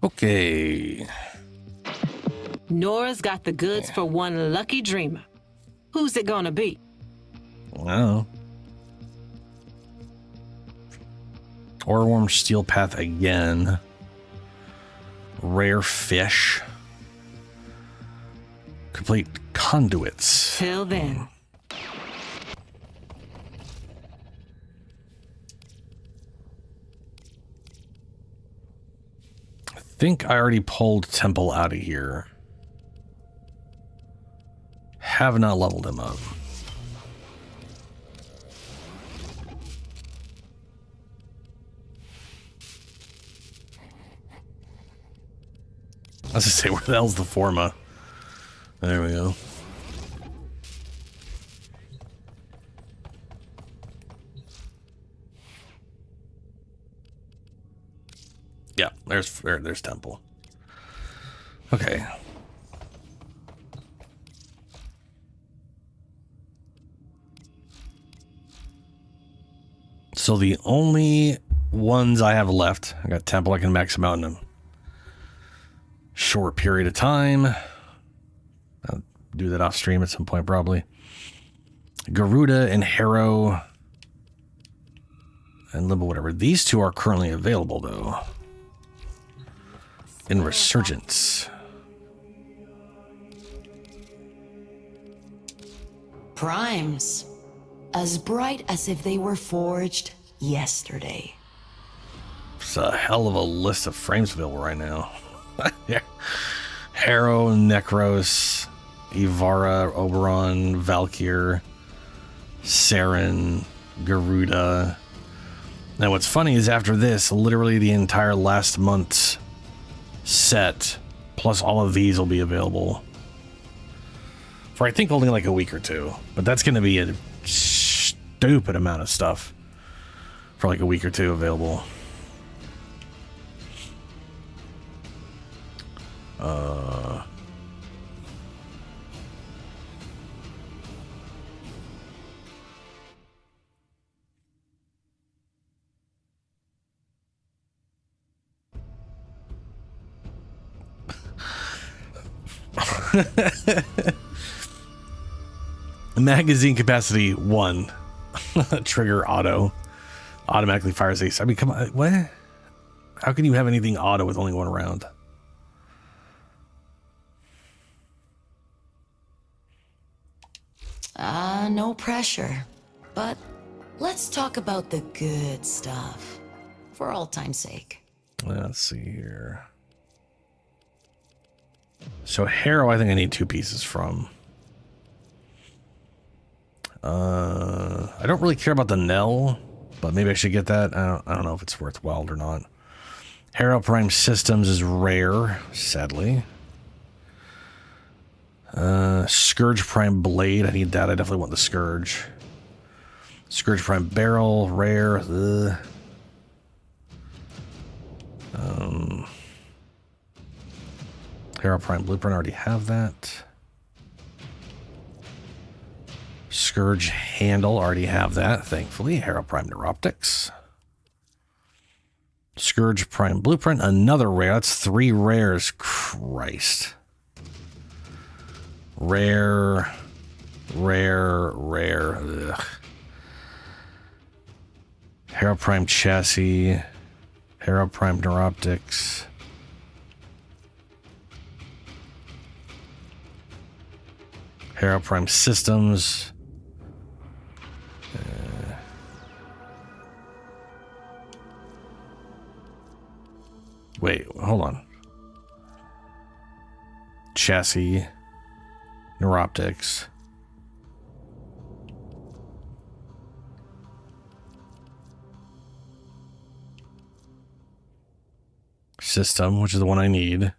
Okay. Nora's got the goods for one lucky dreamer. Who's it gonna be? I don't know. Oreworm Steel Path again. Rare fish. Complete conduits. Till then. I think I already pulled Temple out of here. Have not leveled him up. I was gonna say, where the hell's the Forma? There we go. Yeah, there's Temple. Okay. So the only ones I have left, I got Temple. I can max them out in a short period of time. I'll do that off stream at some point, probably. Garuda and Harrow and Limbo, whatever. These two are currently available, though. In Resurgence. Primes. As bright as if they were forged yesterday. It's a hell of a list of frames available right now. Yeah. Harrow, Necros, Ivara, Oberon, Valkyr, Saren, Garuda. Now what's funny is after this, literally the entire last month's set, plus all of these will be available. For I think only like a week or two. But that's going to be a stupid amount of stuff for like a week or two available. Magazine capacity 1. Trigger auto. Automatically fires ace. I mean, come on. What? How can you have anything auto with only one round? No pressure. But let's talk about the good stuff. For all time's sake. Let's see here. So Harrow, I think I need 2 pieces from. I don't really care about the Nell, but maybe I should get that. I don't know if it's worthwhile or not. Harrow Prime Systems is rare, sadly. Scourge Prime Blade, I need that. I definitely want the Scourge. Scourge Prime Barrel, rare. Harrow Prime Blueprint, I already have that. Scourge Handle, already have that, thankfully. Harrow Prime Neuroptics. Scourge Prime Blueprint, another rare. That's 3 rares. Christ. Rare. Ugh. Harrow Prime Chassis. Harrow Prime Neuroptics. Harrow Prime Systems. Wait, hold on. Chassis. Neuroptics. System, which is the one I need.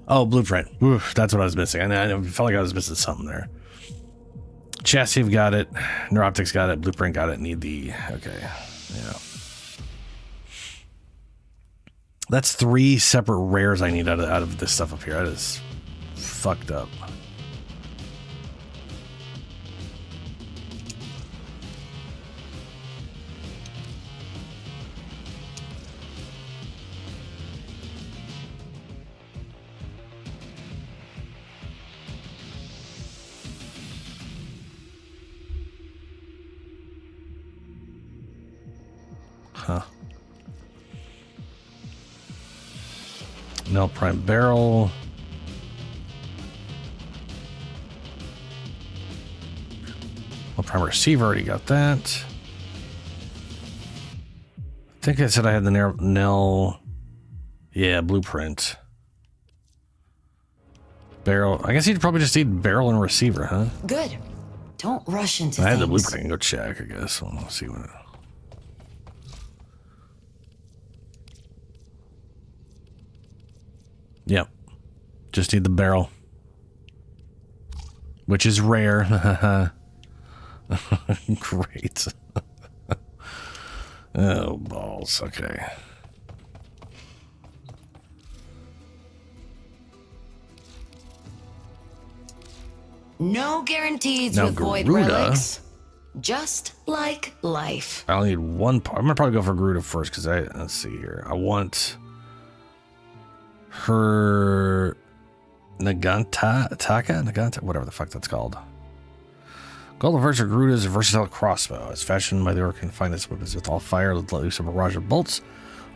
Oh, Blueprint. Oof, that's what I was missing. I felt like I was missing something there. Chassis got it. Neuroptics got it. Blueprint got it. Need the... Okay. Yeah. That's 3 separate rares I need out of this stuff up here. That is fucked up. Huh. No prime barrel. Well, prime receiver, already got that. I think I said I had the Nell. Yeah, blueprint. Barrel. I guess you'd probably just need barrel and receiver, huh? Good. Don't rush into I things. had the blueprint. I can go check, I guess. We'll see what. Yep. Just need the barrel. Which is rare. Great. Oh, balls. Okay. No guarantees Now, with void Garuda. relics. Just like life. I'll need one part. I'm gonna probably go for Garuda first because let's see here. I want her Naganta, whatever the fuck that's called. Golden Verge of Garuda is a versatile crossbow. It's fashioned by the orc and finest weapons with all fire. Let loose a barrage of bolts.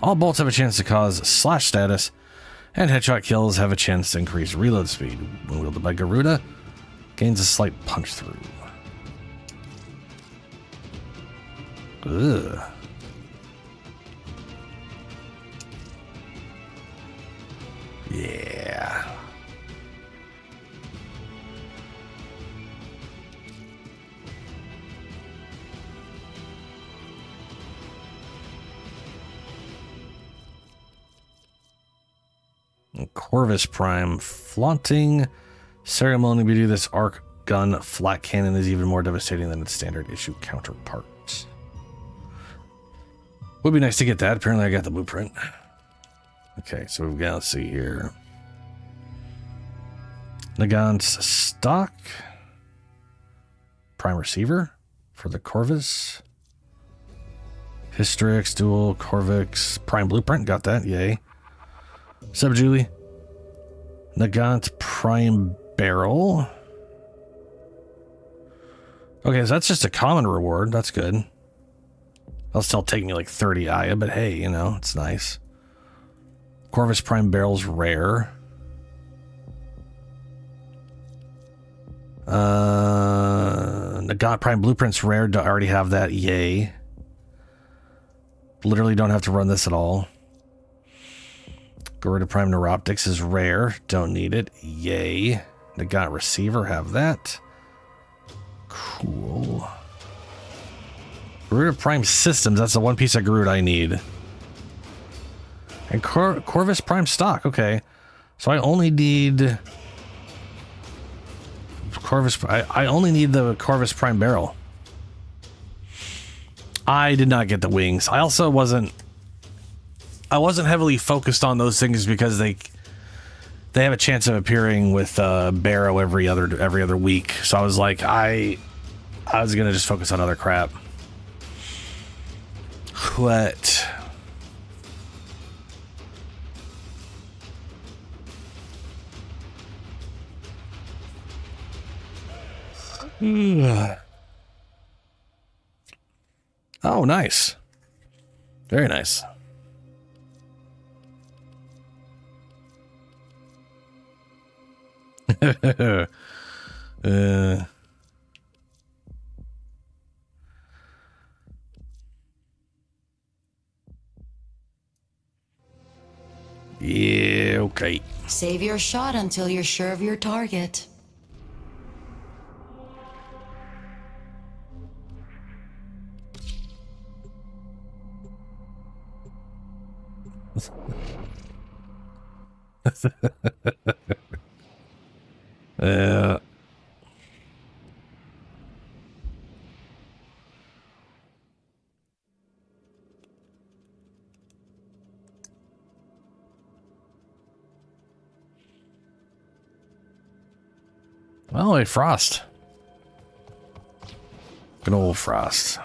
All bolts have a chance to cause slash status, and headshot kills have a chance to increase reload speed. When wielded by Garuda, gains a slight punch through. Ugh. Yeah. Corvus Prime flaunting ceremony. We do this arc gun flat cannon is even more devastating than its standard issue counterpart. Would be nice to get that. Apparently I got the blueprint. Okay, so we've got, let's see here. Nagant's stock. Prime receiver for the Corvus. Hystrix, dual, Corvix, prime blueprint. Got that, yay. Sub Julie. Nagant prime barrel. Okay, so that's just a common reward. That's good. That'll still take me like 30 Aya, but hey, you know, it's nice. Corvus prime barrel's rare. Nagant prime blueprint's rare. I already have that. Yay. Literally don't have to run this at all. Garuda prime neuroptics is rare. Don't need it. Yay. Nagant receiver, have that. Cool. Garuda prime systems, that's the one piece of Garuda I need. And Corvus prime stock, okay. So I only need Corvus. I only need the Corvus prime barrel. I did not get the wings. I also wasn't heavily focused on those things because they have a chance of appearing with Barrow every other week. So I was like, I was gonna just focus on other crap. What? Oh, nice. Very nice. Yeah, okay. Save your shot until you're sure of your target. uh, Oh, wait, Frost. Good old Frost.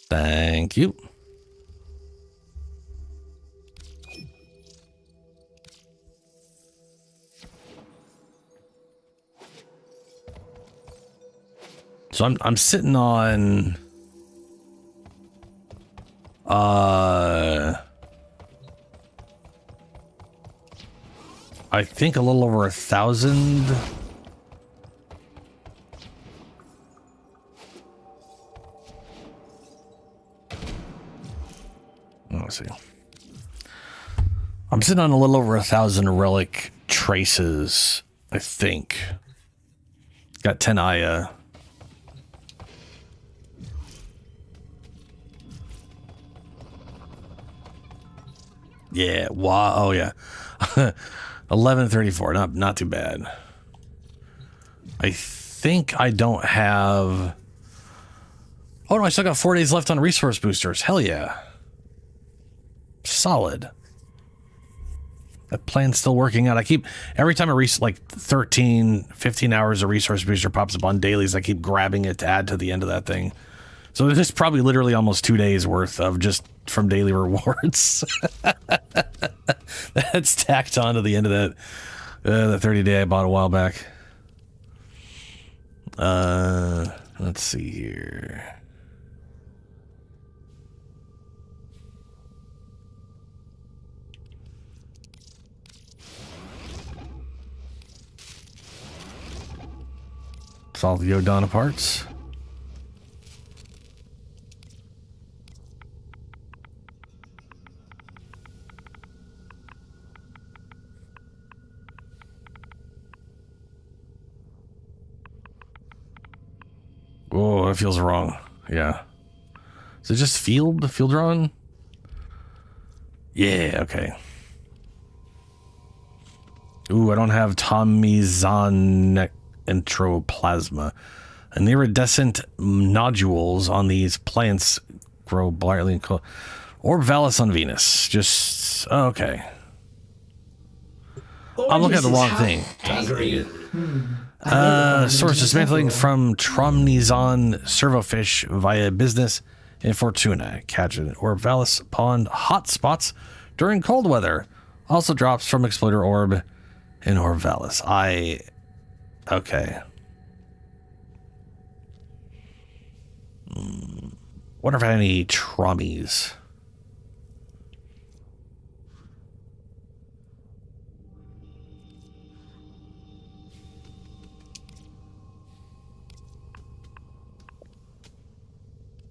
Thank you. So I'm sitting on I think a little over 1,000. Let's see. I'm sitting on a little over 1,000 relic traces, I think. Got 10 Aya. Yeah, wow. Oh yeah. 1134. Not too bad. I think I don't have. Oh no, I still got 4 days left on resource boosters. Hell yeah. Solid. That plan's still working out. I keep, every time like 13, 15 hours of resource booster pops up on dailies, I keep grabbing it to add to the end of that thing. So there's probably literally almost 2 days worth of just from daily rewards. That's tacked on to the end of that the 30-day I bought a while back. Let's see here. Solve the Yodana parts. Oh, that feels wrong. Yeah. Is it just field drawn? Yeah, okay. Ooh, I don't have Tomizon entroplasma. And the iridescent nodules on these plants grow brightly and cool. Orb Vallis on Venus. Just okay. I'm looking at the wrong thing. Source dismantling from Tromnizon servofish via business in Fortuna. Catch an Orb Vallis pond hot spots during cold weather. Also drops from Exploder Orb in Orb Vallis. Okay. Wonder if I have any Trommies.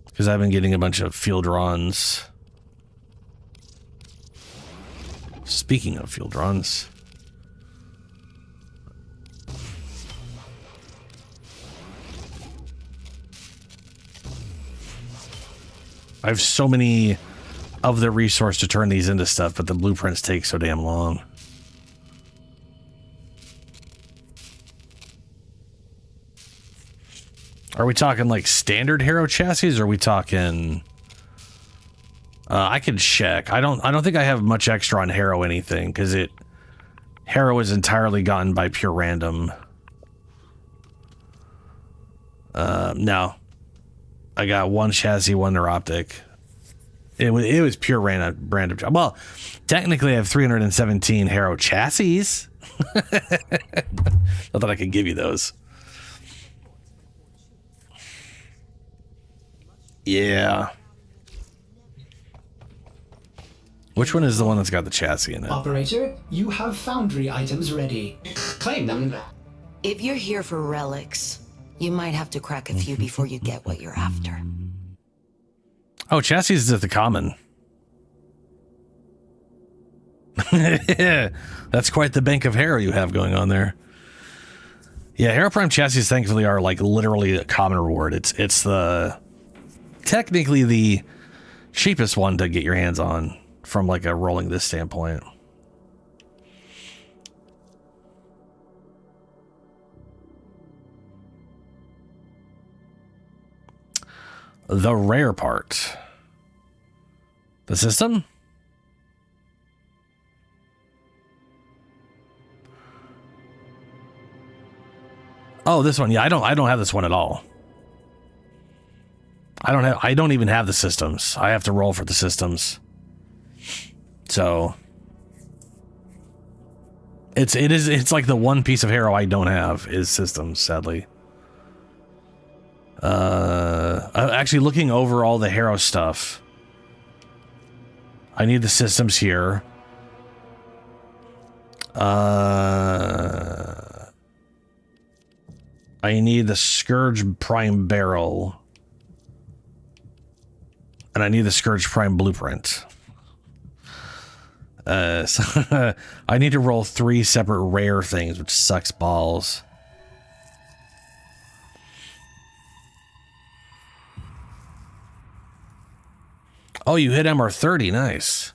Because I've been getting a bunch of field runs. Speaking of field runs. I have so many of the resource to turn these into stuff, but the blueprints take so damn long. Are we talking like standard Hero chassis, or are we talking? I can check. I don't think I have much extra on Hero anything because Hero is entirely gotten by pure random. No, I got one chassis, one neuroptic. It was pure random. Well, technically, I have 317 Hero chassis. Not that I could give you those. Yeah. Which one is the one that's got the chassis in it? Operator, you have foundry items ready. Claim them. If you're here for relics, you might have to crack a few before you get what you're after. Oh, chassis is at the common. That's quite the bank of Hero you have going on there. Yeah, Hero Prime chassis thankfully are like literally a common reward. It's the technically the cheapest one to get your hands on from like a rolling this standpoint. The rare part. The system? Oh, this one. Yeah, I don't have this one at all. I don't even have the systems. I have to roll for the systems. So it's like the one piece of hero I don't have is systems, sadly. Actually looking over all the hero stuff. I need the systems here. I need the Scourge Prime Barrel. And I need the Scourge Prime Blueprint. So I need to roll 3 separate rare things, which sucks balls. Oh, you hit MR30. Nice.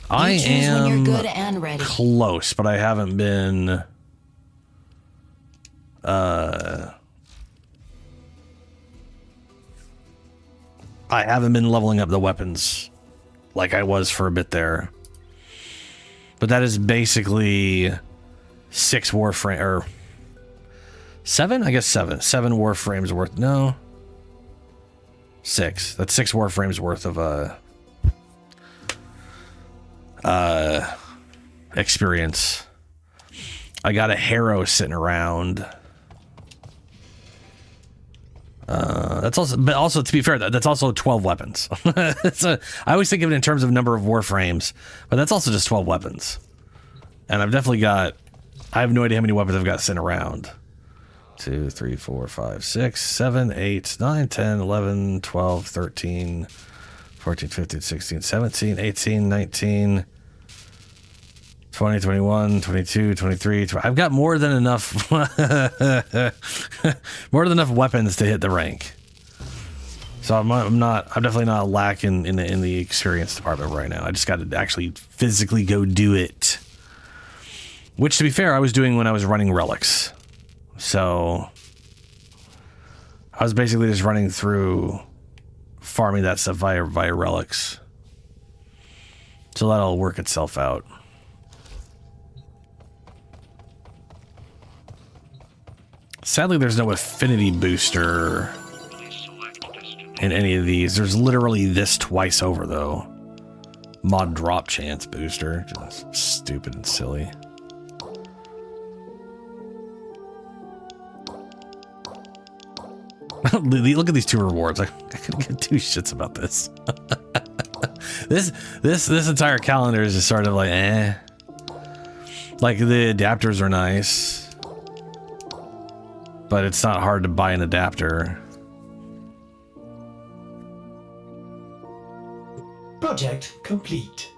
I am when you're good and ready. Close, but I haven't been... I haven't been leveling up the weapons like I was for a bit there. But that is basically 6 Warframe, or 7? I guess 7. 7 Warframes worth. No. 6. That's 6 Warframes worth of experience. I got a Harrow sitting around. That's also, but also to be fair, that's also 12 weapons. I always think of it in terms of number of Warframes, but that's also just 12 weapons. And I've definitely got, I have no idea how many weapons I've got sitting around. 2, 3, 4, 5, 6, 7, 8, 9, 10, 11, 12, 13, 14, 15, 16, 17, 18, 19, 20, 21, 22, 23, 20. I've got more than enough more than enough weapons to hit the rank. So I'm definitely not lacking in the experience department right now. I just got to actually physically go do it. Which, to be fair, I was doing when I was running relics. So I was basically just running through farming that stuff via relics. So that'll work itself out. Sadly, there's no affinity booster in any of these. There's literally this twice over, though. Mod drop chance booster. Just stupid and silly. Look at these 2 rewards. I couldn't give 2 shits about this. This entire calendar is just sort of like, eh. Like, the adapters are nice. But it's not hard to buy an adapter. Project complete.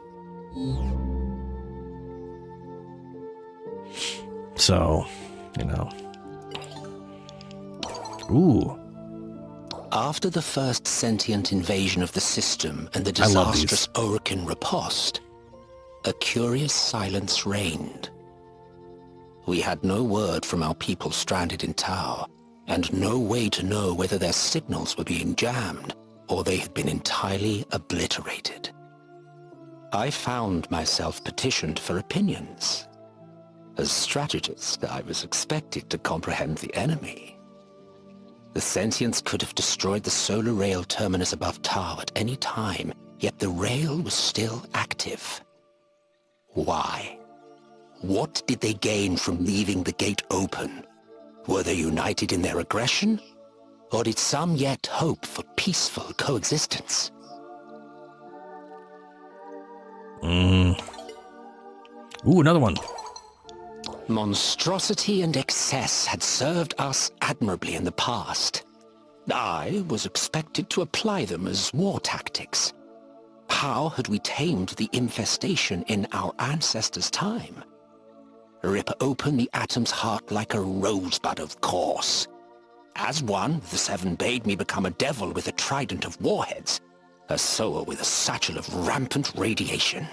So, you know. Ooh. After the first sentient invasion of the system and the disastrous Orokin riposte, a curious silence reigned. We had no word from our people stranded in Tau, and no way to know whether their signals were being jammed or they had been entirely obliterated. I found myself petitioned for opinions. As strategist, I was expected to comprehend the enemy. The sentients could have destroyed the solar rail terminus above Tau at any time, yet the rail was still active. Why? What did they gain from leaving the gate open? Were they united in their aggression? Or did some yet hope for peaceful coexistence? Ooh, another one. Monstrosity and excess had served us admirably in the past. I was expected to apply them as war tactics. How had we tamed the infestation in our ancestors' time? Rip open the atom's heart like a rosebud, of course. As one, the seven bade me become a devil with a trident of warheads, a sower with a satchel of rampant radiation.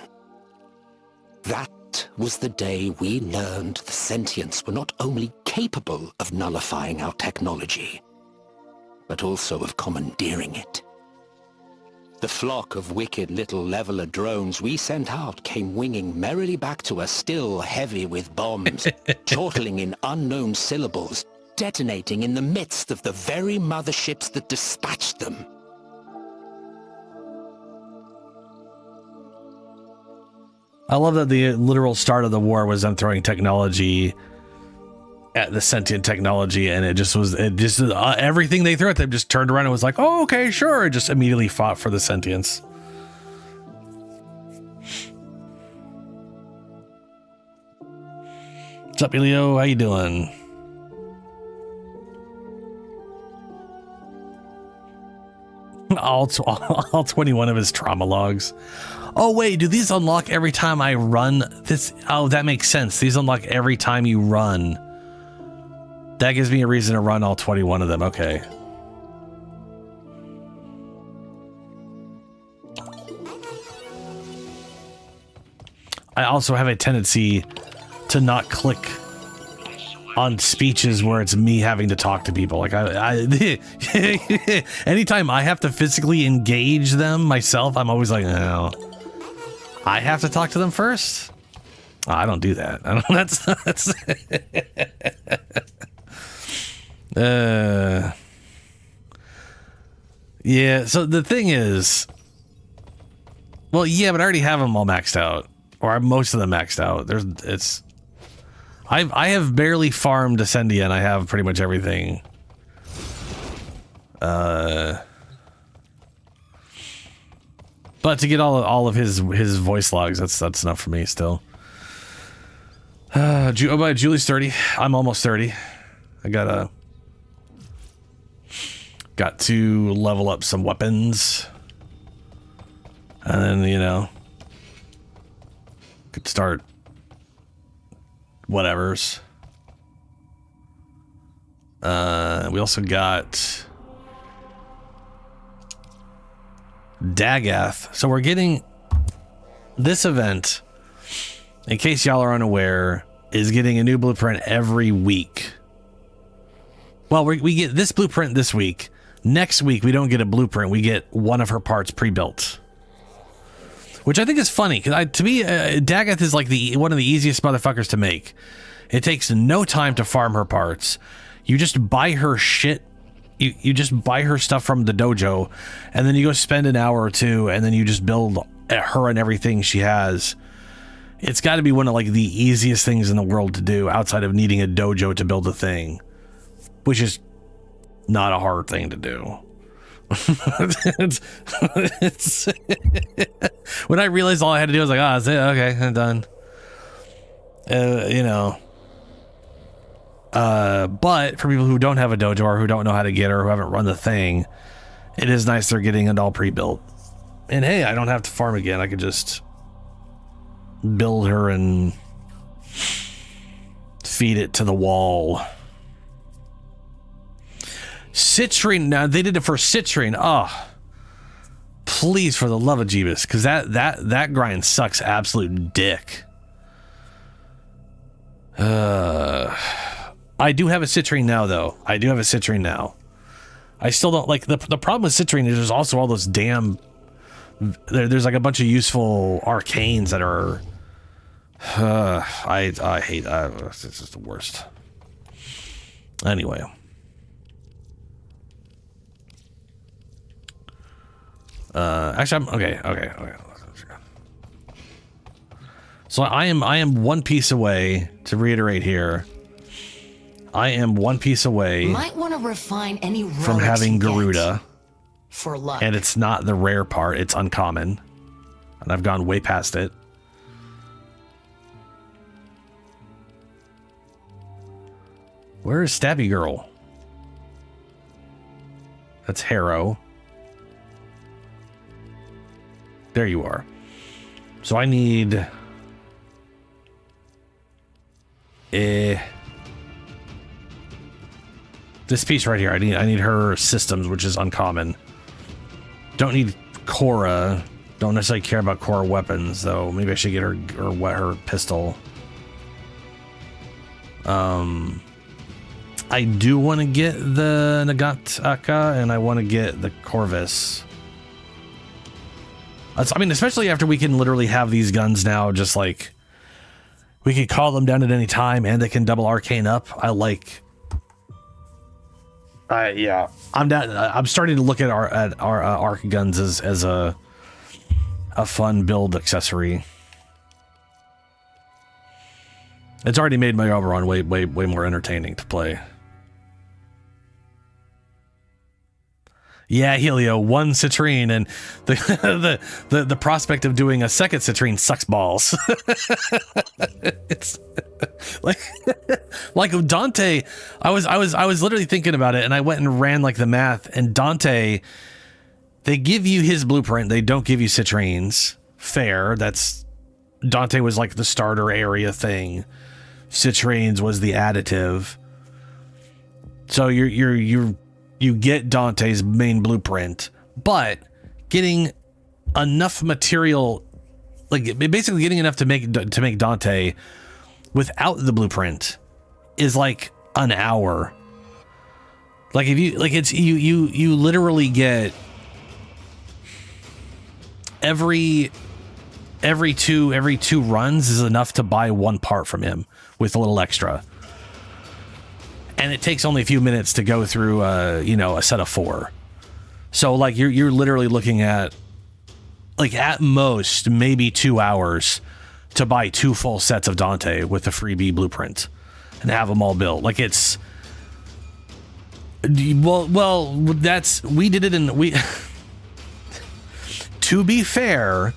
That was the day we learned the sentients were not only capable of nullifying our technology, but also of commandeering it. The flock of wicked little leveler drones we sent out came winging merrily back to us, still heavy with bombs, chortling in unknown syllables, detonating in the midst of the very motherships that dispatched them. I love that the literal start of the war was them throwing technology at the sentient technology, and it just everything they threw at them just turned around and was like, oh, okay, sure. It just immediately fought for the sentience. What's up, Elio? How you doing? All 21 of his trauma logs. Oh, wait, do these unlock every time I run this? Oh, that makes sense. These unlock every time you run. That gives me a reason to run all 21 of them. Okay. I also have a tendency to not click on speeches where it's me having to talk to people. Like anytime I have to physically engage them myself, I'm always like, no, I have to talk to them first. Oh, I don't do that. I don't. That's yeah. So the thing is, well, yeah, but I already have them all maxed out, or most of them maxed out. I have barely farmed Descendia, and I have pretty much everything. But to get all of his voice logs, that's enough for me still. Julie's 30. I'm almost 30. I got to level up some weapons, and then, you know, could start whatevers. We also got Dagath. So we're getting this event, in case y'all are unaware, is getting a new blueprint every week. Well, we get this blueprint this week. Next week, we don't get a blueprint. We get one of her parts pre-built, which I think is funny, because to me, Dagath is like one of the easiest motherfuckers to make. It takes no time to farm her parts. You just buy her shit. You just buy her stuff from the dojo, and then you go spend an hour or two, and then you just build her and everything she has. It's got to be one of like the easiest things in the world to do outside of needing a dojo to build a thing, which is not a hard thing to do. it's when I realized all I had to do, I was like, that's it. Okay, I'm done. You know. But for people who don't have a dojo or who don't know how to get her, who haven't run the thing, it is nice they're getting it all pre-built. And hey, I don't have to farm again. I could just build her and feed it to the wall. Citrine, now they did it for Citrine. Oh, please, for the love of Jeebus, because that grind sucks absolute dick. I do have a Citrine now, though. I do have a Citrine now. I still don't like the problem with Citrine is there's also all those damn there's like a bunch of useful arcanes that are I hate it's just the worst. Anyway. Actually, I'm okay. So I am one piece away, to reiterate here. I am one piece away. Might want to refine any from having Garuda. For luck. And it's not the rare part, it's uncommon. And I've gone way past it. Where is Stabby Girl? That's Harrow. There you are. So I need This piece right here, I need her systems, which is uncommon. Don't need Cora. Don't necessarily care about Cora weapons, though. Maybe I should get her pistol. I do want to get the Nagataka, and I want to get the Corvus. I mean, especially after we can literally have these guns now, just like we can call them down at any time, and they can double arcane up. Yeah, I'm down. I'm starting to look at our arc guns as a fun build accessory. It's already made my Oberon way more entertaining to play. Yeah, Helio, one citrine, and the prospect of doing a second citrine sucks balls. It's like Dante. I was literally thinking about it, and I went and ran like the math. And Dante, they give you his blueprint, they don't give you citrines. Fair. That's Dante was like the starter area thing. Citrines was the additive. So you get Dante's main blueprint, but getting enough material, like basically getting enough to make Dante without the blueprint is like an hour. Like if you like it's you literally get every two runs is enough to buy one part from him with a little extra. And it takes only a few minutes to go through, a set of 4. So, like, you're literally looking at, like, at most, maybe 2 hours to buy 2 full sets of Dante with the freebie blueprint and have them all built. Like, it's... Well, that's... We did it in... To be fair,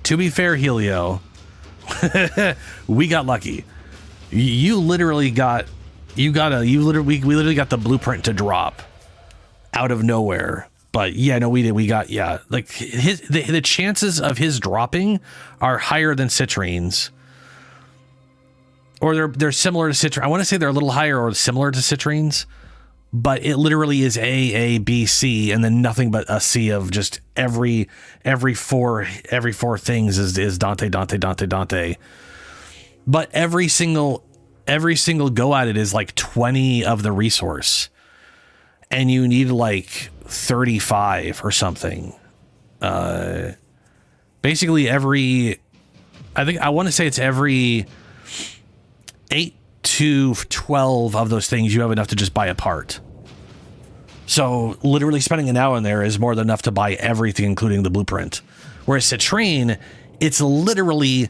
Helio, we got lucky. We literally got the blueprint to drop out of nowhere. But yeah, no, we did. We got, yeah, like the chances of his dropping are higher than Citrine's, or they're similar to Citrine. I want to say they're a little higher or similar to Citrine's, but it literally is A, B, C, and then nothing but a sea of just every four things is Dante. But every single go at it is like 20 of the resource, and you need like 35 or something. Basically I want to say it's every 8 to 12 of those things you have enough to just buy a part. So literally spending an hour in there is more than enough to buy everything, including the blueprint. Whereas Citrine, it's literally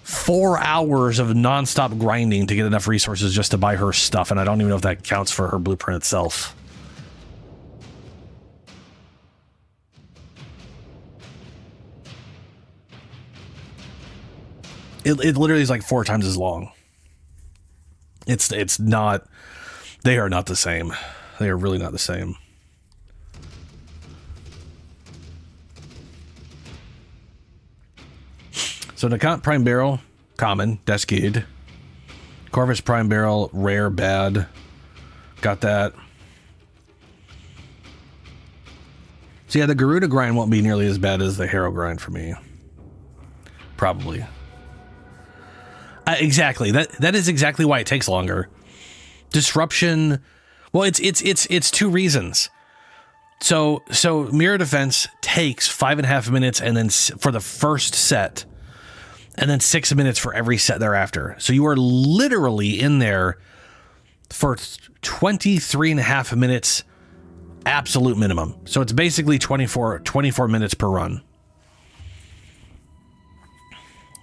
4 hours of nonstop grinding to get enough resources just to buy her stuff, and I don't even know if that counts for her blueprint itself. It literally is like 4 times as long. It's not... They are not the same. They are really not the same. So Nakant Prime Barrel, common, that's good. Corvus Prime Barrel, rare, bad. Got that. So yeah, the Garuda grind won't be nearly as bad as the Harrow grind for me. Probably. Exactly. That is exactly why it takes longer. Disruption. Well, it's 2 reasons. So Mirror Defense takes 5.5 minutes, and then for the first set, and then 6 minutes for every set thereafter. So you are literally in there for 23.5 minutes, absolute minimum. So it's basically 24 minutes per run.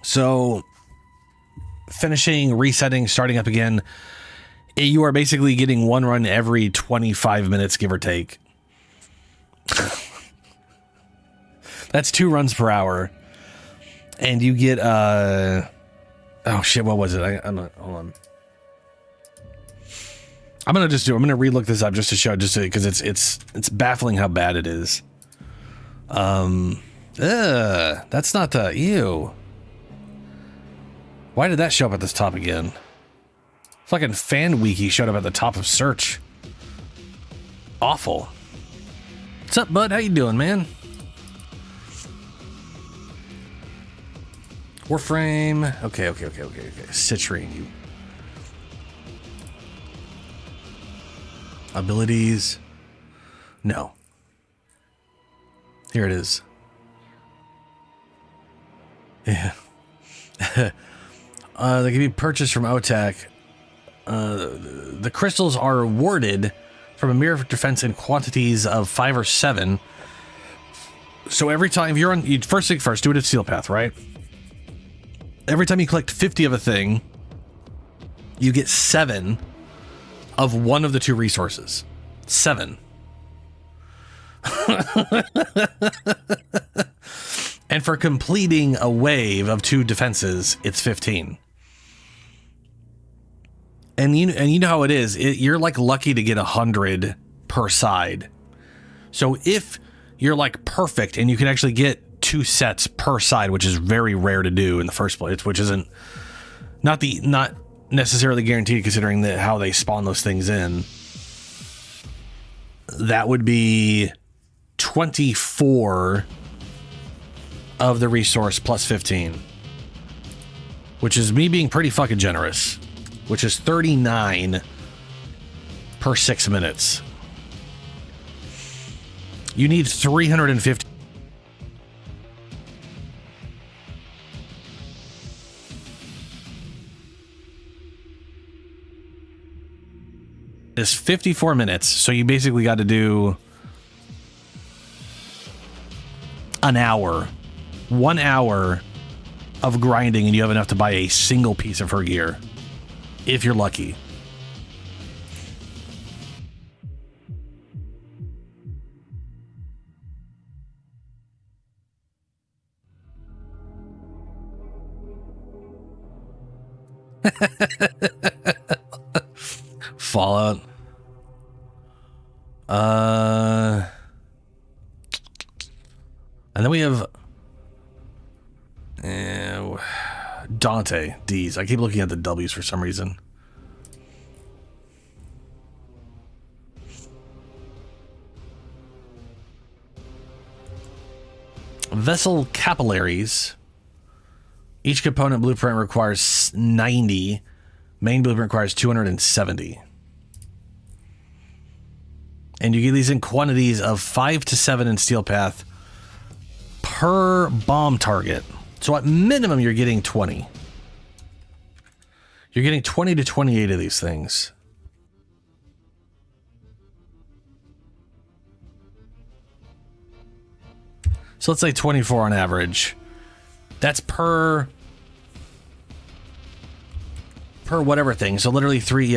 So finishing, resetting, starting up again, you are basically getting 1 run every 25 minutes, give or take. That's 2 runs per hour. And you get, oh shit, what was it? Hold on. I'm going to relook this up just to show, because it's baffling how bad it is. That's not the, ew. Why did that show up at this top again? Fucking fan wiki showed up at the top of search. Awful. What's up, bud? How you doing, man? Warframe. Okay. Citrine, you. Abilities. No. Here it is. Yeah. They can be purchased from OTAC. The crystals are awarded from a mirror of defense in quantities of 5 or 7. So every time you're on, first thing first, do it at Steel Path, right? Every time you collect 50 of a thing, you get 7 of one of the 2 resources. 7. And for completing a wave of 2 defenses, it's 15. And you know how it is. You're like lucky to get 100 per side. So if you're like perfect and you can actually get 2 sets per side, which is very rare to do in the first place, which isn't not necessarily guaranteed considering how they spawn those things in. That would be 24 of the resource plus 15, which is me being pretty fucking generous, which is 39 per 6 minutes. You need 350. It's 54 minutes, so you basically got to do an hour. 1 hour of grinding and you have enough to buy a single piece of her gear. If you're lucky. Fallout. And then we have Dante, D's. I keep looking at the W's for some reason. Vessel capillaries. Each component blueprint requires 90. Main blueprint requires 270. And you get these in quantities of 5 to 7 in Steel Path per bomb target. So at minimum, you're getting 20. You're getting 20 to 28 of these things. So let's say 24 on average. That's per whatever thing. So literally three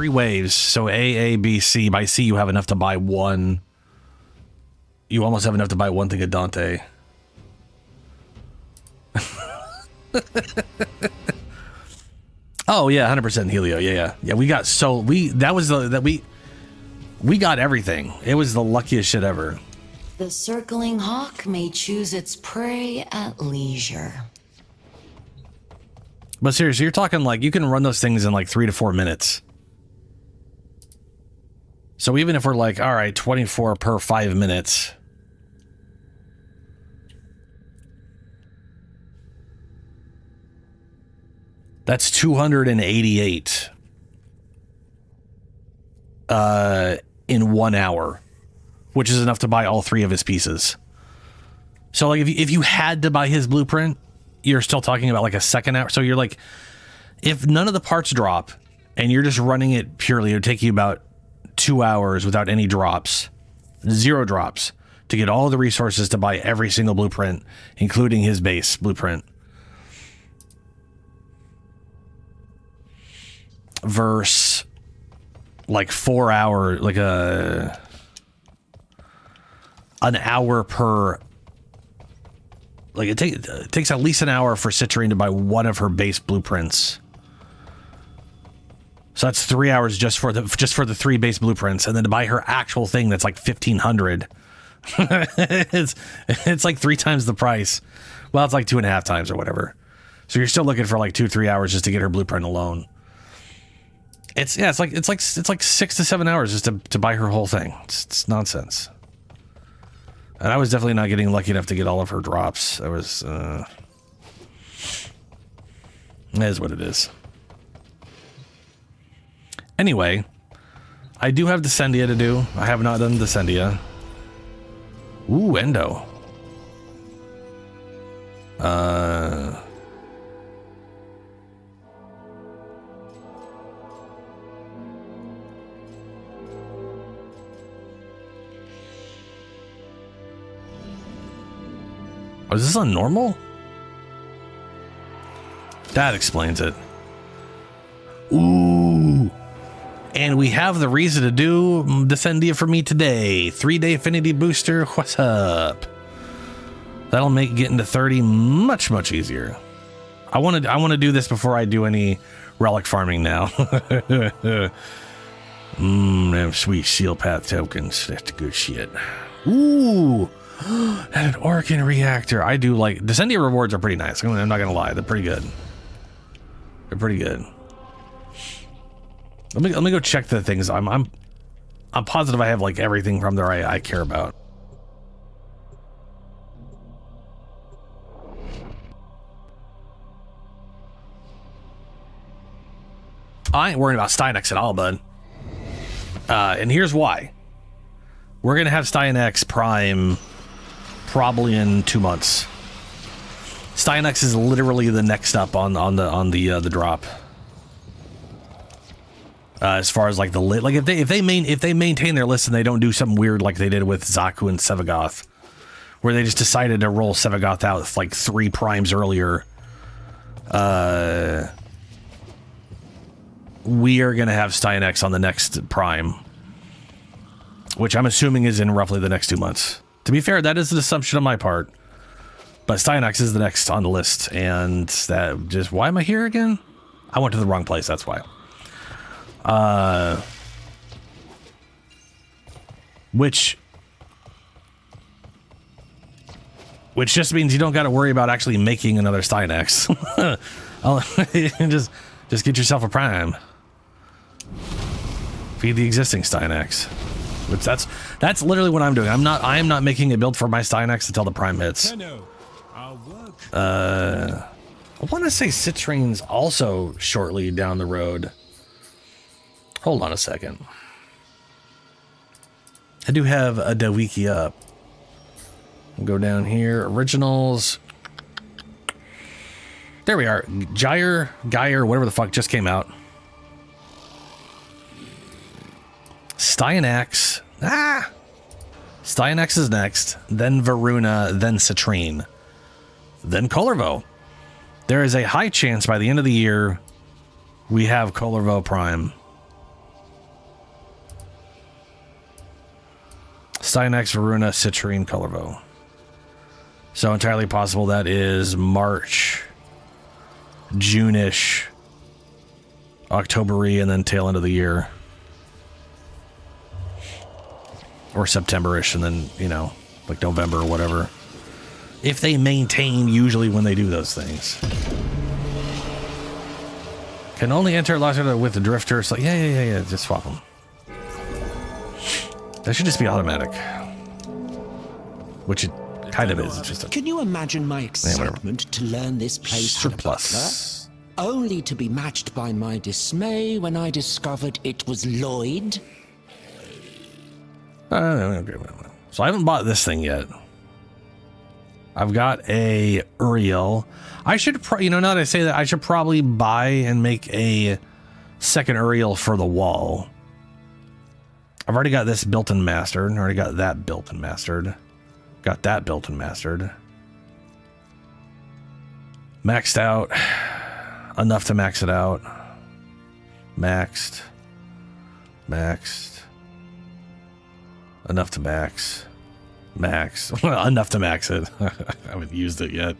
waves. So A, B, C. By C, you have enough to buy one. You almost have enough to buy one thing of Dante. Oh yeah, 100% Helio. Yeah. We got we got everything. It was the luckiest shit ever. The circling hawk may choose its prey at leisure. But seriously, you're talking like you can run those things in like 3 to 4 minutes. So even if we're like, all right, 24 per 5 minutes. That's 288 in 1 hour, which is enough to buy all 3 of his pieces. So like if you had to buy his blueprint, you're still talking about like a second hour. So you're like, if none of the parts drop and you're just running it purely, it would take you about 2 hours without any drops, 0 drops, to get all the resources to buy every single blueprint, including his base blueprint. Verse like 4 hour, like an hour per. Like it takes at least an hour for Citrine to buy one of her base blueprints. So that's 3 hours just for the 3 base blueprints, and then to buy her actual thing that's like 1,500. it's like 3 times the price. Well, it's like 2.5 times or whatever. So you're still looking for like 2-3 hours just to get her blueprint alone. It's like 6 to 7 hours just to buy her whole thing. It's nonsense. And I was definitely not getting lucky enough to get all of her drops. I was it is what it is. Anyway, I do have Descendia to do. I have not done Descendia. Ooh, Endo. Oh, is this on normal? That explains it. Ooh. And we have the reason to do Descendia for me today. 3-day affinity booster. What's up? That'll make getting to 30 much, much easier. I want to do this before I do any relic farming now. Them sweet seal path tokens. That's good shit. Ooh. And an Orkin reactor. I do like Descendia rewards are pretty nice. I'm not gonna lie, they're pretty good. They're pretty good. Let me go check the things. I'm positive I have like everything from there I care about. I ain't worried about Stynex at all, bud. And here's why. We're gonna have Stynex Prime probably in 2 months. Stynex is literally the next up on the drop. As far as like the lit, like if they maintain their list and they don't do something weird like they did with Zaku and Sevagoth, where they just decided to roll Sevagoth out like 3 primes earlier. We are gonna have Stynex on the next prime, which I'm assuming is in roughly the next 2 months. To be fair, that is an assumption on my part. But Stynex is the next on the list, and that just... Why am I here again? I went to the wrong place, that's why. Which just means you don't got to worry about actually making another Stynex. just get yourself a prime. Feed the existing Stynex. Which that's literally what I'm doing. I am not making a build for my Stynex until the prime hits. I want to say Citrane's also shortly down the road. Hold on a second. I do have a Dawiki up. We'll go down here. Originals. There we are. Gyre, whatever the fuck just came out. Stynex. Stynex is next. Then Varuna. Then Citrine. Then Colorvo. There is a high chance by the end of the year we have Colorvo Prime. Stynex, Varuna, Citrine, Colorvo. So entirely possible that is March, June-ish, October-y, and then tail end of the year. Or September-ish, and then, you know, like November or whatever. If they maintain usually when they do those things. Can only enter Locker with the Drifter. So yeah, just swap them. That should just be automatic. Which it kind of is. It's just a... Can you imagine my excitement to learn this place surplus? Only to be matched by my dismay when I discovered it was Lloyd. So I haven't bought this thing yet. I've got a Uriel. I should, now that I say that, I should probably buy and make a second Uriel for the wall. I've already got this built and mastered. I already got that built and mastered. Got that built and mastered. Maxed out. Enough to max it out. Maxed. Enough to max. Enough to max it. I haven't used it yet.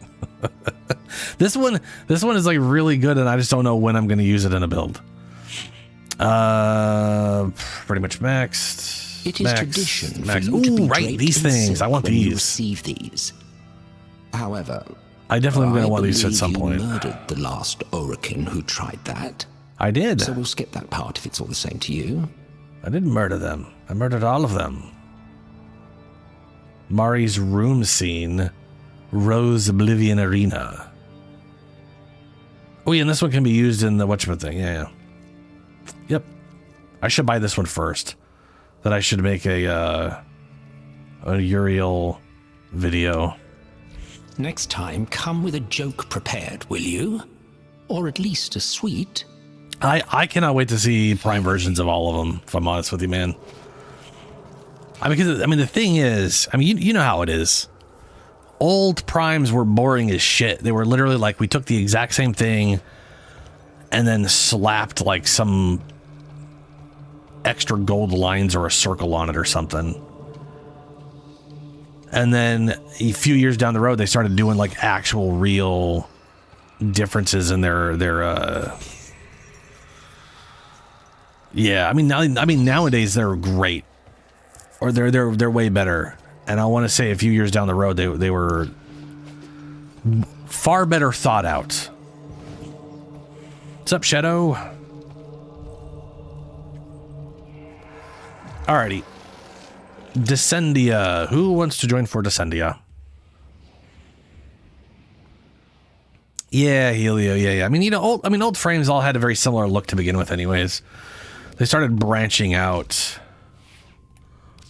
This one is like really good, and I just don't know when I'm going to use it in a build. Pretty much maxed. It is tradition for you to be right, these things. I want when these. You receive these. However, I definitely am going to want these at some point. You murdered the last Orokin who tried that. I did. So we'll skip that part if it's all the same to you. I didn't murder them. I murdered all of them. Mari's room scene. Rose Oblivion Arena. Oh yeah, and this one can be used in the whatchamacallit thing. Yeah. Yep. I should buy this one first. Then I should make a Uriel video. Next time, come with a joke prepared, will you? Or at least a sweet. I cannot wait to see Prime versions of all of them, if I'm honest with you, man. Because the thing is, you know how it is. Old Primes were boring as shit. They were literally like, we took the exact same thing and then slapped like some extra gold lines or a circle on it or something. And then a few years down the road, they started doing like actual real differences in their yeah, nowadays they're great. Or they're way better. And I want to say a few years down the road, they were far better thought out. What's up, Shadow? Alrighty. Descendia. Who wants to join for Descendia? Yeah, Helio. Yeah. Old frames all had a very similar look to begin with anyways. They started branching out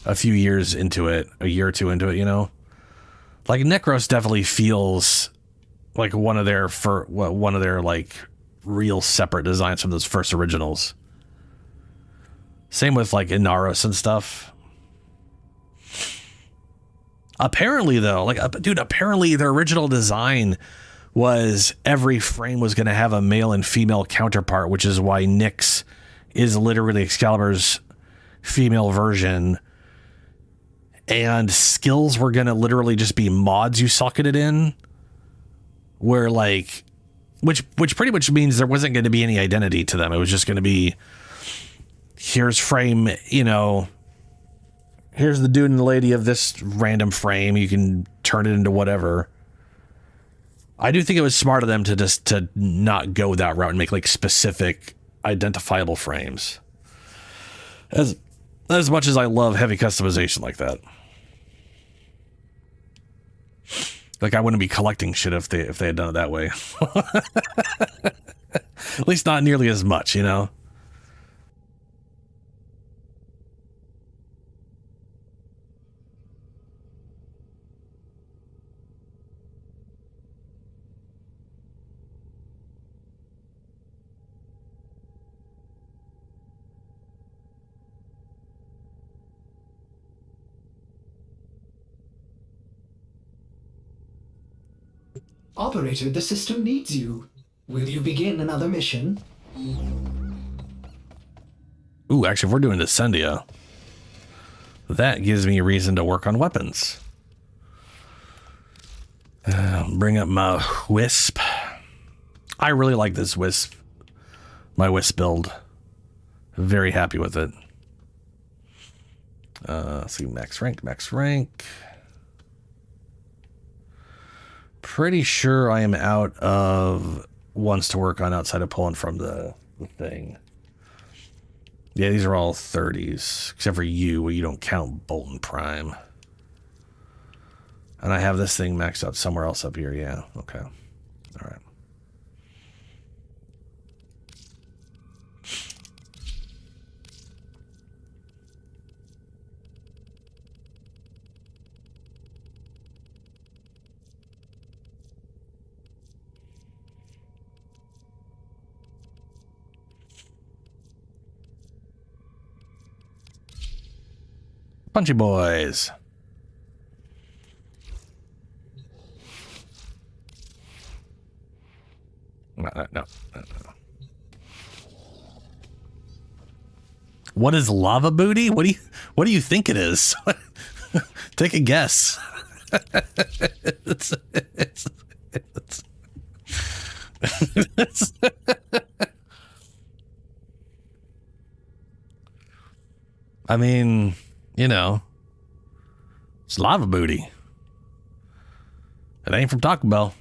a few years into it, a year or two into it, you know? Like Necros definitely feels like one of their like real separate designs from those first originals. Same with like Inaros and stuff. Apparently though, apparently their original design was every frame was going to have a male and female counterpart, which is why Nyx is literally Excalibur's female version. And skills were going to literally just be mods you socketed in. Where like, which pretty much means there wasn't going to be any identity to them. It was just going to be, here's frame, here's the dude and the lady of this random frame. You can turn it into whatever. I do think it was smart of them to not go that route and make like specific identifiable frames. As much as I love heavy customization like that. Like I wouldn't be collecting shit if they had done it that way. At least not nearly as much, you know? Operator, the system needs you. Will you begin another mission? Ooh, actually, if we're doing Descendia, that gives me a reason to work on weapons. Bring up my Wisp. I really like this Wisp. My Wisp build. Very happy with it. Let's see, max rank. Pretty sure I am out of ones to work on outside of pulling from the thing. Yeah, these are all 30s, except for you, where you don't count Bolton Prime. And I have this thing maxed out somewhere else up here. Yeah, okay. All right. Punchy boys. No. What is lava booty? What do you think it is? Take a guess. I mean, it's lava booty. It ain't from Taco Bell.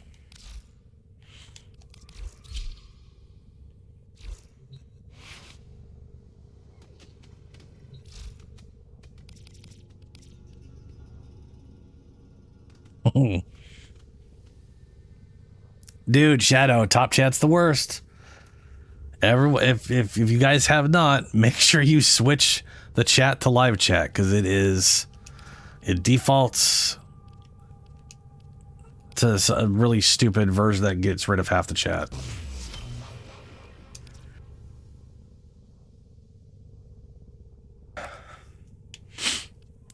Dude, Shadow, top chat's the worst. If you guys have not, make sure you switch the chat to live chat, because it defaults to a really stupid version that gets rid of half the chat.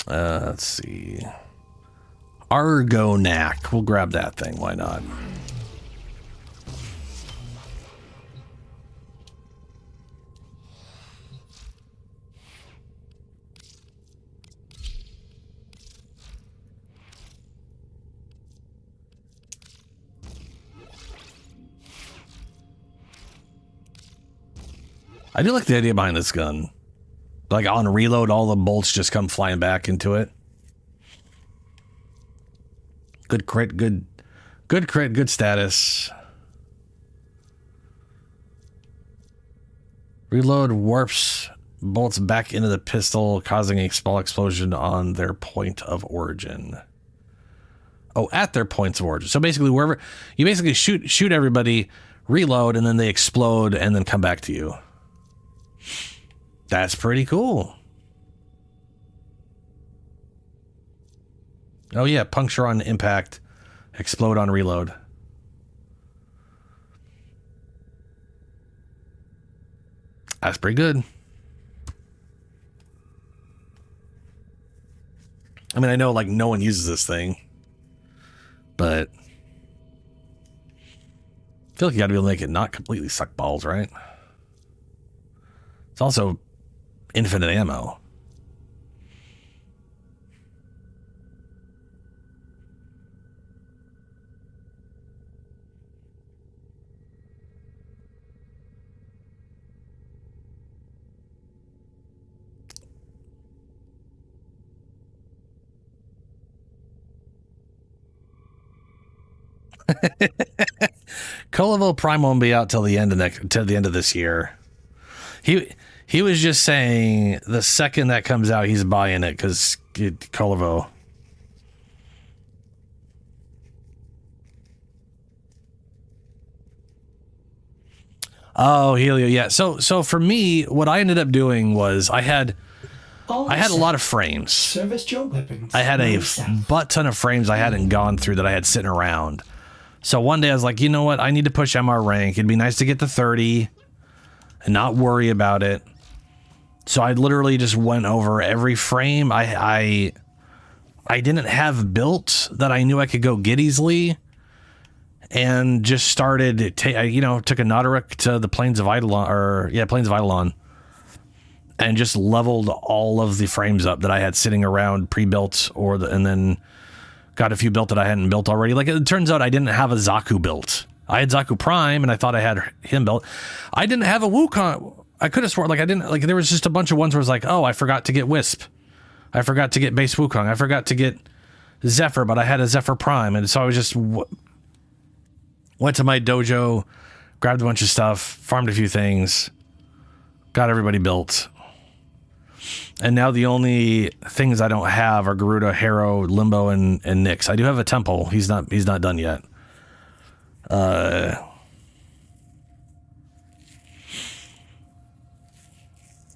Let's see. Argonac. We'll grab that thing. Why not? I do like the idea behind this gun. Like on reload, all the bolts just come flying back into it. Good crit, good crit, good status. Reload warps bolts back into the pistol, causing a small explosion on their point of origin. Oh, at their points of origin. So basically, wherever you basically shoot everybody, reload, and then they explode and then come back to you. That's pretty cool. Oh yeah, puncture on impact, explode on reload. That's pretty good. I mean, I know like no one uses this thing, but I feel like you gotta be able to make it not completely suck balls, right? It's also infinite ammo. Colovo Prime won't be out till the end of this year. He was just saying the second that comes out, he's buying it because Colovo. Oh, Helio, yeah. So for me, what I ended up doing was I had a lot of frames. Service your weapons. I had a butt ton of frames I hadn't gone through that I had sitting around. So one day I was like, you know what? I need to push MR rank. It'd be nice to get to 30 and not worry about it. So I literally just went over every frame I didn't have built that I knew I could go get easily, and just started took a Nauteric to the Plains of Eidolon, and just leveled all of the frames up that I had sitting around pre-built, and then got a few built that I hadn't built already. Like, it turns out I didn't have a Zaku built. I had Zaku Prime, and I thought I had him built. I didn't have a Wukong. I could have sworn, like, I didn't, like, there was just a bunch of ones where it was like, oh, I forgot to get Wisp. I forgot to get base Wukong. I forgot to get Zephyr, but I had a Zephyr Prime. And so I was just went to my dojo, grabbed a bunch of stuff, farmed a few things, got everybody built. And now the only things I don't have are Garuda, Harrow, Limbo, and Nyx. I do have a Temple. He's not done yet.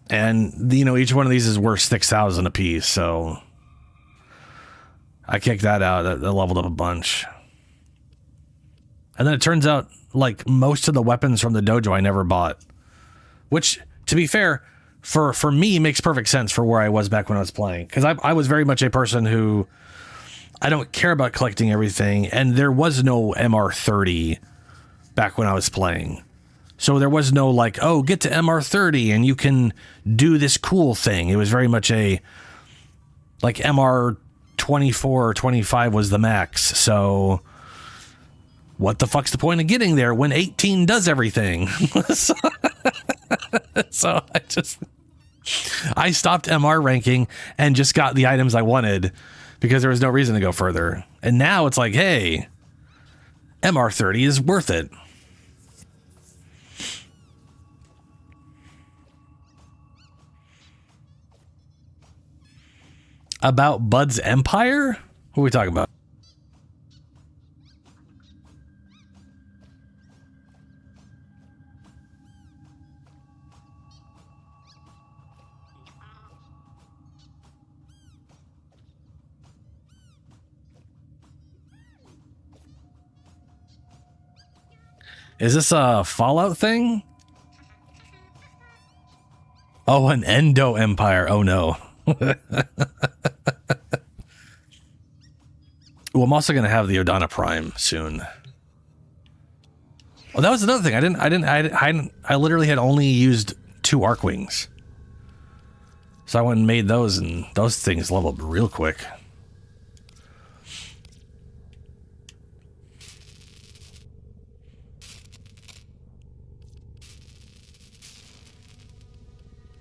And each one of these is worth 6,000 a piece, so I kicked that out. That leveled up a bunch. And then it turns out, like, most of the weapons from the dojo I never bought, which, to be fair, for me makes perfect sense for where I was back when I was playing, because I was very much a person who, I don't care about collecting everything, and there was no MR30 back when I was playing. So there was no like, oh, get to MR30 and you can do this cool thing. It was very much a, like, MR24 or 25 was the max. So what the fuck's the point of getting there when 18 does everything? So I stopped MR ranking and just got the items I wanted because there was no reason to go further. And now it's like, hey, MR30 is worth it. About Bud's Empire? What are we talking about? Is this a Fallout thing? Oh, an Endo Empire. Oh, no. Well, I'm also going to have the Odana Prime soon. Oh, that was another thing. I literally had only used 2 Arcwings. So I went and made those, and those things leveled real quick.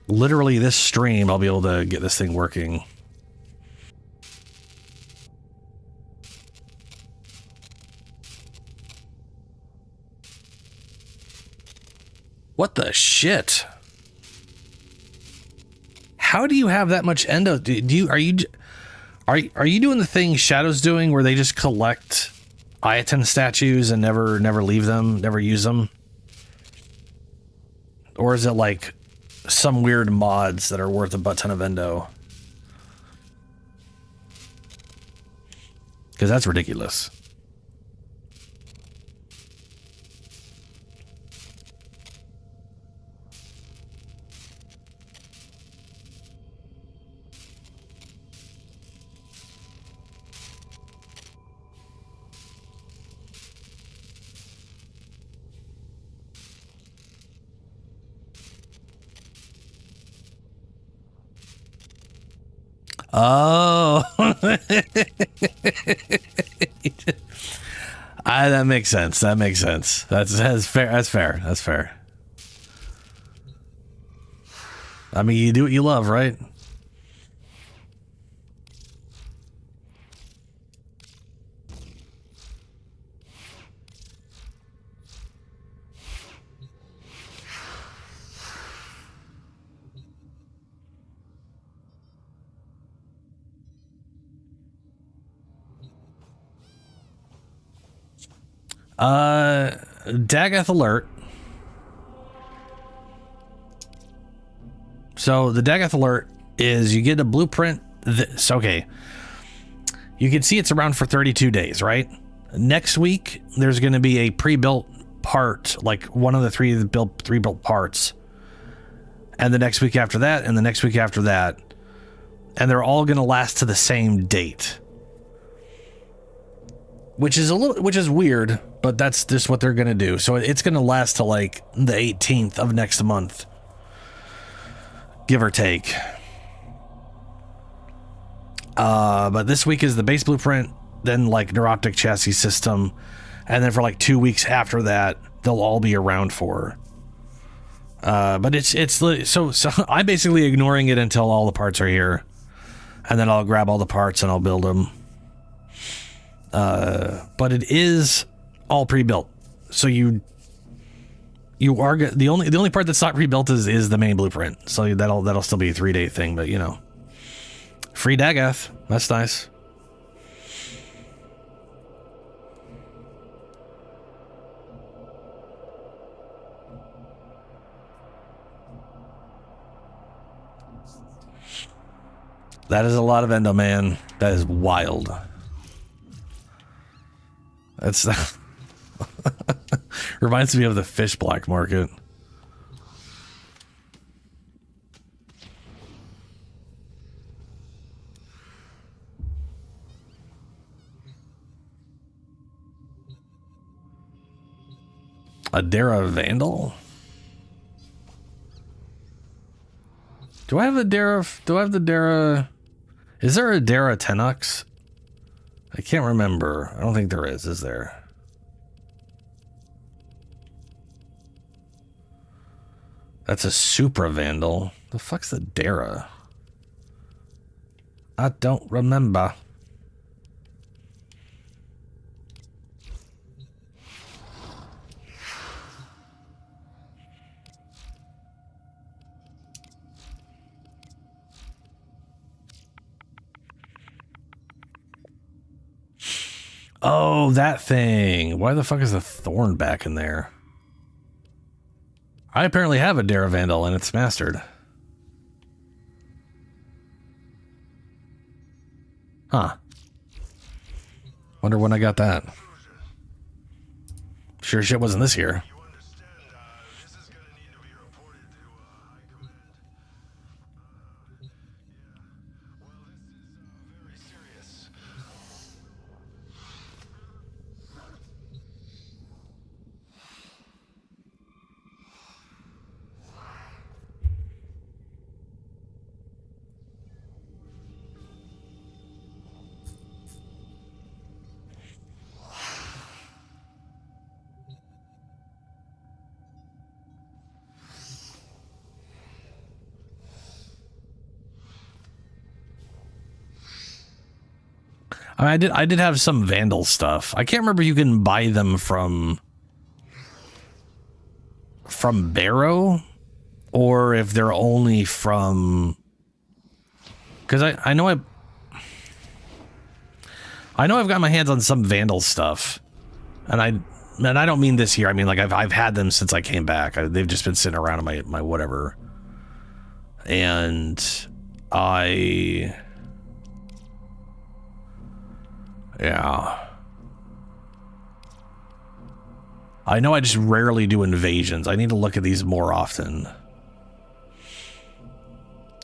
Literally this stream, I'll be able to get this thing working. What the shit? How do you have that much endo? Are you doing the thing Shadow's doing where they just collect Ayaton statues and never leave them, never use them? Or is it like some weird mods that are worth a butt ton of endo? Because that's ridiculous. Oh, that makes sense. That makes sense. That's fair. That's fair. That's fair. I mean, you do what you love, right? Dagoth alert. So the Dagoth alert is you get a blueprint. Okay. You can see it's around for 32 days, right? Next week, there's going to be a pre-built part, like one of the three built parts. And the next week after that, and the next week after that. And they're all going to last to the same date. Which is weird, but that's just what they're going to do. So it's going to last to like the 18th of next month. Give or take. But this week is the base blueprint, then like neuroptic chassis system, and then for like 2 weeks after that, they'll all be around for. But so I'm basically ignoring it until all the parts are here, and then I'll grab all the parts and I'll build them. But it is all pre-built, so you are the only part that's not pre-built is the main blueprint. So that'll still be a 3-day thing, but you know, free Dagoth, that's nice. That is a lot of endo, man. That is wild. That's reminds me of the fish black market. A Dara Vandal? Do I have a Dara? Do I have the Dara? Is there a Dara Tenux? I can't remember. I don't think there is there? That's a Supra Vandal. The fuck's the Dara? I don't remember. Oh, that thing. Why the fuck is the thorn back in there? I apparently have a Dara Vandal and it's mastered. Huh. Wonder when I got that. Sure shit wasn't this year. I mean, I did have some Vandal stuff. I can't remember if you can buy them from Barrow or if they're only from, because I know I've got my hands on some Vandal stuff, and I don't mean this year. I mean, like, I've had them since I came back. They've just been sitting around in my whatever, and yeah. I know I just rarely do invasions. I need to look at these more often.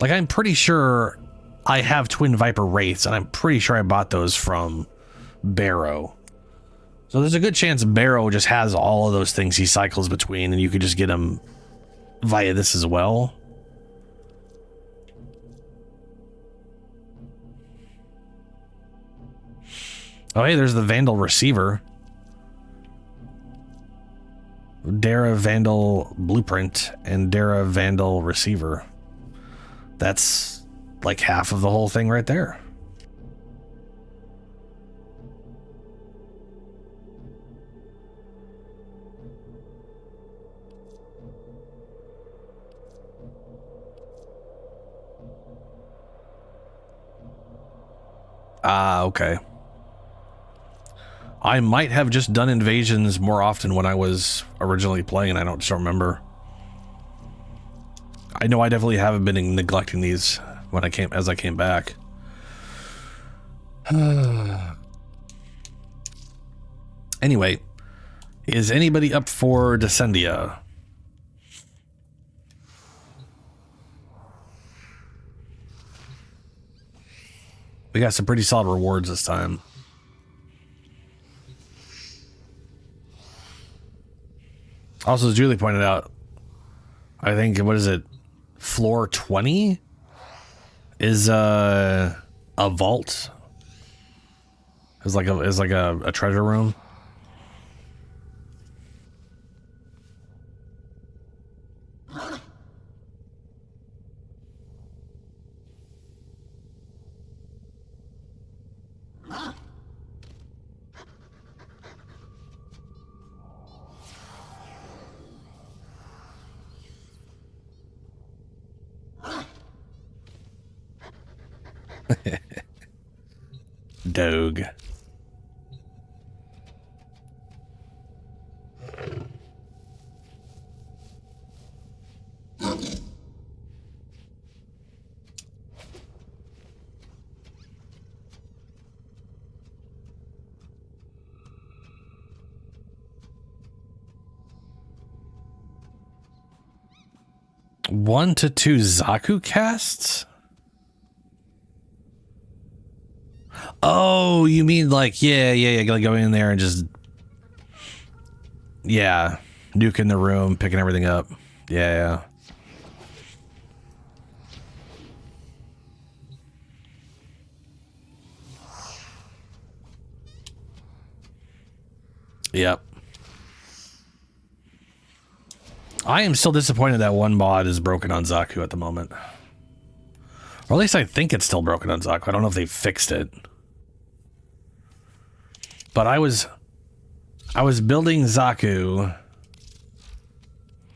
Like, I'm pretty sure I have Twin Viper Wraiths, and I'm pretty sure I bought those from Barrow. So there's a good chance Barrow just has all of those things he cycles between, and you could just get them via this as well. Oh, hey, there's the Vandal Receiver. Dara Vandal Blueprint and Dara Vandal Receiver. That's like half of the whole thing right there. Okay. I might have just done invasions more often when I was originally playing, and I don't just remember. I know I definitely haven't been neglecting these as I came back. Anyway, is anybody up for Descendia? We got some pretty solid rewards this time. Also, as Julie pointed out, I think, what is it? Floor 20 is a vault. Is like a treasure room. Doge. One to two Zaku casts? Oh, you mean like, yeah, like going in there and just, yeah, nuking the room, picking everything up. Yeah. Yep. I am still disappointed that one mod is broken on Zaku at the moment. Or at least I think it's still broken on Zaku. I don't know if they fixed it. But I was building Zaku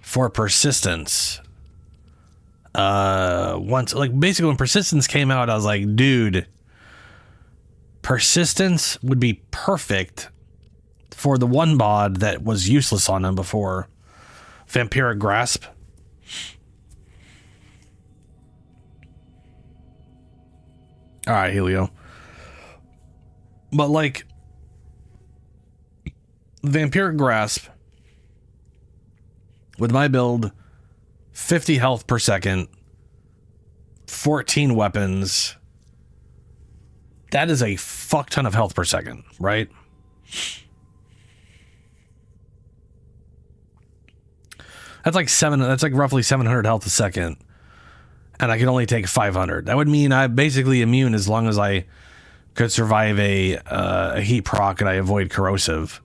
for persistence. Once, like, basically when persistence came out, I was like, dude, persistence would be perfect for the one mod that was useless on him before. Vampiric Grasp. All right, Helio. But like, Vampiric Grasp with my build, 50 health per second, 14 weapons. That is a fuck ton of health per second, right? That's like roughly 700 health a second. And I can only take 500. That would mean I'm basically immune as long as I could survive a heat proc and I avoid corrosive.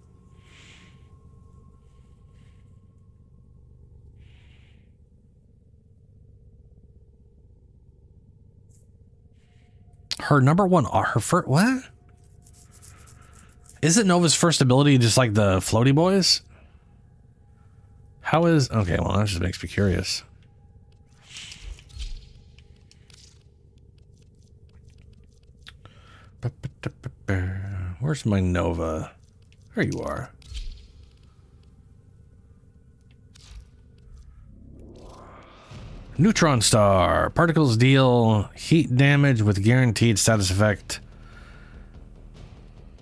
Her number one, her first, what? Isn't Nova's first ability just like the floaty boys? How is, okay, well, that just makes me curious. Where's my Nova? There you are. Neutron Star. Particles deal heat damage with guaranteed status effect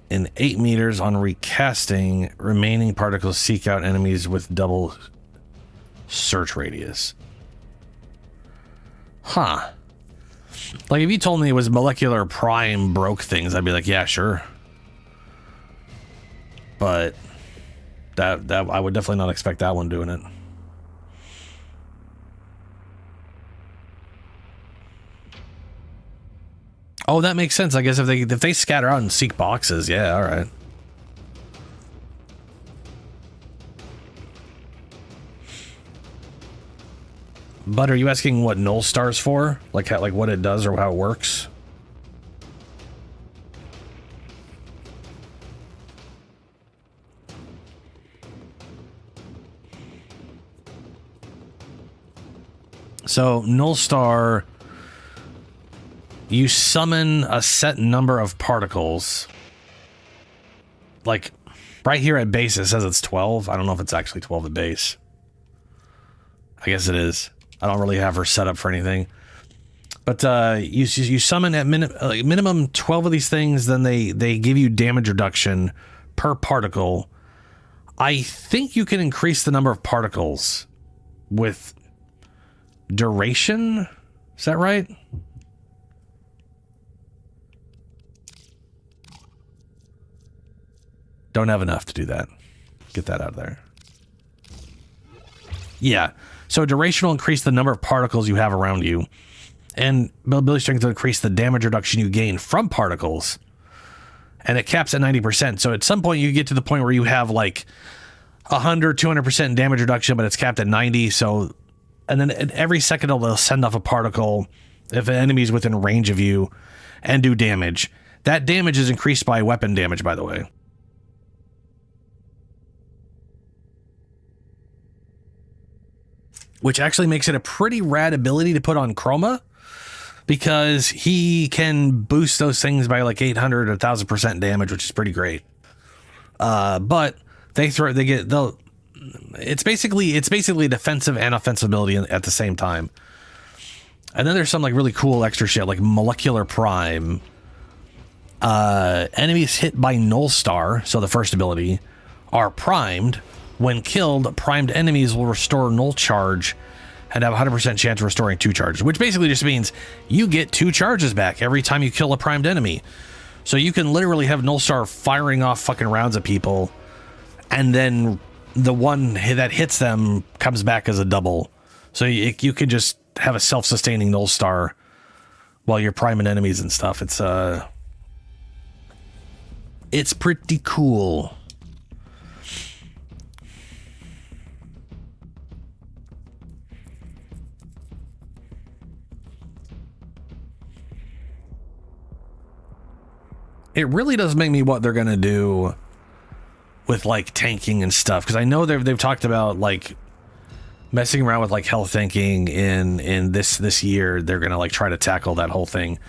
in 8 meters on recasting. Remaining particles seek out enemies with double search radius. Huh. Like, if you told me it was molecular prime broke things, I'd be like, yeah, sure. But that I would definitely not expect that one doing it. Oh, that makes sense. I guess if they scatter out and seek boxes, yeah, all right. But are you asking what Null Star's for? Like what it does or how it works? So Null Star, you summon a set number of particles. Like right here at base, it says it's 12. I don't know if it's actually 12 at base. I guess it is. I don't really have her set up for anything. But you summon at minimum 12 of these things, then they give you damage reduction per particle. I think you can increase the number of particles with duration. Is that right? Don't have enough to do that. Get that out of there. Yeah. So duration will increase the number of particles you have around you, and ability strength will increase the damage reduction you gain from particles, and it caps at 90%. So at some point you get to the point where you have like 100, 200% damage reduction, but it's capped at 90. So, and then every second they'll send off a particle if an enemy is within range of you and do damage. That damage is increased by weapon damage, by the way. Which actually makes it a pretty rad ability to put on Chroma, because he can boost those things by like 800 or 1000% damage, which is pretty great. But it's basically defensive and offensive ability at the same time. And then there's some like really cool extra shit like molecular prime. Enemies hit by Null Star, so the first ability, are primed. When killed, primed enemies will restore null charge and have a 100% chance of restoring 2 charges, which basically just means you get 2 charges back every time you kill a primed enemy. So you can literally have Null Star firing off fucking rounds at people, and then the one that hits them comes back as a double. So you can just have a self-sustaining Null Star while you're priming enemies and stuff. It's pretty cool. It really does make me what they're gonna do with like tanking and stuff, because I know they've talked about like messing around with like health tanking in this year. They're gonna like try to tackle that whole thing.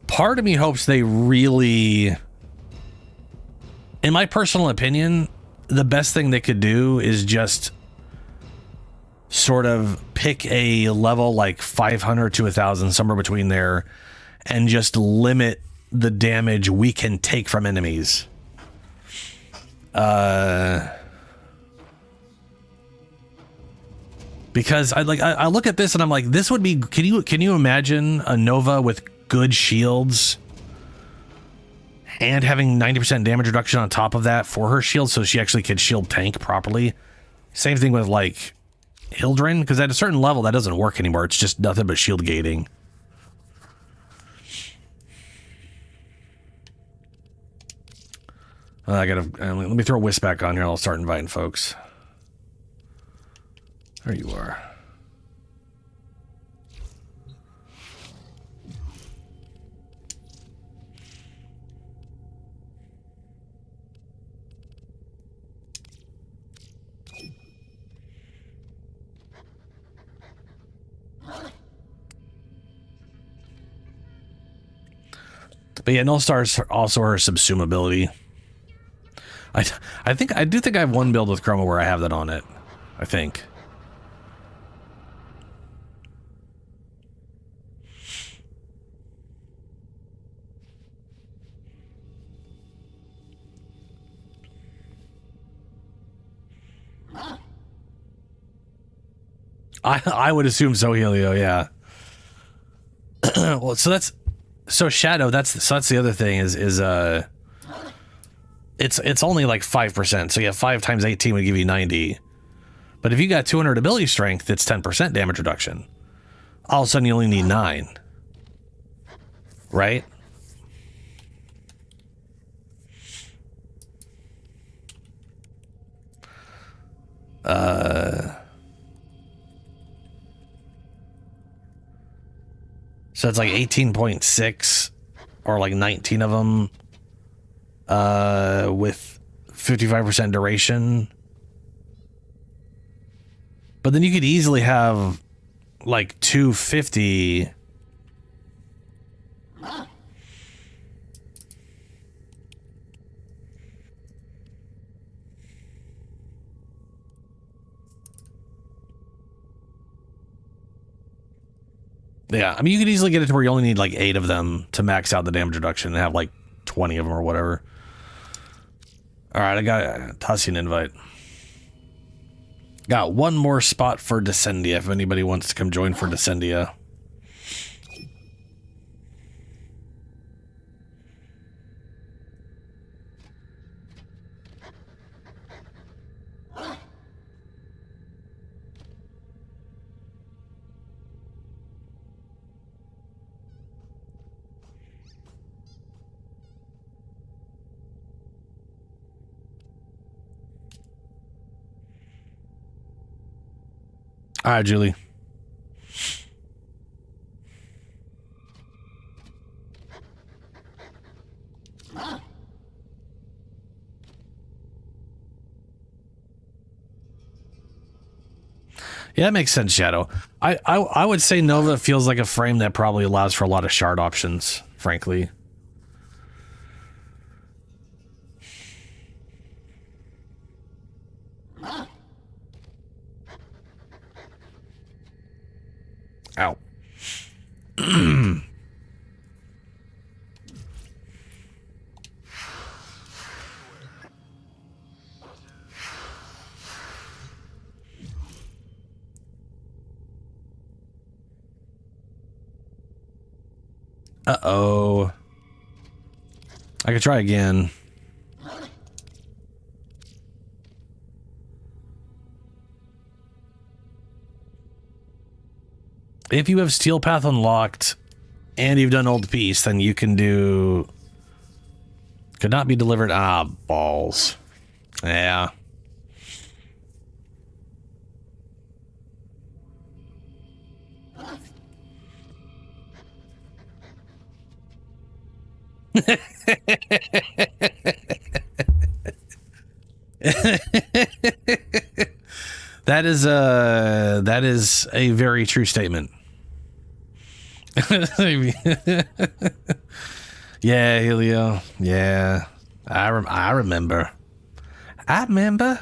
Part of me hopes they really, in my personal opinion, the best thing they could do is just sort of pick a level like 500 to 1000, somewhere between there, and just limit the damage we can take from enemies. Because I look at this and I'm like, this would be, can you imagine a Nova with good shields and having 90% damage reduction on top of that for her shield, so she actually could shield tank properly? Same thing with like Hildren, because at a certain level that doesn't work anymore. It's just nothing but shield gating. I gotta let me throw Wisp back on here. I'll start inviting folks. There you are. But yeah, Null Star's also her subsumability. I do think I have one build with Chroma where I have that on it. I think. I would assume so, Helio, yeah. Well, so Shadow, that's the other thing is it's only like 5%. So yeah, 5 times 18 would give you 90. But if you got 200 ability strength, it's 10% damage reduction. All of a sudden you only need 9. Right? So it's like 18.6 or like 19 of them with 55% duration. But then you could easily have like 250. Yeah, I mean, you could easily get it to where you only need like 8 of them to max out the damage reduction and have like 20 of them or whatever. All right, I got toss you an invite. Got one more spot for Descendia if anybody wants to come join for Descendia. All right, Julie. Yeah, that makes sense, Shadow. I would say Nova feels like a frame that probably allows for a lot of shard options, frankly. Ow. Uh-oh. I could try again. If you have Steel Path unlocked and you've done Old Peace, then you can do... Could not be delivered. Ah, balls. Yeah. That is a very true statement. Yeah, Helio. Yeah, I remember. I remember.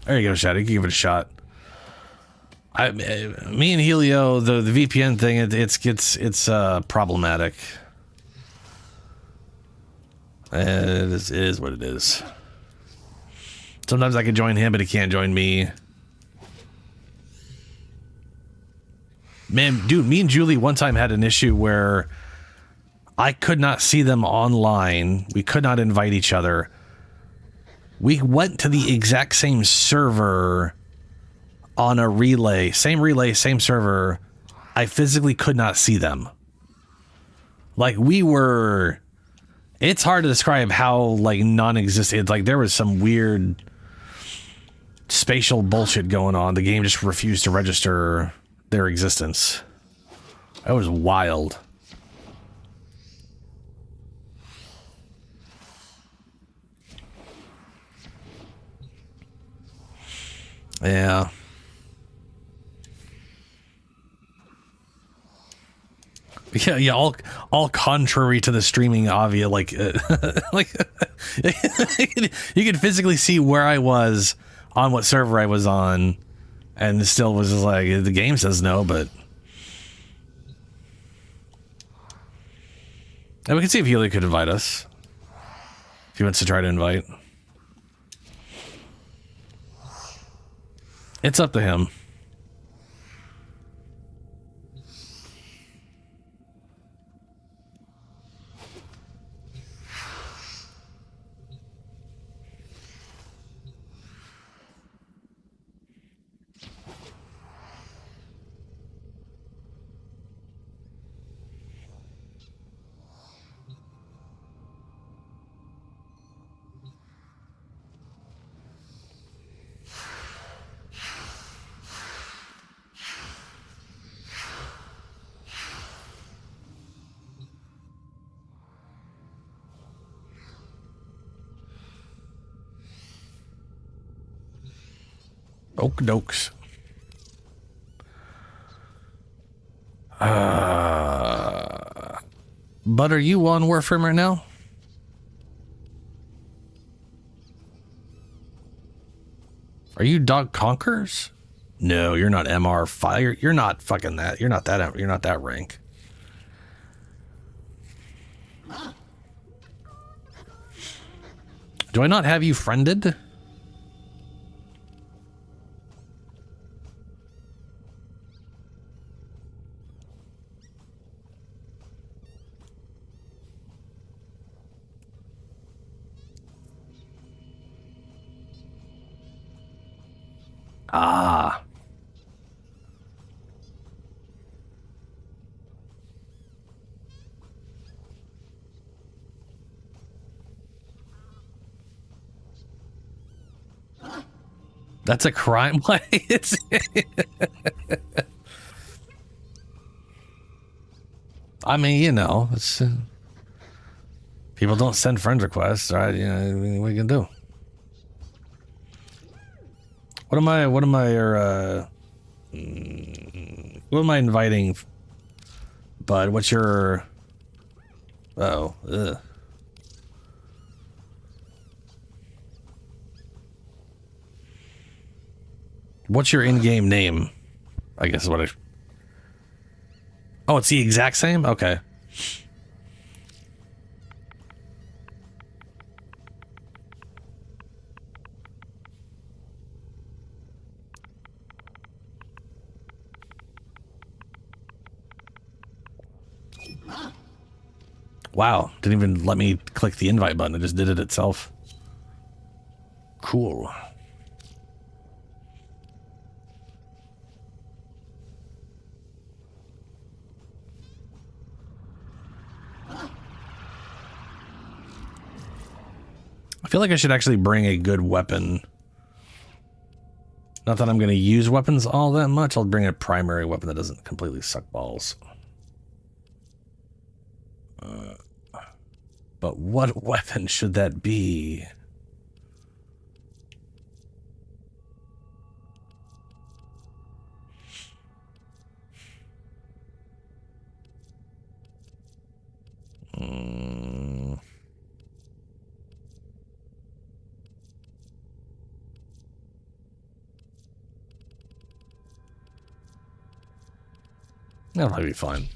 There you go, Shadow. You can give it a shot. Me and Helio, the VPN thing, it's problematic. It is what it is. Sometimes I can join him, but he can't join me. Man, dude, me and Julie one time had an issue where I could not see them online. We could not invite each other. We went to the exact same server on a relay, same server. I physically could not see them. Like, we were... It's hard to describe how, like, non-existent... Like, there was some weird spatial bullshit going on. The game just refused to register their existence. That was wild. Yeah. Yeah, all contrary to the streaming Avia, like, like you could physically see where I was on what server I was on, and it still was just like, the game says no, but... And we can see if Healy could invite us. If he wants to try to invite. It's up to him. Oak dokes. But are you on Warframe right now? Are you Dog Conquers? No, you're not MR5. You're not fucking that. You're not that rank. Do I not have you friended? Ah. That's a crime. It's I mean, you know, it's people don't send friend requests, right? You know, what you can do. What am I inviting? Bud, what's your... Oh, ugh. What's your in-game name? I guess is what I... Oh, it's the exact same? Okay. Wow, didn't even let me click the invite button. It just did it itself. Cool. I feel like I should actually bring a good weapon. Not that I'm going to use weapons all that much. I'll bring a primary weapon that doesn't completely suck balls. But what weapon should that be? That'll probably be fine.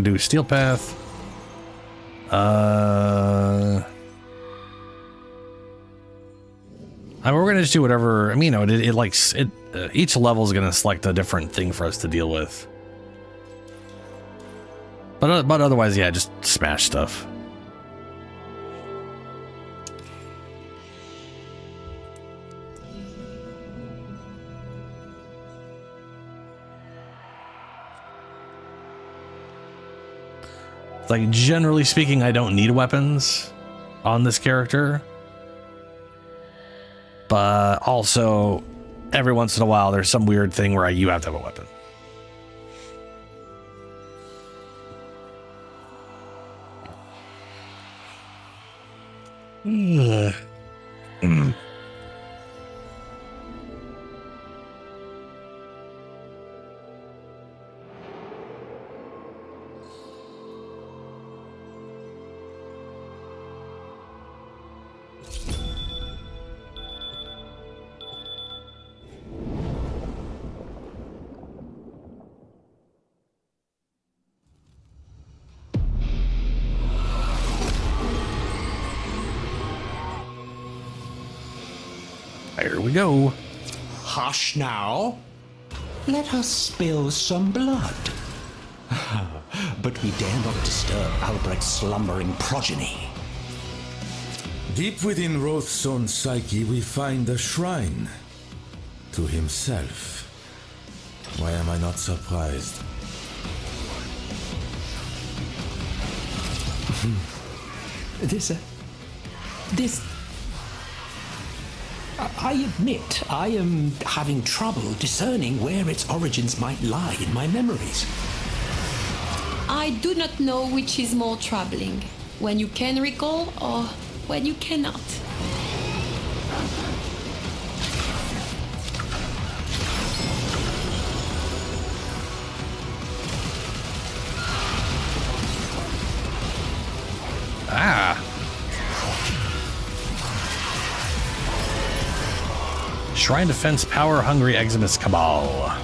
can do Steel Path. I mean, we're gonna just do whatever. I mean, each level is gonna select a different thing for us to deal with. But otherwise, yeah, just smash stuff. Like, generally speaking, I don't need weapons on this character. But also, every once in a while, there's some weird thing where you have to have a weapon. Here we go. Hush now. Let us spill some blood. But we dare not disturb Albrecht's slumbering progeny. Deep within Roth's own psyche, we find a shrine to himself. Why am I not surprised? I admit, I am having trouble discerning where its origins might lie in my memories. I do not know which is more troubling, when you can recall or when you cannot. Shrine Defense Power Hungry Eximus Cabal.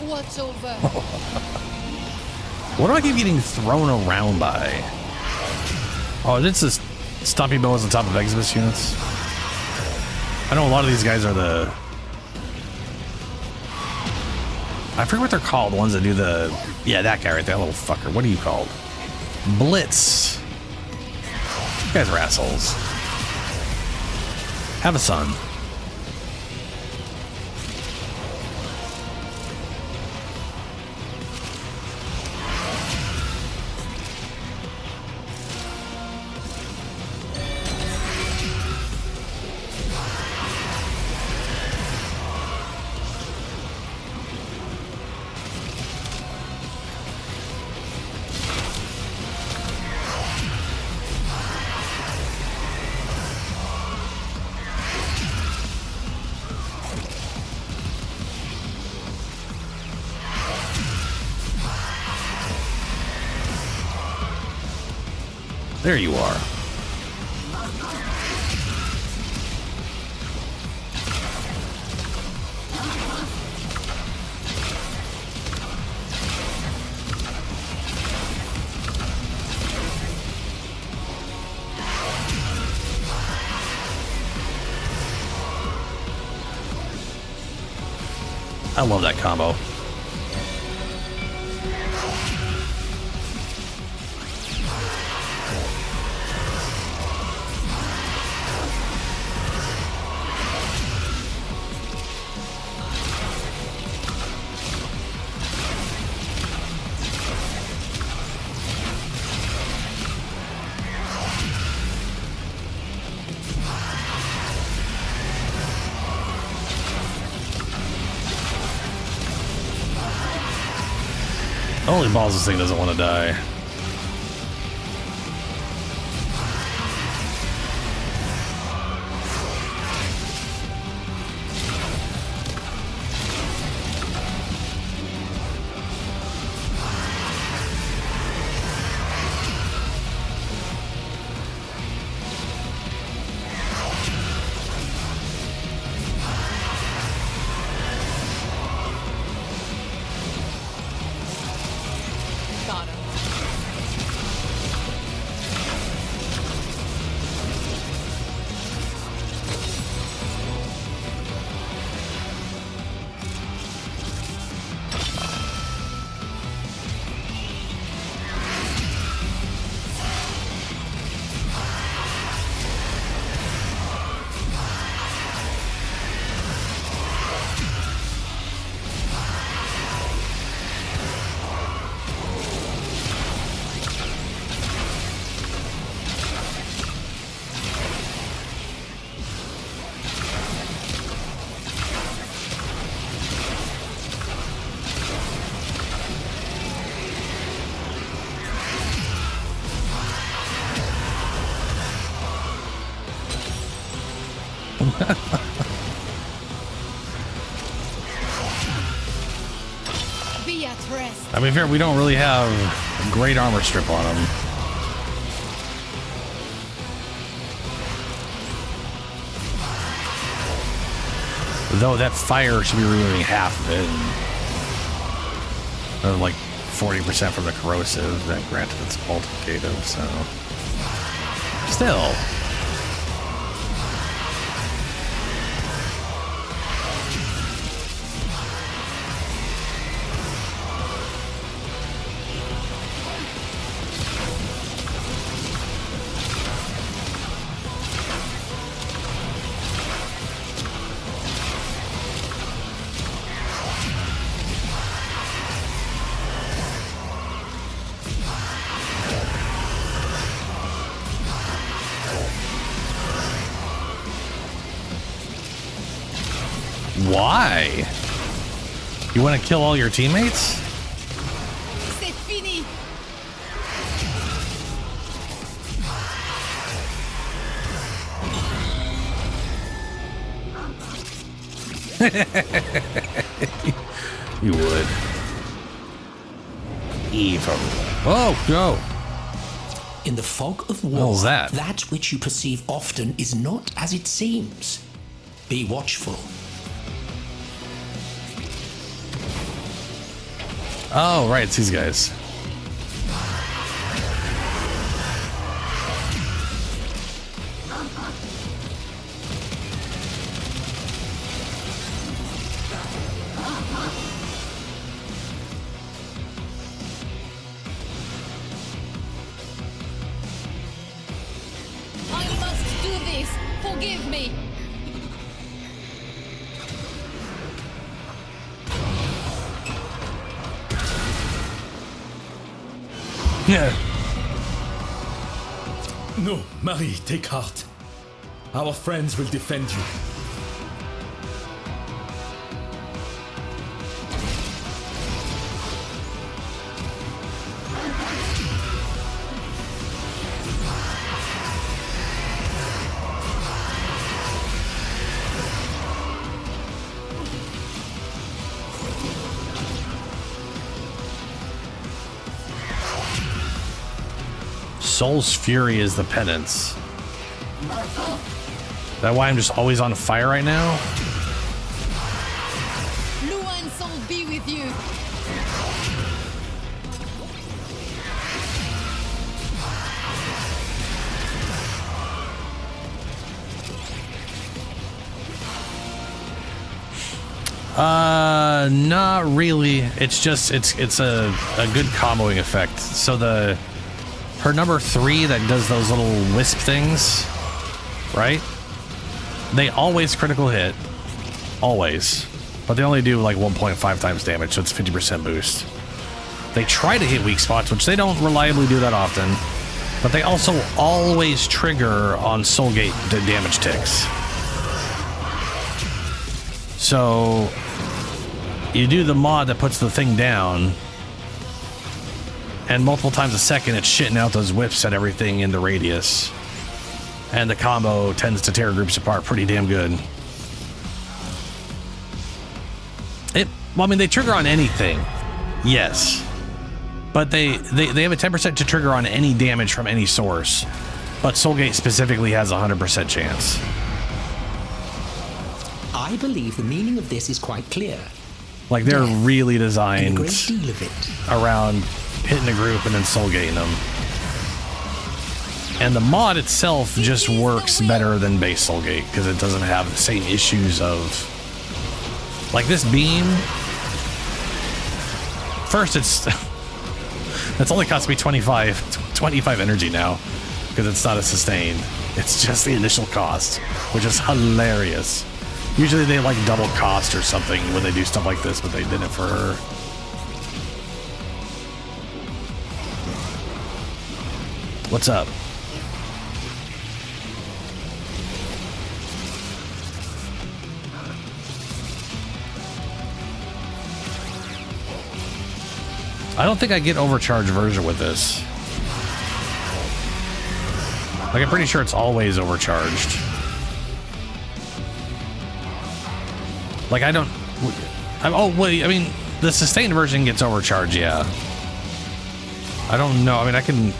Watch over. What do I keep getting thrown around by? Oh, it's just Stumpy Bows on top of Eximus units. I know a lot of these guys are the... I forget what they're called, the ones that do the... Yeah, that guy right there, little fucker. What are you called? Blitz. You guys are assholes. Have a son. There you are. I love that combo. Holy balls, this thing doesn't want to die. Be at rest. I mean, fair, we don't really have a great armor strip on him. Though that fire should be removing half of it. Like 40% from the corrosive, and granted it's multiplicative, so... Still. Why? You want to kill all your teammates? C'est fini. You would. Evil. Oh, no. In the fog of What war, was that? that which you perceive often is not as it seems. Be watchful. Oh, right, it's these guys. I must do this. Forgive me. Yeah. No, Marie, take heart. Our friends will defend you. Soul's Fury is the penance. Is that why I'm just always on fire right now? Lua and Soul be with you. Not really. It's just it's a good comboing effect. So her number 3 that does those little wisp things, right? They always critical hit. Always. But they only do like 1.5 times damage, so it's 50% boost. They try to hit weak spots, which they don't reliably do that often. But they also always trigger on Soulgate damage ticks. So you do the mod that puts the thing down, and multiple times a second it's shitting out those whips at everything in the radius. And the combo tends to tear groups apart pretty damn good. Well, I mean, they trigger on anything. Yes. But they have a 10% to trigger on any damage from any source. But Soulgate specifically has a 100% chance. I believe the meaning of this is quite clear. Like, they're really And a designed great deal of it. around hitting the group and then Soulgating them. And the mod itself just works better than base Soulgate because it doesn't have the same issues of... Like, this beam... First, it's only cost me 25 energy now because it's not a sustain. It's just the initial cost, which is hilarious. Usually they like double cost or something when they do stuff like this, but they did it for her. What's up? I don't think I get overcharged version with this. Like, I'm pretty sure it's always overcharged. Like, I don't... oh, wait, I mean, the sustained version gets overcharged, yeah. I don't know. I mean, I can...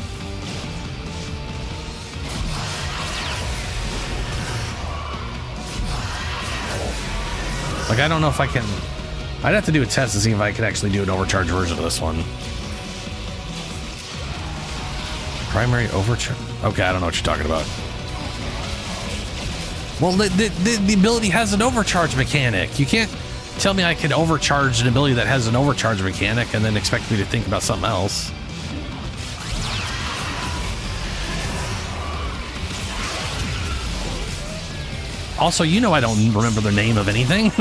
Like, I don't know if I can... I'd have to do a test to see if I can actually do an overcharged version of this one. Primary overcharge? Okay, I don't know what you're talking about. Well, the ability has an overcharge mechanic. You can't tell me I can overcharge an ability that has an overcharge mechanic and then expect me to think about something else. Also, you know I don't remember the name of anything.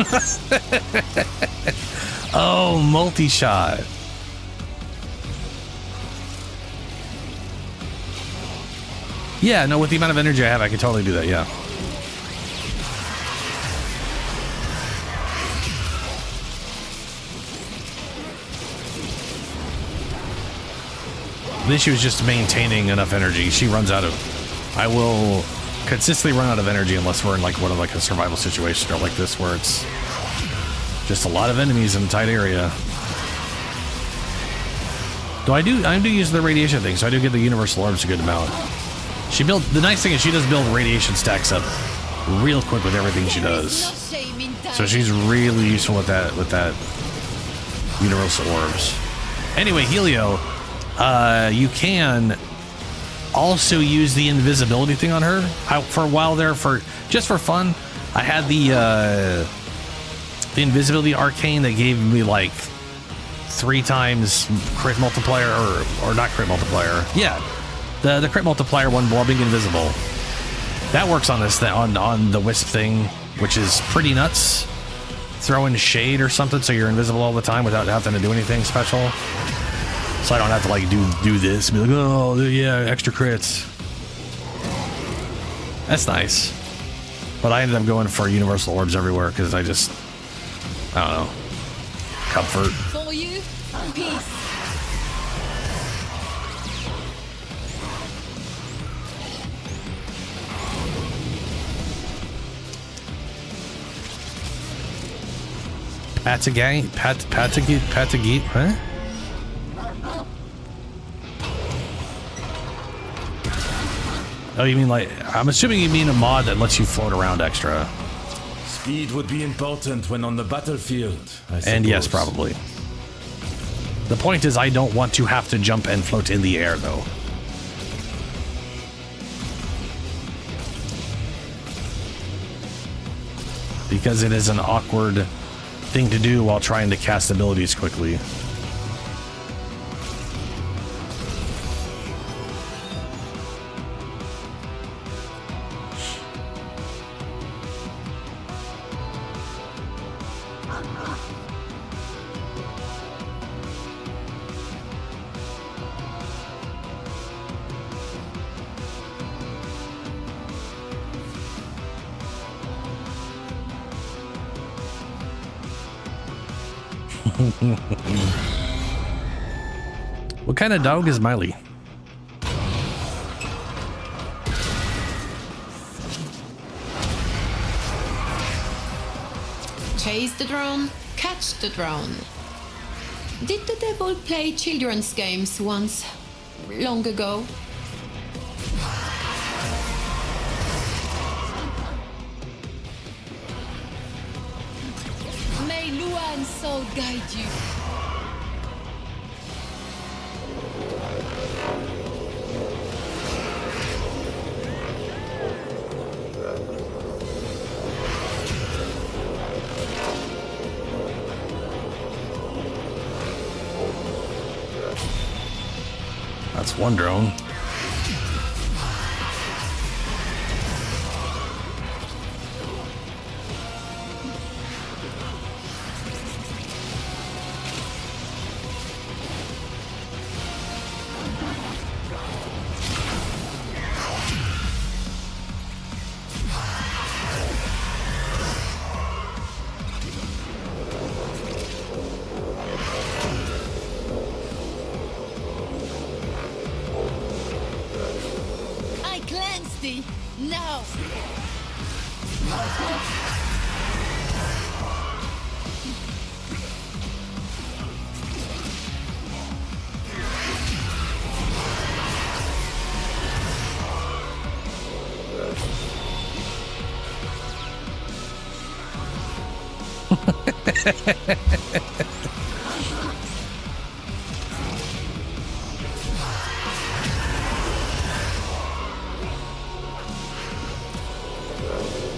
Oh, multi-shot. Yeah, no, with the amount of energy I have, I can totally do that, yeah. The issue is just maintaining enough energy. She runs out of... I will consistently run out of energy unless we're in like one of like a survival situation or like this where it's just a lot of enemies in a tight area. Though I do use the radiation thing, so I do get the universal orbs a good amount. The nice thing is she does build radiation stacks up real quick with everything she does. So she's really useful with that universal orbs. Anyway, Helio, you can also use the invisibility thing on her. For a while there, just for fun, I had the invisibility arcane that gave me like 3 times crit multiplier, or not crit multiplier. Yeah, the crit multiplier one while being invisible. That works on this thing, on the wisp thing, which is pretty nuts. Throw in shade or something so you're invisible all the time without having to do anything special. So I don't have to like do this and be like, oh yeah, extra crits. That's nice. But I ended up going for universal orbs everywhere because I don't know, comfort. For you, peace. Patagate, huh? Oh, you mean like, I'm assuming you mean a mod that lets you float around extra. Speed would be important when on the battlefield, I suppose. And yes, probably. The point is I don't want to have to jump and float in the air, though. Because it is an awkward thing to do while trying to cast abilities quickly. What kind of dog is Miley? Chase the drone, catch the drone. Did the devil play children's games once, long ago? May Luan's soul guide you. That's one drone. Now.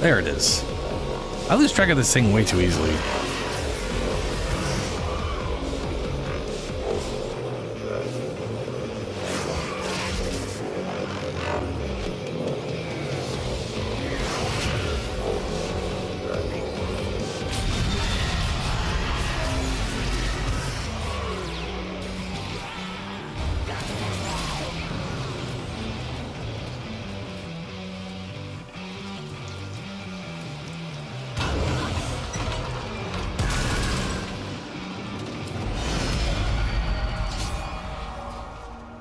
There it is. I lose track of this thing way too easily.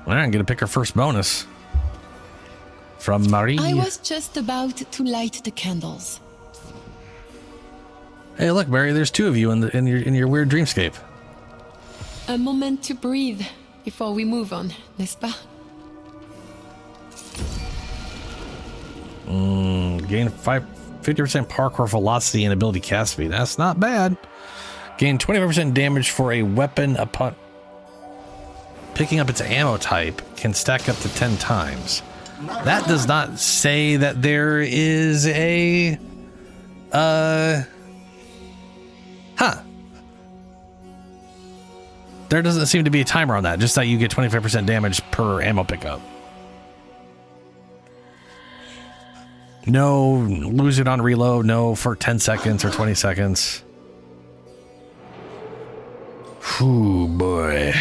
I'm gonna pick her first bonus from Marie. I was just about to light the candles. Hey, look, Mary. There's two of you in your weird dreamscape. A moment to breathe before we move on, n'est-ce pas? Gain 50% parkour velocity and ability cast speed. That's not bad. Gain 25% damage for a weapon upon picking up its ammo type. Can stack up to 10 times. That does not say that there is a There doesn't seem to be a timer on that, just that you get 25% damage per ammo pickup. No, lose it on reload, no for 10 seconds or 20 seconds. Whew, boy.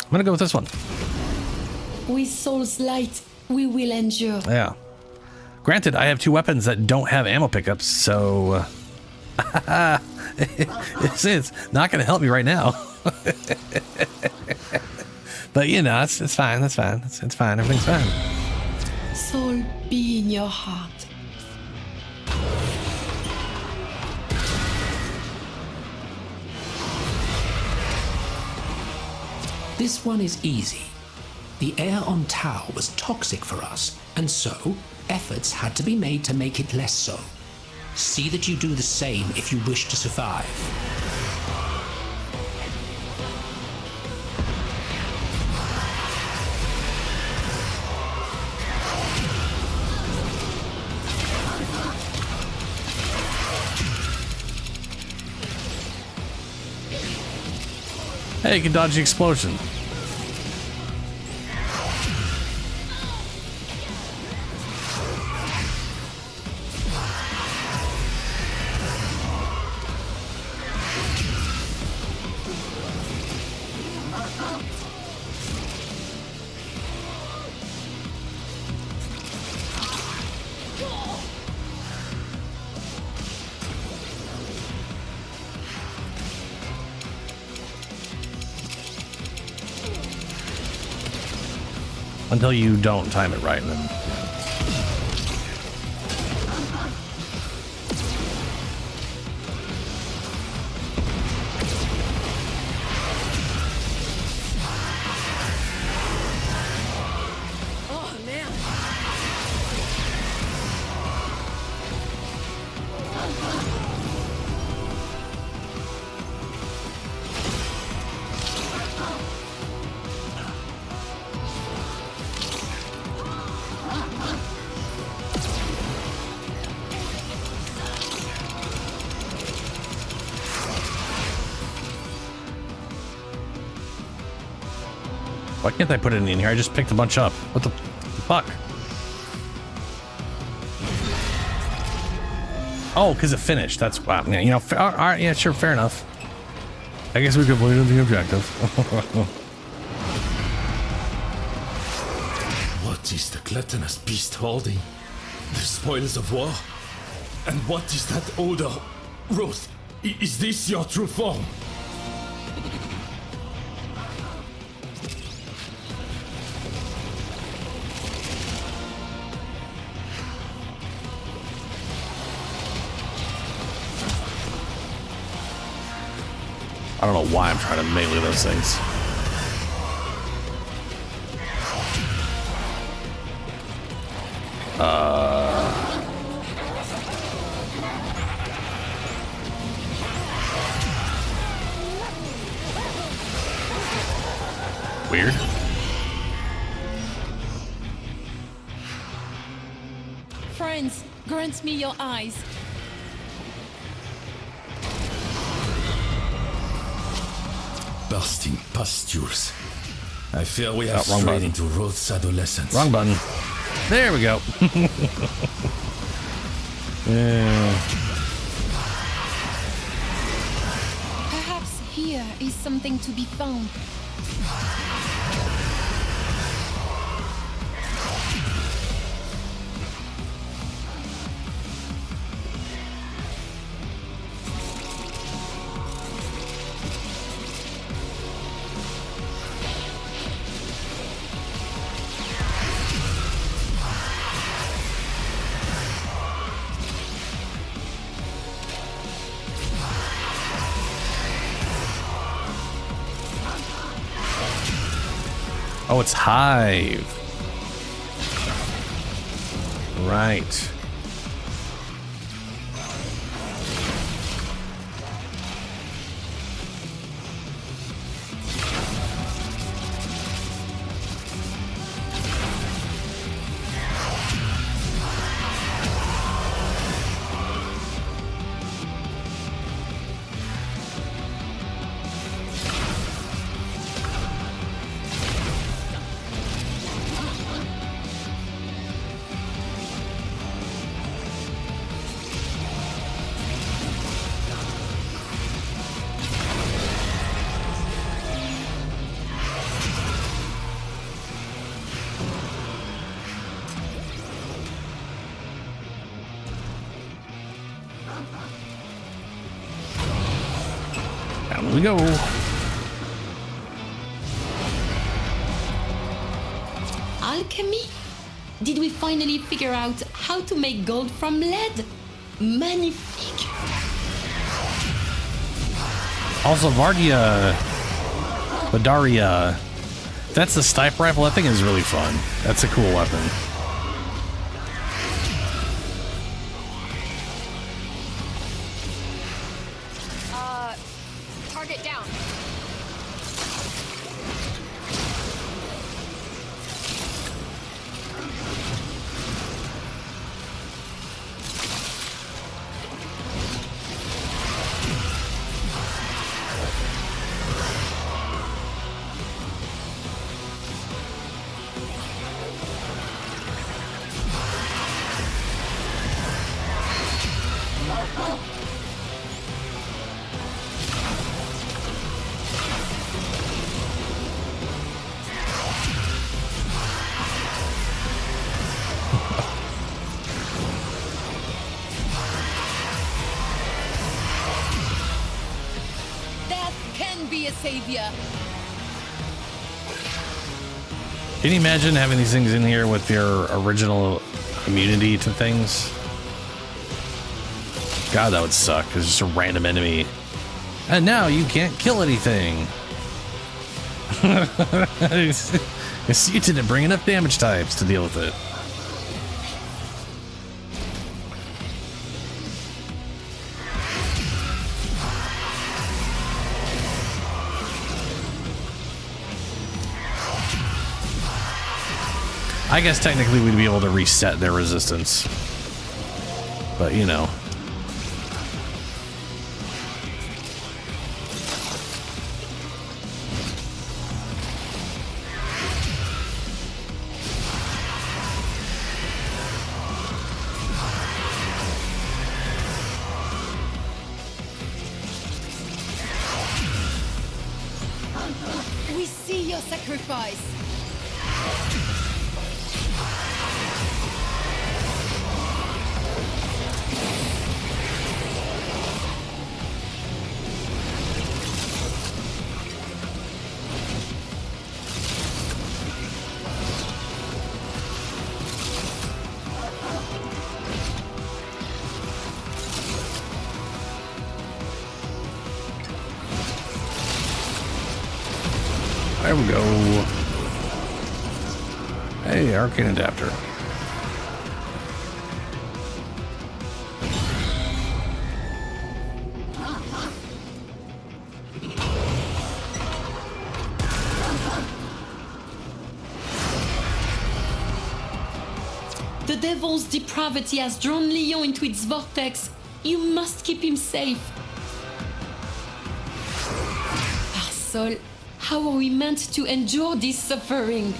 I'm gonna go with this one. With Soul's Light, we will endure. Yeah. Granted, I have two weapons that don't have ammo pickups, so it's not going to help me right now. But you know, it's fine. That's fine. It's fine. Everything's fine. Soul be in your heart. This one is easy. The air on Tau was toxic for us, and so efforts had to be made to make it less so. See that you do the same if you wish to survive. Hey, you can dodge the explosion. Until you don't time it right, and then why can't I put it in here? I just picked a bunch up. What the fuck? Oh, because it finished. That's wow. Yeah, you know, all right, yeah, sure, fair enough. I guess we completed the objective. What is the gluttonous beast holding? The spoils of war? And what is that odor? Roth, is this your true form? I don't know why I'm trying to melee those things. Friends, grant me your eyes. Bursting pustules. I fear we have wrong strayed button. into Roth's adolescence. Wrong button. There we go. Yeah. Perhaps here is something to be found. Oh, it's Hive. Right. Down we go. Alchemy? Did we finally figure out how to make gold from lead? Magnifique! Also, Vadaria. That's the sniper rifle. That thing is really fun. That's a cool weapon. Target down. Be a savior. Can you imagine having these things in here with your original immunity to things? God, that would suck. It's just a random enemy. And now you can't kill anything. You didn't bring enough damage types to deal with it. I guess technically we'd be able to reset their resistance. But, you know. We see your sacrifice. There we go. Hey, arcane adapter. The devil's depravity has drawn Leon into its vortex. You must keep him safe. Parsol, how are we meant to endure this suffering?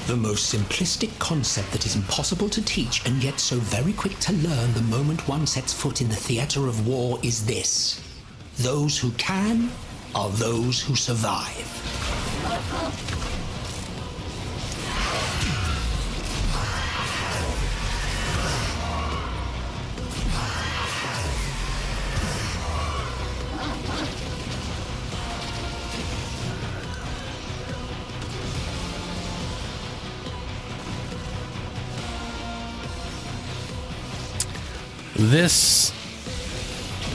The most simplistic concept that is impossible to teach and yet so very quick to learn the moment one sets foot in the theater of war is this. Those who can are those who survive. This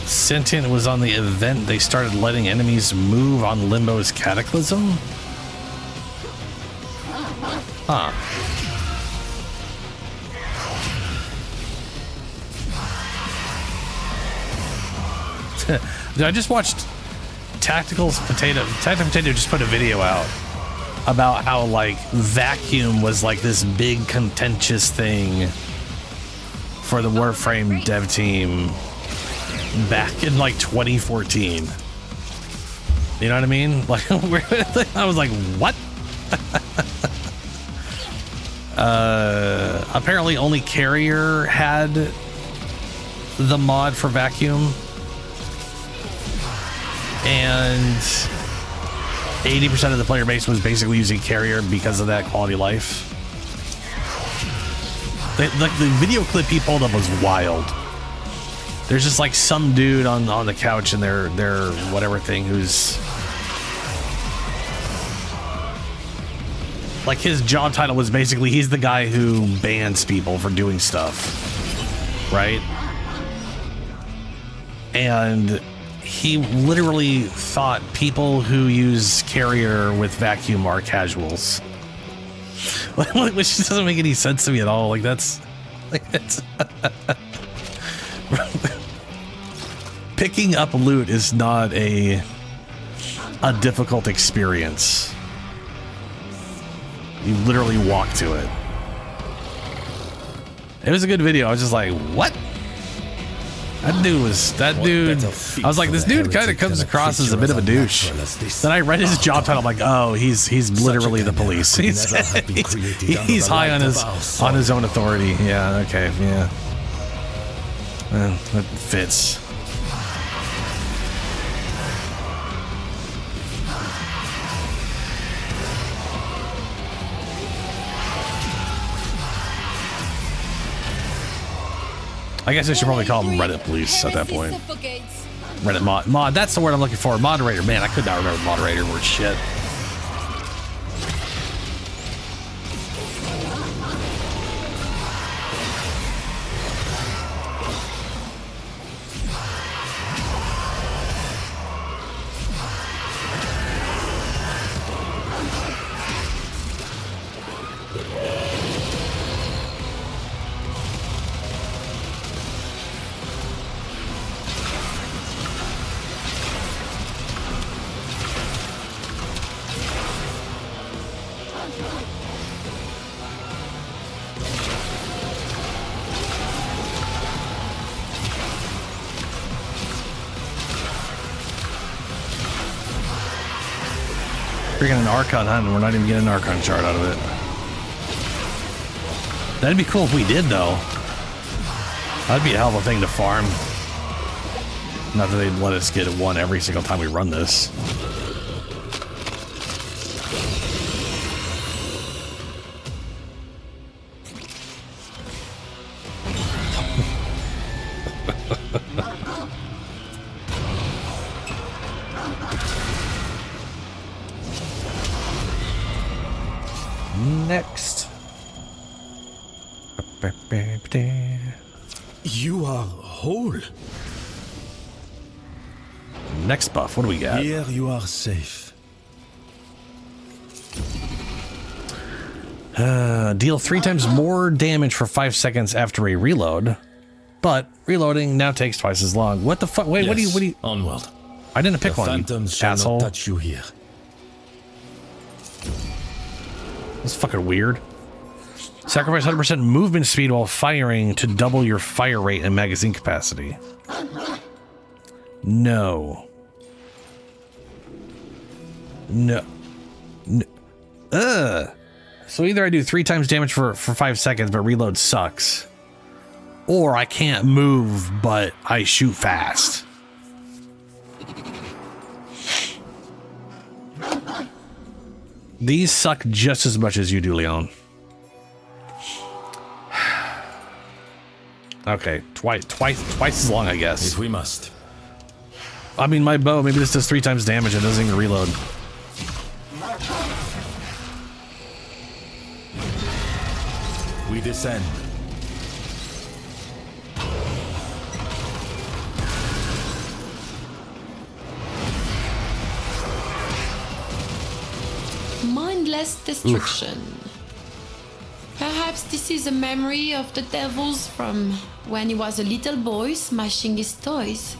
sentient was on the event. They started letting enemies move on Limbo's Cataclysm. Huh. Dude, I just watched Tactical Potato just put a video out about how like vacuum was like this big contentious thing for the Warframe dev team back in like 2014. You know what I mean? Like, I was like, what? Apparently only Carrier had the mod for vacuum, and 80% of the player base was basically using Carrier because of that quality of life. The video clip he pulled up was wild. There's just like some dude on the couch in their whatever thing who's like, his job title was basically he's the guy who bans people for doing stuff, right? And he literally thought people who use Carrier with vacuum are casuals. Which doesn't make any sense to me at all. Like, that's like, it's picking up loot is not a difficult experience. You literally walk to it. It was a good video. I was just like, what? That dude. I was like, this dude kind of comes across as a bit of a douche. Then I read his job title. I'm like, oh, he's literally the police. He's high on his own authority. Yeah. Okay. Yeah. That fits. I guess I should probably call them Reddit police at that point. Reddit mod. That's the word I'm looking for. Moderator. Man, I could not remember moderator word shit. Freaking an Archon hunt, and we're not even getting an Archon shard out of it. That'd be cool if we did, though. That'd be a hell of a thing to farm. Not that they'd let us get one every single time we run this. Next. You are whole. Next buff, what do we got? Here you are safe. Deal 3 times more damage for 5 seconds after a reload, but reloading now takes twice as long. What the fuck? Wait, Yes, what do you? Onward. I didn't pick The one. phantoms shall Asshole. not touch you here. That's fucking weird. Sacrifice 100% movement speed while firing to double your fire rate and magazine capacity. No. No. So either I do 3 times damage for 5 seconds, but reload sucks. Or I can't move, but I shoot fast. These suck just as much as you do, Leon. Okay, twice as long, I guess. If we must. I mean, my bow, maybe this does 3 times damage and doesn't even reload. We descend. Mindless destruction. Perhaps this is a memory of the devils from when he was a little boy smashing his toys.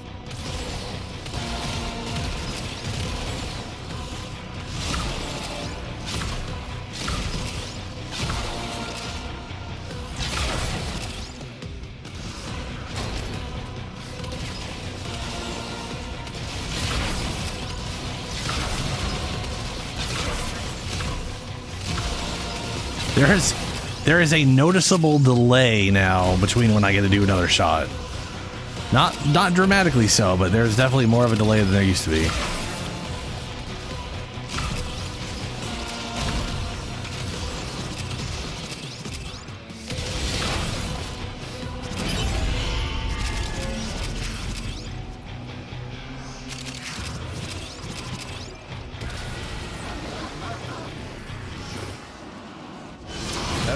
There is a noticeable delay now between when I get to do another shot. Not dramatically so, but there's definitely more of a delay than there used to be.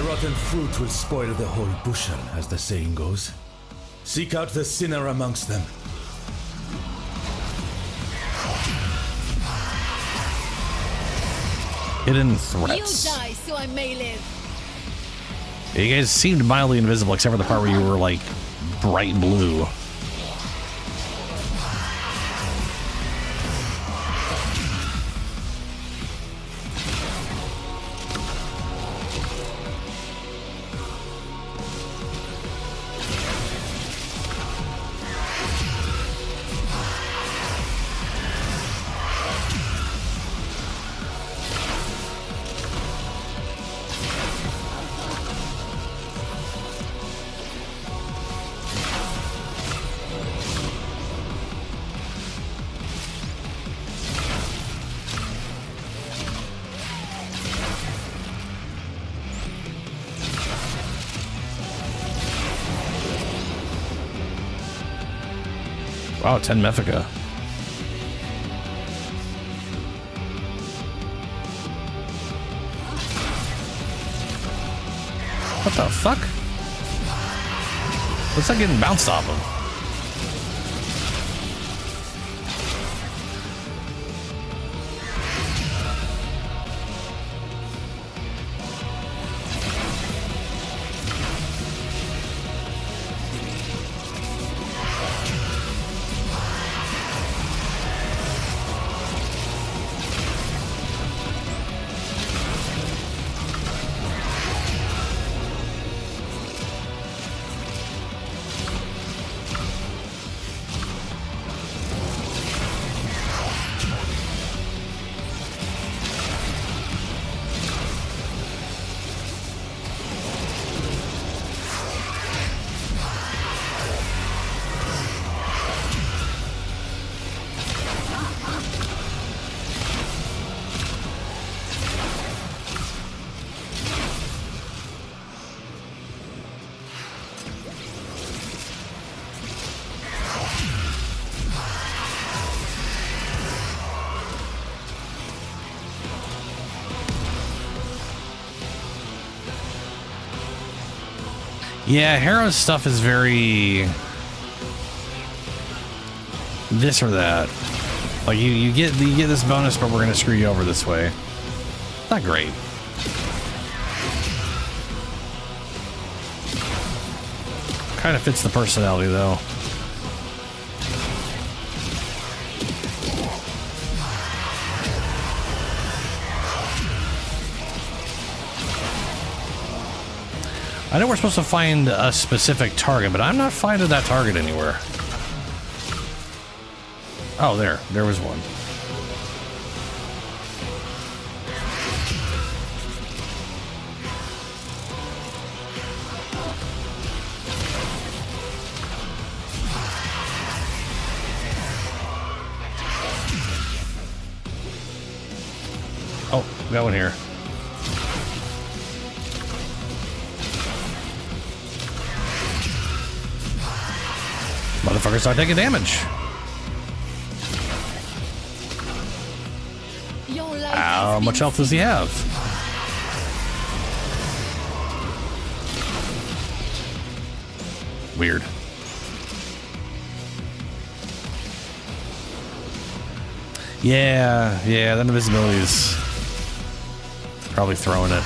Rotten fruit will spoil the whole bushel, as the saying goes. Seek out the sinner amongst them. Hidden threats. You die so I may live. You guys seemed mildly invisible, except for the part where you were like bright blue. Wow, 10 Mephica. What the fuck? What's that getting bounced off of? Yeah, Harrow's stuff is very this or that. Like you get this bonus, but we're gonna screw you over this way. Not great. Kind of fits the personality though. I know we're supposed to find a specific target, but I'm not finding that target anywhere. Oh, there was one. Oh, we got one here. Motherfuckers start taking damage. How much health does he have? Weird. Yeah, that invisibility is probably throwing it.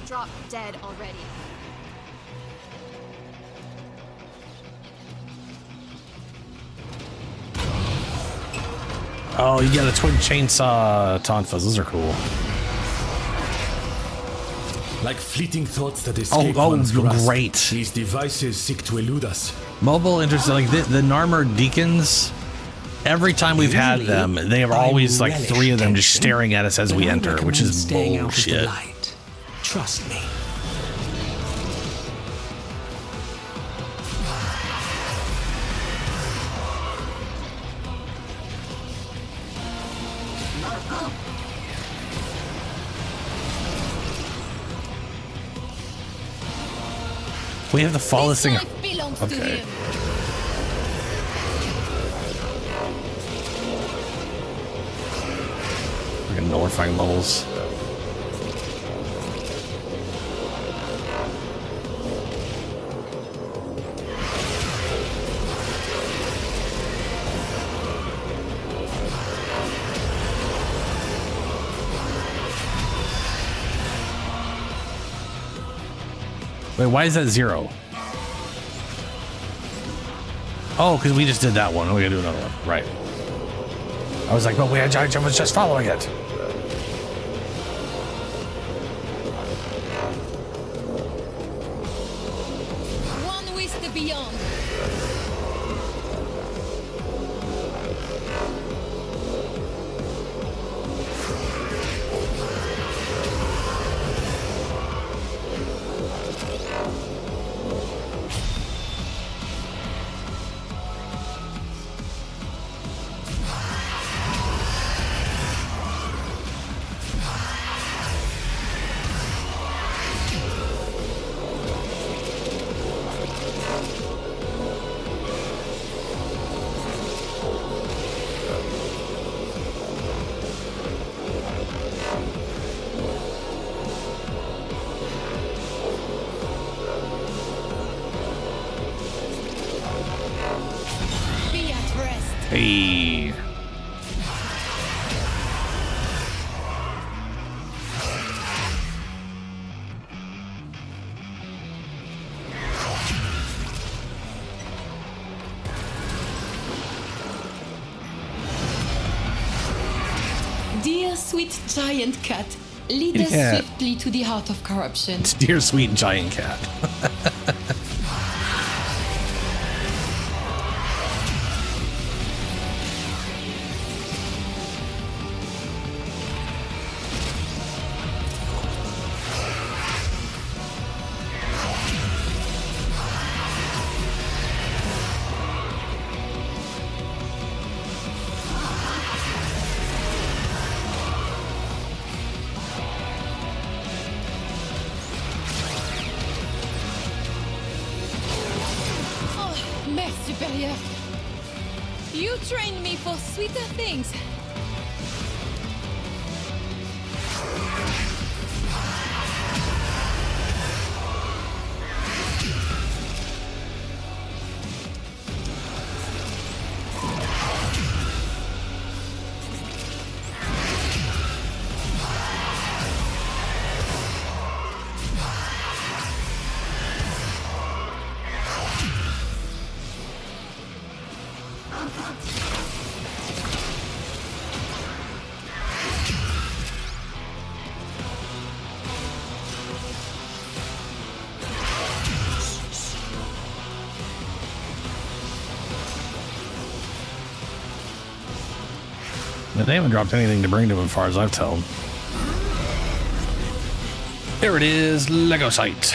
Drop dead already. Oh, you got a twin chainsaw tonfas. Those are cool. Like fleeting thoughts that escape one's grasp, great. These devices seek to elude us. Mobile interest, like the Narmer Deacons. Every time we've had them, they are always like 3 of them just staring at us as we enter, which is bullshit. Trust me. We have to follow this thing. Belongs to Okay. him. Freaking nullifying levels. Wait, why is that 0? Oh, because we just did that one. We gotta do another one. Right. I was like, but wait, I was just following it. One with the beyond. Be at rest. Hey. Dear sweet giant cat, lead us Yeah. swiftly to the heart of corruption. Dear sweet giant cat. Oh, Mère Supérieure. You trained me for sweeter things. They haven't dropped anything to bring to him as far as I've told. There it is, Lego site.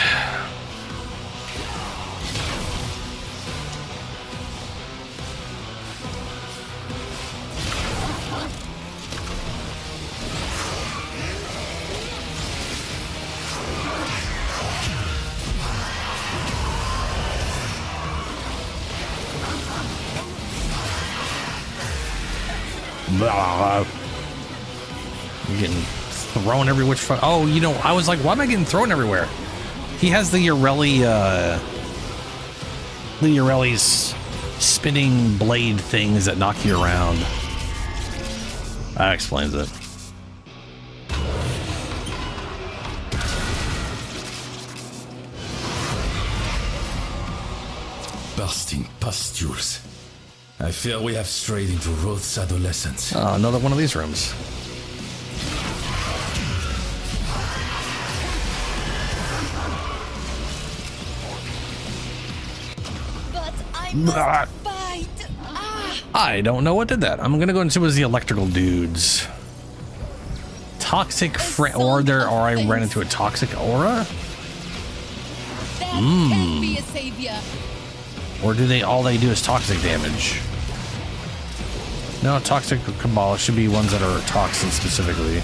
Blah. I'm getting thrown every which way. Oh, you know, I was like, why am I getting thrown everywhere? He has the Urelli's spinning blade things that knock you around. That explains it. Bursting pustules. I fear we have strayed into Roth's adolescence. Oh, another one of these rooms. But I must fight. I don't know what did that. I'm gonna go and see what was the electrical dudes. Toxic or I ran into a toxic aura? That can't be a savior. Or do they all they do is toxic damage? No, toxic cabal should be ones that are toxin specifically.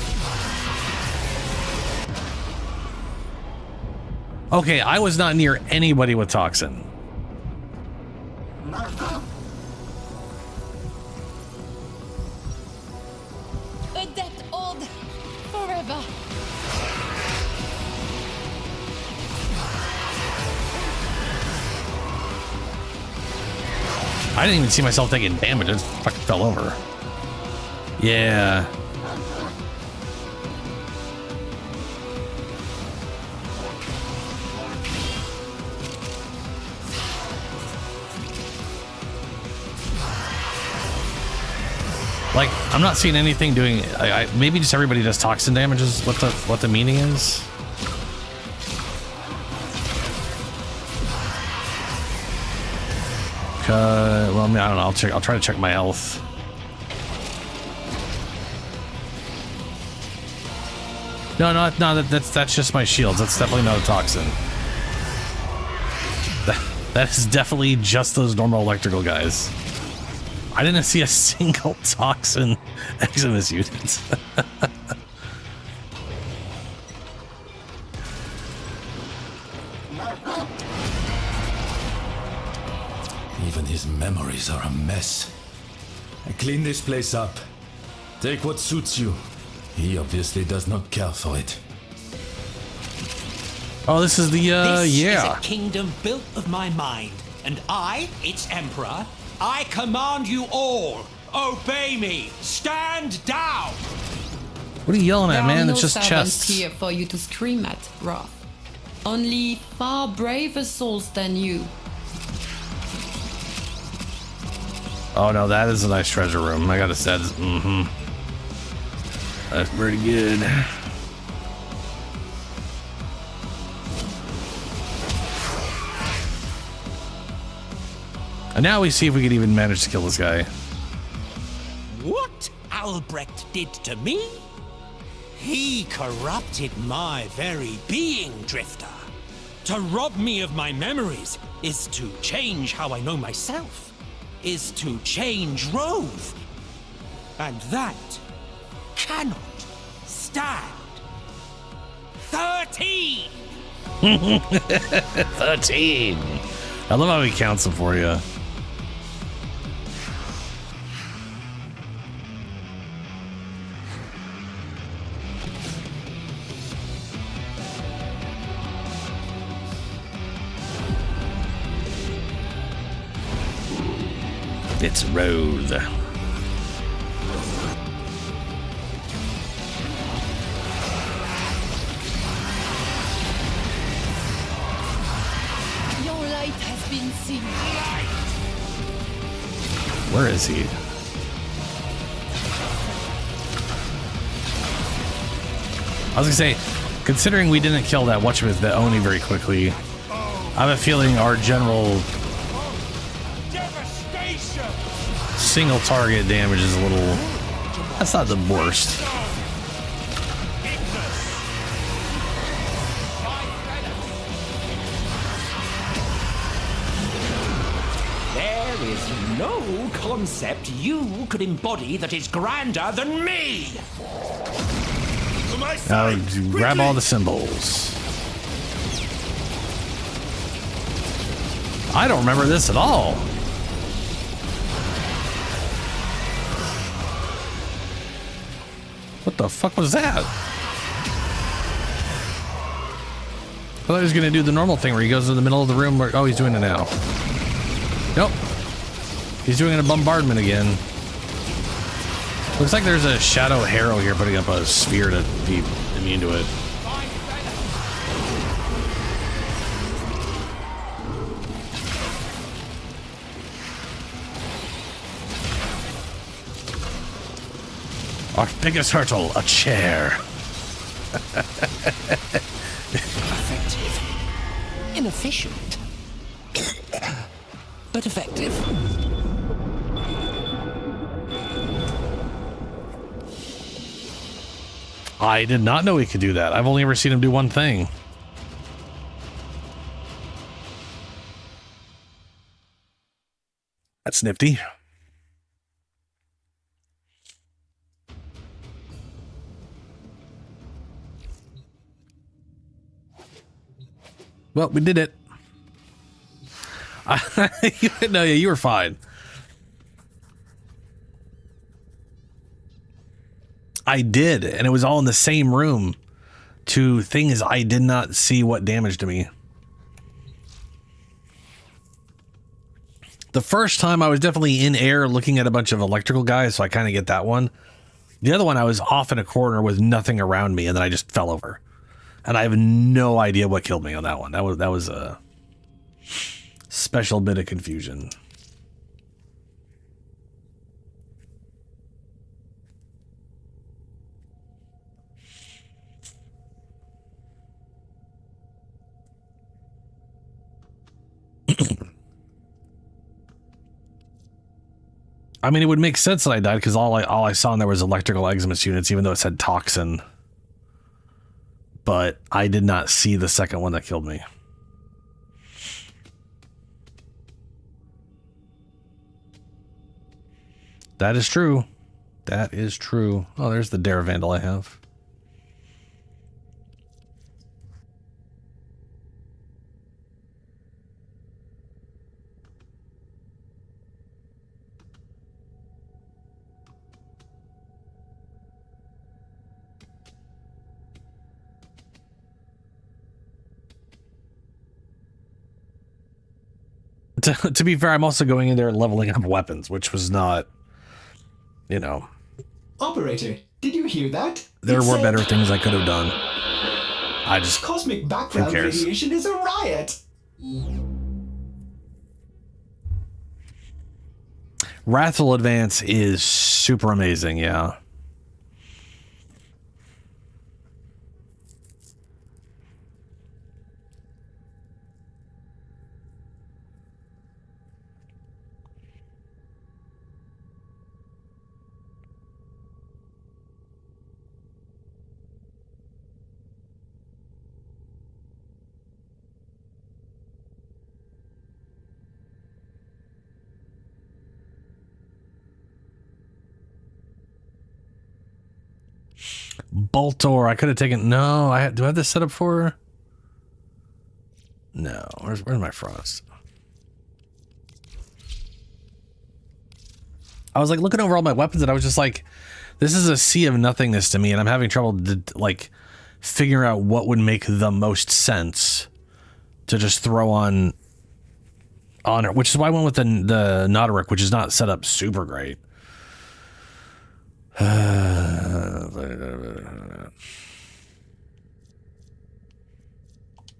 Okay, I was not near anybody with toxin. Adept old forever. I didn't even see myself taking damage. I just fucking fell over. Yeah. Like, I'm not seeing anything doing. Maybe just everybody does toxin damage is what the meaning is. Well, I mean, I don't know. I'll try to check my health. No, that's just my shields. That's definitely not a toxin. That is definitely just those normal electrical guys. I didn't see a single toxin Eximus unit. Even his memories are a mess. I clean this place up. Take what suits you. He obviously does not care for it. Oh, this is the, This yeah. is a kingdom built of my mind, and I, its emperor, I command you all, obey me, stand down! What are you yelling at, man? There are It's no just servants chests. here for you to scream at, Roth. Only far braver souls than you. Oh no, that is a nice treasure room. I gotta say, that's pretty good. And now we see if we can even manage to kill this guy. What Albrecht did to me? He corrupted my very being, Drifter. To rob me of my memories is to change how I know myself, is to change Rove. And that cannot stand. 13! 13! I love how he counts them for you. It's Rose. Your light has been seen. Where is is he? I was gonna say, considering we didn't kill that whatchamith, the Oni, very quickly, I have a feeling our general single target damage is a little... That's not the worst. There is no concept you could embody that is grander than me! Now grab all the symbols. I don't remember this at all. What the fuck was that? I thought he was gonna do the normal thing where he goes in the middle of the room where... Oh, he's doing it now. Nope. He's doing a bombardment again. Looks like there's a shadow hero here putting up a sphere to be immune to it. Our biggest hurdle, a chair. Effective. Inefficient. But effective. I did not know he could do that. I've only ever seen him do one thing. That's nifty. Well, we did it. No, yeah, you were fine. I did, and it was all in the same room. Two things I did not see what damage to me. The first time I was definitely in air looking at a bunch of electrical guys, so I kind of get that one. The other one, I was off in a corner with nothing around me, and then I just fell over. And I have no idea what killed me on that one. That was a special bit of confusion. I mean, it would make sense that I died because all I saw in there was electrical Eximus units, even though it said toxin. But I did not see the second one that killed me. That is true. That is true. Oh, there's the Dare Vandal I have. To be fair, I'm also going in there and leveling up weapons, which was not, you know. Operator, did you hear that? There were better things I could have done. I just... Cosmic background radiation is a riot! Wrathful Advance is super amazing, yeah. Boltor, I could have taken... No, do I have this set up for... No, where's my Frost? I was like looking over all my weapons and I was just like, this is a sea of nothingness to me, and I'm having trouble like figuring out what would make the most sense to just throw on Honor, which is why I went with the Noderic, which is not set up super great.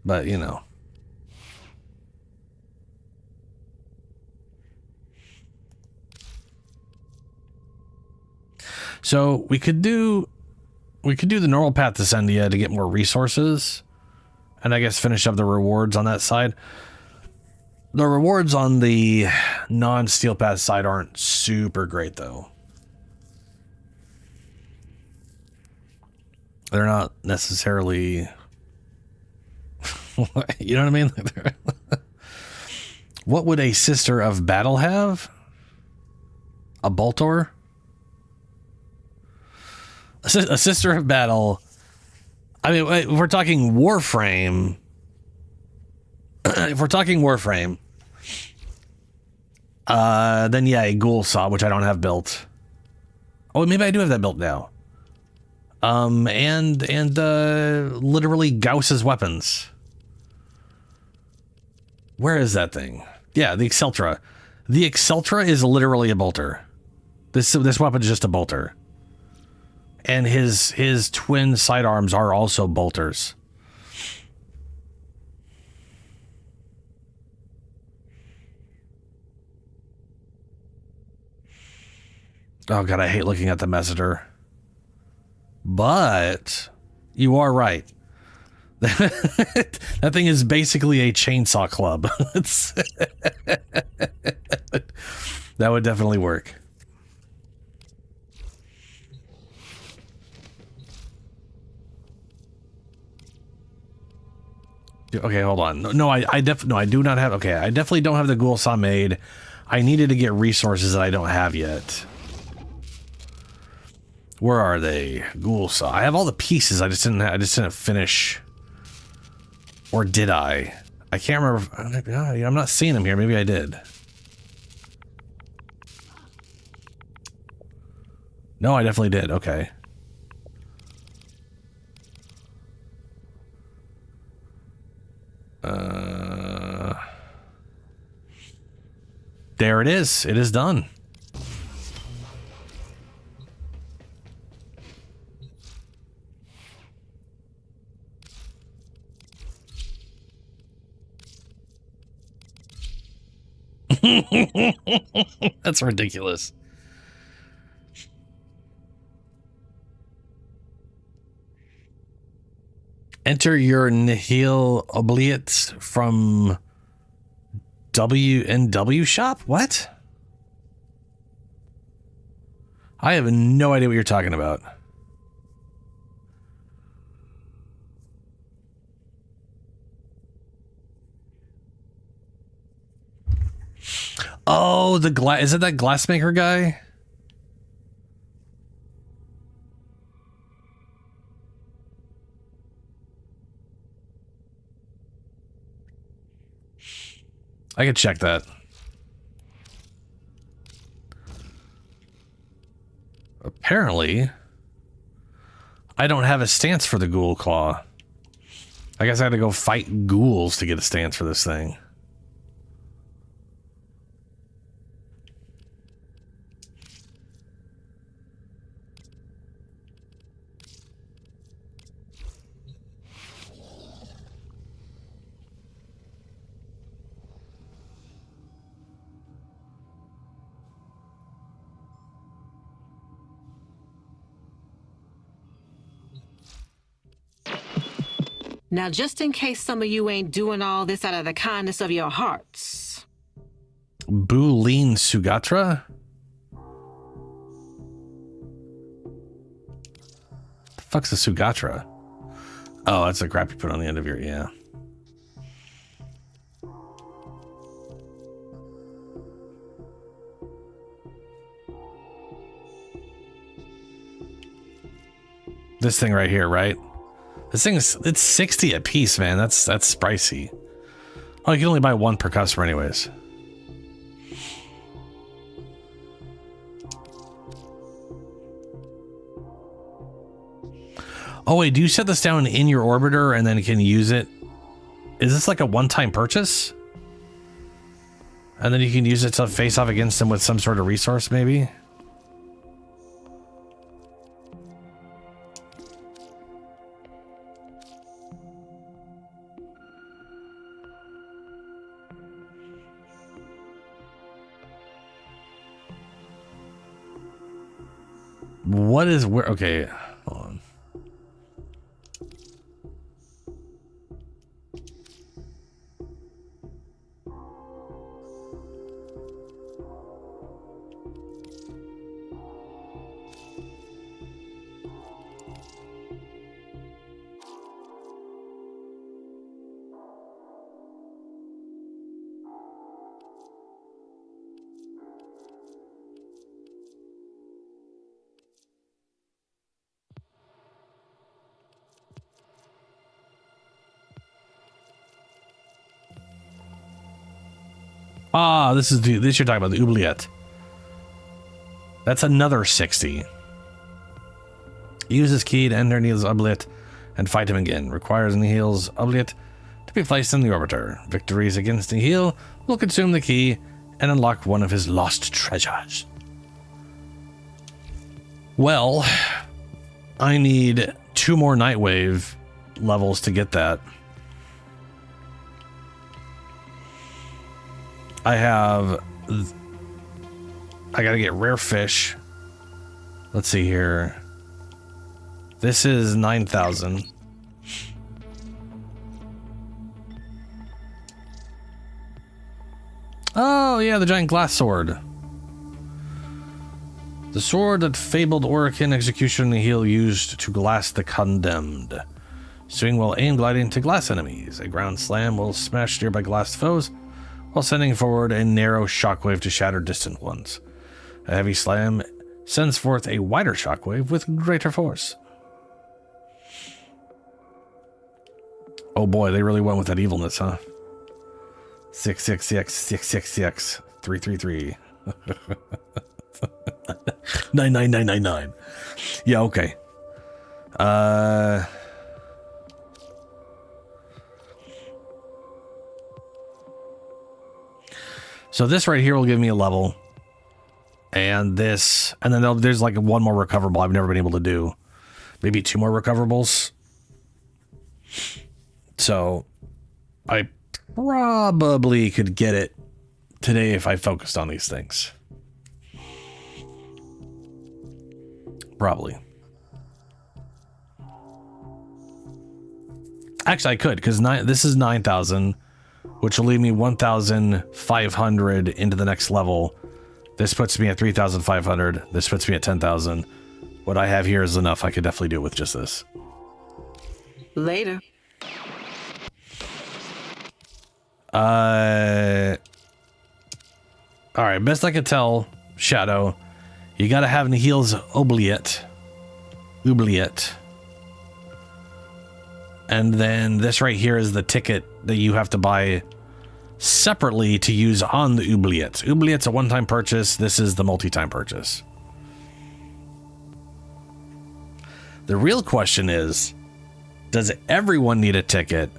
But, you know. So we could do the normal path to Descendia to get more resources, and I guess finish up the rewards on that side. The rewards on the non-steel path side aren't super great though. They're not necessarily, you know what I mean? What would a Sister of Battle have? A Boltor? A Sister of Battle. I mean, if we're talking Warframe, then yeah, a Ghoul Saw, which I don't have built. Oh, maybe I do have that built now. And literally Gauss's weapons. Where is that thing? Yeah, the Exceltra. The Exceltra is literally a bolter. This weapon is just a bolter. And his twin sidearms are also bolters. Oh god, I hate looking at the messenger. But you are right. That thing is basically a chainsaw club. That would definitely work. Okay, hold on. No, I do not have. Okay, I definitely don't have the Ghoul Saw made. I needed to get resources that I don't have yet. Where are they? Ghoul Saw. I have all the pieces. I just didn't finish. Or did I? I can't remember. I'm not seeing them here. Maybe I did. No, I definitely did. Okay. There it is. It is done. That's ridiculous. Enter your nihil obliates from W&W shop? What? I have no idea what you're talking about. Oh, the glass. Is it that glassmaker guy? I could check that. Apparently, I don't have a stance for the ghoul claw. I guess I had to go fight ghouls to get a stance for this thing. Now, just in case some of you ain't doing all this out of the kindness of your hearts. Bulin Sugatra? The fuck's a Sugatra? Oh, that's the crap you put on the end of your, yeah. This thing right here, right? This thing is, it's 60 a piece, man. That's pricey. Oh, you can only buy one per customer anyways. Oh wait, do you set this down in your orbiter and then can use it? Is this like a one-time purchase? And then you can use it to face off against them with some sort of resource, maybe? What is where? Okay, hold on. Ah, this you're talking about the oubliette. That's another 60. Use this key to enter Niels' oubliette and fight him again. Requires Niels' oubliette to be placed in the orbiter. Victories against Nihil will consume the key and unlock one of his lost treasures. Well, I need 2 more Nightwave levels to get that. I gotta get rare fish. Let's see here. This is 9,000. Oh, yeah, the giant glass sword. The sword that fabled Orokin Execution Nihil used to glass the condemned. Swing while aim gliding to glass enemies. A ground slam will smash nearby glass foes, while sending forward a narrow shockwave to shatter distant ones. A heavy slam sends forth a wider shockwave with greater force. Oh boy, they really went with that evilness, huh? 666 666 333 99999. Yeah, okay. So this right here will give me a level, and this, and then there's like 1 more recoverable I've never been able to do. Maybe 2 more recoverables. So I probably could get it today if I focused on these things. Probably. Actually, I could, because this is 9,000. Which will leave me 1,500 into the next level. This puts me at 3,500. This puts me at 10,000. What I have here is enough. I could definitely do it with just this. Later. Alright, best I could tell, Shadow, you gotta have Nihil's oubliette. And then this right here is the ticket that you have to buy separately to use on the oubliette. Oubliette's a one-time purchase. This is the multi-time purchase. The real question is, does everyone need a ticket?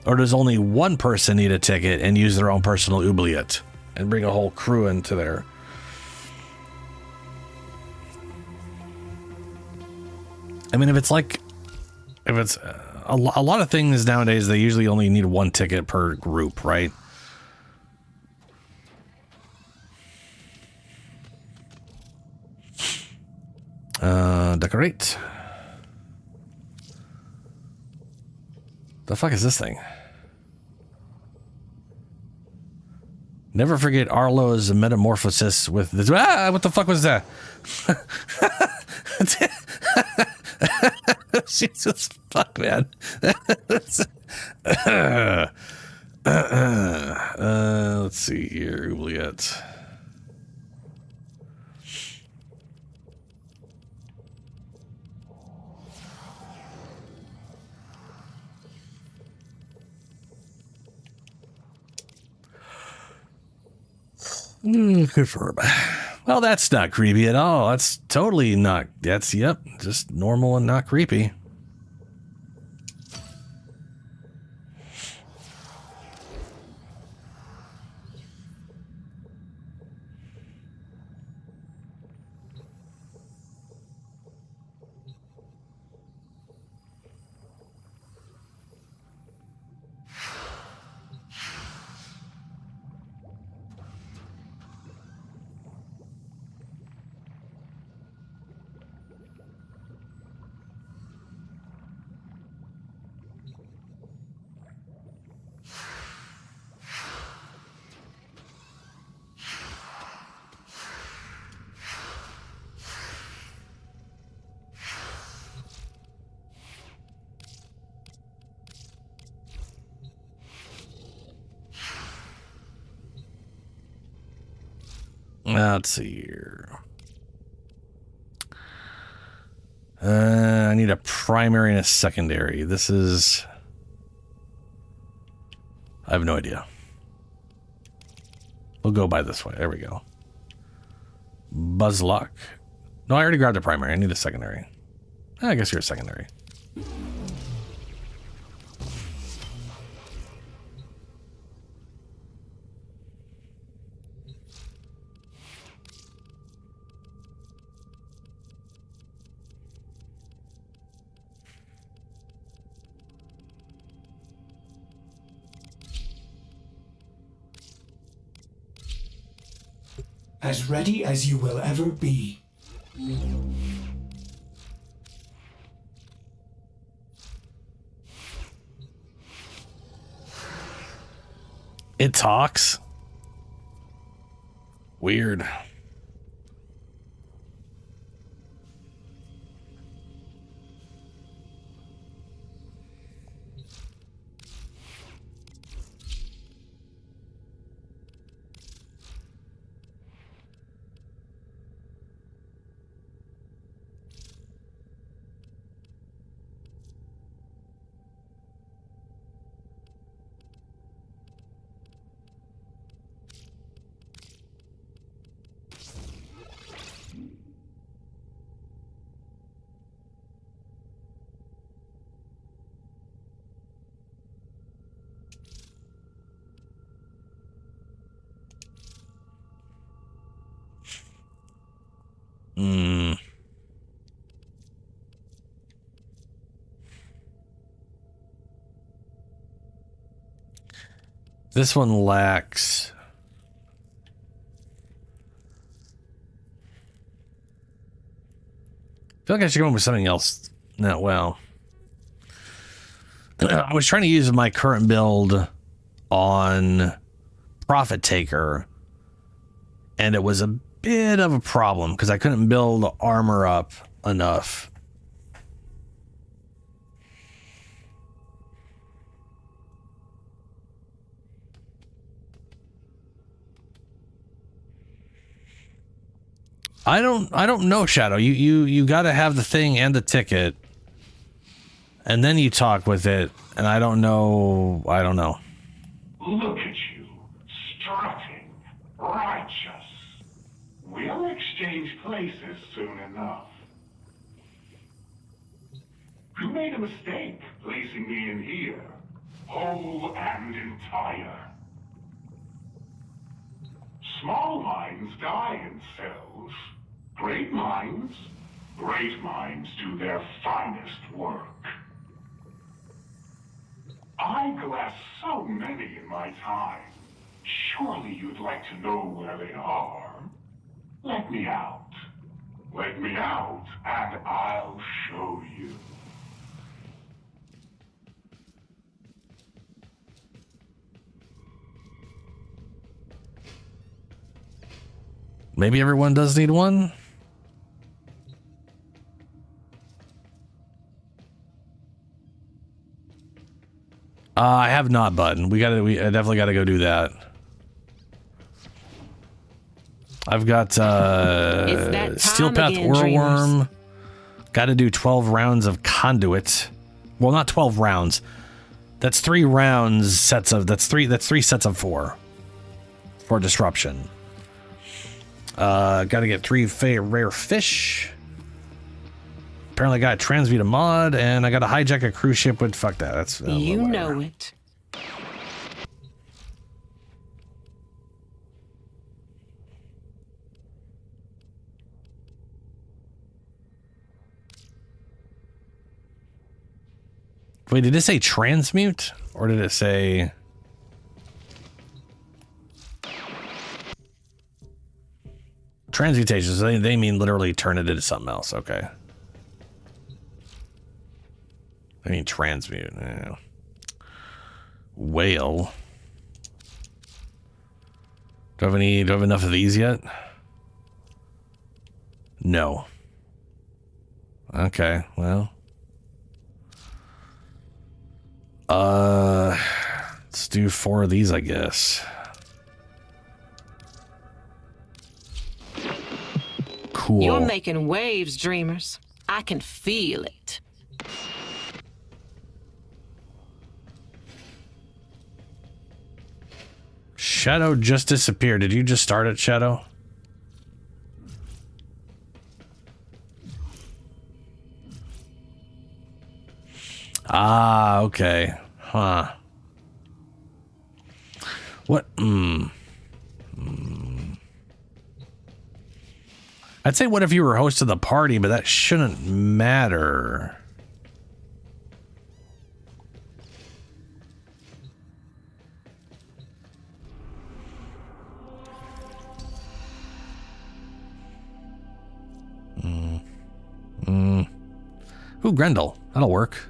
Or does only one person need a ticket and use their own personal oubliette and bring a whole crew into there? I mean, if it's a lot of things nowadays, they usually only need 1 ticket per group, right? Decorate. The fuck is this thing? Never forget Arlo's metamorphosis with this. Ah, what the fuck was that? Jesus fuck, man. Let's see here. Oubliette. Confirm. Well, that's not creepy at all. That's totally not. That's, yep, just normal and not creepy. Let's see here. I need a primary and a secondary. This is... I have no idea. We'll go by this way. There we go. Buzzlock. No, I already grabbed a primary. I need a secondary. I guess you're a secondary. As ready as you will ever be. It talks. Weird. This one lacks... I feel like I should go in with something else. No, well... I was trying to use my current build on Profit Taker, and it was a bit of a problem because I couldn't build armor up enough. I don't know, Shadow. You got to have the thing and the ticket, and then you talk with it. And I don't know. Look at you, strutting, righteous. We'll exchange places soon enough. You made a mistake placing me in here, whole and entire. Small minds die in cells. Great minds do their finest work. I glassed so many in my time. Surely you'd like to know where they are. Let me out. Let me out, and I'll show you. Maybe everyone does need one. I have not button. I definitely gotta go do that. I've got Steel Path Whirlworm. Got to do 12 rounds of Conduit. Well, not 12 rounds. That's 3 rounds sets of. That's three sets of 4 for Disruption. Got to get 3 rare fish. Apparently, got to transmute a mod, and I got to hijack a cruise ship with. Fuck that. That's you know it. Wait, did it say transmute? Or did it say... Transmutation, so they mean literally turn it into something else. Okay. I mean transmute. Yeah. Whale. Do I have enough of these yet? No. Okay, well... let's do 4 of these, I guess. cool. You're making waves, dreamers. I can feel it. Shadow just disappeared. Did you just start it, Shadow? Ah, okay. Huh. What? I'd say what if you were host of the party, but that shouldn't matter. Ooh, Grendel. That'll work.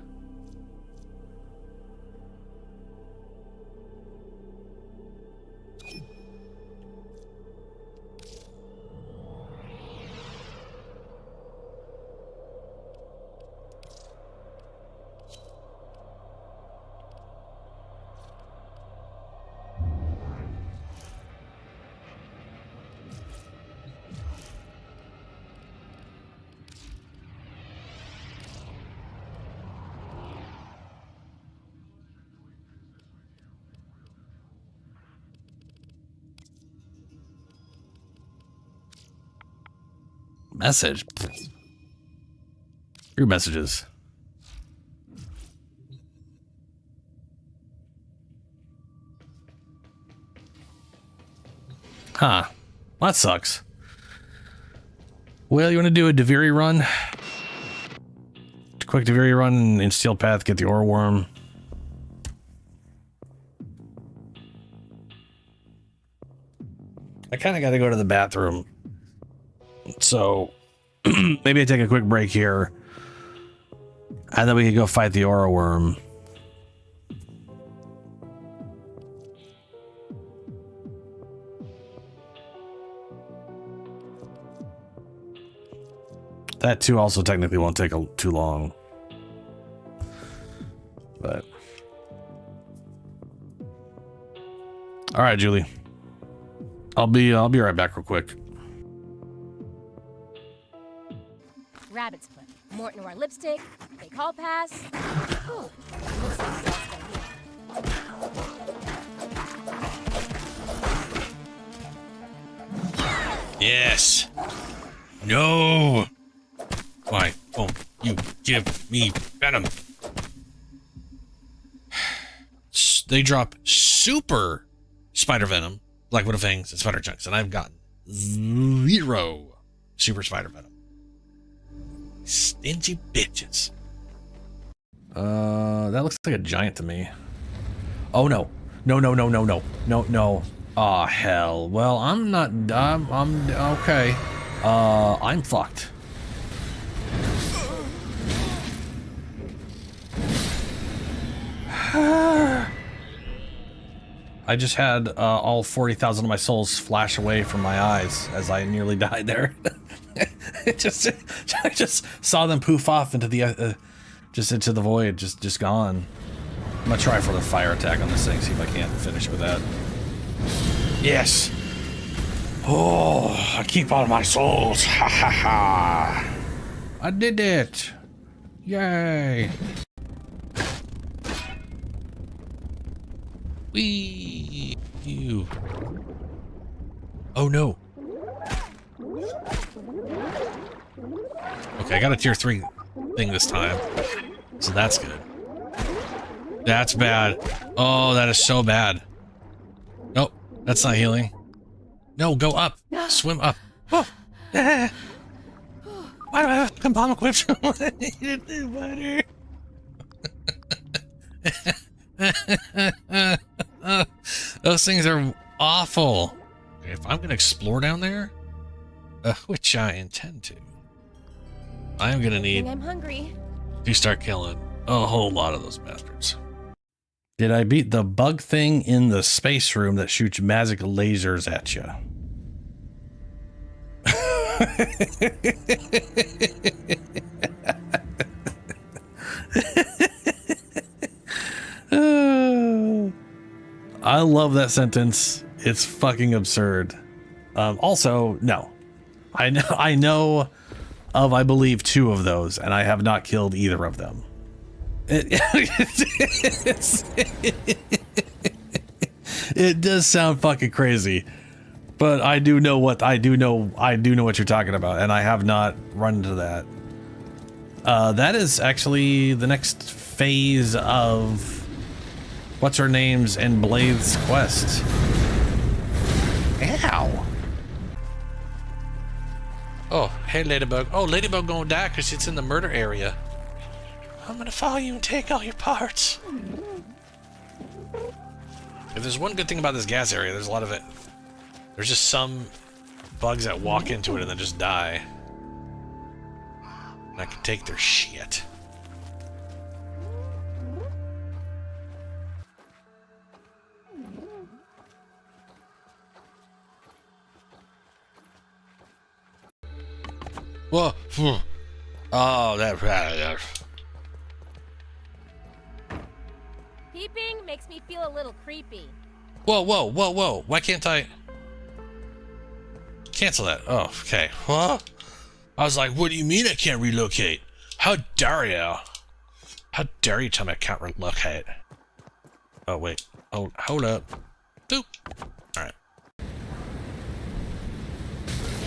Message. Your messages. Huh. Well, that sucks. Well, you want to do a Deviri run? Quick Deviri run in Steel Path, get the ore worm. I kind of got to go to the bathroom. So maybe I take a quick break here and then we can go fight the aura worm. That too also technically won't take too long. But all right, Julie. I'll be right back real quick. Rabbit's foot. Morton Noir lipstick. Fake hall pass. Ooh, looks like that's good. Yes. No. Why won't you give me venom? They drop super spider venom, Black Widow fangs, and spider chunks, and I've gotten 0 super spider venom. Stingy bitches. That looks like a giant to me. Oh no. No. Oh hell. Well, I'm not I'm okay. I'm fucked. I just had all 40,000 of my souls flash away from my eyes as I nearly died there. I just saw them poof off into the just into the void, just gone. I'm gonna try for the fire attack on this thing, see if I can't finish with that. Yes. Oh, I keep all my souls. Ha ha ha. I did it. Yay. Wee. You. Oh no. Okay, I got a tier 3 thing this time. So that's good. That's bad. Oh, that is so bad. Nope, that's not healing. No, go up. Swim up. Oh. Why do I have to bomb equipped? Those things are awful. Okay, if I'm gonna explore down there, which I intend to, I am gonna need I'm hungry. to start killing a whole lot of those bastards. Did I beat the bug thing in the space room that shoots magic lasers at you? I love that sentence. It's fucking absurd. Also, no. I know of, I believe, 2 of those, and I have not killed either of them. It does sound fucking crazy, but I do know what what you're talking about, and I have not run into that. That is actually the next phase of what's her name's and Blade's quest. Ow. Oh, hey Ladybug. Oh, Ladybug gonna die because it's in the murder area. I'm gonna follow you and take all your parts. If there's one good thing about this gas area, there's a lot of it. There's just some bugs that walk into it and then just die. And I can take their shit. Whoa. Oh, that. Peeping makes me feel a little creepy. Whoa, whoa, whoa, whoa. Why can't I cancel that? Oh, okay. What? I was like, what do you mean I can't relocate? How dare you? How dare you tell me I can't relocate? Oh, wait. Oh, hold up. Boop. Alright.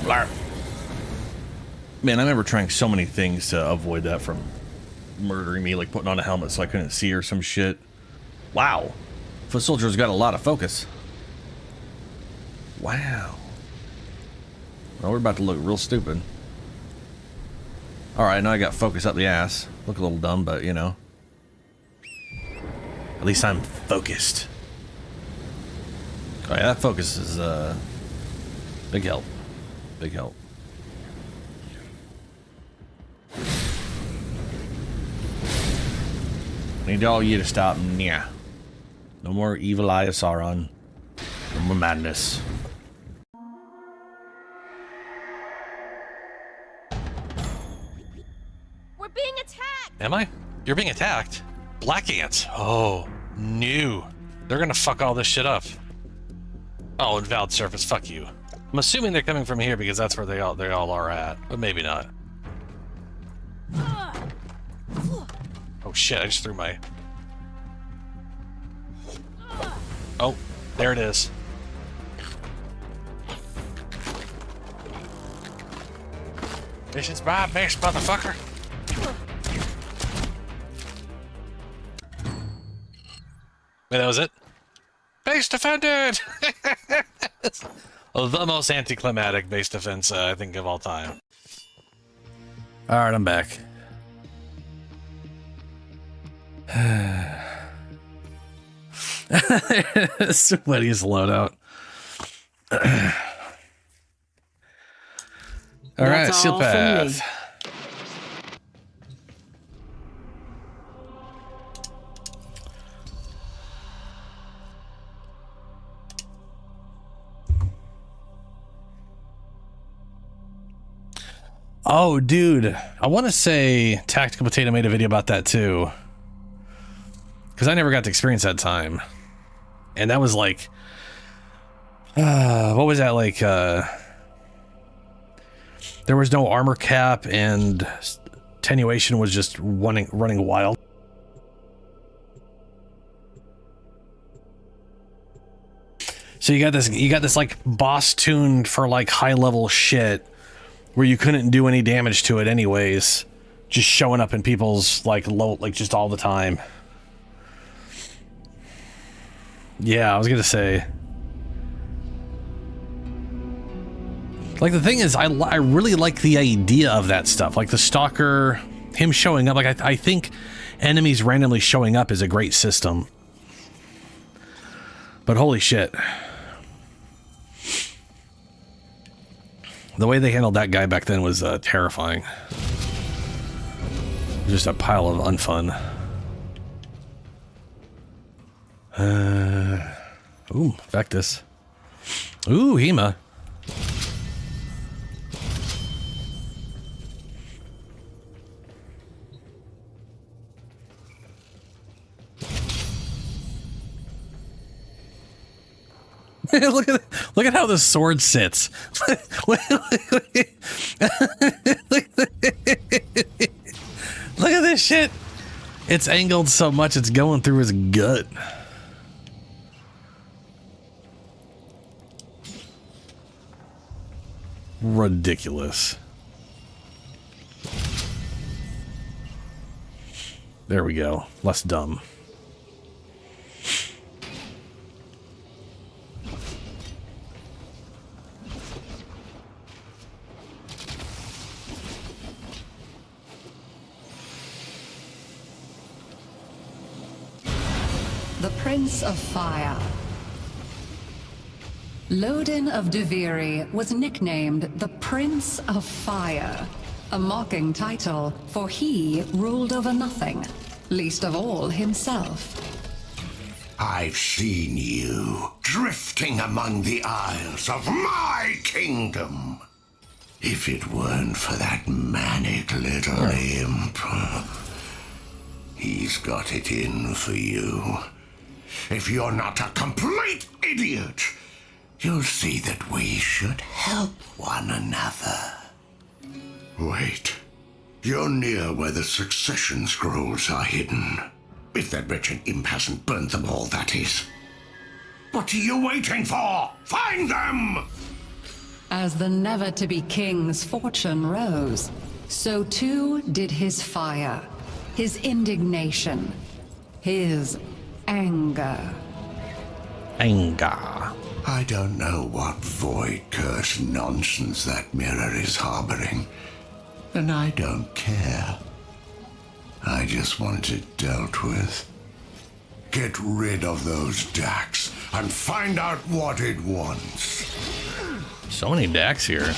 Blarp. Man, I remember trying so many things to avoid that from murdering me, like putting on a helmet so I couldn't see her, some shit. Wow. Foot Soldier's got a lot of focus. Wow. Well, we're about to look real stupid. Alright, now I got focus up the ass. Look a little dumb, but you know. At least I'm focused. Oh yeah, that focus is big help. Big help. Need all you to stop. Yeah. No more evil eye of Sauron. No more madness. We're being attacked! Am I? You're being attacked? Black ants. Oh, new. They're gonna fuck all this shit up. Oh, invalid surface. Fuck you. I'm assuming they're coming from here because that's where they all are at, but maybe not. Oh shit, I just threw my... Oh, there it is. Mission's my base, motherfucker. Wait, that was it? Base defended! Oh, the most anticlimactic base defense, I think, of all time. Alright, I'm back. Sweatiest loadout. Alright, seal path. Oh, dude. I want to say Tactical Potato made a video about that too. Because I never got to experience that time. And that was like... what was that like? There was no armor cap and attenuation was just running wild. So you got this like boss tuned for like high level shit where you couldn't do any damage to it anyways, just showing up in people's like low, like just all the time. Yeah, I was gonna say. Like the thing is, I really like the idea of that stuff, like the stalker, him showing up. Like I think enemies randomly showing up is a great system. But holy shit. The way they handled that guy back then was terrifying. Just a pile of unfun. Ooh, Vectus. Ooh, Hema. Look at how the sword sits. Look at this shit. It's angled so much it's going through his gut. Ridiculous. There we go. Less dumb. The Prince of Fire. Lodin of Deviri was nicknamed the Prince of Fire, a mocking title, for he ruled over nothing, least of all himself. I've seen you drifting among the isles of my kingdom. If it weren't for that manic little imp, he's got it in for you. If you're not a complete idiot, you'll see that we should help one another. Wait. You're near where the succession scrolls are hidden. If that wretched imp hasn't burnt them all, that is. What are you waiting for? Find them! As the never-to-be king's fortune rose, so too did his fire, his indignation, his anger. Anger. I don't know what void curse nonsense that mirror is harboring, and I don't care. I just want it dealt with. Get rid of those Dax and find out what it wants. So many Dax here.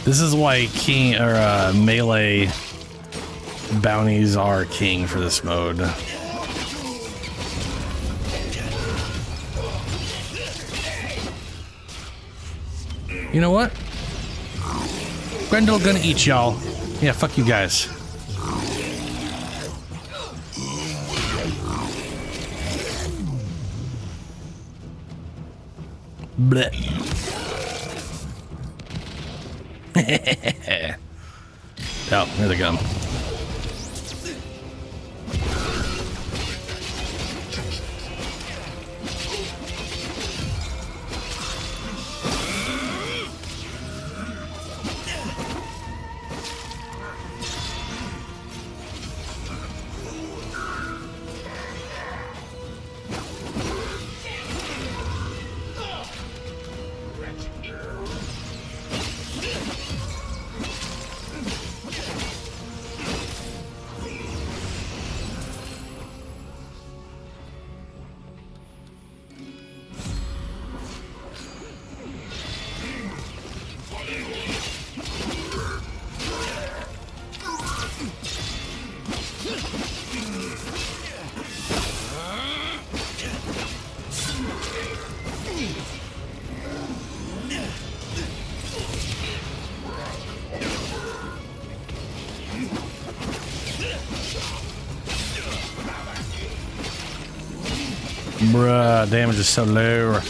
This is why king or melee bounties are king for this mode. You know what? Grendel gonna eat y'all. Yeah, fuck you guys. Blech. Oh, here they come. Bruh, damage is so low.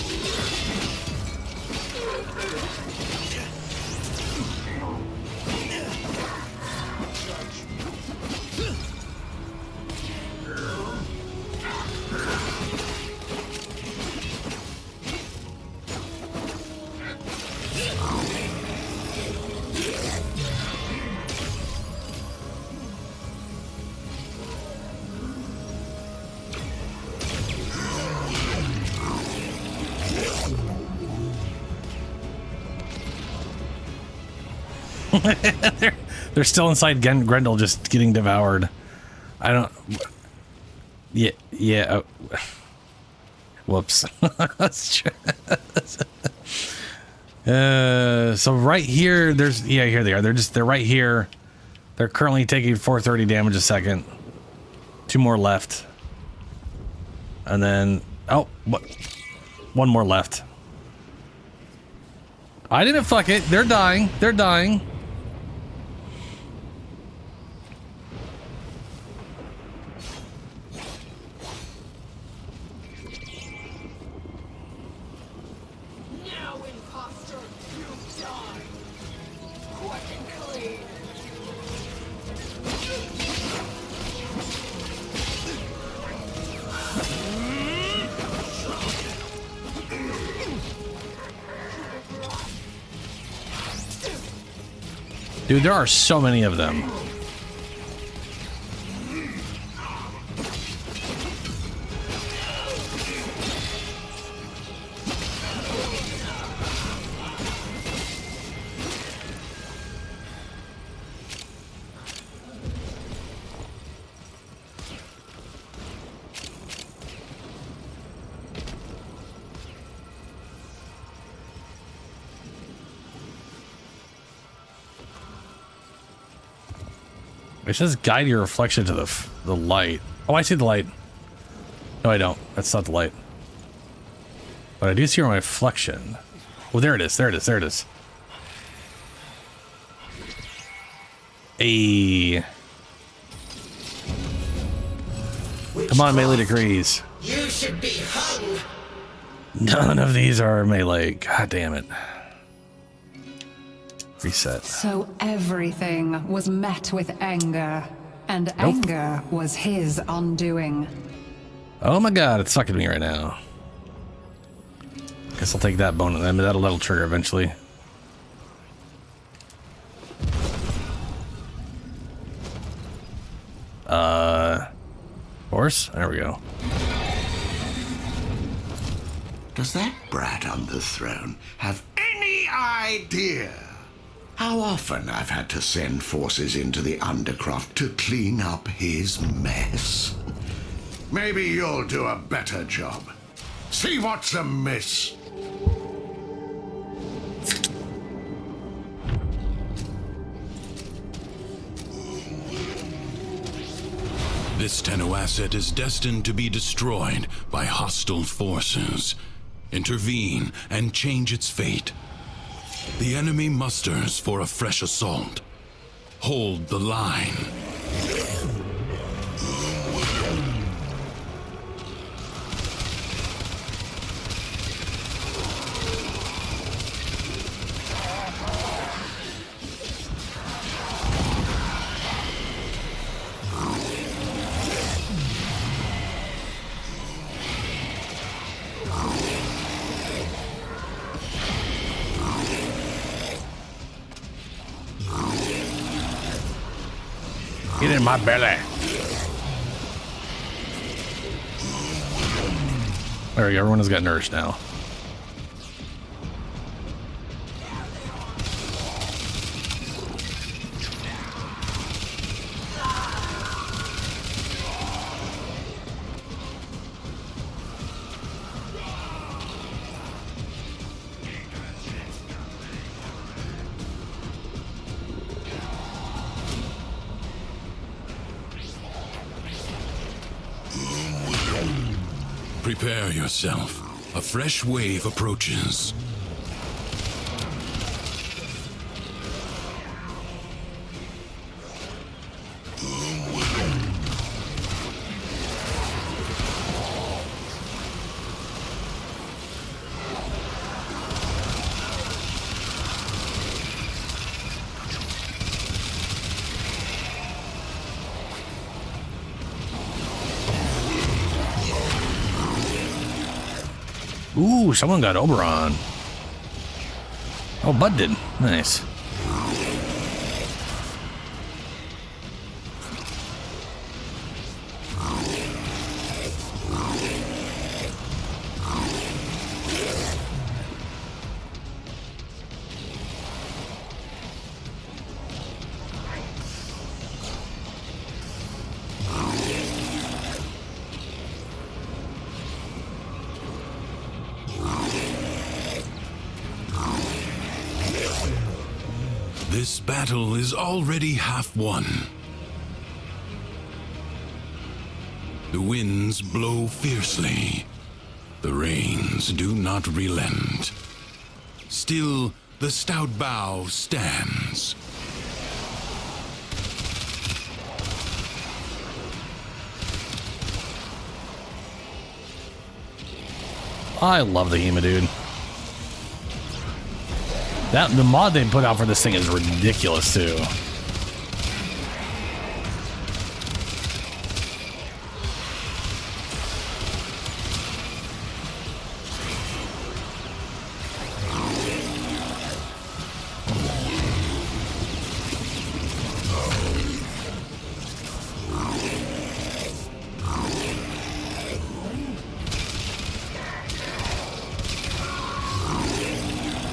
they're still inside Grendel, just getting devoured. I don't... Yeah. Whoops. So right here, there's... Yeah, here they are. They're right here. They're currently taking 430 damage a second. 2 more left. And then... Oh, what? 1 more left. I didn't fuck it. They're dying. They're dying. Dude, there are so many of them. It says guide your reflection to the light. Oh, I see the light. No, I don't. That's not the light. But I do see my reflection. Oh, there it is. There it is. There it is. Hey. Come on, melee degrees. You should be hung. None of these are melee. God damn it. Reset. So everything was met with anger, and anger was his undoing. Oh my god, it's sucking me right now. Guess I'll take that bonus. I mean, that'll trigger eventually. Horse? There we go. Does that brat on the throne have any idea how often I've had to send forces into the Undercroft to clean up his mess? Maybe you'll do a better job. See what's amiss. This Tenno asset is destined to be destroyed by hostile forces. Intervene and change its fate. The enemy musters for a fresh assault. Hold the line. Get in my belly. There we go. Everyone has got nourished now. Prepare yourself. A fresh wave approaches. Ooh, someone got Oberon. Oh, Bud did. Nice. This battle is already half won. The winds blow fiercely. The rains do not relent. Still, the stout bow stands. I love the HEMA, dude. The mod they put out for this thing is ridiculous, too.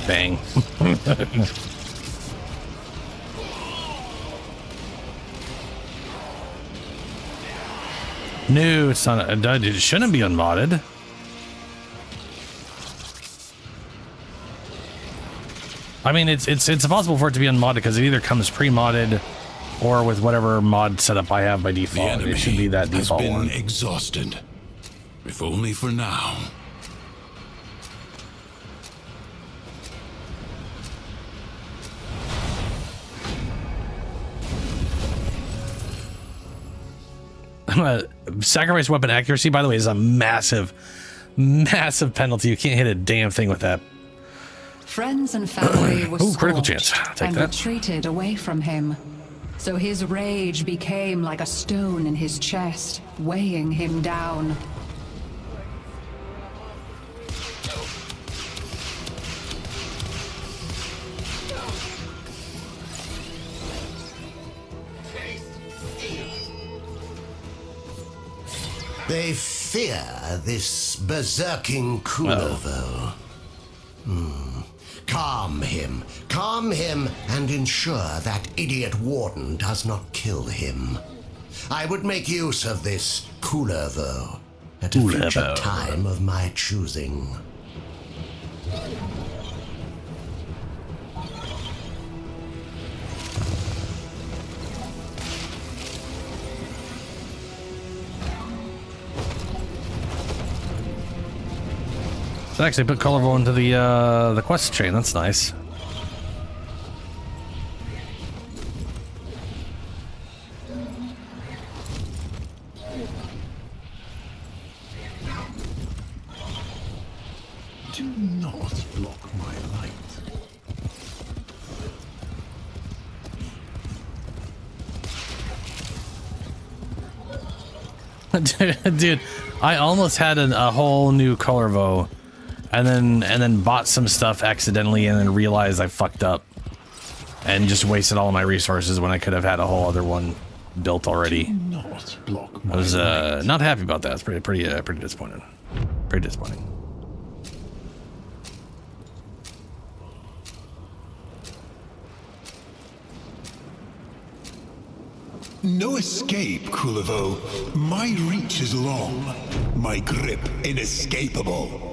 Bang. No, it's not. It shouldn't be unmodded. I mean, it's impossible for it to be unmodded because it either comes pre-modded or with whatever mod setup I have by default. It should be that default one. Has been exhausted, if only for now. Sacrifice weapon accuracy, by the way, is a massive penalty. You can't hit a damn thing with that. Friends and family were critical scorched chance. Take and that. retreated away from him. So his rage became like a stone in his chest, weighing him down. They fear this berserking Kullervo. Calm him, and ensure that idiot warden does not kill him. I would make use of this Kullervo at a future time of my choosing. So actually put Kullervo into the quest chain. That's nice. Do not block my light. Dude, I almost had a whole new Kullervo. And then bought some stuff accidentally and then realized I fucked up and just wasted all of my resources when I could have had a whole other one built already. I was not happy about that. It's pretty disappointing. Pretty disappointing. No escape, Kullervo. My reach is long, my grip inescapable.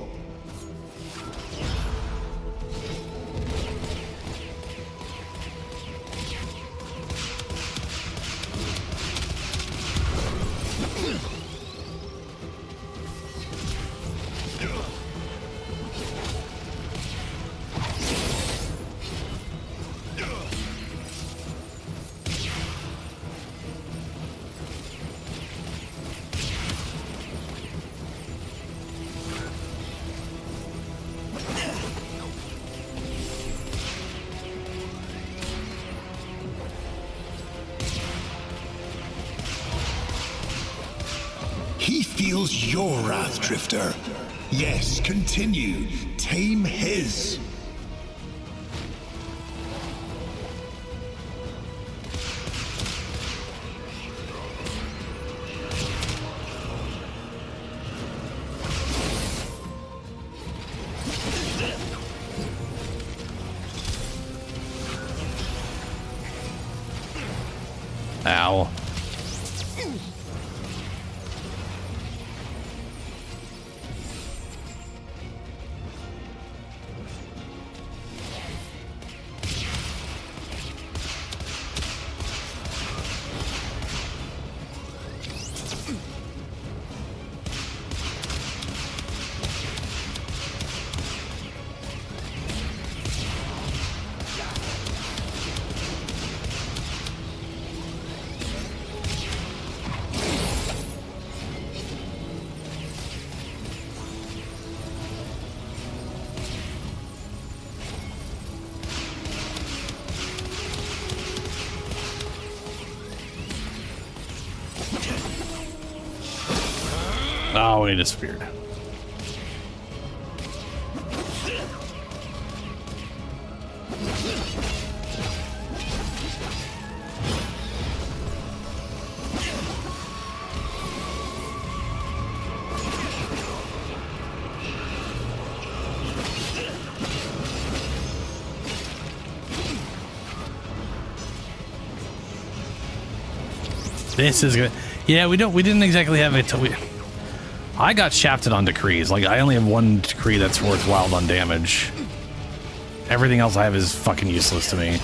He feels your wrath, Drifter. Yes, continue. Tame his. Ow. Oh, he disappeared. This is good. Yeah, we didn't exactly have it. I got shafted on decrees. Like, I only have one decree that's worthwhile on damage. Everything else I have is fucking useless to me.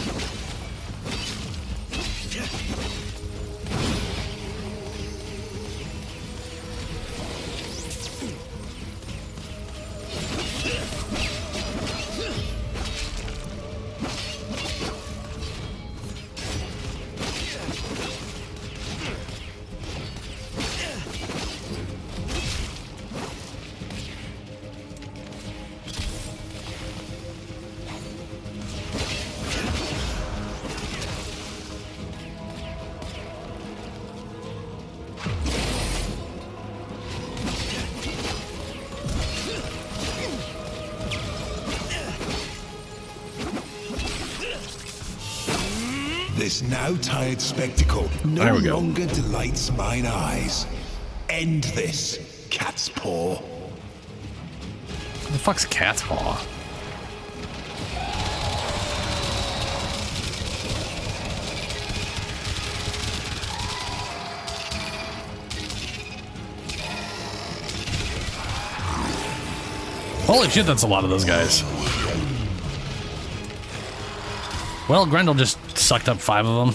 This now-tired spectacle no longer delights mine eyes. End this, cat's paw. What the fuck's cat's paw? Holy shit, that's a lot of those guys. Well, Grendel just sucked up 5 of them.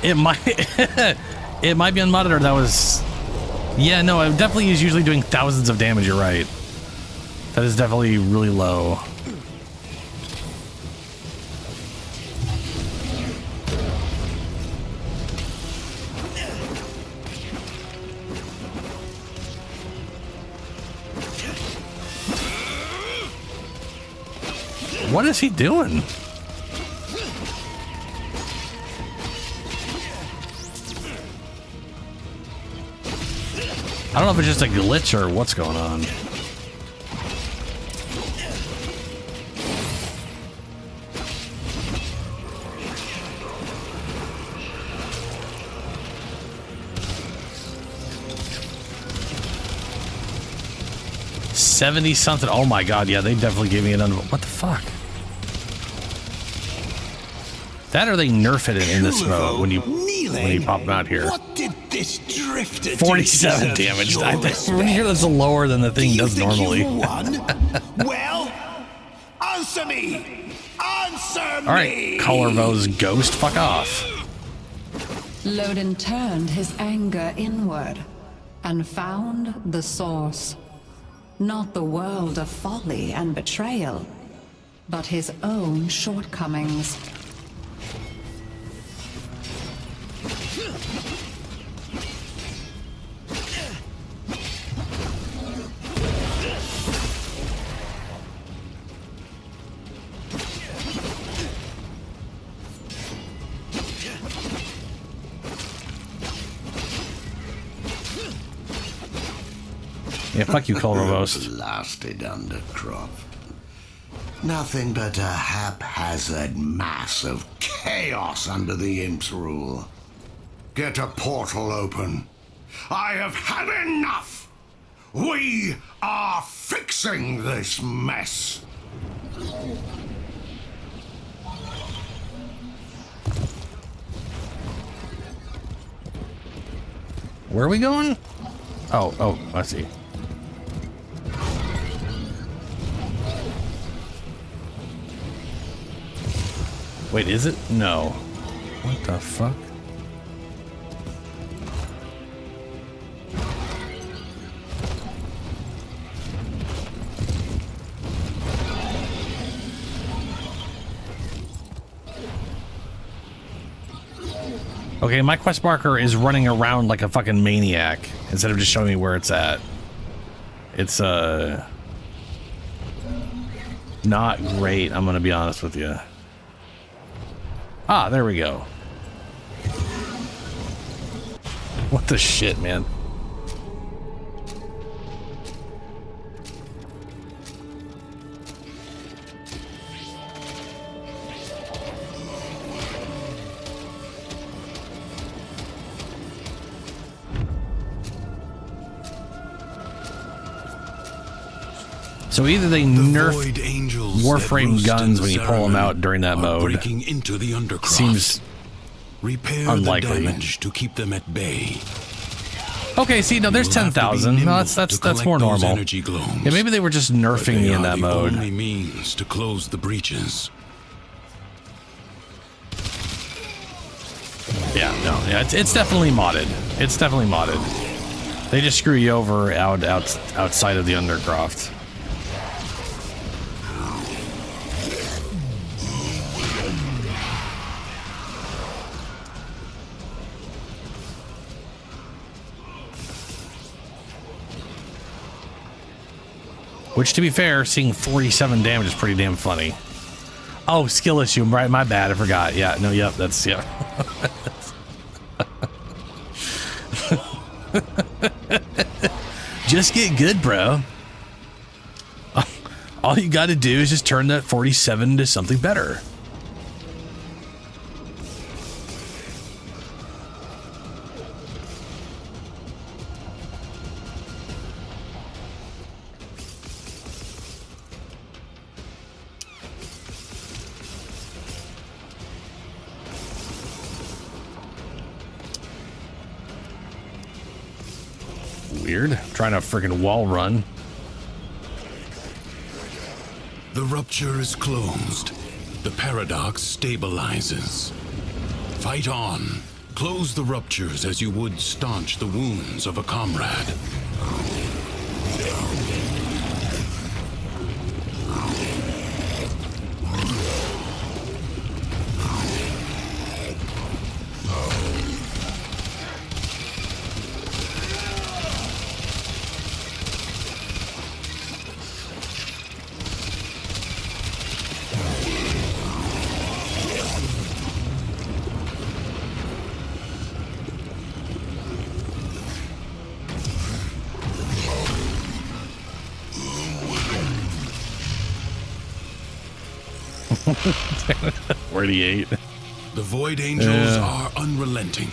It might it might be unmonitored. That was, yeah, no, it definitely is usually doing thousands of damage. You're right. That is definitely really low. What is he doing? I don't know if it's just a glitch or what's going on. $70 something. Oh my god, yeah, they definitely gave me an what the fuck? That or they nerf it in this mode when you pop them out here. What did this drifter 47 damage. I'm pretty sure that's lower than the thing does normally. Well, answer me! Answer me! Alright, Colorvo's ghost, fuck off. Lodin turned his anger inward and found the source. Not the world of folly and betrayal, but his own shortcomings. Yeah, fuck you, Colorvo's. Blasted undercroft. Nothing but a haphazard mass of chaos under the Imp's rule. Get a portal open. I have had enough! We are fixing this mess! Where are we going? Oh, I see. Wait, is it? No. What the fuck? Okay, my quest marker is running around like a fucking maniac instead of just showing me where it's at. It's not great, I'm gonna be honest with you. Ah, there we go. What the shit, man? So either they nerf Warframe guns when you pull them out during that mode. Breaking into the undercroft. Seems unlikely. The damage to keep them at bay. Okay, see, no, there's 10,000. No, that's more normal. Yeah, maybe they were just nerfing me in that mode. Only means to close the breaches. Yeah, no, yeah, it's definitely modded. It's definitely modded. They just screw you over outside of the undercroft. Which, to be fair, seeing 47 damage is pretty damn funny. Oh, skill issue. Right, my bad. I forgot. Yeah, no, yep, that's, yeah. Just get good, bro. All you got to do is just turn that 47 into something better. Weird. Trying to freaking wall run. The rupture is closed. The paradox stabilizes. Fight on. Close the ruptures as you would staunch the wounds of a comrade. The Void Angels are unrelenting.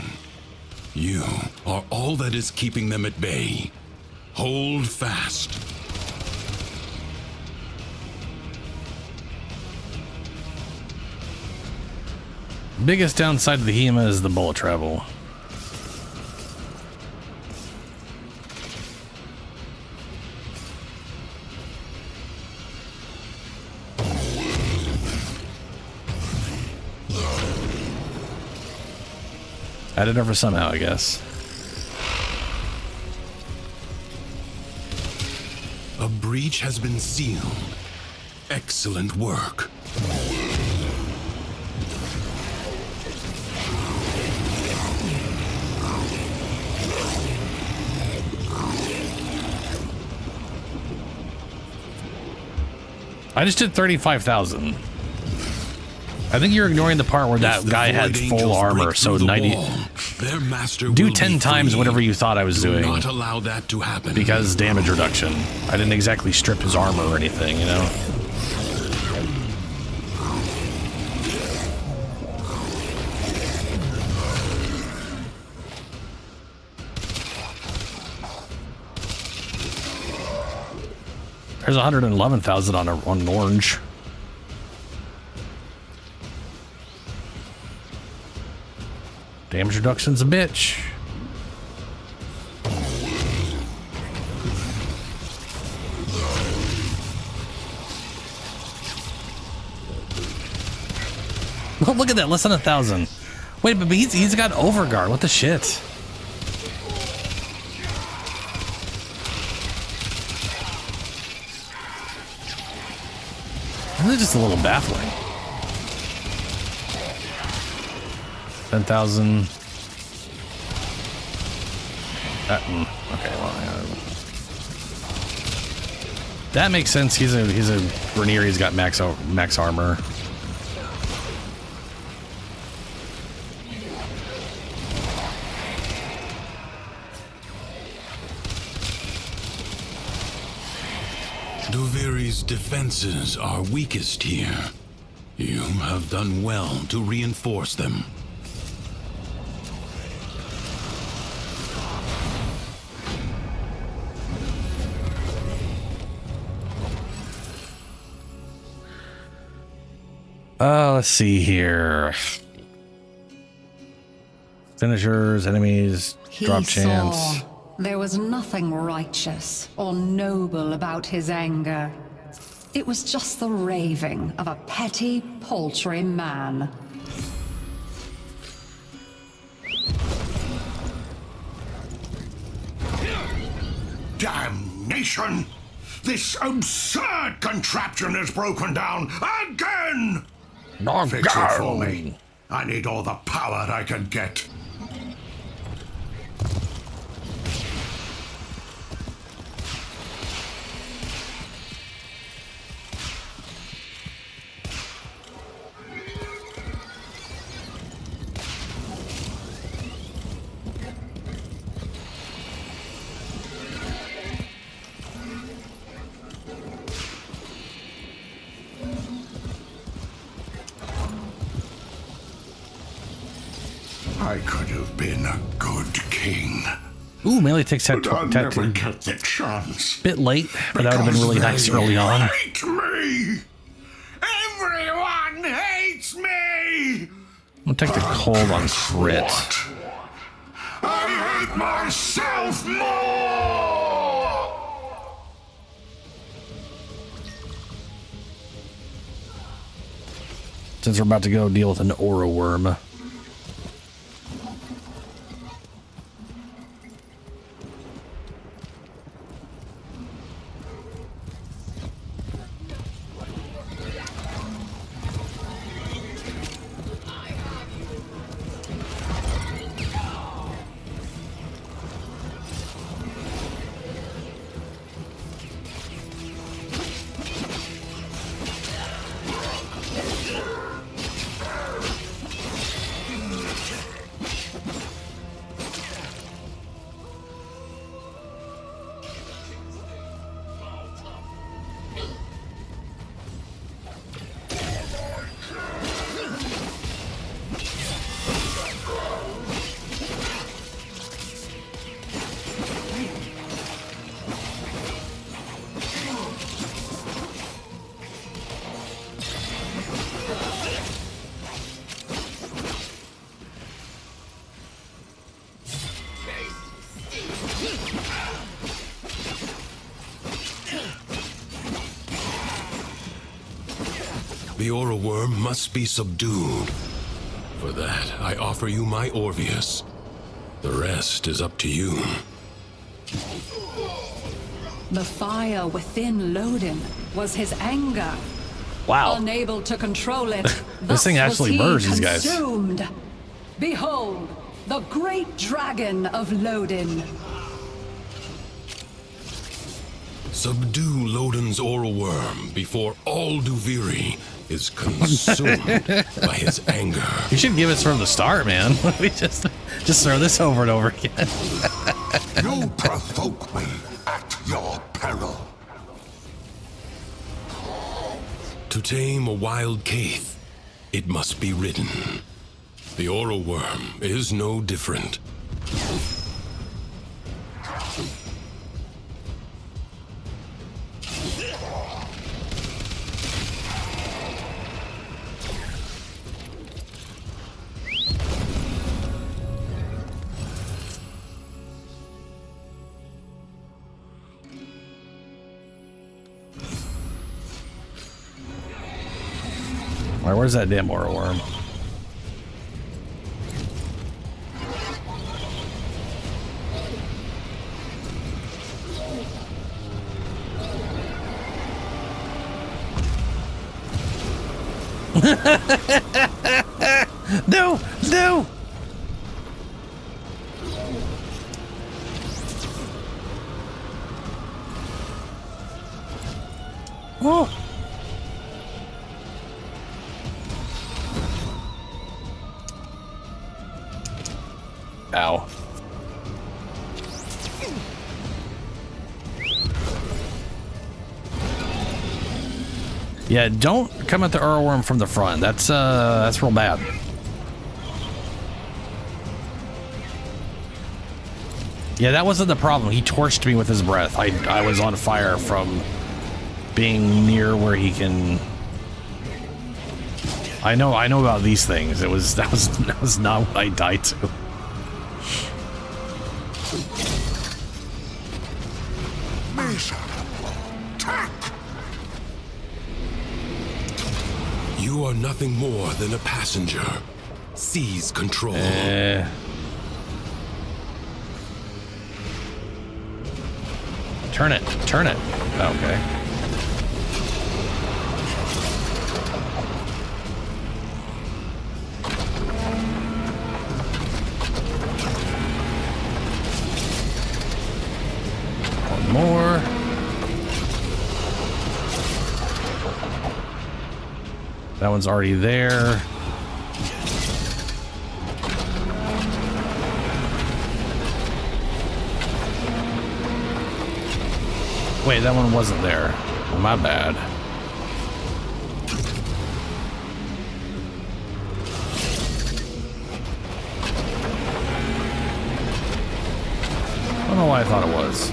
You are all that is keeping them at bay. Hold fast. Biggest downside of the HEMA is the bullet travel. Added over somehow, I guess. A breach has been sealed. Excellent work. I just did 35,000. I think you're ignoring the part where that guy had full armor, so 90. Do 10 times whatever you thought I was doing. Not allow that to happen. Because damage reduction. I didn't exactly strip his armor or anything, you know? There's 111,000 on an orange. Damage reduction's a bitch. Oh, look at that, less than 1,000. Wait, but he's got overguard. What the shit? This is just a little baffling. 10,000. Okay, well, that makes sense. He's a Grenier. He's got max armor. Duviri's defenses are weakest here. You have done well to reinforce them. Let's see here. Finishers, enemies, drop chance. Saw there was nothing righteous or noble about his anger. It was just the raving of a petty, paltry man. Damnation! This absurd contraption is broken down again! Fix it for me. I need all the power I can get. I could have been a good king. Ooh, melee takes but I'll never get the chance. Bit late, but that would have been really nice early on. Hate me! Everyone hates me! I'll take the cold on crit. I hate myself more! Since we're about to go deal with an aura worm. The aura worm must be subdued. For that, I offer you my Orvius. The rest is up to you. The fire within Lodin was his anger. Wow. Unable to control it, This thing actually murders these guys. Consumed. Behold, the great dragon of Lodin. Subdue Lodin's aura worm before all Duviri is consumed by his anger. You should give us from the start, man. We just throw this over and over again. You provoke me at your peril. To tame a wild Kaith, it must be ridden. The aura worm is no different. All right, where's that damn aura worm? No, no. Whoa. Ow. Yeah, don't come at the Earlworm from the front. That's real bad. Yeah, that wasn't the problem. He torched me with his breath. I was on fire from being near where he can. I know about these things. That was not what I died to. You are nothing more than a passenger. Seize control. Turn it. Turn it. Okay. One more. That one's already there. Wait, that one wasn't there. My bad. I don't know why I thought it was.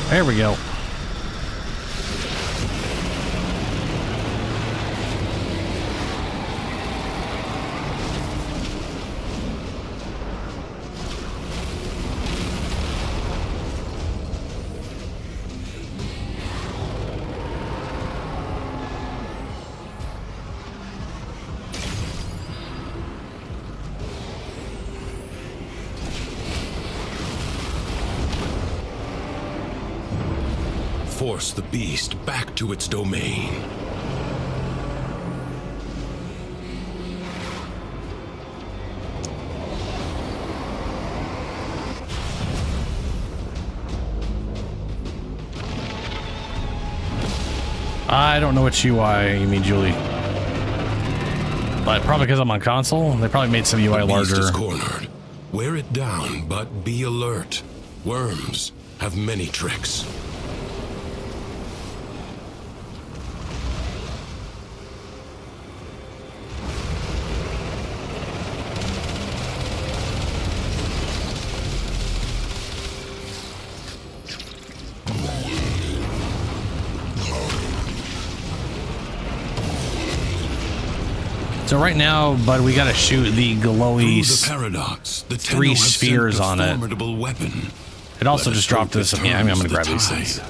There we go. Force the beast back to its domain. I don't know which UI you mean, Julie. But probably because I'm on console, they probably made some UI larger. The beast is cornered. Wear it down, but be alert. Worms have many tricks. So right now, bud, we gotta shoot the glowy paradox, the 3 spheres on it. Weapon. It also just dropped us some. Yeah, I'm gonna grab these things.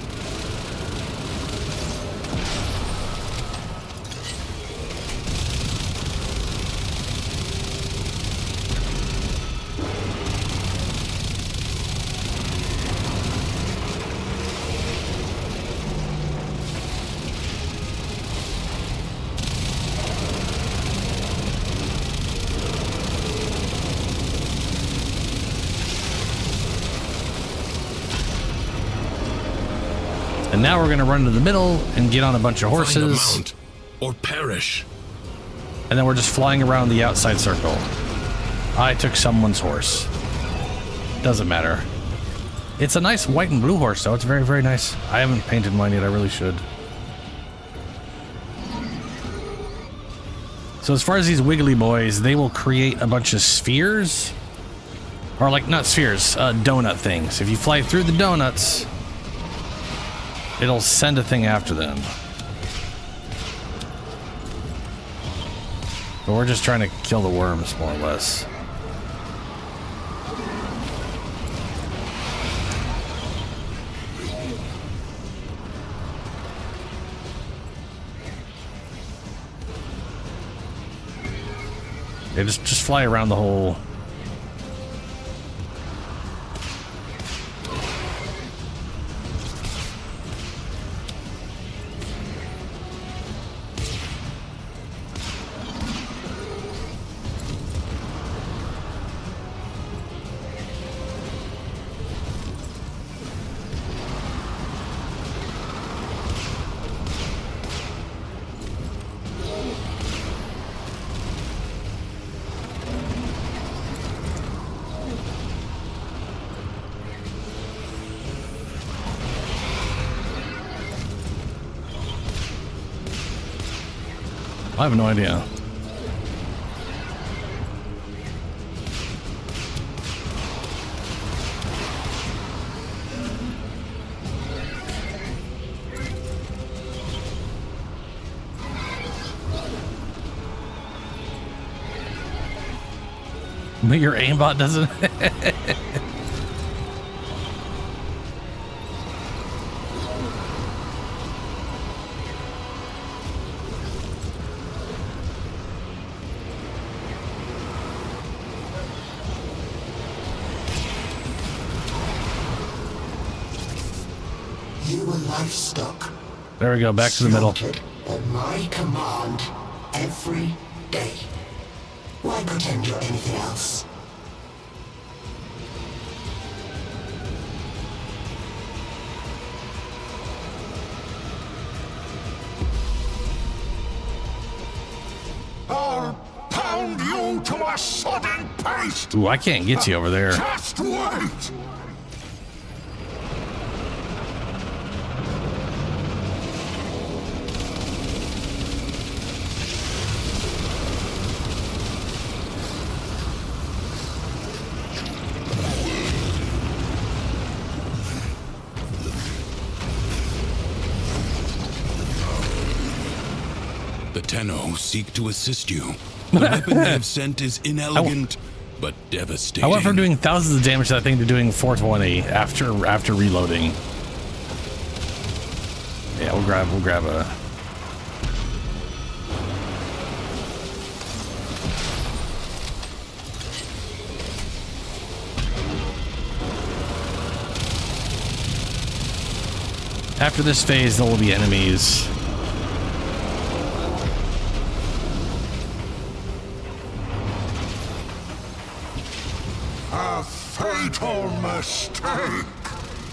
And now we're going to run to the middle and get on a bunch of horses. Find a mount or perish. And then we're just flying around the outside circle. I took someone's horse. Doesn't matter. It's a nice white and blue horse, though. It's very, very nice. I haven't painted mine yet. I really should. So as far as these wiggly boys, they will create a bunch of spheres. Or like, not spheres, donut things. If you fly through the donuts, it'll send a thing after them. But we're just trying to kill the worms, more or less. Yeah, just fly around the whole... I have no idea. But your aimbot doesn't. You were livestock. There we go, back to the middle. At my command, every day. Why pretend you're anything else? I'll pound you to a sodden paste! Ooh, I can't get you over there. Just wait! The Tenno seek to assist you. The weapon they have sent is inelegant, but devastating. I went from doing thousands of damage to that thing to doing 420 after reloading. Yeah, we'll grab a. After this phase, there will be enemies. A fatal mistake,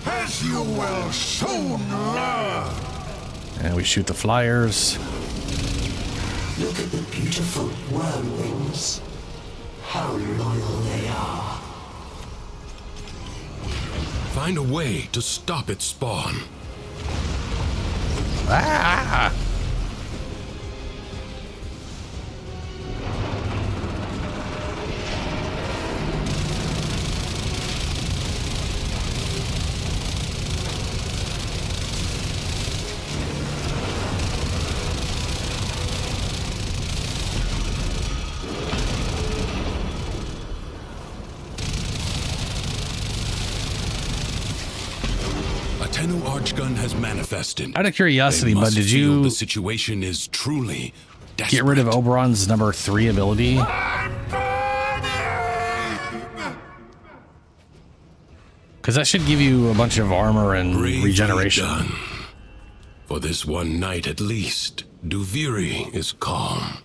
as you will soon learn. And we shoot the flyers. Look at the beautiful worm wings. How loyal they are. Find a way to stop its spawn. Ah! Tenno Archgun has manifested. Out of curiosity, They but must did feel you the situation is truly get rid of Oberon's number 3 ability? Because that should give you a bunch of armor and Bravely regeneration. done. For this one night at least, Duviri is calm.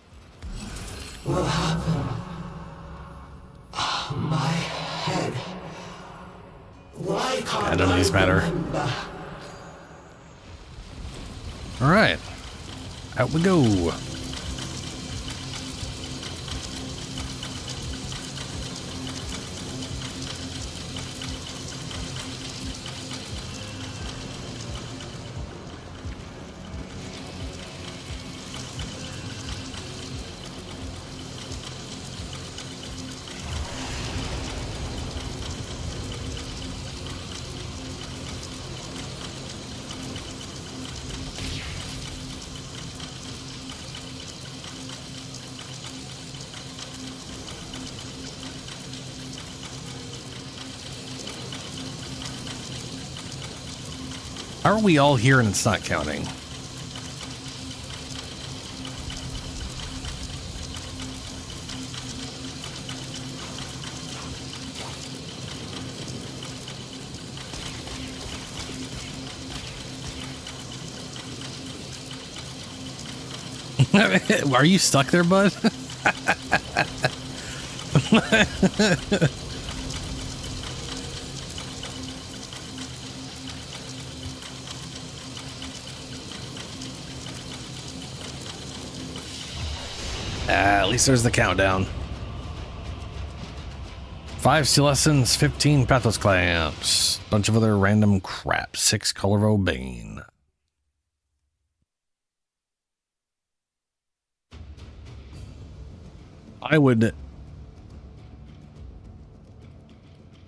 What happened? Oh, my head. Why can't None of these matter. remember? Alright. Out we go. How are we all here and it's not counting? Are you stuck there, bud? At least there's the countdown. 5 Celestins, 15 Pathos Clamps, bunch of other random crap, 6 Colorvo Bane. I would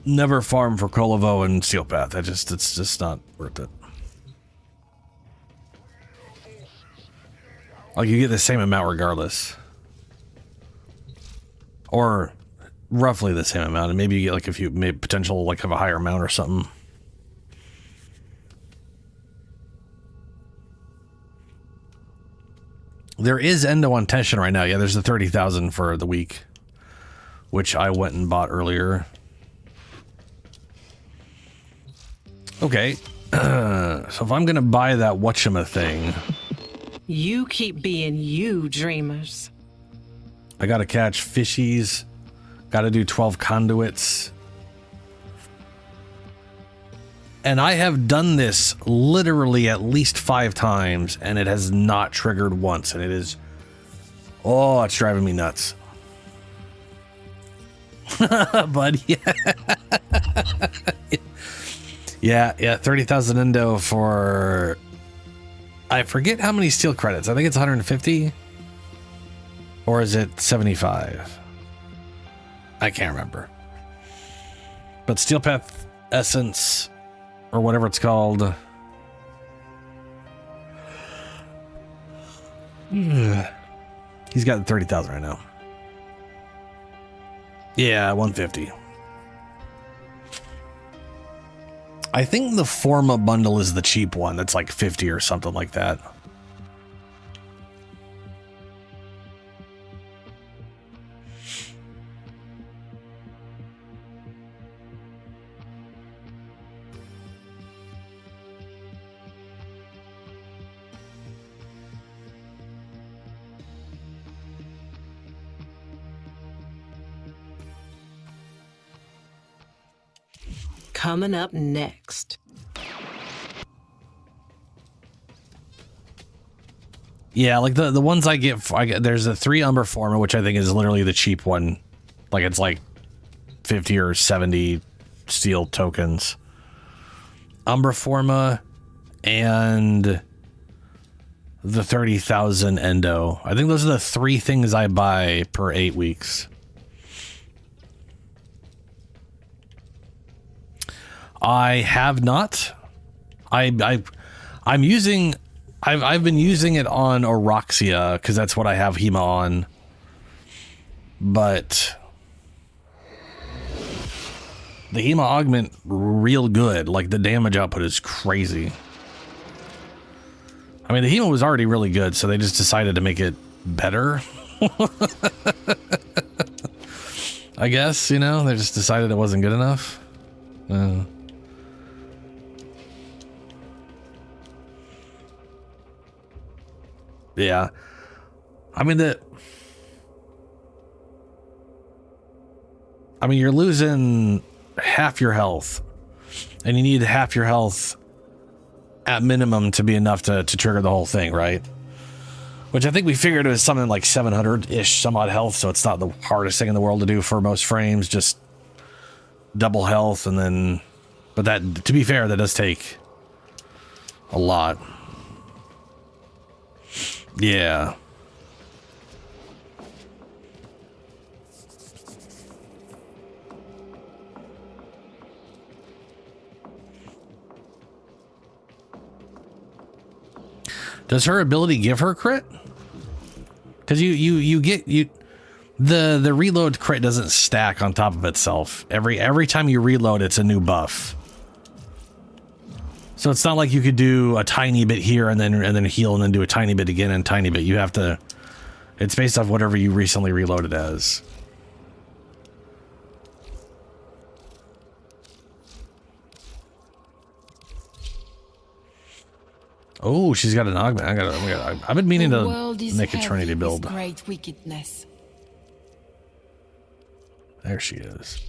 never farm for Kolovo and Steel Path. It's just not worth it. Like, you get the same amount regardless. Or roughly the same amount, and maybe you get like if you maybe potential like have a higher amount or something. There is Endo on tension right now. Yeah, there's the 30,000 for the week, which I went and bought earlier. Okay, so if I'm gonna buy that whatchama thing, You keep being you, dreamers. I gotta catch fishies, gotta do 12 conduits. And I have done this literally at least 5 times, and it has not triggered once, and it is... Oh, it's driving me nuts. But yeah. Yeah, 30,000 Endo for... I forget how many steel credits. I think it's 150. Or is it 75? I can't remember. But Steel Path Essence, or whatever it's called. He's got 30,000 right now. Yeah, 150. I think the Forma bundle is the cheap one. That's like 50 or something like that. Coming up next. Yeah, like the ones I get, there's a 3 Umber Forma, which I think is literally the cheap one. Like it's like 50 or 70 steel tokens. Umber Forma and the 30,000 Endo. I think those are the 3 things I buy per 8 weeks. I have not. I've been using it on Oroxia because that's what I have Hema on. But the Hema augment real good. Like the damage output is crazy. I mean, the Hema was already really good, so they just decided to make it better. I guess, you know, they just decided it wasn't good enough. Yeah. I mean, you're losing half your health, and you need half your health at minimum to be enough to trigger the whole thing, right? Which I think we figured it was something like 700-ish some odd health, so it's not the hardest thing in the world to do for most frames, just double health, and then... But that, to be fair, that does take a lot. Yeah. Does her ability give her crit? Because you get the reload crit doesn't stack on top of itself. Every time you reload, it's a new buff. So it's not like you could do a tiny bit here and then heal and then do a tiny bit again and tiny bit. You have to. It's based off whatever you recently reloaded as. Oh, she's got an augment. I've been meaning to make a Trinity build. Great wickedness. There she is.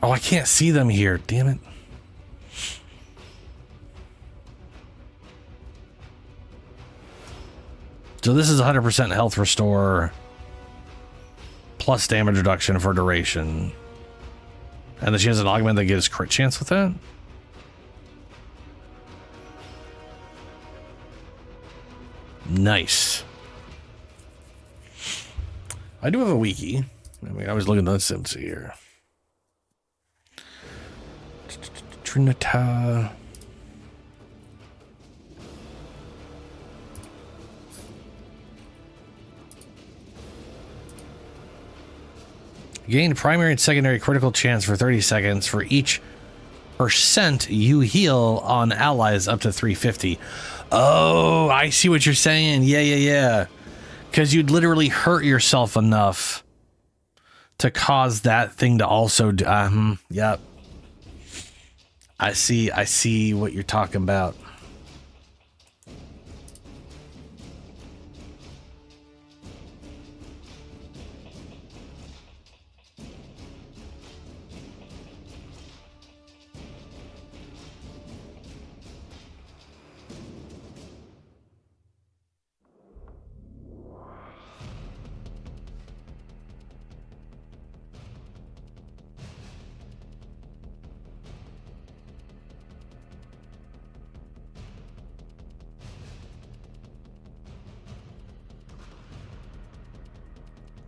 Oh, I can't see them here. Damn it. So this is 100% health restore plus damage reduction for duration. And then she has an augment that gives crit chance with that. Nice. I do have a wiki. I mean, I was looking at the Sims here. Trinita. Gain primary and secondary critical chance for 30 seconds for each % you heal on allies up to 350. Oh, I see what you're saying. Yeah. Because you'd literally hurt yourself enough to cause that thing to also do. Yep. I see what you're talking about.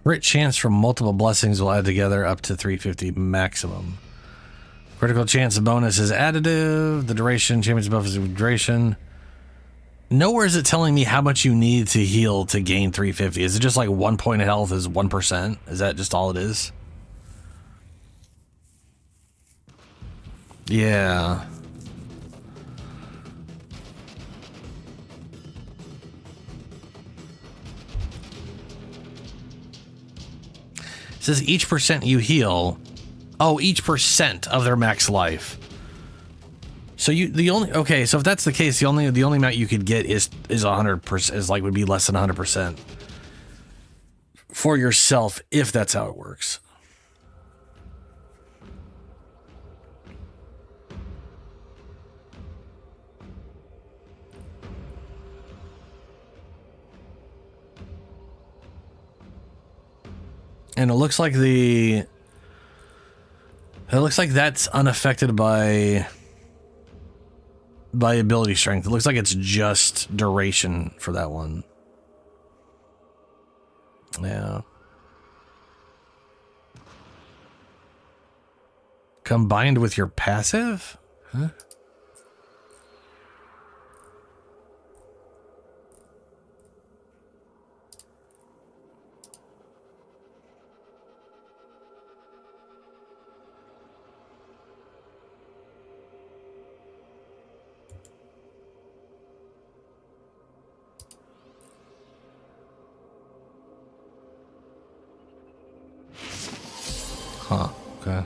Crit chance from multiple blessings will add together up to 350 maximum. Critical chance bonus is additive. The duration, champion's buff is duration. Nowhere is it telling me how much you need to heal to gain 350. Is it just like 1 point of health is 1%? Is that just all it is? Yeah. It says each % you heal. Oh, each % of their max life. So so if that's the case, the only amount you could get is 100%, is like would be less than 100% for yourself if that's how it works. And it looks like that's unaffected by ability strength. It looks like it's just duration for that one. Yeah. Combined with your passive? Huh? Huh, okay.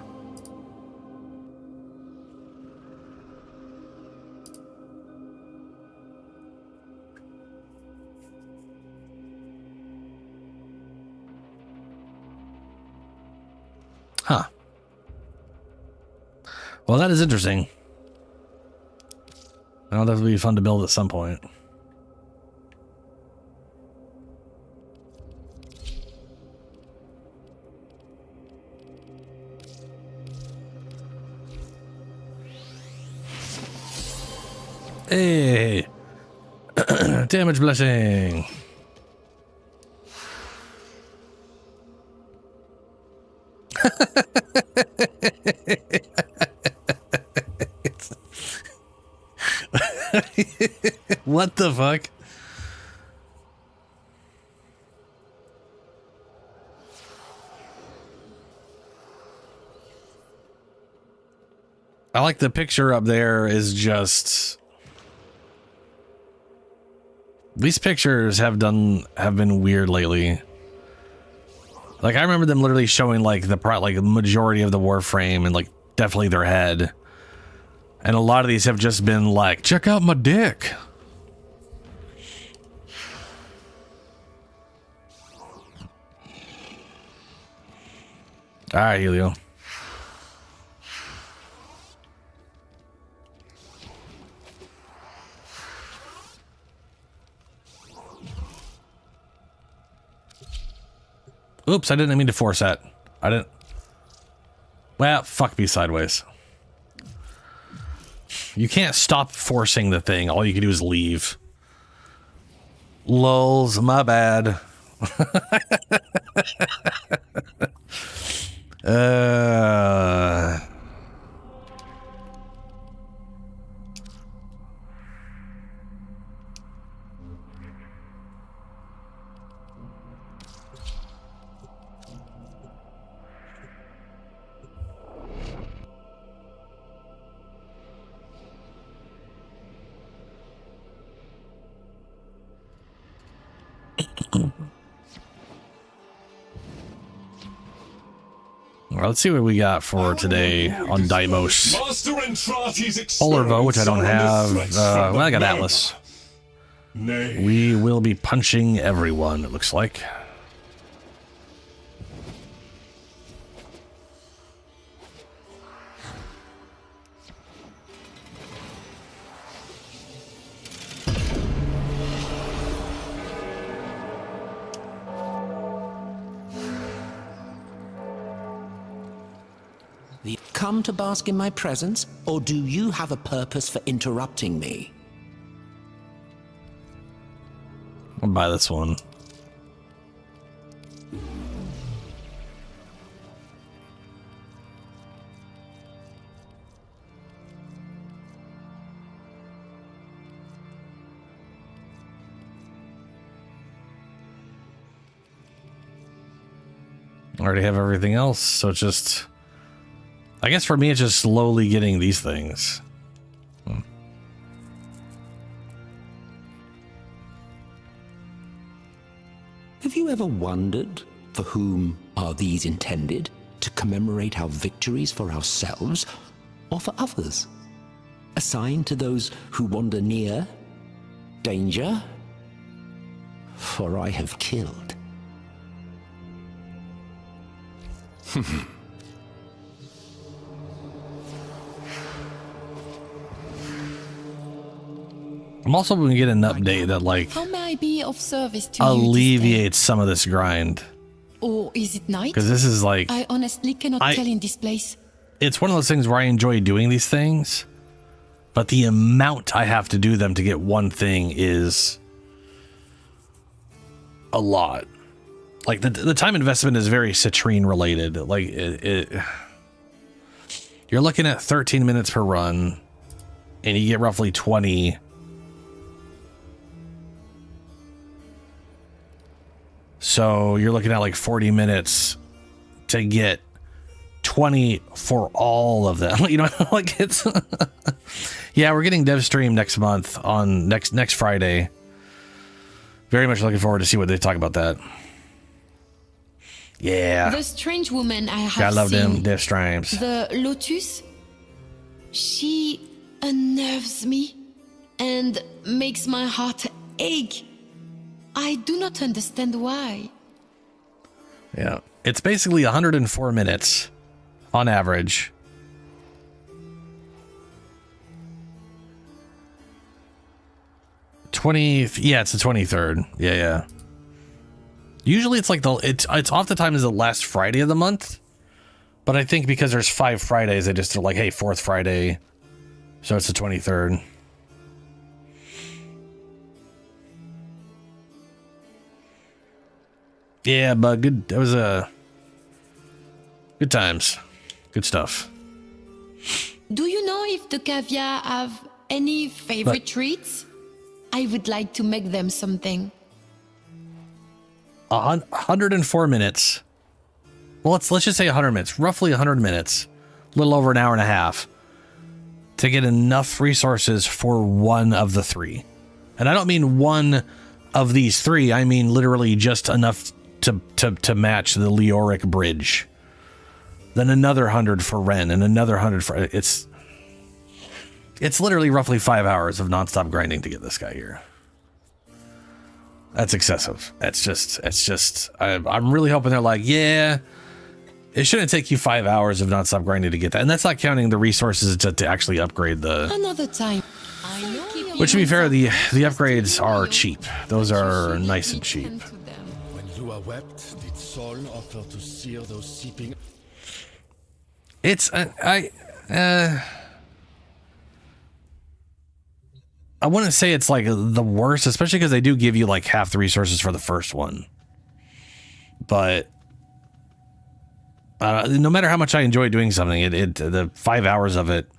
Huh. Well, that is interesting. That'll definitely be fun to build at some point. Hey, damage blessing. What the fuck? I like the picture up there is just... These pictures have been weird lately. Like I remember them literally showing like the majority of the Warframe and like definitely their head. And a lot of these have just been like, check out my dick. All right, Helio. Oops, I didn't mean to force that. I didn't. Well, fuck me sideways. You can't stop forcing the thing. All you can do is leave. Lulz, my bad. Well, let's see what we got for today on Deimos. Polarvo, which I don't have. Well, I got Atlas. We will be punching everyone, it looks like. Come to bask in my presence, or do you have a purpose for interrupting me? I'll buy this one. I already have everything else, so it's just... I guess for me, it's just slowly getting these things. Have you ever wondered for whom are these intended? To commemorate our victories for ourselves or for others? A sign to those who wander near? Danger? For I have killed. I'm also going to get an update that, like, How may I be of service to alleviates some of this grind. Or is it night? Because this is like... I honestly cannot tell in this place. It's one of those things where I enjoy doing these things, but the amount I have to do them to get one thing is a lot. Like, the time investment is very citrine related. Like, you're looking at 13 minutes per run, and you get roughly 20... So you're looking at like 40 minutes to get 20 for all of them. You know, like it's... Yeah, we're getting dev stream next month on next Friday. Very much looking forward to see what they talk about that. Yeah. The strange woman I have I love seen, them dev streams. the Lotus, she unnerves me and makes my heart ache. I do not understand why. Yeah. It's basically 104 minutes on average. Yeah, it's the 23rd. Yeah. Usually it's like it's oftentimes the last Friday of the month. But I think because there's 5 Fridays, they just are like, hey, 4th Friday. So it's the 23rd. Yeah, but good. That was good times. Good stuff. Do you know if the caviar have any favorite treats? I would like to make them something. 104 minutes. Well, let's just say 100 minutes. Roughly 100 minutes. A little over an hour and a half. To get enough resources for one of the 3. And I don't mean one of these 3. I mean literally just enough to match the Leoric bridge. Then another 100 for Ren and another 100 for... It's literally roughly 5 hours of nonstop grinding to get this guy here. That's excessive. It's just I'm really hoping they're like, yeah, it shouldn't take you 5 hours of nonstop grinding to get that. And that's not counting the resources to actually upgrade the... Another time. Which, to be fair, the upgrades are cheap. Those are nice and cheap. When you are wept, did Sol offer to sear those seeping... It's... I wouldn't say it's like the worst, especially because they do give you like half the resources for the first one. But no matter how much I enjoy doing something, the 5 hours of it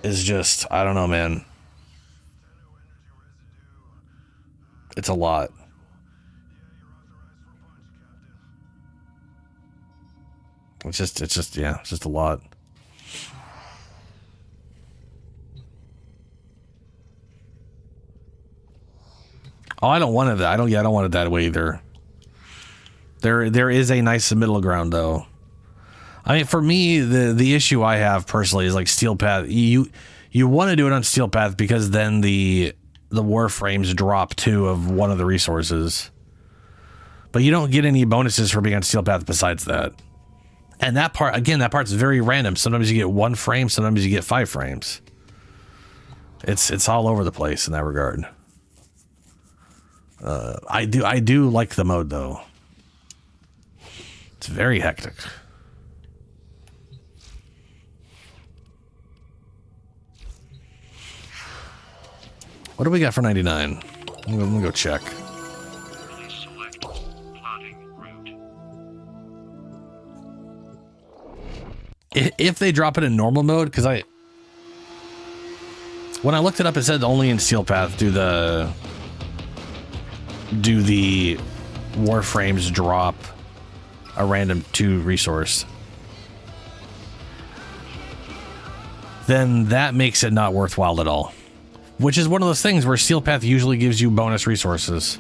is just, I don't know, man. It's a lot. It's just a lot. Oh, I don't want it. I don't want it that way either. There is a nice middle ground though. I mean, for me, the issue I have personally is like Steel Path. You want to do it on Steel Path because then the Warframes drop 2 of one of the resources, but you don't get any bonuses for being on Steel Path besides that. And that part's very random. Sometimes you get 1 frame, sometimes you get 5 frames. It's all over the place in that regard. I do like the mode though. It's very hectic. What do we got for 99? Let me go check. If they drop it in normal mode, because when I looked it up, it said only in Steel Path do the Warframes drop a random 2 resource. Then that makes it not worthwhile at all. Which is one of those things where Steel Path usually gives you bonus resources.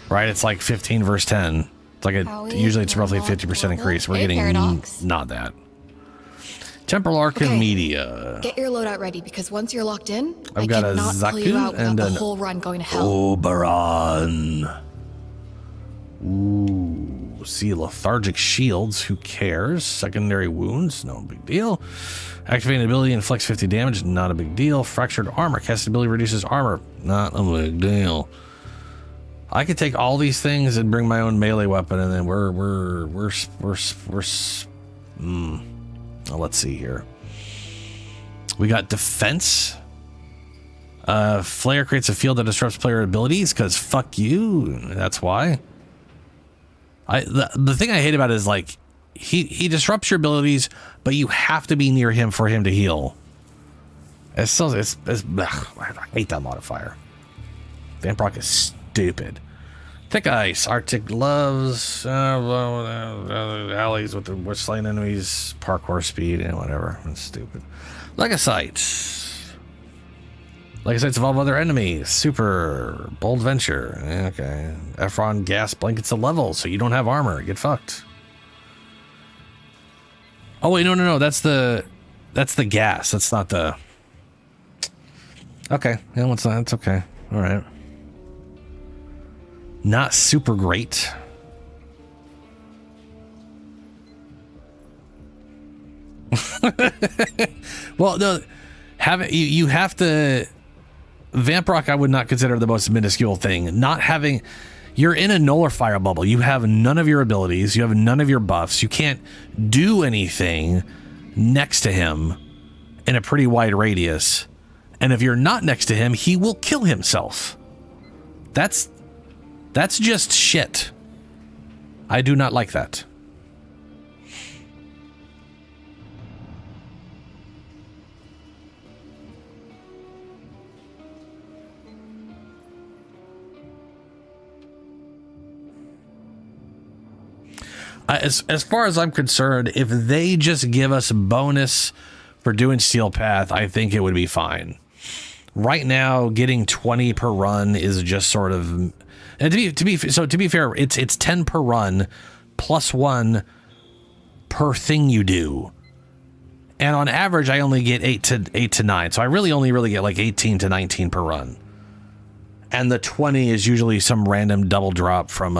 Right? It's like 15 versus 10. It's like usually it's roughly a 50% increase. We're getting not that. Temporal Archimedeas. Get your loadout ready because once you're locked in, I've got a Zaku and the whole run going to hell. Oberon. Ooh, see lethargic shields. Who cares? Secondary wounds, no big deal. Activating ability inflicts 50 damage, not a big deal. Fractured armor, cast ability reduces armor, not a big deal. I could take all these things and bring my own melee weapon, and then let's see here. We got defense. Flare creates a field that disrupts player abilities because fuck you. That's why. The thing I hate about it is like he disrupts your abilities, but you have to be near him for him to heal. I hate that modifier. Vamproc is stupid. Thick ice, Arctic gloves, alleys with slain enemies, parkour speed, and whatever. That's stupid. Legocytes. Legocytes evolve other enemies. Super. Bold venture. Okay. Ephron gas blankets the level, so you don't have armor. Get fucked. Oh wait, no. That's the gas. That's not the. Okay. Yeah, what's that? It's okay. All right. Not super great. Well, no, you have to. Vamproc I would not consider the most minuscule thing. Not having, you're in a nullifier bubble. You have none of your abilities. You have none of your buffs. You can't do anything next to him in a pretty wide radius. And if you're not next to him, he will kill himself. That's just shit. I do not like that. As far as I'm concerned, if they just give us a bonus for doing Steel Path, I think it would be fine. Right now, getting 20 per run is just sort of, and to be fair, it's 10 per run plus 1 per thing you do. And on average, I only get 8 to 9. So I really only get like 18 to 19 per run. And the 20 is usually some random double drop from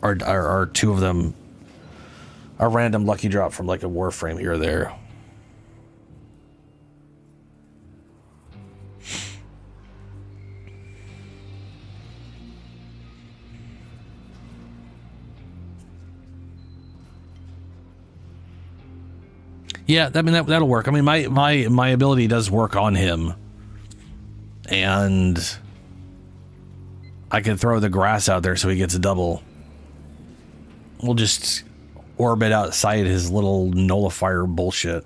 or 2 of them, a random lucky drop from like a Warframe here or there. Yeah, I mean that'll work. I mean my ability does work on him, and I can throw the grass out there so he gets a double. We'll just orbit outside his little nullifier bullshit.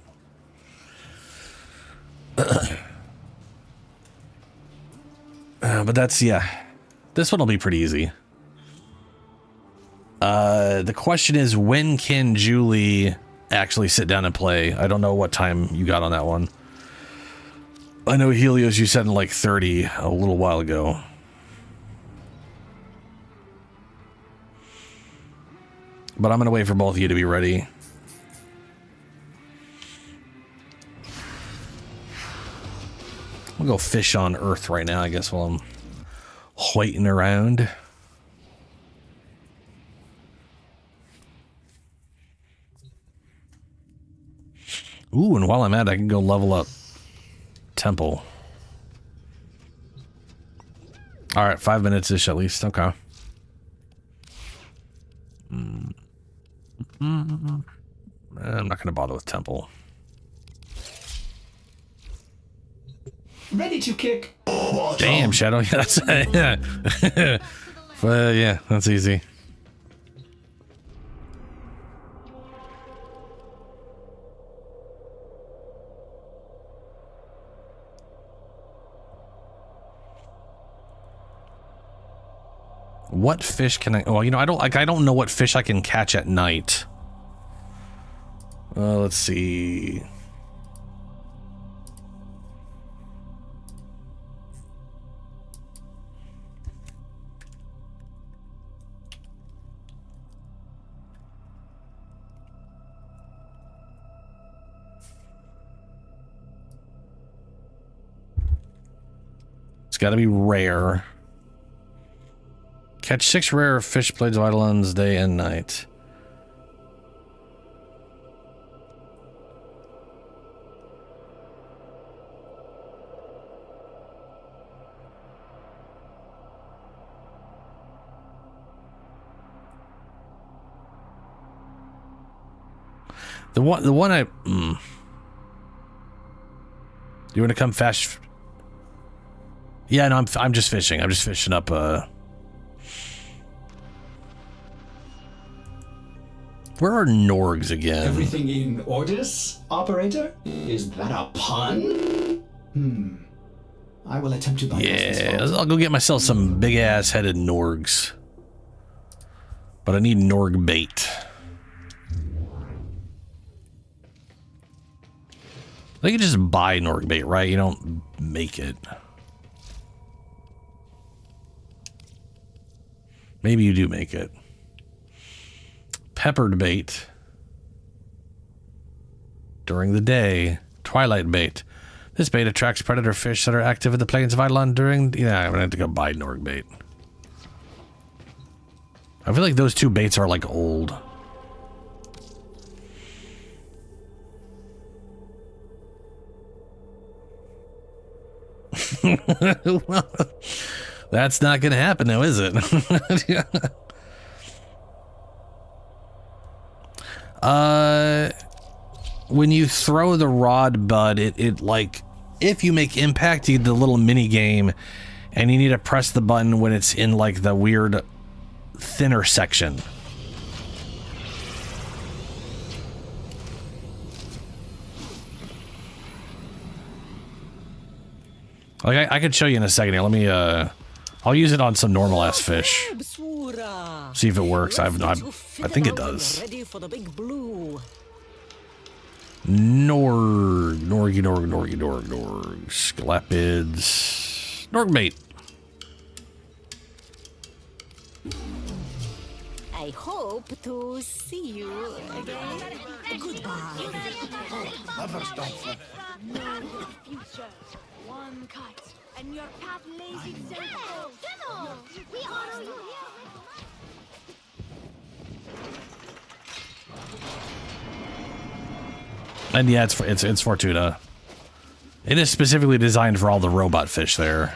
But that's, yeah. This one will be pretty easy. The question is, when can Julie actually sit down and play? I don't know what time you got on that one. I know Helios, you said in like 30 a little while ago. But I'm going to wait for both of you to be ready. We'll go fish on Earth right now, I guess, while I'm waiting around. Ooh, and while I'm at it, I can go level up Temple. Alright, 5 minutes-ish at least. Okay. I'm not going to bother with Temple. Ready to kick. Damn, Shadow. Yeah, that's yeah. But yeah, that's easy. What fish can I? Well, you know, I don't know what fish I can catch at night. Let's see. It's got to be rare. Catch 6 rare fish blades of Eidolons day and night. The one I You want to come fast? Yeah, no, I'm just fishing. I'm just fishing up Where are Norgs again? Everything in orders, operator? Is that a pun? I will attempt to bypass this. Yeah, I'll go get myself some big ass headed Norgs. But I need Norg bait. They can just buy Norg bait, right? You don't make it. Maybe you do make it. Peppered bait. During the day. Twilight bait. This bait attracts predator fish that are active in the plains of Eidolon during... Yeah, I'm gonna have to go buy Norg bait. I feel like those two baits are like old. Well, that's not gonna happen now, is it? When you throw the rod, bud, it like, if you make impact, you get the little mini game, and you need to press the button when it's in like the weird thinner section. Like I could show you in a second here. Let me I'll use it on some normal ass fish. See if it works. I think it does. Norg. Scalapids. Norg bait. I hope to see you again. Goodbye. Lovers don't fall. No future. One cut, and your path lays itself. Demo! We honor you here. And yeah, it's Fortuna. It is specifically designed for all the robot fish there.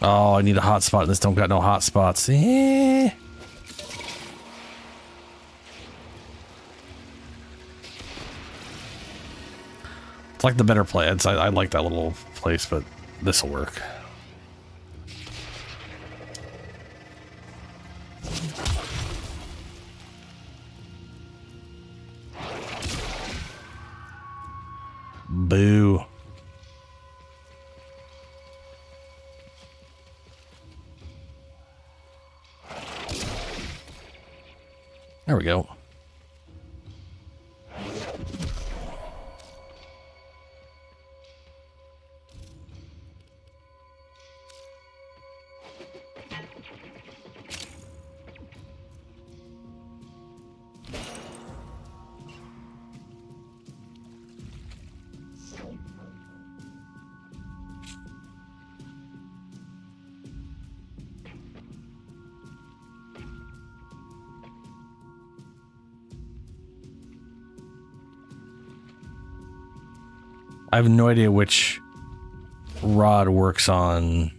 Oh, I need a hotspot. This don't got no hotspots. Eh. It's like the better play. I like that little place, but this will work. Boo. There we go. I have no idea which rod works on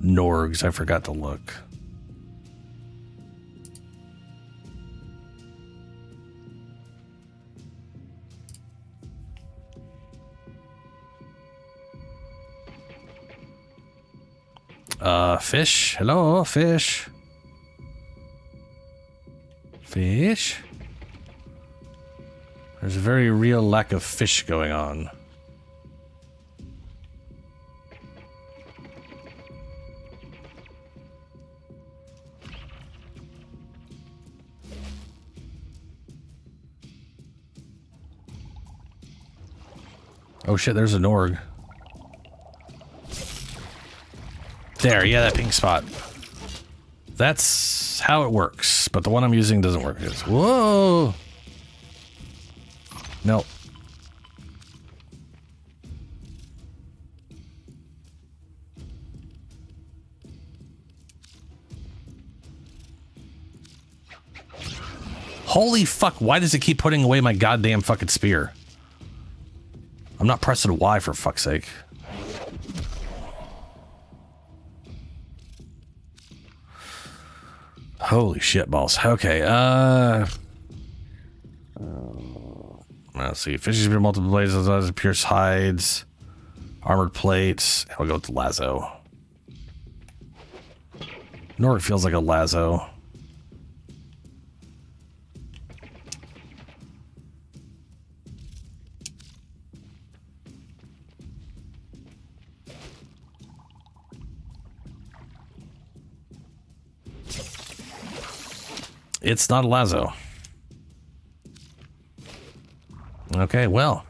Norgs. I forgot to look. Fish. Hello, fish. Fish. There's a very real lack of fish going on. Oh shit, there's a Norg. There, yeah, that pink spot. That's how it works, but the one I'm using doesn't work. Whoa! No. Holy fuck, why does it keep putting away my goddamn fucking spear? I'm not pressing Y for fuck's sake. Holy shit balls. Okay, let's see. Fishes with multiple blades, pierce hides, armored plates. I'll go with the lasso. Norg feels like a lasso. It's not a lasso. Okay, well.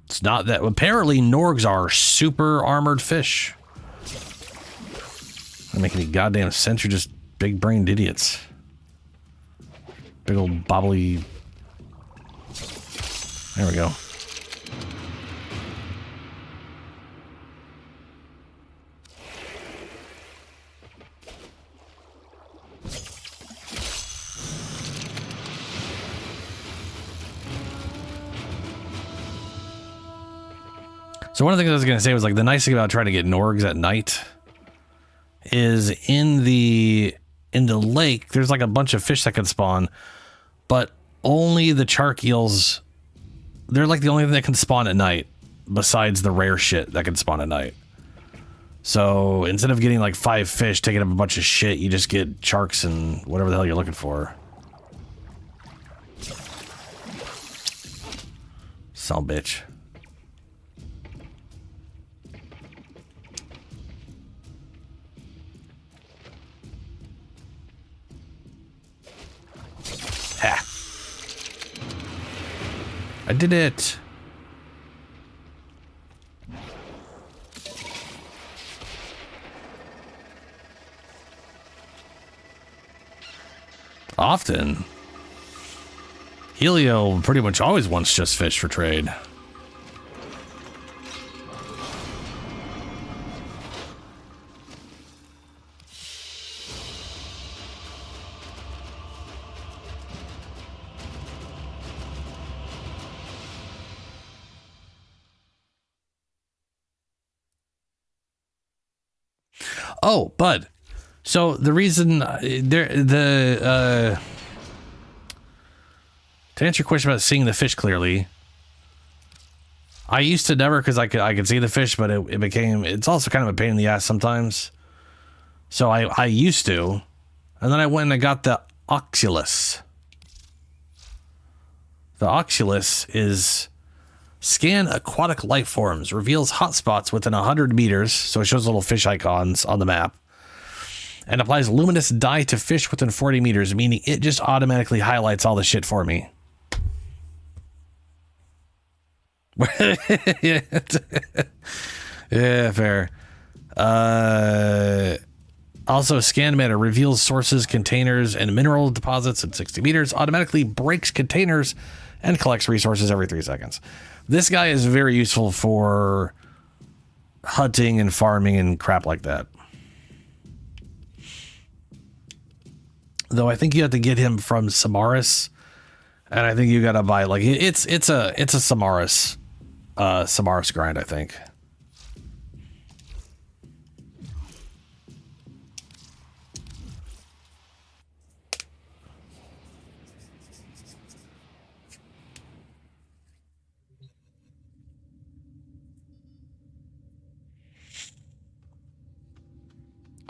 It's not that. Apparently, Norgs are super armored fish. Doesn't make any goddamn sense. You're just big-brained idiots. Big old bobbly. There we go. So one of the things I was going to say was, like, the nice thing about trying to get Norgs at night is in the lake, there's like a bunch of fish that can spawn, but only the shark eels, they're like the only thing that can spawn at night besides the rare shit that can spawn at night. So instead of getting like 5 fish taking up a bunch of shit, you just get sharks and whatever the hell you're looking for. Son of a bitch. Ha. I did it. Often. Helio pretty much always wants just fish for trade. Oh, bud. So the reason to answer your question about seeing the fish clearly, I used to never, because I could see the fish, but it's also kind of a pain in the ass sometimes. So I used to, and then I went and I got the Oculus. The Oculus is scan aquatic life forms, reveals hotspots within 100 meters, so it shows little fish icons on the map, and applies luminous dye to fish within 40 meters, meaning it just automatically highlights all the shit for me. Yeah, fair. Also, scan matter reveals sources, containers, and mineral deposits at 60 meters, automatically breaks containers, and collects resources every 3 seconds. This guy is very useful for hunting and farming and crap like that. Though I think you have to get him from Samaris, and I think you gotta buy, like, it's a Samaris grind, I think.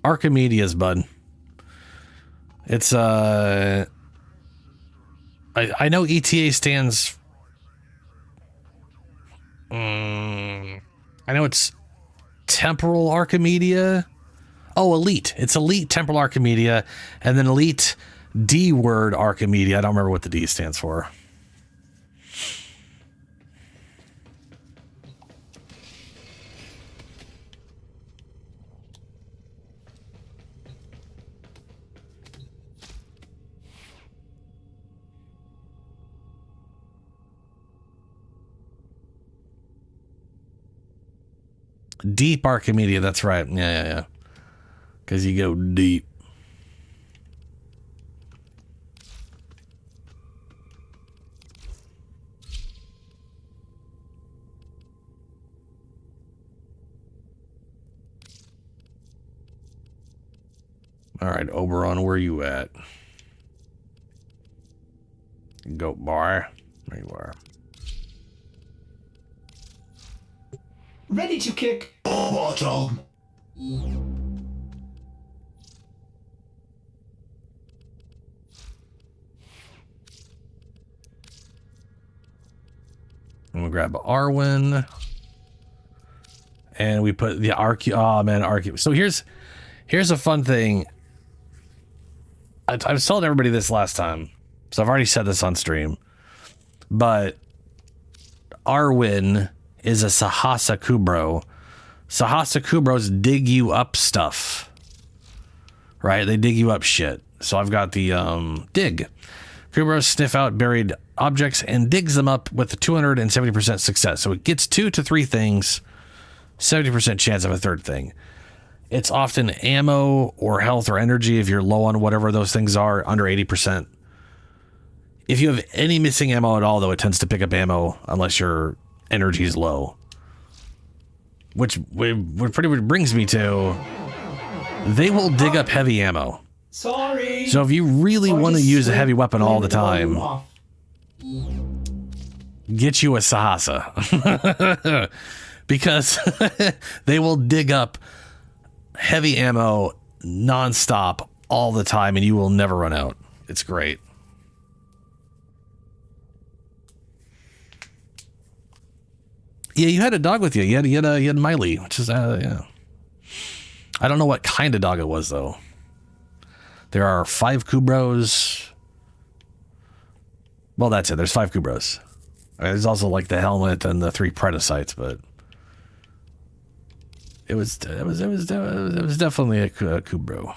Archimedeas, bud. It's I know ETA stands. I know it's Temporal Archimedea. Oh, Elite. It's Elite Temporal Archimedia, and then Elite D word Archimedia. I don't remember what the D stands for. Deep Archimedia, that's right. Yeah. Because you go deep. All right, Oberon, where you at? Goat bar. There you are. Ready to kick bottom. And we'll grab Arwen. And we put the So here's a fun thing. I was telling everybody this last time, so I've already said this on stream. But Arwen is a Sahasa Kubro. Sahasa Kubros dig you up stuff. Right? They dig you up shit. So I've got the dig. Kubros sniff out buried objects and digs them up with a 270% success. So it gets 2 to 3 things, 70% chance of a third thing. It's often ammo or health or energy if you're low on whatever those things are, under 80%. If you have any missing ammo at all, though, it tends to pick up ammo unless your energy is low. Which pretty much brings me to, they will dig up heavy ammo. Sorry. So if you really want to use a heavy weapon all the time, get you a Sahasa. Because they will dig up heavy ammo nonstop all the time and you will never run out. It's great. Yeah, you had a dog with you. You had Miley, which is yeah. I don't know what kind of dog it was though. There are 5 Kubros. Well, that's it. There's 5 Kubros. There's also like the helmet and the 3 Predicites, but it was definitely a Kubro.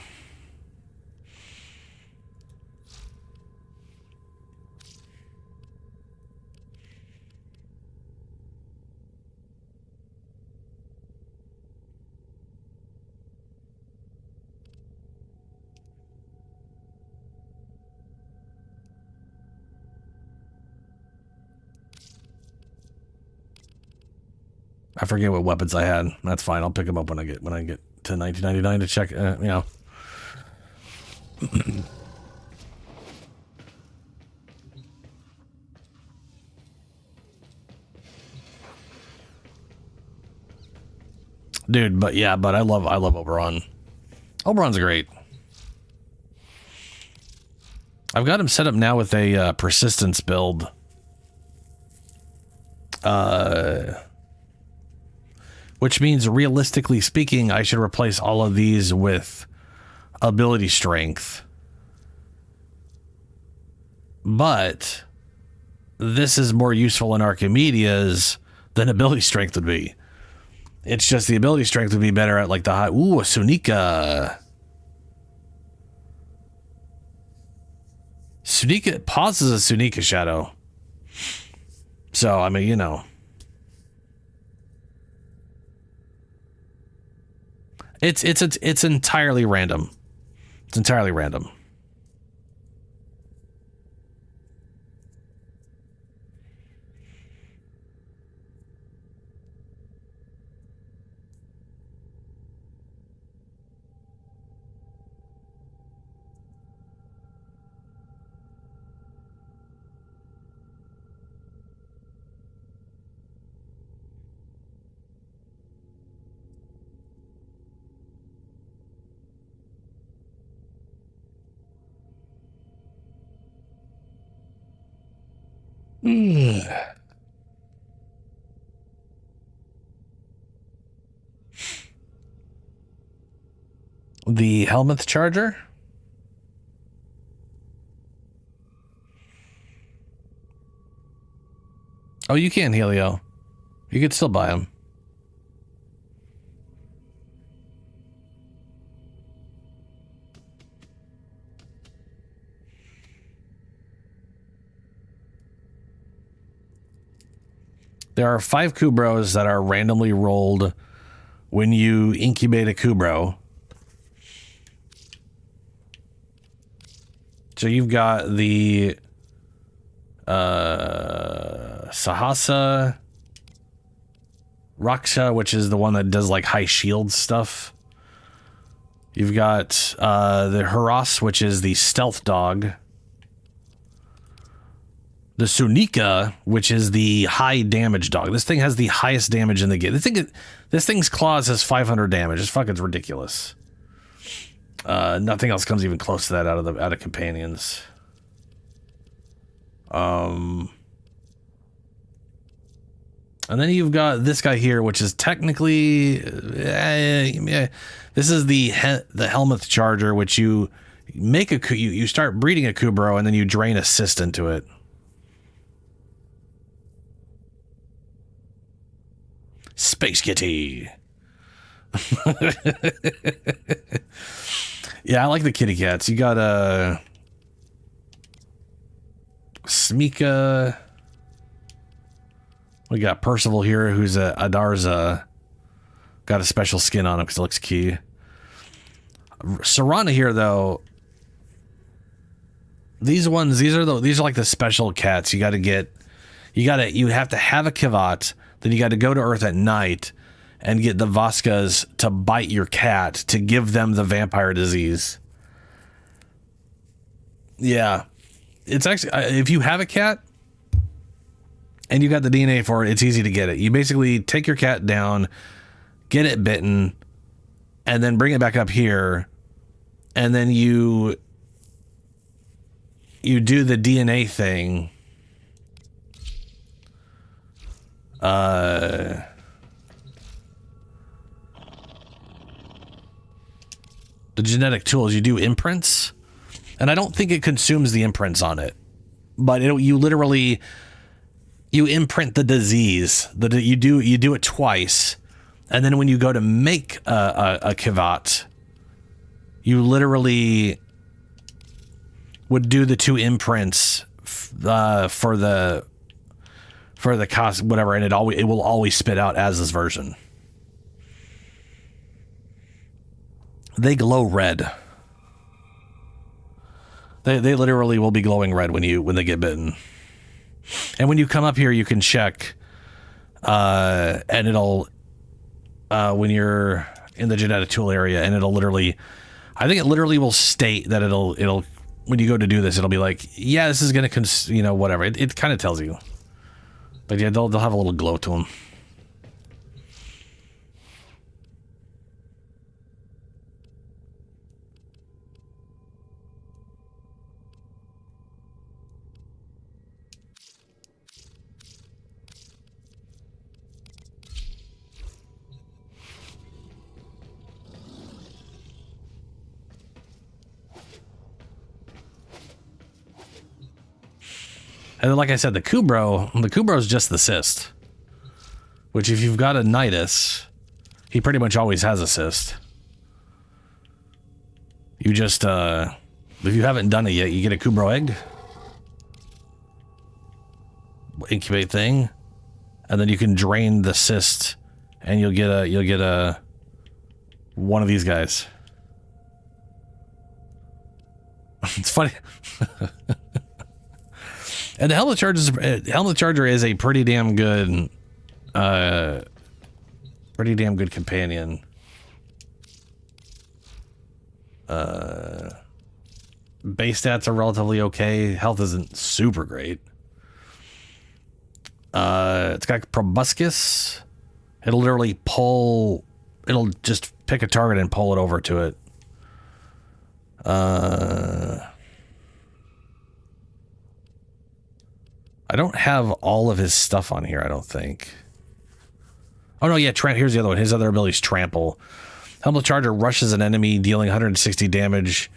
I forget what weapons I had. That's fine. I'll pick them up when I get to $19.99 to check, you know. Dude, but I love Oberon. Oberon's great. I've got him set up now with a persistence build. Which means, realistically speaking, I should replace all of these with ability strength. But this is more useful in Archimedeas than ability strength would be. It's just the ability strength would be better at like the high. Ooh, a Sunika. Sunika pauses a Sunika shadow. So, I mean, you know. It's entirely random. It's entirely random. The Helmuth Charger? Oh, you can, Helio. You could still buy them. There are 5 Kubros that are randomly rolled when you incubate a Kubro. So you've got the Sahasa, Raksha, which is the one that does like high shield stuff. You've got the Haras, which is the stealth dog. The Sunika, which is the high damage dog. This thing has the highest damage in the game. This thing's claws has 500 damage. It's fucking ridiculous. Nothing else comes even close to that out of companions. And then you've got this guy here, which is technically this is the Helmuth Charger, which you make you start breeding a Kubro and then you drain assist into it. Space Kitty. Yeah, I like the kitty cats. You got Smika. We got Percival here, who's a Adarza. Got a special skin on him because it looks key. Serana here, though. These are like the special cats. You have to have a Kivat. Then you got to go to Earth at night and get the Vaskas to bite your cat to give them the vampire disease. Yeah. It's actually, if you have a cat and you got the DNA for it, it's easy to get it. You basically take your cat down, get it bitten, and then bring it back up here. And then you do the DNA thing. The genetic tools, you do imprints, and I don't think it consumes the imprints on it, but you imprint the disease. You do it twice, and then when you go to make a Kivat, you literally would do the 2 imprints for the cost, whatever, and it will always spit out as this version. They glow red. They literally will be glowing red when they get bitten. And when you come up here, you can check, and it'll when you're in the genetic tool area, and it'll literally, I think it literally will state that it'll when you go to do this, it'll be like, yeah, this is gonna whatever. It kind of tells you, but yeah, they'll have a little glow to them. And then, like I said, the Kubro is just the cyst. Which, if you've got a Nidus, he pretty much always has a cyst. You just, if you haven't done it yet, you get a Kubro egg. Incubate thing. And then you can drain the cyst, and you'll get a one of these guys. It's funny. And the Helmet Charger is a pretty damn good companion. Base stats are relatively okay. Health isn't super great. It's got Proboscis. It'll literally it'll just pick a target and pull it over to it. I don't have all of his stuff on here, I don't think. Oh, no, yeah, here's the other one. His other ability is Trample. Helmet Charger rushes an enemy, dealing 160 damage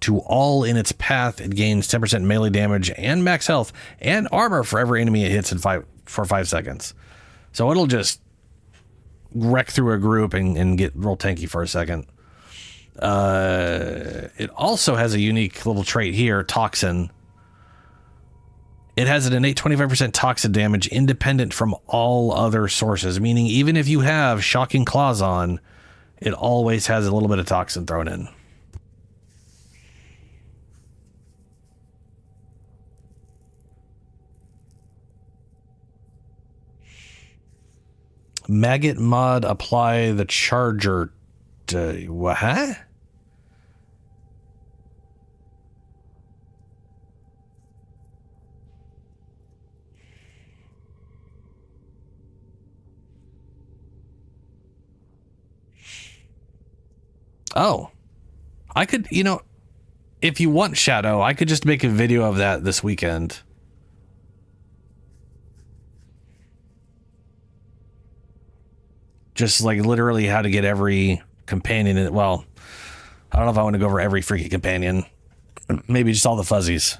to all in its path. It gains 10% melee damage and max health and armor for every enemy it hits for 5 seconds. So it'll just wreck through a group and get real tanky for a second. It also has a unique little trait here, Toxin. It has an innate 25% toxin damage independent from all other sources, meaning even if you have Shocking Claws on, it always has a little bit of toxin thrown in. Maggot mod, apply the charger to... What? Oh, I could, if you want Shadow, I could just make a video of that this weekend. Just like literally how to get every companion in it. Well, I don't know if I want to go over every freaking companion. Maybe just all the fuzzies.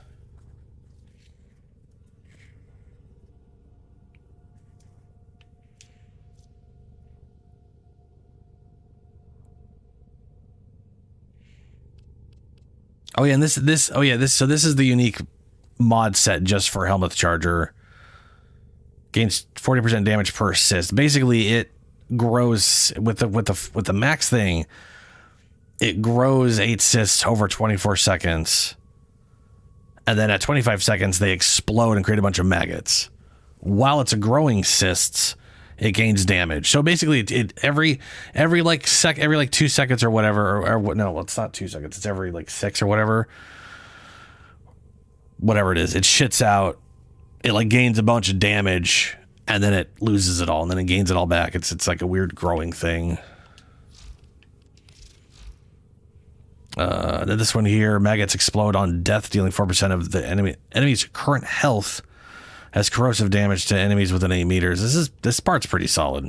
Oh yeah, and this is the unique mod set just for Helmet Charger. Gains 40% damage per assist. Basically, it grows with the max thing. It grows 8 cysts over 24 seconds, and then at 25 seconds they explode and create a bunch of maggots. While it's growing cysts, it gains damage. So basically, it every 2 seconds or whatever, no, it's not 2 seconds. It's every 6 or whatever it is. It shits out. It gains a bunch of damage, and then it loses it all, and then it gains it all back. It's like a weird growing thing. Then this one here, maggots explode on death, dealing 4% of the enemy's current health. Has corrosive damage to enemies within 8 meters. This part's pretty solid.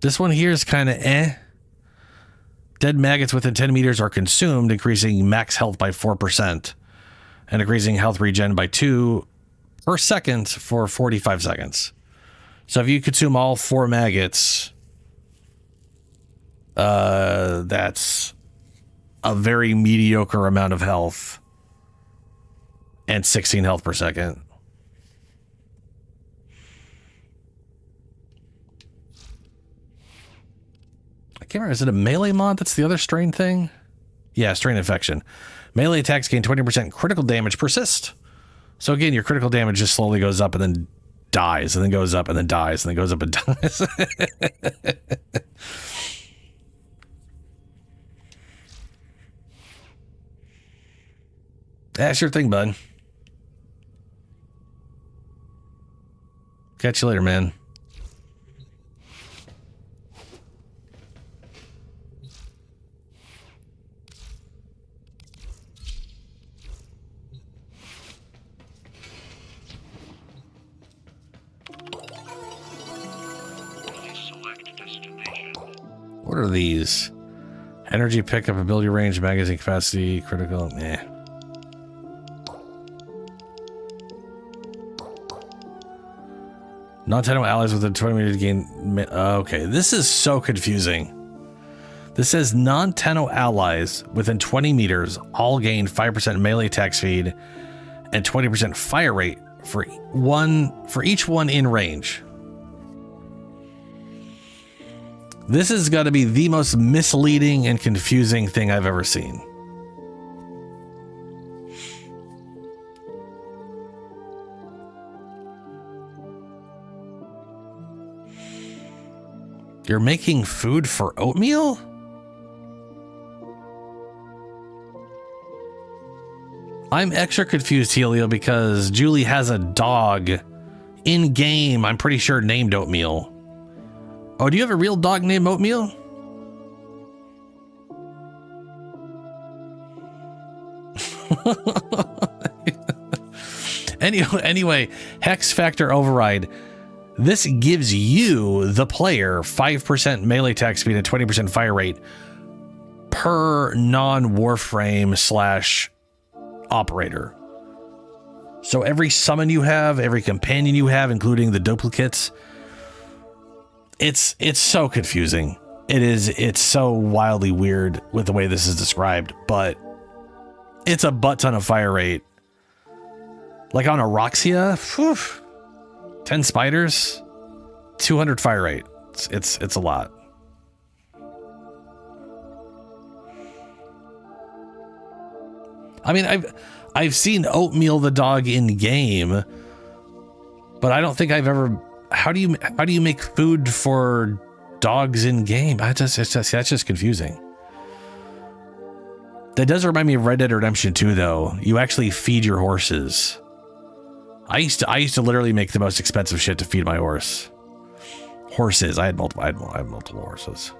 This one here is kind of eh. Dead maggots within 10 meters are consumed, increasing max health by 4%, and increasing health regen by 2 per second for 45 seconds. So if you consume all 4 maggots, that's a very mediocre amount of health and 16 health per second. I can't remember. Is it a melee mod? That's the other strain thing? Yeah, strain infection. Melee attacks gain 20% critical damage persist. So again, your critical damage just slowly goes up and then dies, and then goes up and then dies, and then goes up and dies. Yeah, sure thing, bud. Catch you later, man. What are these? Energy pickup, ability range, magazine capacity, critical. Non-Tenno allies within 20 meters gain. Okay, this is so confusing. This says non-Tenno allies within 20 meters all gain 5% melee attack speed and 20% fire rate for each one in range. This has got to be the most misleading and confusing thing I've ever seen. You're making food for oatmeal? I'm extra confused, Helio, because Julie has a dog in game, I'm pretty sure, named Oatmeal. Oh, do you have a real dog named Oatmeal? Anyway, Hex Factor Override. This gives you, the player, 5% melee attack speed and 20% fire rate per non-Warframe / operator. So every summon you have, every companion you have, including the duplicates, it's so confusing. It's so wildly weird with the way this is described, but it's a butt ton of fire rate. Like on Aroxia, 10 spiders, 200 fire rate. It's a lot. I mean, I've seen Oatmeal the dog in game, but I don't think I've ever. How do you make food for dogs in game? That's just confusing. That does remind me of Red Dead Redemption 2, though. You actually feed your horses. I used to literally make the most expensive shit to feed my horse. Horses. I had multiple horses.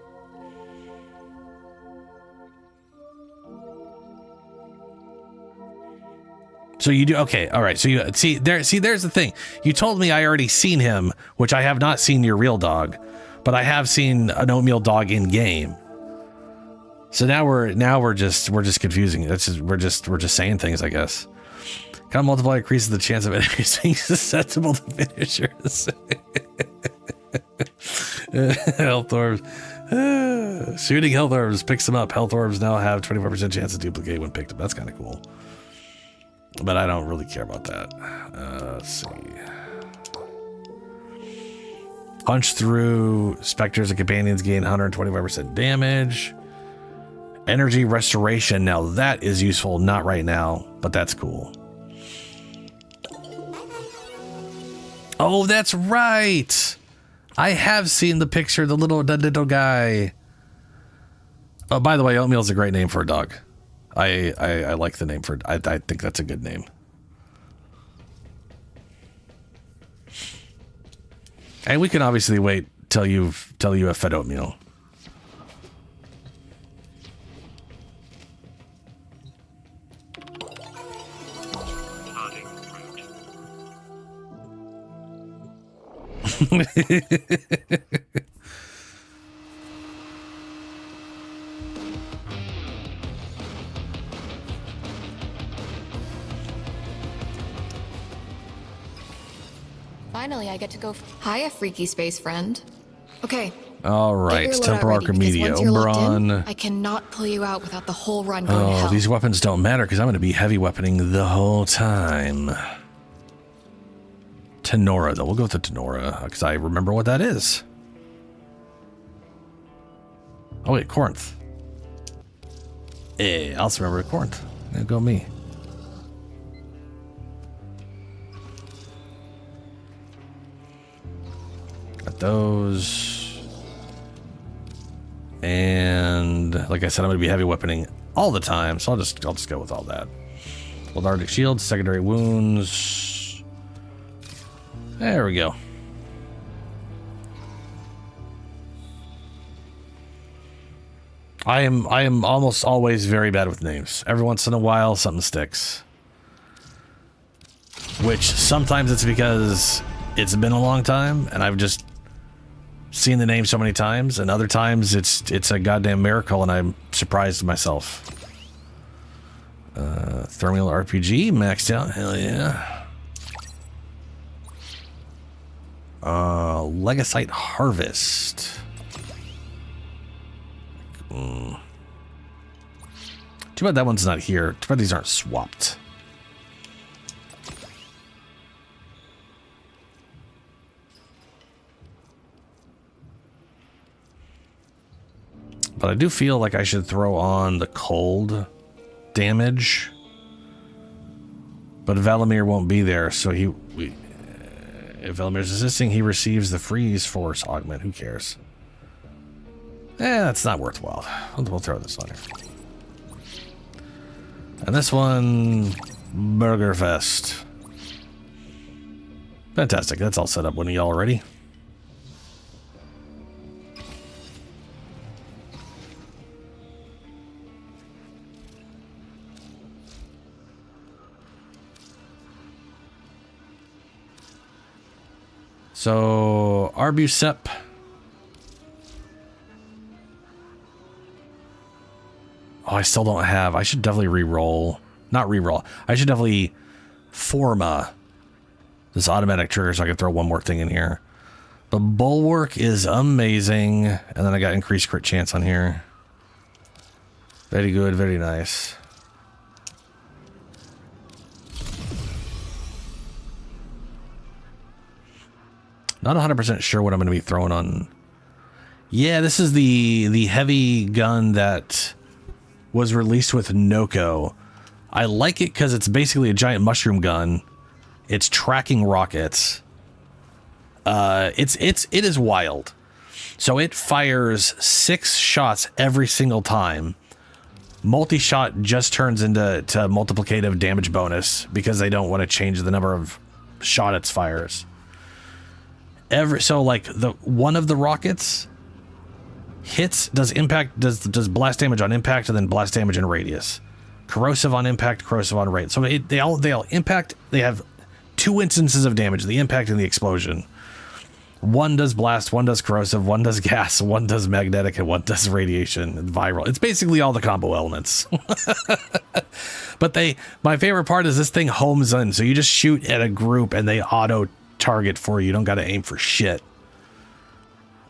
So you do okay. All right. So you there's the thing. You told me I already seen him, which I have not seen your real dog, but I have seen an Oatmeal dog in game. So now we're just confusing. We're just saying things, I guess. Kind multiply increases the chance of enemies being susceptible to finishers. Health orbs. Shooting health orbs picks them up. Health orbs now have 25% chance to duplicate when picked up. That's kind of cool. But I don't really care about that. Let's see. Punch through. Specters and companions gain 125% damage. Energy restoration. Now that is useful. Not right now, but that's cool. Oh, that's right. I have seen the picture. The little guy. Oh, by the way, Oatmeal's a great name for a dog. I like the name for it. I think that's a good name. And we can obviously wait till you have fed Oatmeal. Finally, I get to go. Hiya, freaky space friend. Okay. All right, Temple Archimedeas, Oberon. I cannot pull you out without the whole run going to hell. These weapons don't matter because I'm going to be heavy weaponing the whole time. Tenora, though. We'll go with the Tenora because I remember what that is. Oh, wait, Corinth. I also remember Corinth. There go me. those. And like I said, I'm going to be heavy weaponing all the time, so I'll just go with all that. Lethargic shield, secondary wounds. There we go. I am almost always very bad with names. Every once in a while, something sticks. Which sometimes it's because it's been a long time and I've just seen the name so many times, and other times it's a goddamn miracle and I'm surprised myself. Thermal RPG maxed out, hell yeah. Legasite Harvest. Too bad that one's not here. Too bad these aren't swapped. But I do feel like I should throw on the cold damage. But Valimir won't be there, so if Valamir's assisting, he receives the freeze force augment. Who cares? That's not worthwhile. We'll throw this on here. And this one, Burger Fest. Fantastic. That's all set up when y'all ready. So, Arbusep. Oh, I still don't have. I should definitely re-roll. Not re-roll. I should definitely forma this automatic trigger so I can throw one more thing in here. But Bulwark is amazing. And then I got increased crit chance on here. Very good. Very nice. Not 100% sure what I'm going to be throwing on. Yeah, this is the heavy gun that was released with Noko. I like it because it's basically a giant mushroom gun. It's tracking rockets. It is wild. So it fires 6 shots every single time. Multi-shot just turns into multiplicative damage bonus because they don't want to change the number of shot it fires. So like one of the rockets hits, does blast damage on impact and then blast damage in radius. Corrosive on impact, corrosive on radius. So they all impact. They have 2 instances of damage: the impact and the explosion. One does blast, one does corrosive, one does gas, one does magnetic, and one does radiation and viral. It's basically all the combo elements. But my favorite part is this thing homes in, so you just shoot at a group and they auto target for you. You don't got to aim for shit.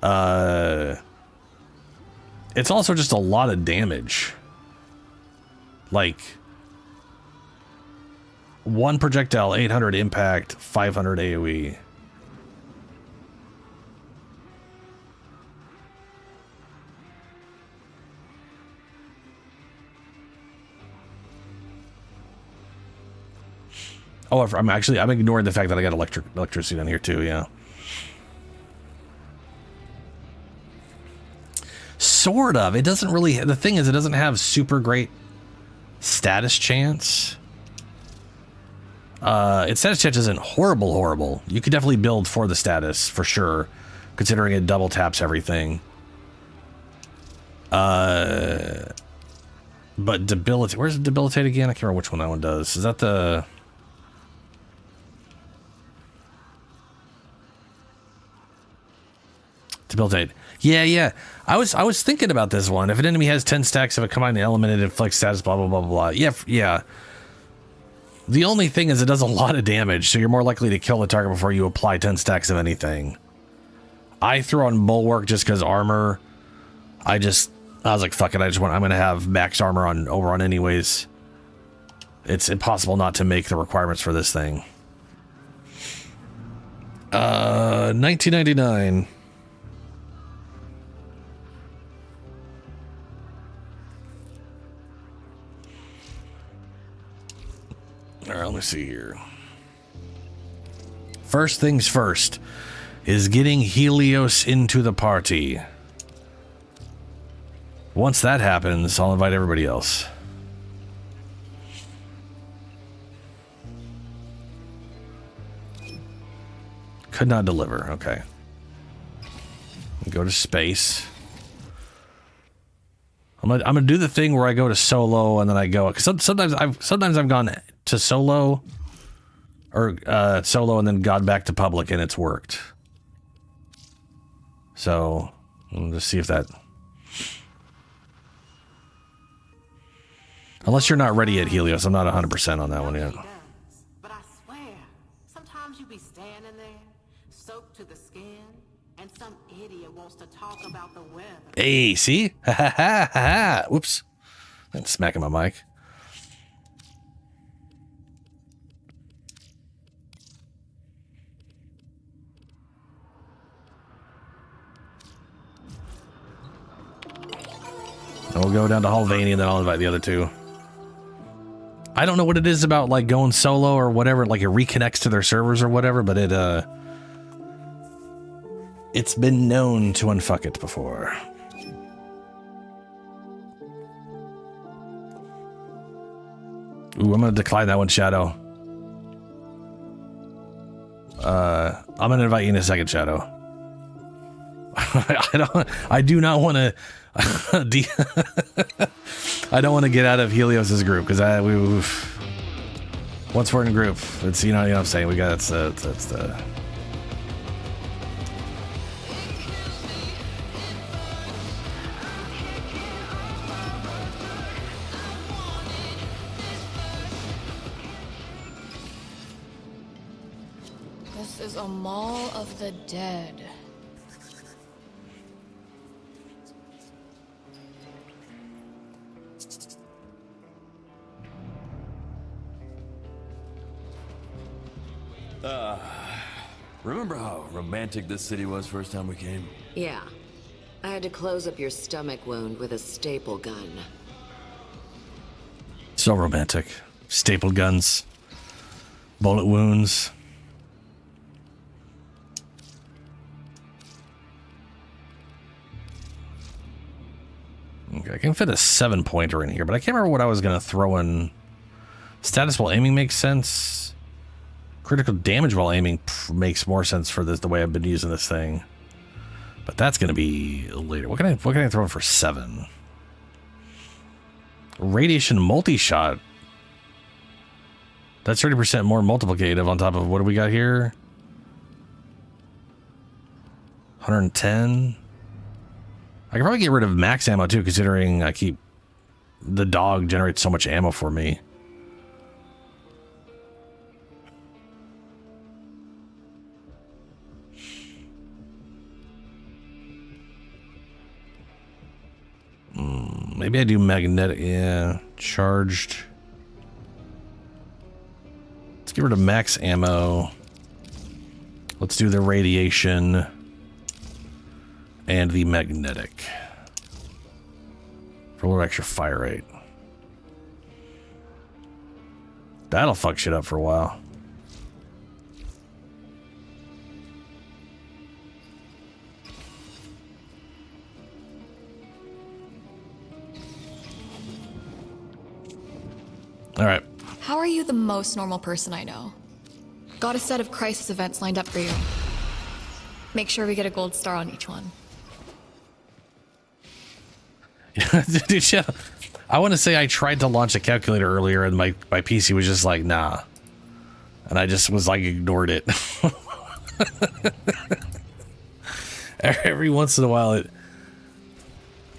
It's also just a lot of damage. Like 1 projectile, 800 impact, 500 AoE. Oh, I'm ignoring the fact that I got electricity on here too, yeah. Sort of. It doesn't really, the thing is, it doesn't have super great status chance. Its status chance isn't horrible. You could definitely build for the status, for sure, considering it double taps everything. But debilitate, where's debilitate again? I can't remember which one that one does. Is that the... Debilitate. Yeah. I was thinking about this one. If an enemy has 10 stacks of a combined element, it inflicts status, blah, blah, blah, blah. Yeah. The only thing is it does a lot of damage, so you're more likely to kill the target before you apply 10 stacks of anything. I threw on Bulwark just because armor. I was like, fuck it, I'm going to have max armor on Oberon anyways. It's impossible not to make the requirements for this thing. 1999. All right, let me see here. First things first. is getting Helios into the party. Once that happens, I'll invite everybody else. Could not deliver. Okay. Go to space. I'm gonna do the thing where I go to solo and then I go, because sometimes I've gone to solo or solo and then gone back to public and it's worked. So we'll just see if that. Unless you're not ready yet, Helios, I'm not 100% on that one yet. But I swear, sometimes you be standing there, soaked to the skin, and some idiot wants to talk about the weather. Hey, see? Ha ha ha ha. Whoops. I'm smacking my mic. And we'll go down to Halvania and then I'll invite the other two. I don't know what it is about like going solo or whatever, like it reconnects to their servers or whatever, but it's been known to unfuck it before. Ooh, I'm gonna decline that one, Shadow. I'm gonna invite you in a second, Shadow. I do not want to. I don't want to get out of Helios's group because once we're in a group, it's you know what I'm saying. We got that's the. This is a Mall of the Dead. Remember how romantic this city was first time we came? Yeah. I had to close up your stomach wound with a staple gun. So romantic. Staple guns. Bullet wounds. Okay, I can fit a 7-pointer in here, but I can't remember what I was going to throw in. Status while aiming makes sense. Critical damage while aiming makes more sense for this, the way I've been using this thing. But that's going to be later. What can I throw in for 7? Radiation multi-shot. That's 30% more multiplicative on top of what do we got here? 110. I can probably get rid of max ammo too, considering I keep the dog generates so much ammo for me. Maybe I do magnetic. Yeah, charged. Let's get rid of max ammo. Let's do the radiation and the magnetic for a little extra fire rate. That'll fuck shit up for a while. All right. How are you the most normal person I know? Got a set of crisis events lined up for you. Make sure we get a gold star on each one. Dude, yeah. I want to say I tried to launch a calculator earlier and my PC was just like, nah. And I just was like, ignored it. Every once in a while,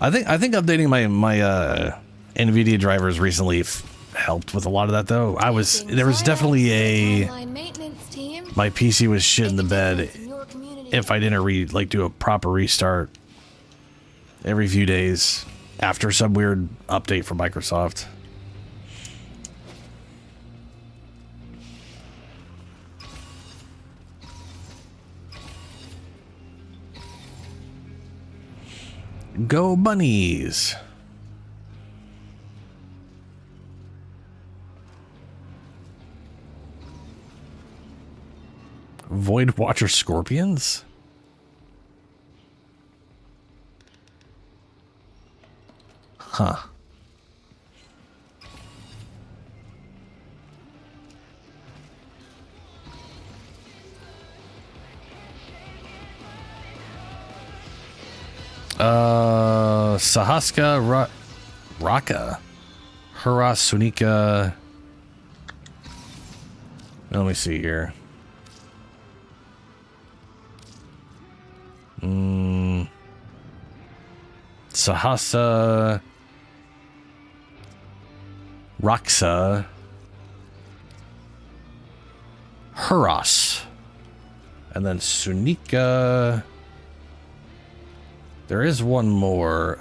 I think updating my NVIDIA drivers recently helped with a lot of that though. There was definitely my PC was shit in the bed if I didn't do a proper restart every few days after some weird update from Microsoft. Go bunnies. Void Watcher Scorpions? Huh. Sahaska Raka. Hura Sunika. Let me see here. Sahasa Raksa Huras. And then Sunika. There is one more.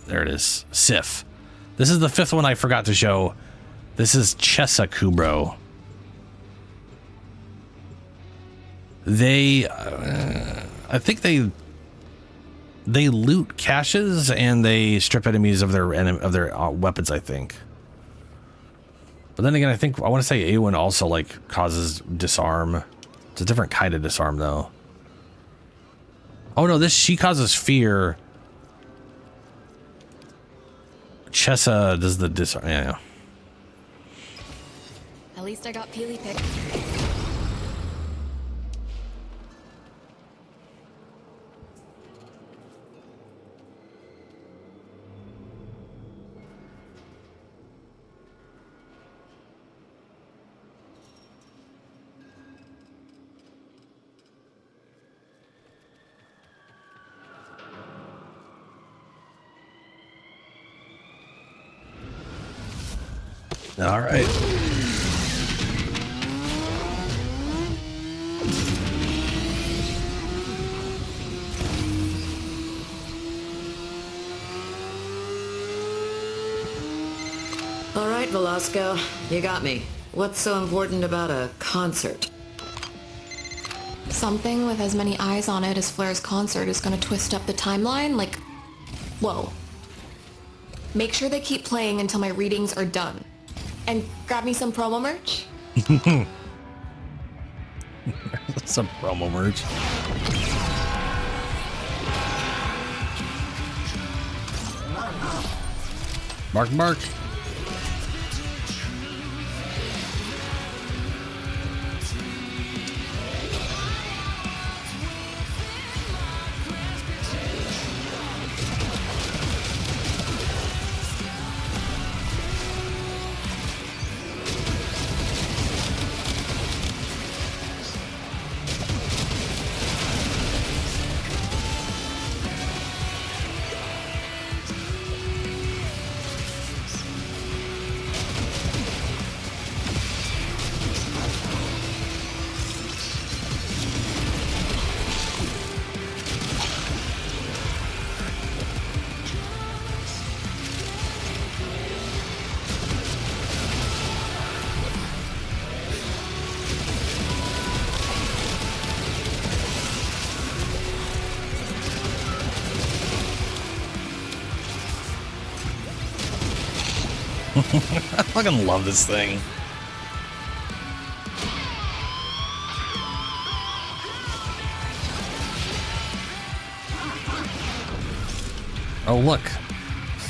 There it is. Sif. This is the fifth one I forgot to show. This is Chesa Kubro. They, I think they loot caches and they strip enemies of their weapons, I think. But then again, I want to say Eowyn also like causes disarm. It's a different kind of disarm though. Oh no, she causes fear. Chesa does the disarm. Yeah. At least I got Peely pick. All right. All right, Velasco, you got me. What's so important about a concert? Something with as many eyes on it as Flair's concert is gonna twist up the timeline, like, whoa. Make sure they keep playing until my readings are done. And grab me some promo merch. Some promo merch. Mark. I fucking love this thing. Oh look,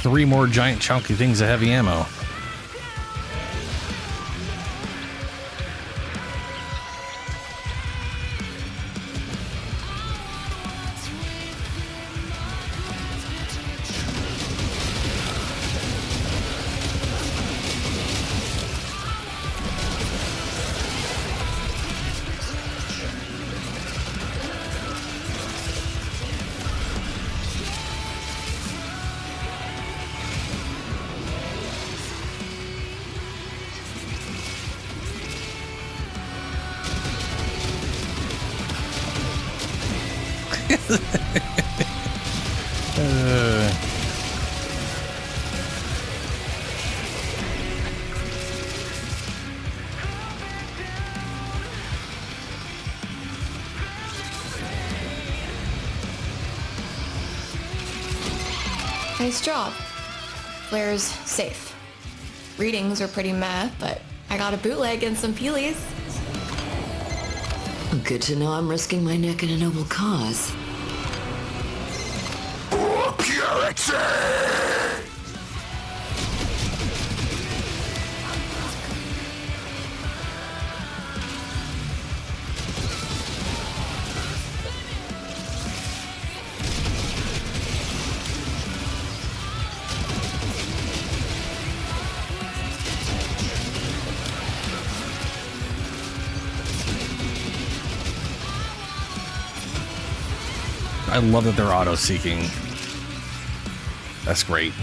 3 more giant chunky things of heavy ammo. Nice job. Flair's safe. Readings are pretty meh, but I got a bootleg and some peelies. Good to know I'm risking my neck in a noble cause. Purity! I love that they're auto-seeking. That's great.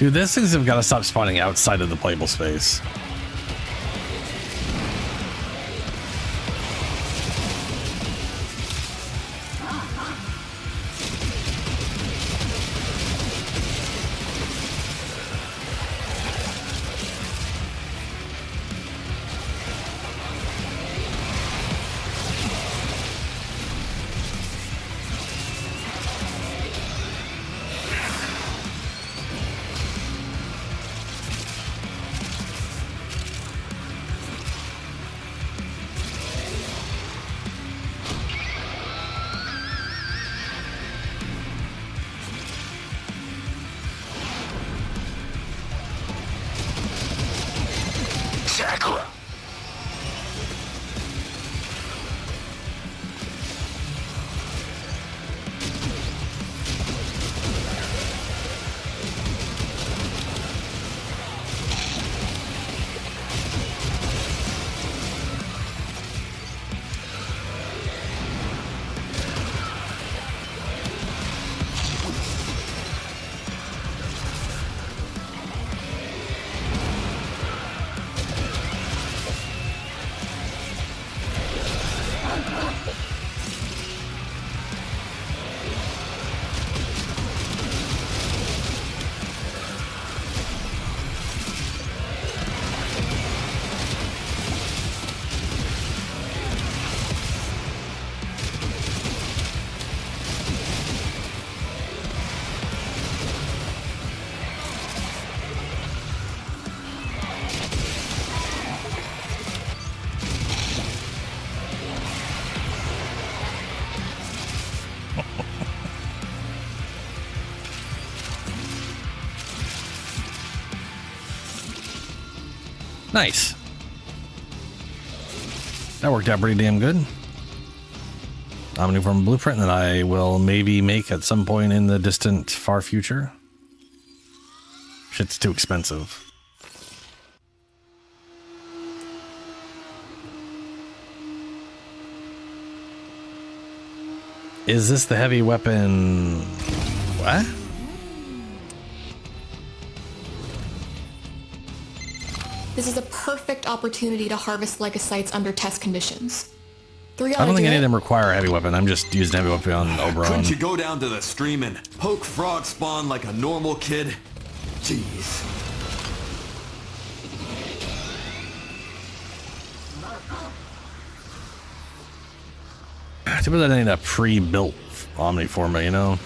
Dude, these things have got to stop spawning outside of the playable space. Nice. That worked out pretty damn good. I'm new from Blueprint that I will maybe make at some point in the distant far future. Shit's too expensive. Is this the heavy weapon? What? This is a perfect opportunity to harvest legocytes under test conditions. I don't think any of them require a heavy weapon. I'm just using heavy weapon on Oberon. Couldn't you go down to the stream and poke frog spawn like a normal kid? Jeez. Too bad I need a pre-built Omniforma, you know?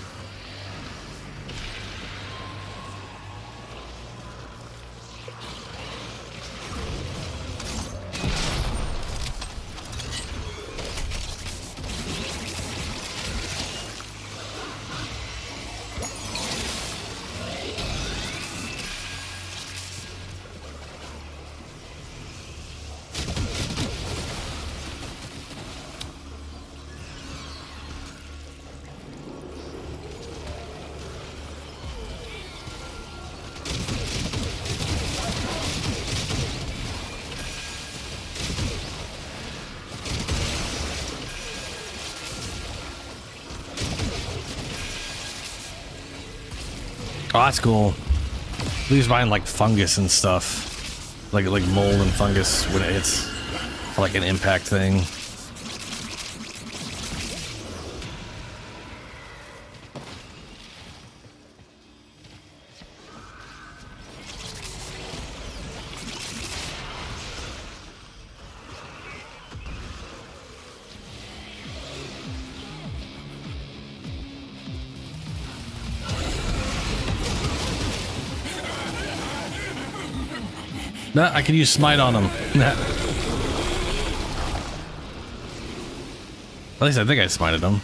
Oh, that's cool. These find like fungus and stuff, like mold and fungus when it hits for like an impact thing. No, I can use smite on them. At least I think I smited them.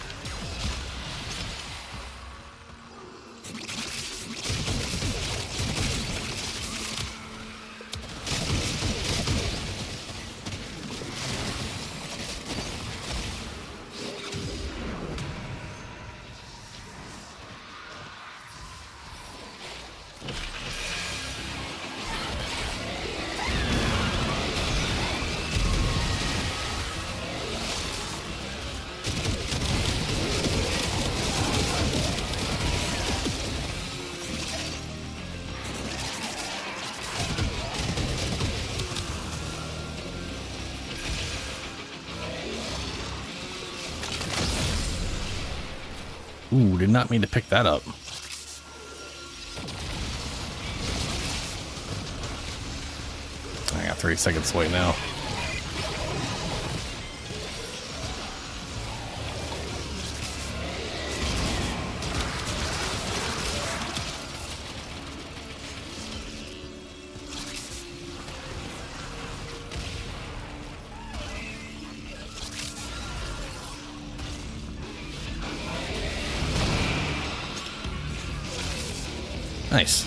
Ooh, did not mean to pick that up. I got 30 seconds to wait now. Nice.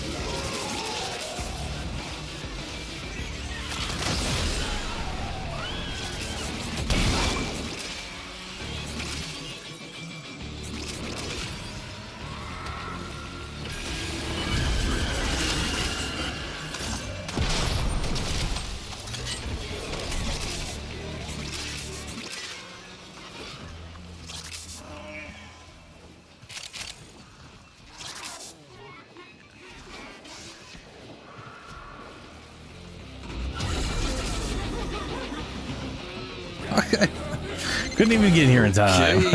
Couldn't even get here in time.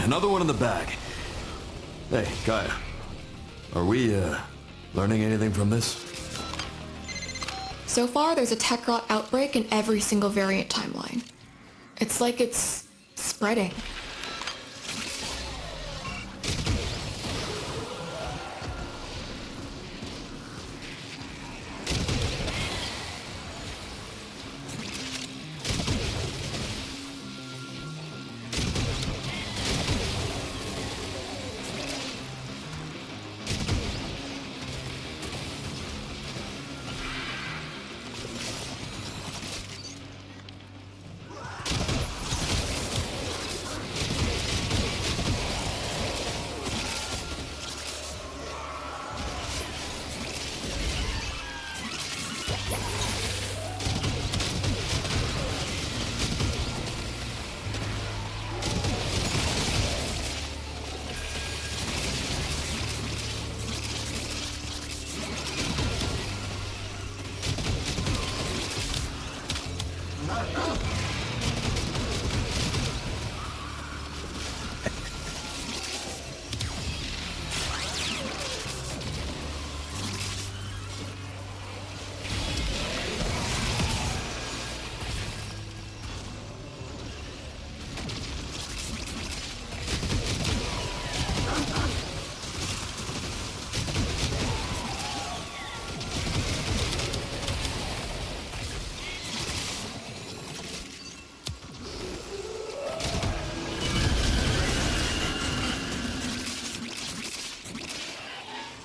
Another one in the bag. Hey, Gaia. Are we, learning anything from this? So far, there's a tech rot outbreak in every single variant timeline. It's like it's spreading.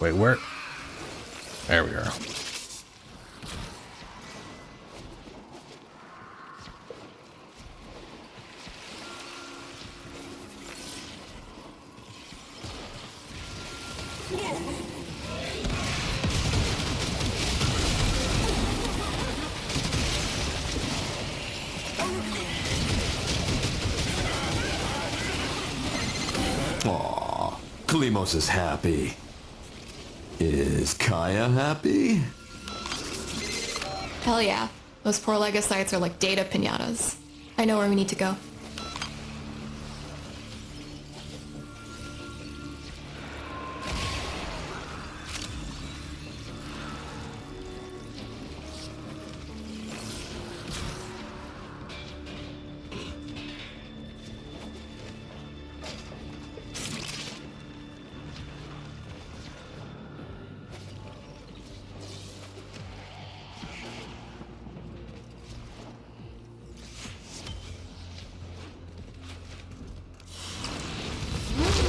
Wait, where? There we are. Aw, Kalimos is happy. Is Kaya happy? Hell yeah. Those poor legocytes are like data pinatas. I know where we need to go.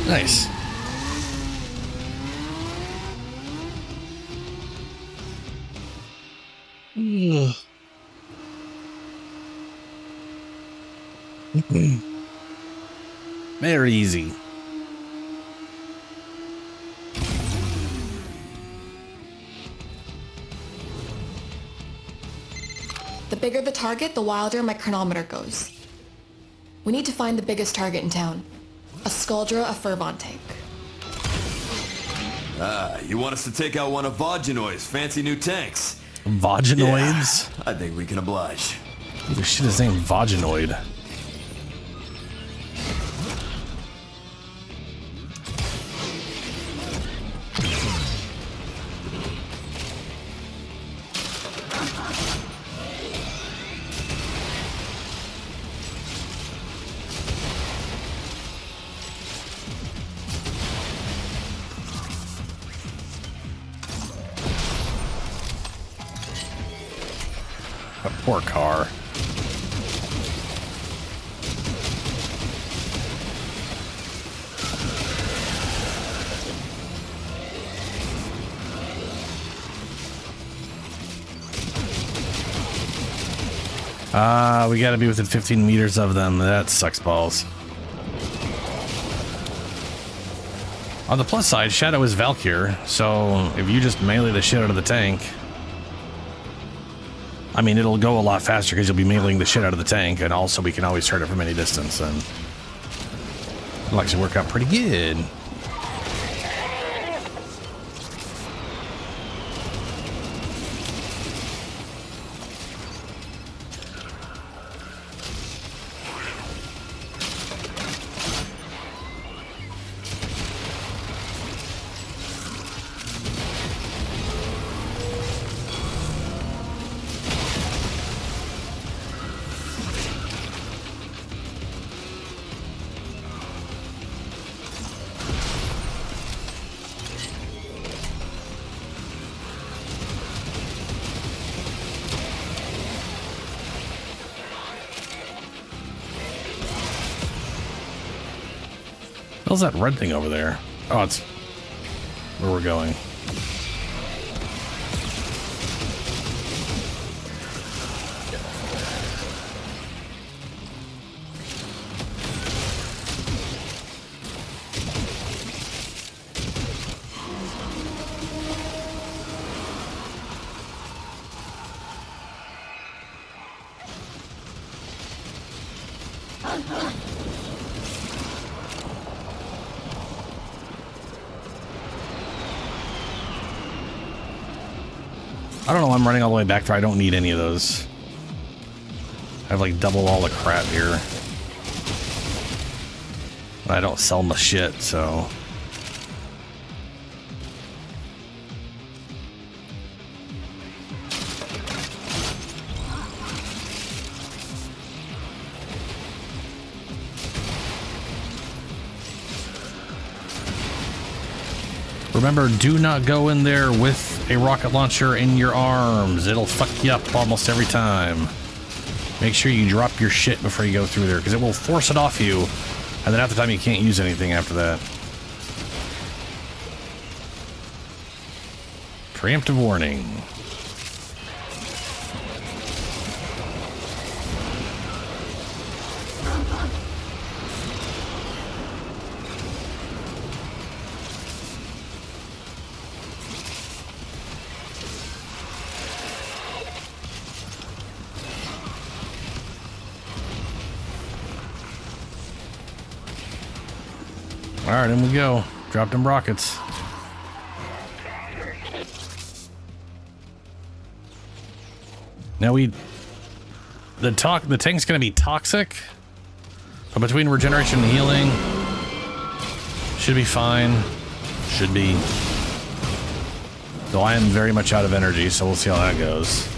Nice. Very easy. The bigger the target, the wilder my chronometer goes. We need to find the biggest target in town. A Skuldra, a Fervon tank. Ah, you want us to take out one of Vogenoid's fancy new tanks? Vogenoids? Yeah, I think we can oblige. This shit is named Vogenoid. Poor car. We gotta be within 15 meters of them. That sucks balls. On the plus side, Shadow is Valkyr, so if you just melee the shit out of the tank, I mean, it'll go a lot faster because you'll be meleeing the shit out of the tank, and also we can always hurt it from any distance, and it'll actually work out pretty good. What's that red thing over there? Oh, it's where we're going. I don't know, I'm running all the way back there. I don't need any of those. I have like double all the crap here. I don't sell my shit, so. Remember, do not go in there with a rocket launcher in your arms. It'll fuck you up almost every time. Make sure you drop your shit before you go through there, because it will force it off you, and then half the time you can't use anything after that. Preemptive warning. All right, in we go. Drop them rockets. Now the tank's gonna be toxic, but between regeneration and healing, should be fine. Should be. Though I am very much out of energy, so we'll see how that goes.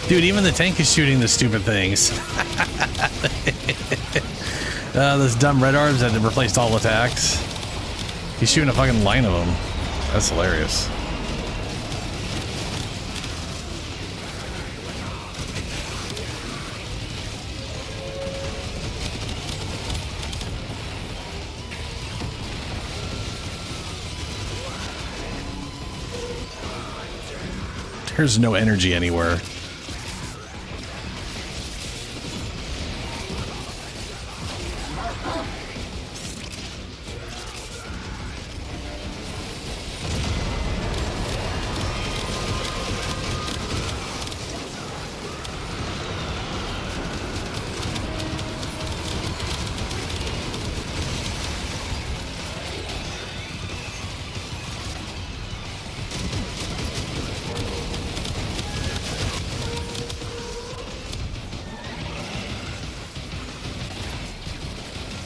Dude, even the tank is shooting the stupid things. Those dumb red arms that replaced all attacks. He's shooting a fucking line of them. That's hilarious. There's no energy anywhere.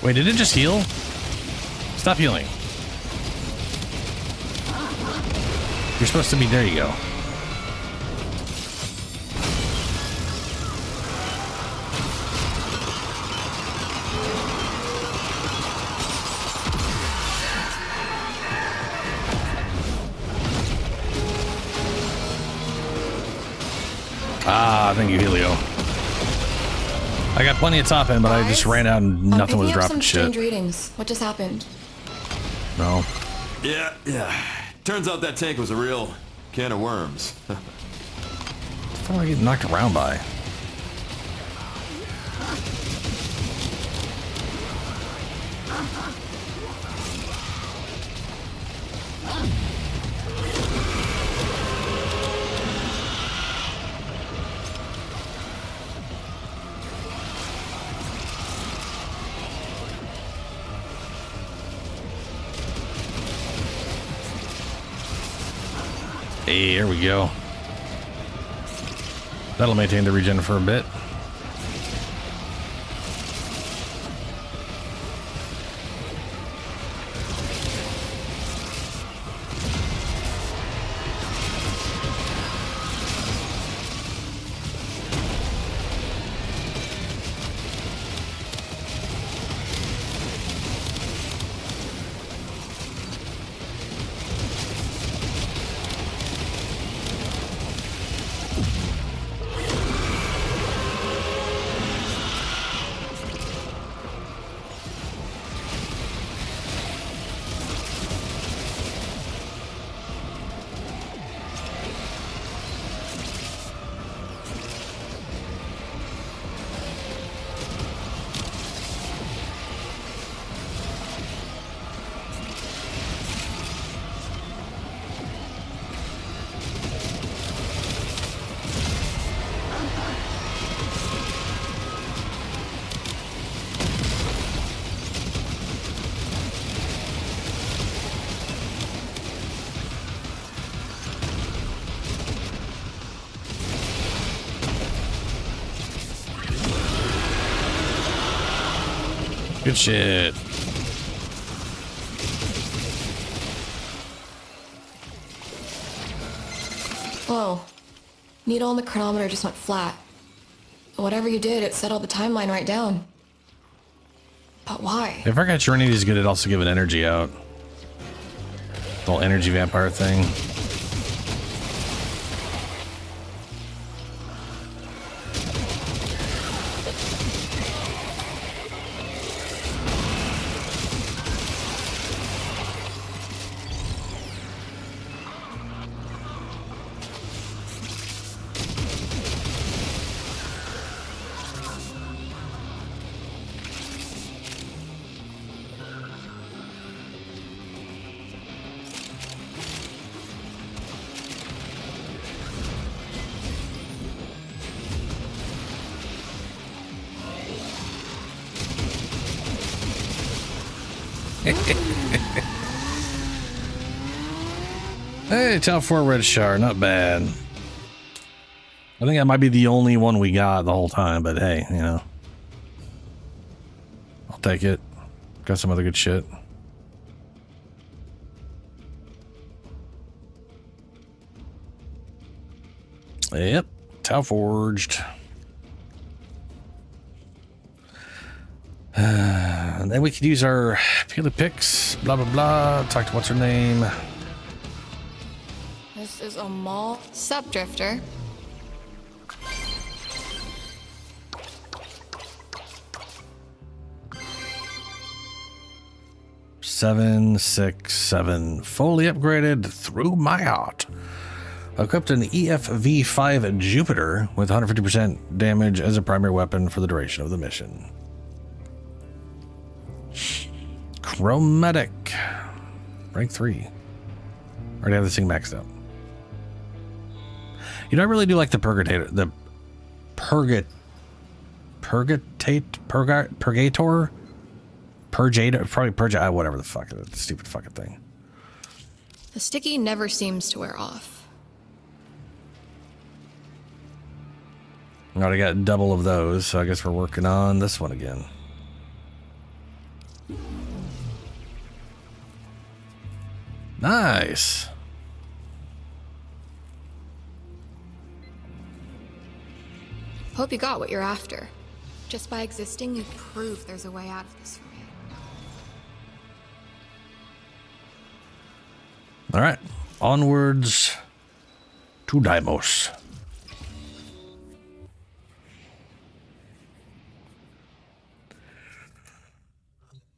Wait, did it just heal? Stop healing. You're supposed to be... There you go. Ah, thank you, Helio. I got plenty of top end, but I just ran out and nothing was dropping some shit. Strange readings. What just happened? No. Yeah. Turns out that tank was a real can of worms. I feel like getting knocked around by. Hey, here we go. That'll maintain the regen for a bit. Good shit. Whoa. Needle on the chronometer just went flat. Whatever you did, it settled the timeline right down. But why? If I got Trinity's good, it also give an energy out. The whole energy vampire thing. Hey, Tau 4 Red Shard, not bad. I think that might be the only one we got the whole time, but hey, you know. I'll take it. Got some other good shit. Yep, Tau Forged. And then we could use our Pila Picks, blah blah blah. Talk to what's her name. This is a mall sub-drifter. Seven, 6, 7. Fully upgraded through my heart. Equipped an EFV5 Jupiter with 150% damage as a primary weapon for the duration of the mission. Chromatic. Rank 3. Already have this thing maxed out. You know, I really do like the Purgator. The Purgator? Purgator? Probably Purgator. Whatever the fuck. That stupid fucking thing. The sticky never seems to wear off. Already got double of those, so I guess we're working on this one again. Nice. Hope you got what you're after. Just by existing, you've proved there's a way out of this for me. All right, onwards to Deimos.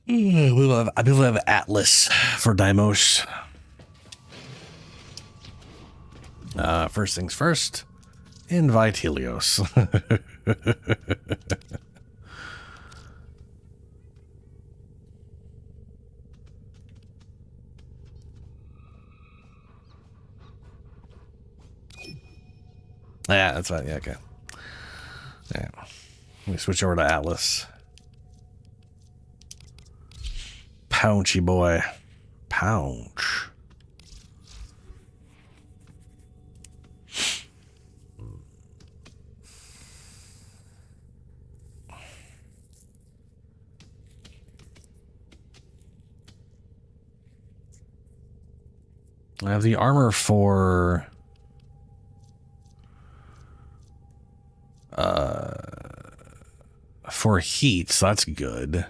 I believe we have Atlas for Deimos. First things first, invite Helios. Yeah, that's right. Yeah, okay. Yeah. Let me switch over to Atlas. Pounchy boy. Pounch. I have the armor for heat, so that's good.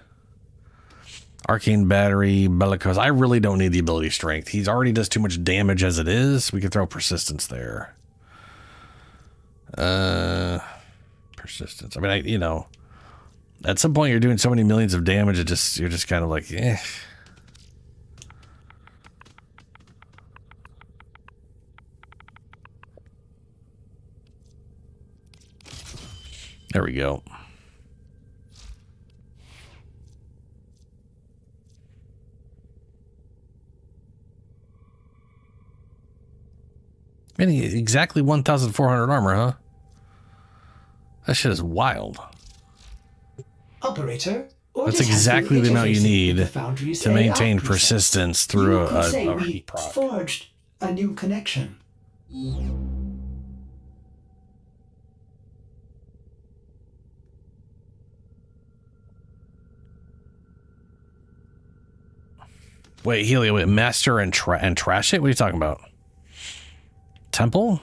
Arcane battery, bellicose. I really don't need the ability strength. He already does too much damage as it is. We could throw persistence there. Persistence. I mean, you know, at some point you're doing so many millions of damage, you're just kind of like, eh. There we go. And exactly 1,400 armor, huh? That shit is wild. Operator, that's exactly the amount you need to maintain persistence through a heat proc. Forged a new connection. Wait, Helio, wait, master and trash it? What are you talking about? Temple?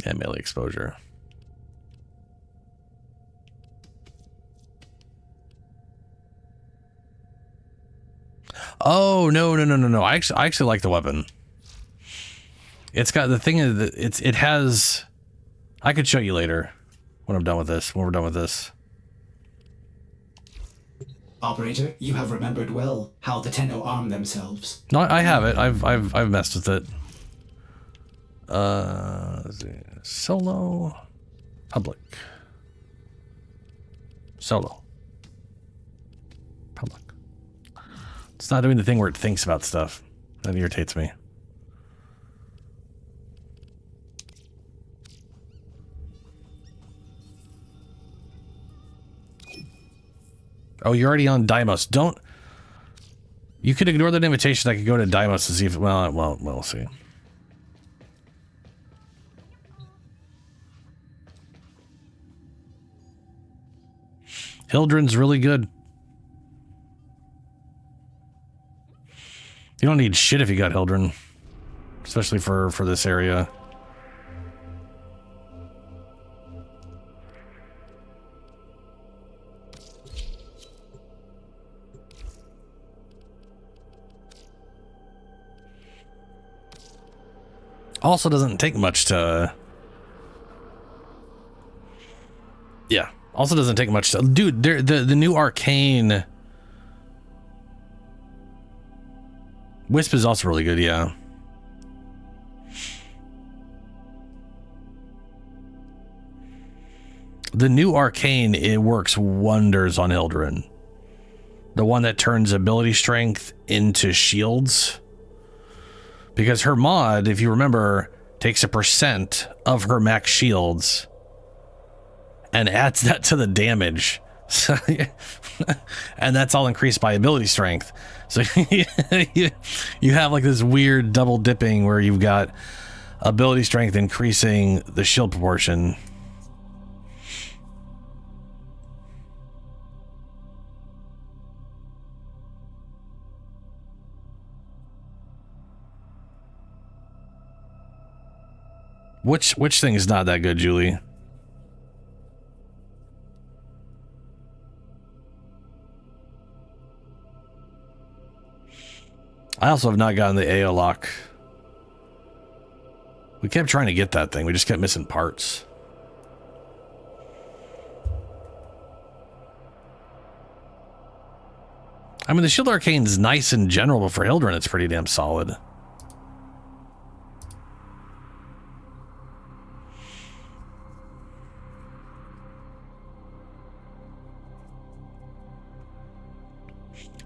Yeah, melee exposure. Oh, no. I actually like the weapon. It's got the thing is that it has. I could show you later when I'm done with this. When we're done with this. Operator, you have remembered well how the Tenno arm themselves. No, I have it. I've messed with it. Solo, public, solo, public. It's not doing the thing where it thinks about stuff. That irritates me. Oh, you're already on Deimos. Don't. You could ignore that invitation. I could go to Deimos to see if. Well, we'll see. Hildren's really good. You don't need shit if you got Hildren, especially for this area. Also doesn't take much to... Yeah. Also doesn't take much to... Dude, the new Arcane... Wisp is also really good, yeah. The new Arcane, it works wonders on Hildren. The one that turns ability strength into shields. Because her mod, if you remember, takes 1% of her max shields and adds that to the damage. So, and that's all increased by ability strength. So you have like this weird double dipping where you've got ability strength increasing the shield proportion. Which thing is not that good, Julie? I also have not gotten the AO lock. We kept trying to get that thing. We just kept missing parts. I mean, the Shield Arcane's nice in general, but for Hildren, it's pretty damn solid.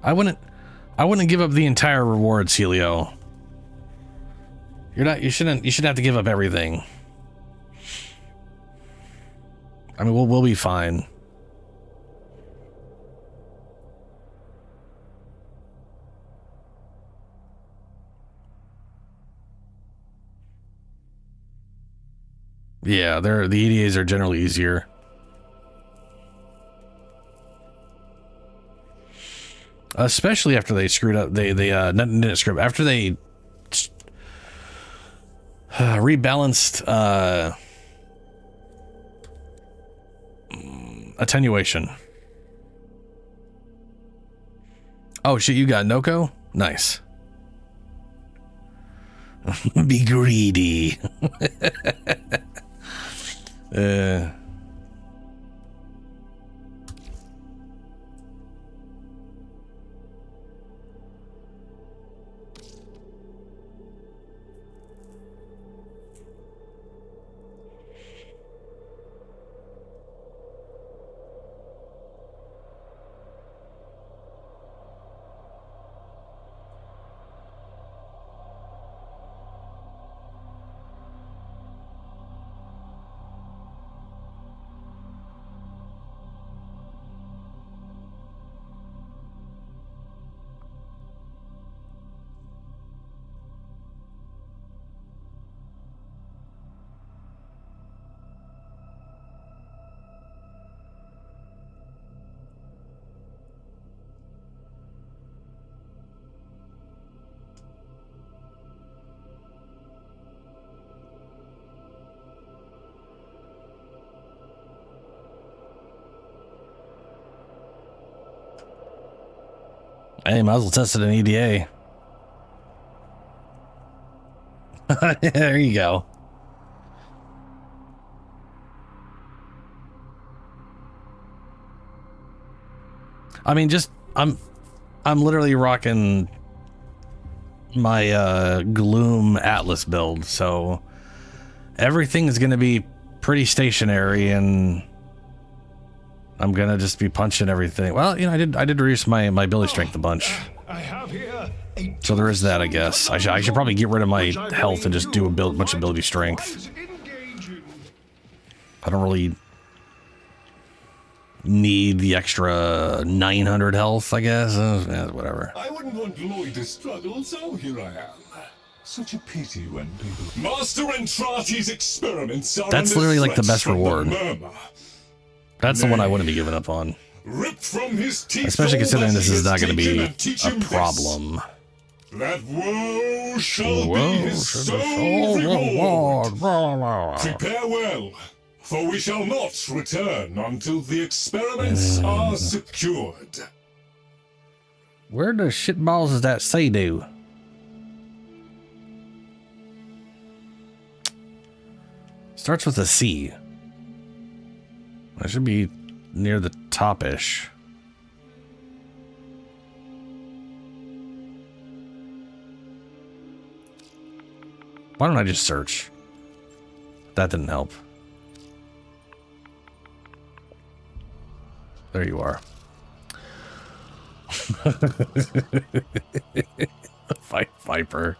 I wouldn't give up the entire rewards, Helio. You shouldn't have to give up everything. I mean, we'll be fine. Yeah, the EDAs are generally easier. Especially after they screwed up, they didn't screw up. After they rebalanced attenuation. Oh shit, you got Noko? Nice. Be greedy. Hey, might as well test it in EDA. There you go. I mean, just I'm literally rocking my Gloom Atlas build, so everything is going to be pretty stationary, and I'm gonna just be punching everything. Well, you know, I did reduce my ability strength a bunch, so there is that. I guess I should probably get rid of my health and just do a bunch of ability strength. I don't really need the extra 900 health, I guess. Yeah, whatever. I wouldn't want Lloyd to struggle, so here I am. Such a pity when people... Master Entrati's experiments are... That's literally like the best reward. That's the one I wouldn't be giving up on. Especially considering this is not going to be a problem. That woe shall be his sole reward. Prepare well, for we shall not return until the experiments are secured. Where the shitballs does that say do? Starts with a C. That should be near the top-ish. Why don't I just search? That didn't help. There you are. Viper.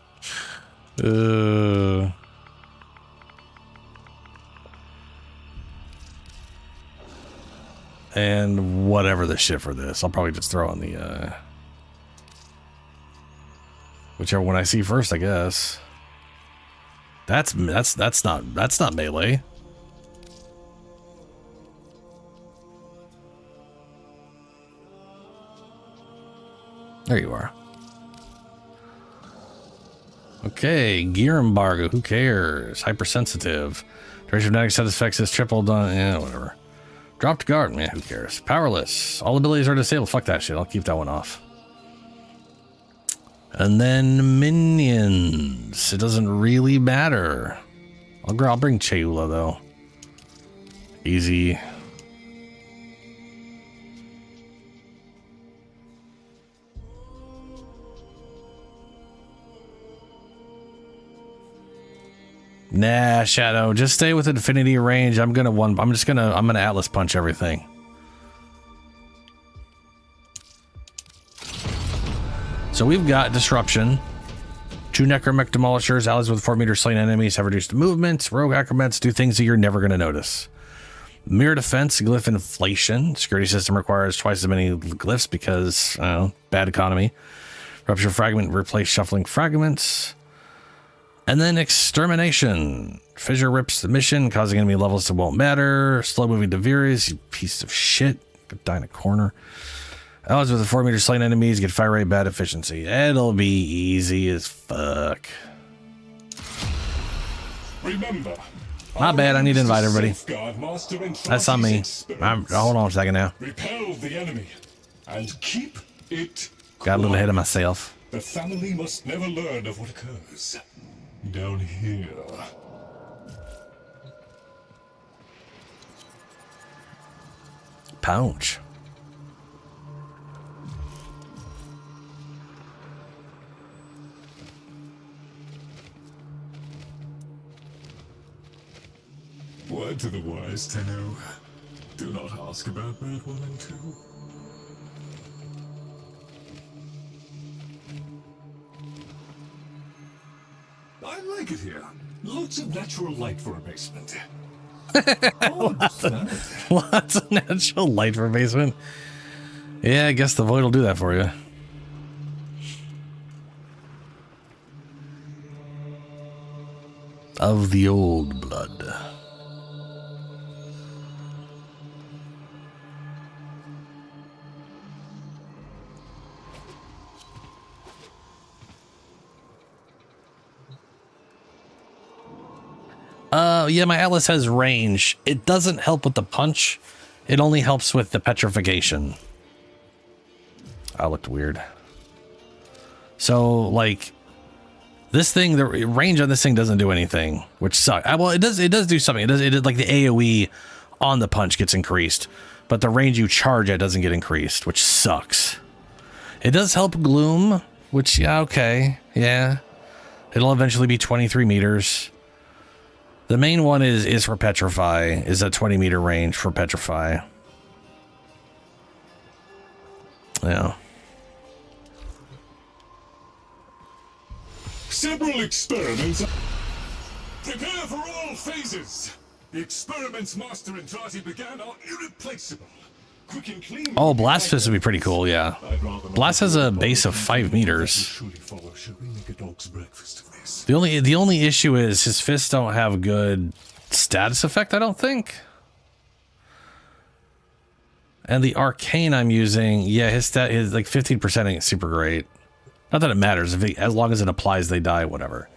And whatever the shit for this, I'll probably just throw on the whichever one I see first, I guess. That's not melee. There you are. Okay, gear embargo. Who cares? Hypersensitive. Duration of negative side effects is tripled on. Yeah, whatever. Dropped guard. Man, who cares? Powerless. All abilities are disabled. Fuck that shit. I'll keep that one off. And then minions. It doesn't really matter. I'll bring Cheula though. Easy. Nah, Shadow. Just stay with infinity range. I'm gonna Atlas punch everything. So we've got Disruption. 2 Necromech Demolishers, allies with 4 meters slain enemies have reduced movement. Rogue Acromets do things that you're never going to notice. Mirror Defense, Glyph Inflation. Security system requires twice as many glyphs because, bad economy. Rupture Fragment, replace Shuffling Fragments. And then Extermination. Fissure rips the mission, causing enemy levels that won't matter. Slow moving Deviris, you piece of shit. Go die in a corner. Allies with the 4 meter slain enemies get fire rate, bad efficiency. It'll be easy as fuck. Remember, not bad. I need to invite everybody. That's on me. Hold on a second now. Repel the enemy and keep it got a little ahead of myself. The family must never learn of what occurs down here. Pouch. Word to the wise, Tenno. Do not ask about that woman too. I like it here. Lots of natural light for a basement. Lots of natural light for a basement. Yeah, I guess the void will do that for you. Of the old blood. Yeah, my Atlas has range. It doesn't help with the punch. It only helps with the petrification. I looked weird. So, like, this thing, the range on this thing doesn't do anything, which sucks. Well, it does do something. It did, like, the AoE on the punch gets increased, but the range you charge at doesn't get increased, which sucks. It does help Gloom, which, yeah, okay. Yeah. It'll eventually be 23 meters. The main one is for Petrify, is a 20 meter range for Petrify. Yeah. Several experiments. Prepare for all phases. The experiments Master and Tarty began are irreplaceable. Quick and clean. Oh, Blast Fist would be pretty cool, yeah. Blast has a base of 5 meters. The only issue is his fists don't have good status effect, I don't think. And the arcane I'm using, yeah, his stat is like 15% ain't super great. Not that it matters, as long as it applies, they die, whatever.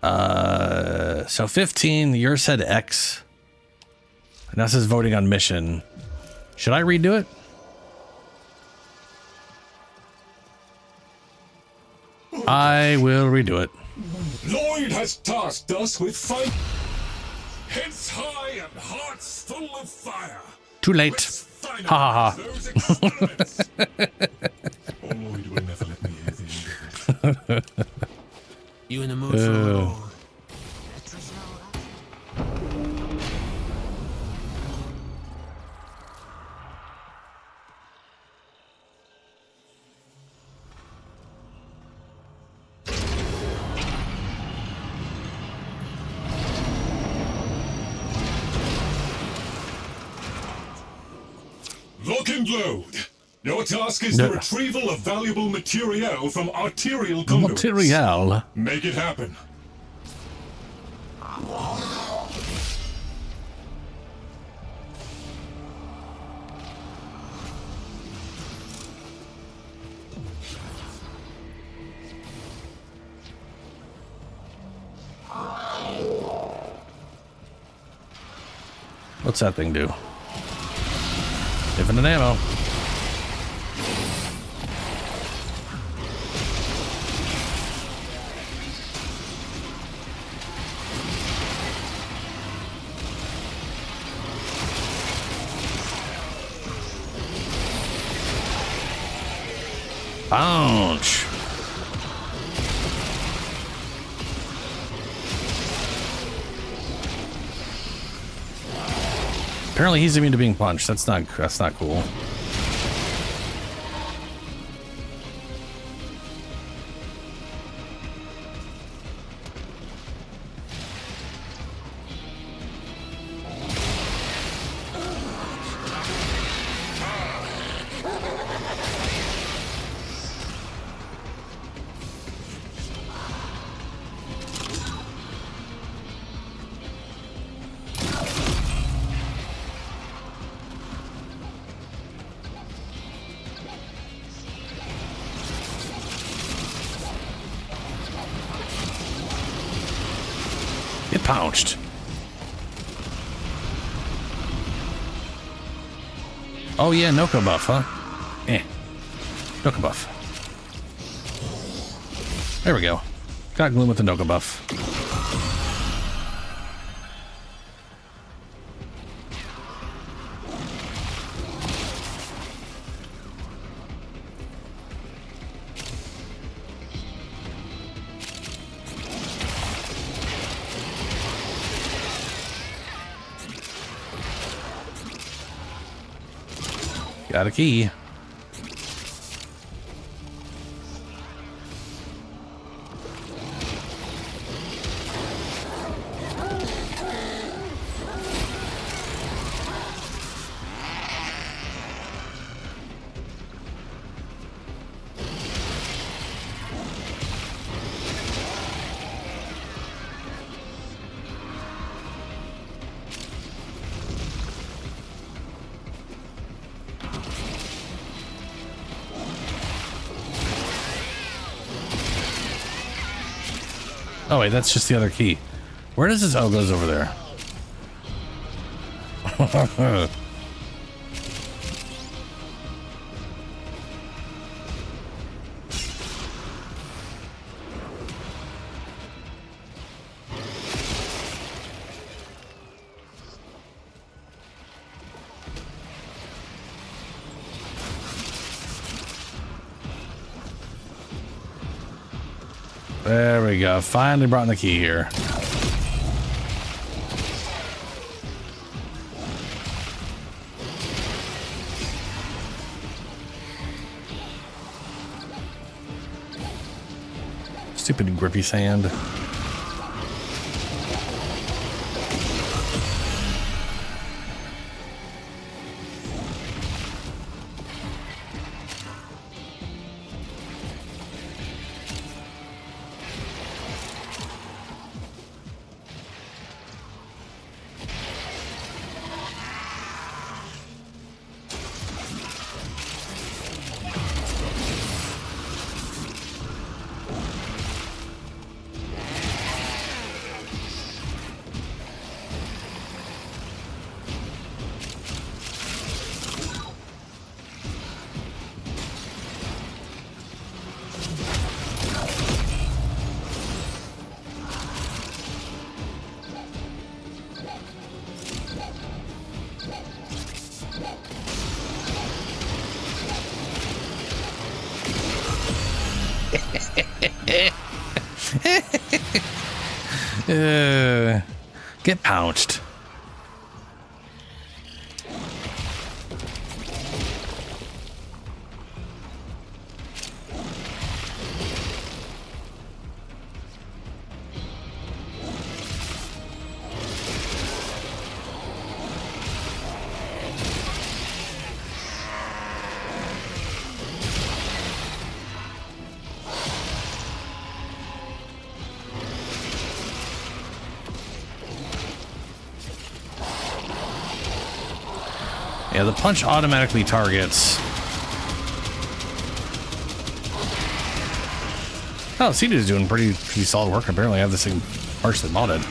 So 15, yours said X. And that says voting on mission. Should I redo it? I will redo it. Lloyd has tasked us with fight. Heads high and hearts full of fire. Too late. Ha ha ha. Lloyd will never let me hear the end of it. You in the mood for a roll? Lock and load. Your task is the retrieval of valuable material from arterial conduits. Material. Make it happen. What's that thing do? Infinite ammo. Ouch. Apparently he's immune to being punched. That's not cool. Get pounched. Oh yeah, Noka buff, huh? Noka buff. There we go. Got Gloom with the Noka buff. Got a key. Oh wait, that's just the other key. Where does this? Oh, it goes over there. There we go. Finally brought in the key here. Stupid grippy sand. Get pounced. Yeah, the punch automatically targets. Oh, Cedar is doing pretty solid work. Apparently, I have this thing partially modded.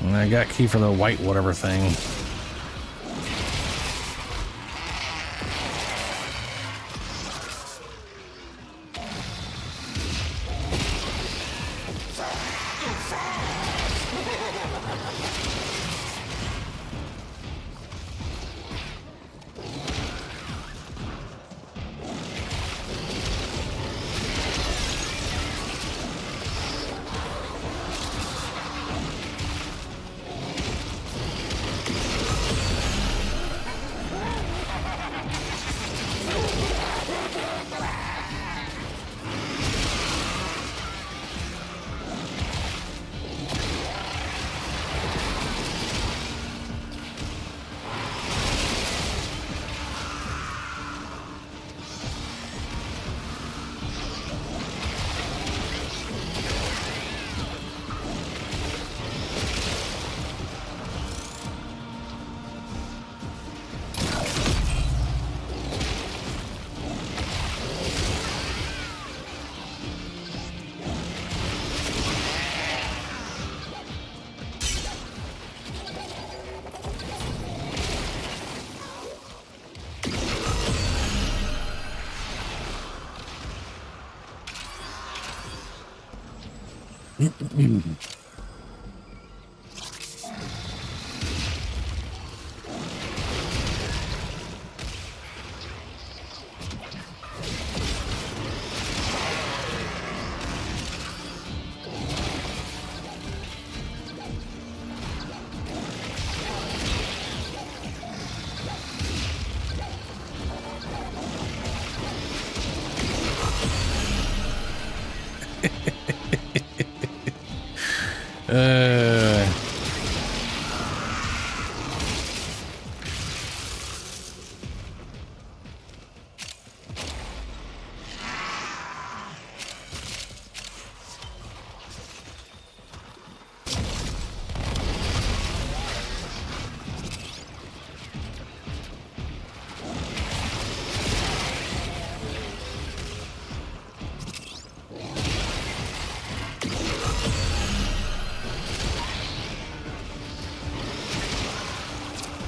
And I got key for the white whatever thing.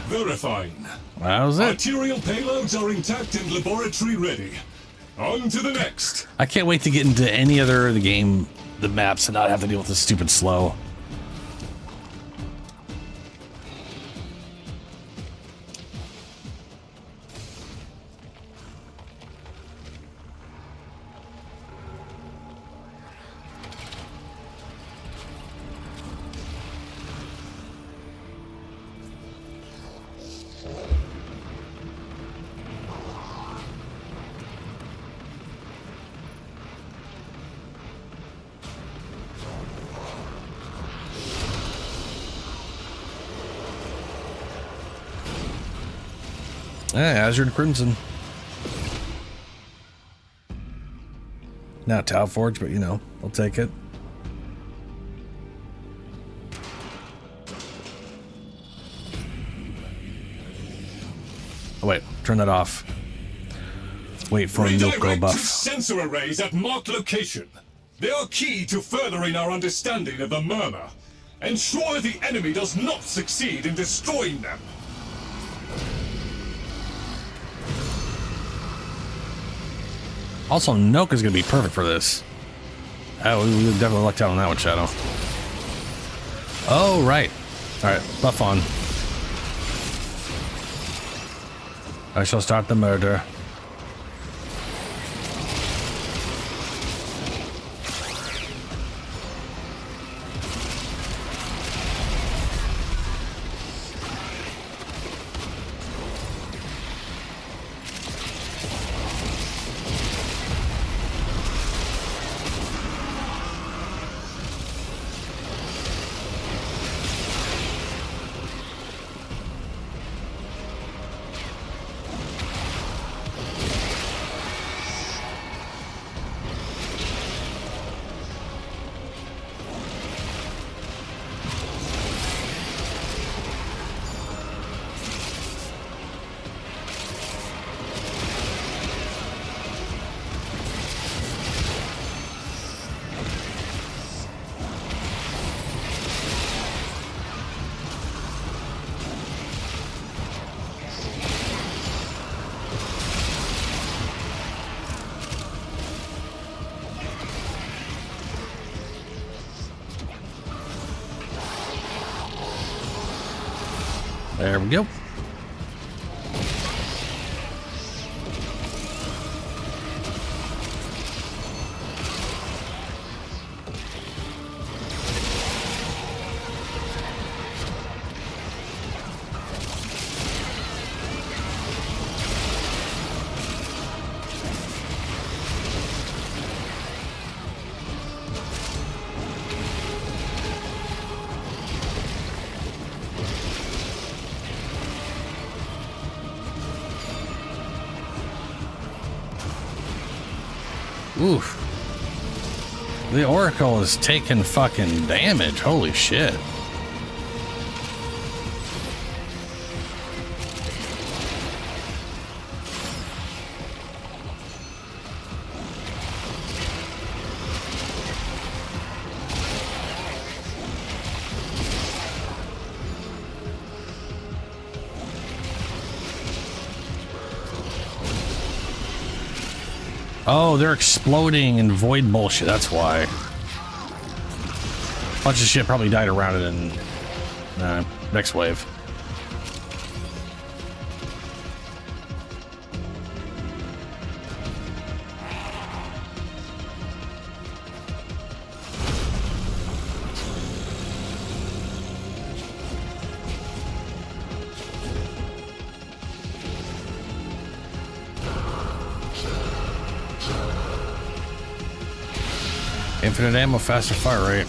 Verifying. That was it. Arterial payloads are intact and laboratory ready. On to the next. I can't wait to get into any other of the maps and not have to deal with this stupid slow. Yeah, Azure and Crimson. Not Tau Forge, but you know, I'll take it. Oh, wait, turn that off. Wait for a milk go Redirect buff. to sensor arrays at marked location. They are key to furthering our understanding of the Murmur. Ensure the enemy does not succeed in destroying them. Also, Nook is going to be perfect for this. Oh, we definitely lucked out on that one, Shadow. Oh, right. Alright, buff on. I shall start the murder. There we go. Oof. The Oracle is taking fucking damage. Holy shit. Oh, they're exploding and void bullshit. That's why. Bunch of shit probably died around it in next wave. Infinite ammo, faster fire rate.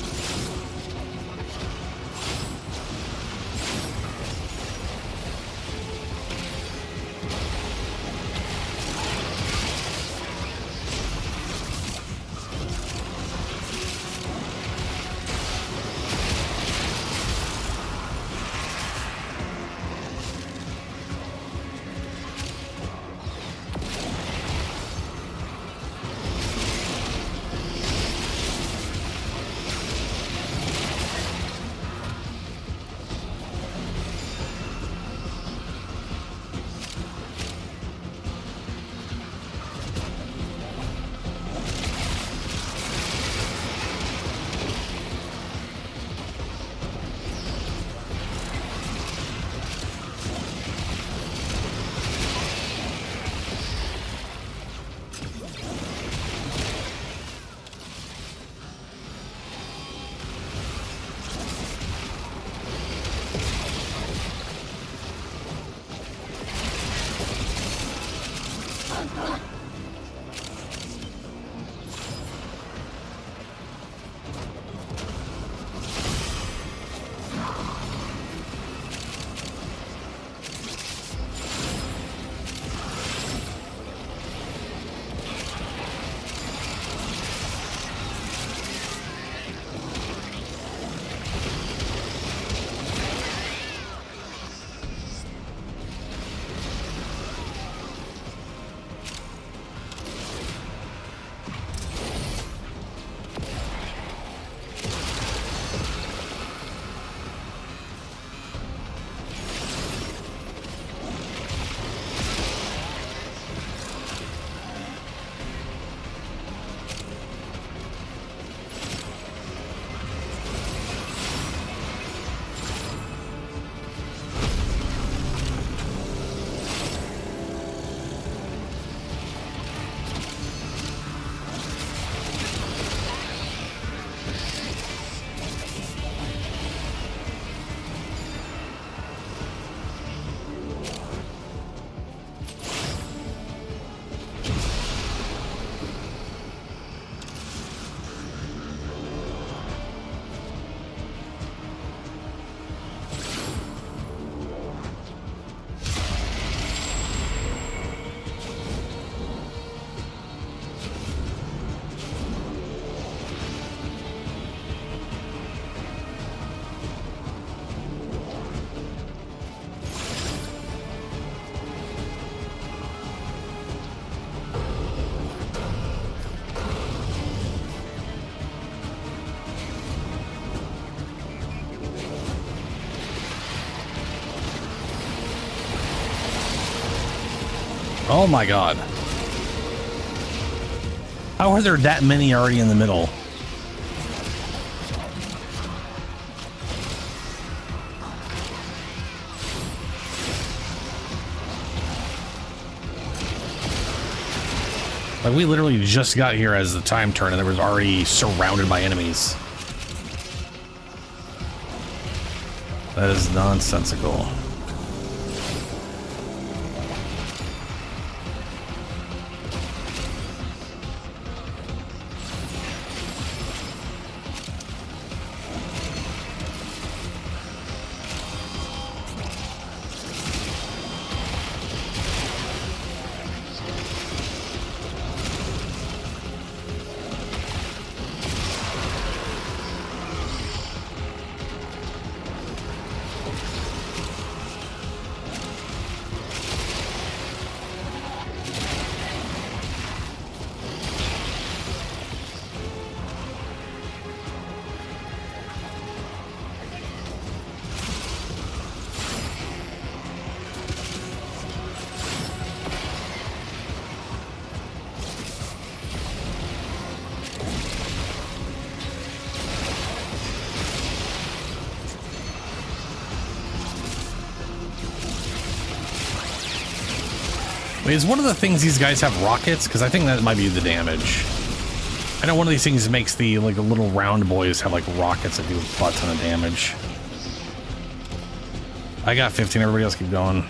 Oh my god. How are there that many already in the middle? Like, we literally just got here as the time turned and there was already surrounded by enemies. That is nonsensical. Wait, is one of the things these guys have rockets? Because I think that might be the damage. I know one of these things makes the like the little round boys have like rockets that do a butt ton of damage. I got 15. Everybody else keep going.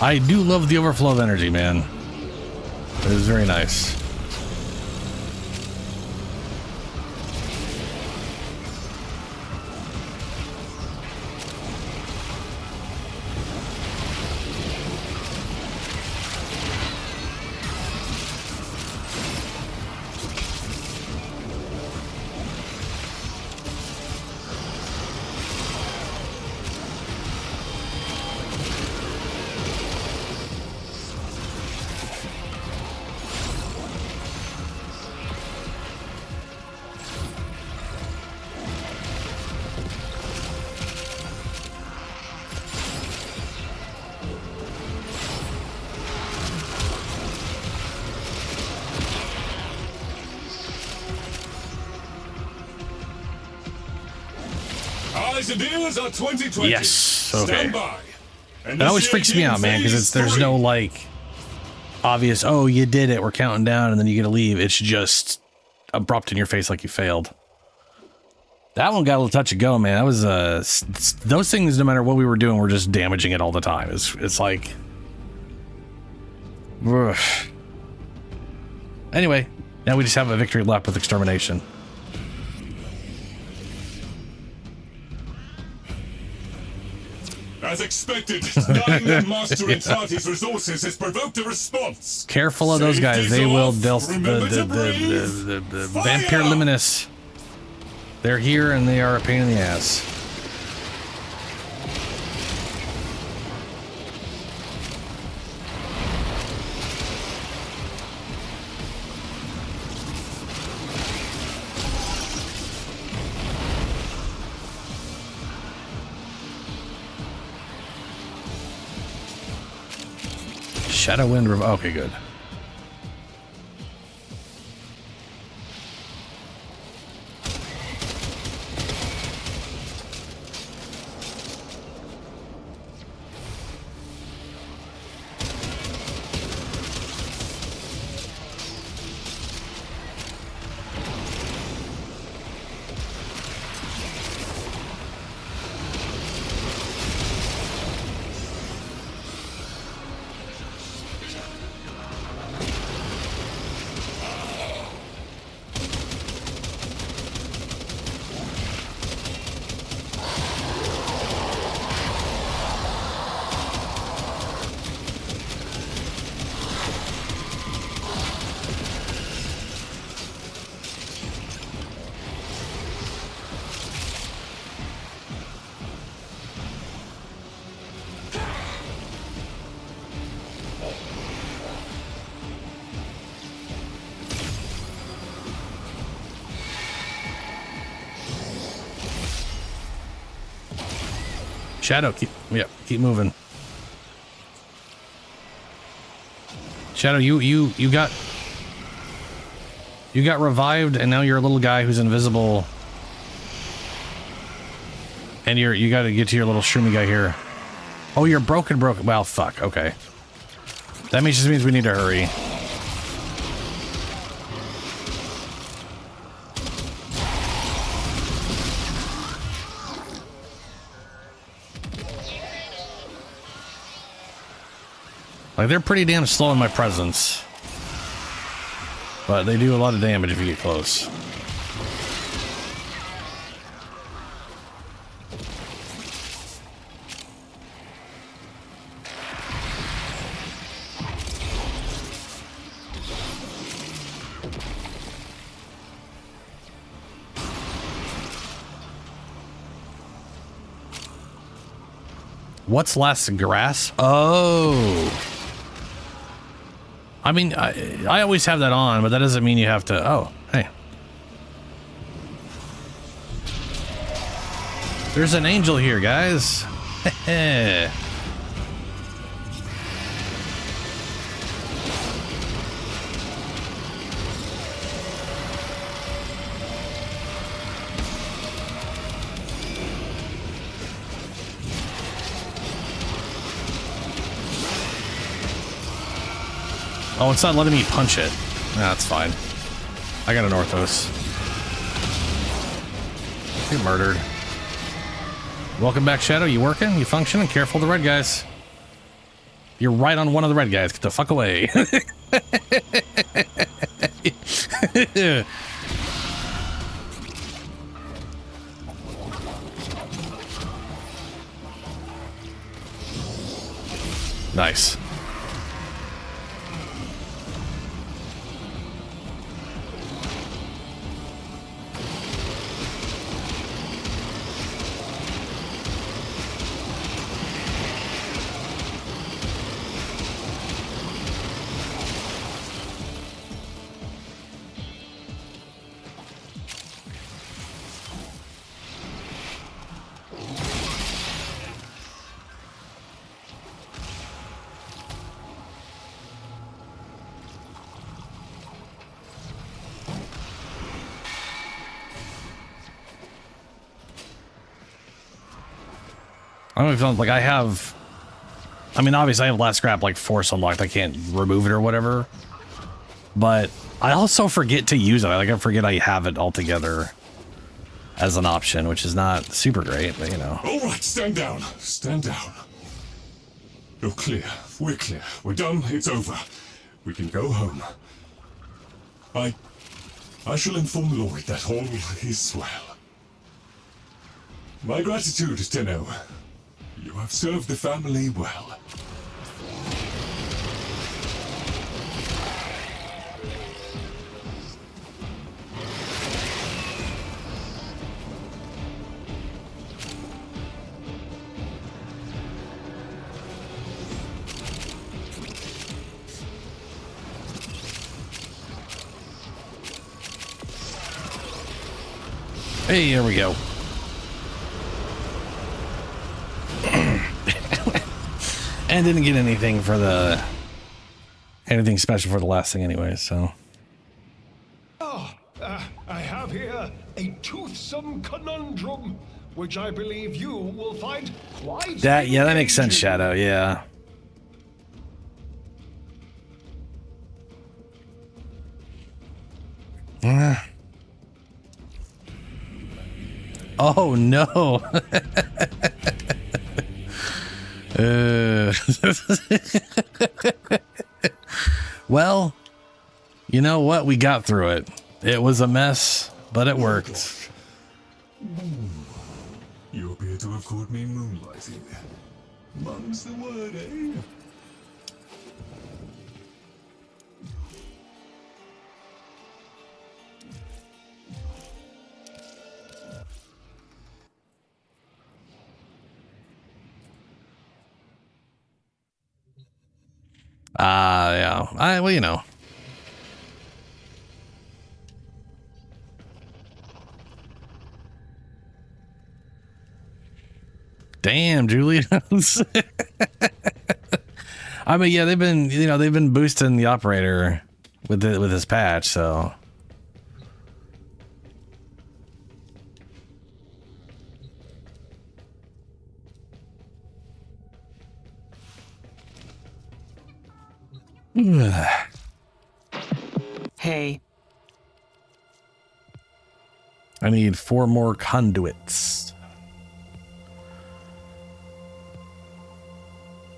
I do love the overflow of energy, man. It is very nice. Archimedeas are 2020. Yes. Okay. Stand by. That always freaks me out, man, because there's no like obvious, oh, you did it, we're counting down, and then you get to leave. It's just abrupt in your face like you failed. That one got a little touch of go, man. That was those things, no matter what we were doing, we're just damaging it all the time. It's like ugh. Anyway, Now we just have a victory lap with extermination. As expected, denying their master and party's resources has provoked a response. Careful of those guys. They will deal the vampire luminous. They're here and they are a pain in the ass. Shadow Wind River. Okay, good. Shadow, keep moving. Shadow, you got revived, and now you're a little guy who's invisible, and you got to get to your little shroomy guy here. Oh, you're broken. Well, fuck. Okay, that just means we need to hurry. Like, they're pretty damn slow in my presence. But they do a lot of damage if you get close. What's last? Grass? Oh. I mean, I always have that on, but that doesn't mean you have to... Oh, hey. There's an angel here, guys. Oh, it's not letting me punch it. Nah, that's fine. I got an Orthos. You're murdered. Welcome back, Shadow. You working? You functioning? Careful of the red guys. You're right on one of the red guys. Get the fuck away. Nice. I don't know if like I have. I mean, obviously, I have last scrap like force unlocked. I can't remove it or whatever. But I also forget to use it. Like I forget I have it altogether as an option, which is not super great, but you know. All right, stand down. Stand down. You're clear. We're clear. We're done. It's over. We can go home. I shall inform Lloyd that all is well. My gratitude, Tenno. You have served the family well. Hey, here we go. And didn't get anything special for the last thing anyway, so. I have here a toothsome conundrum, which I believe you will find quite That makes sense, Shadow, yeah. Oh no. Well, you know what? We got through it. It was a mess, but it worked. You appear to have caught me moonlighting. Mum's the word, eh? Yeah. Well, you know. Damn, Julius. I mean, yeah, they've been boosting the operator with this patch, so. Hey. I need 4 more conduits.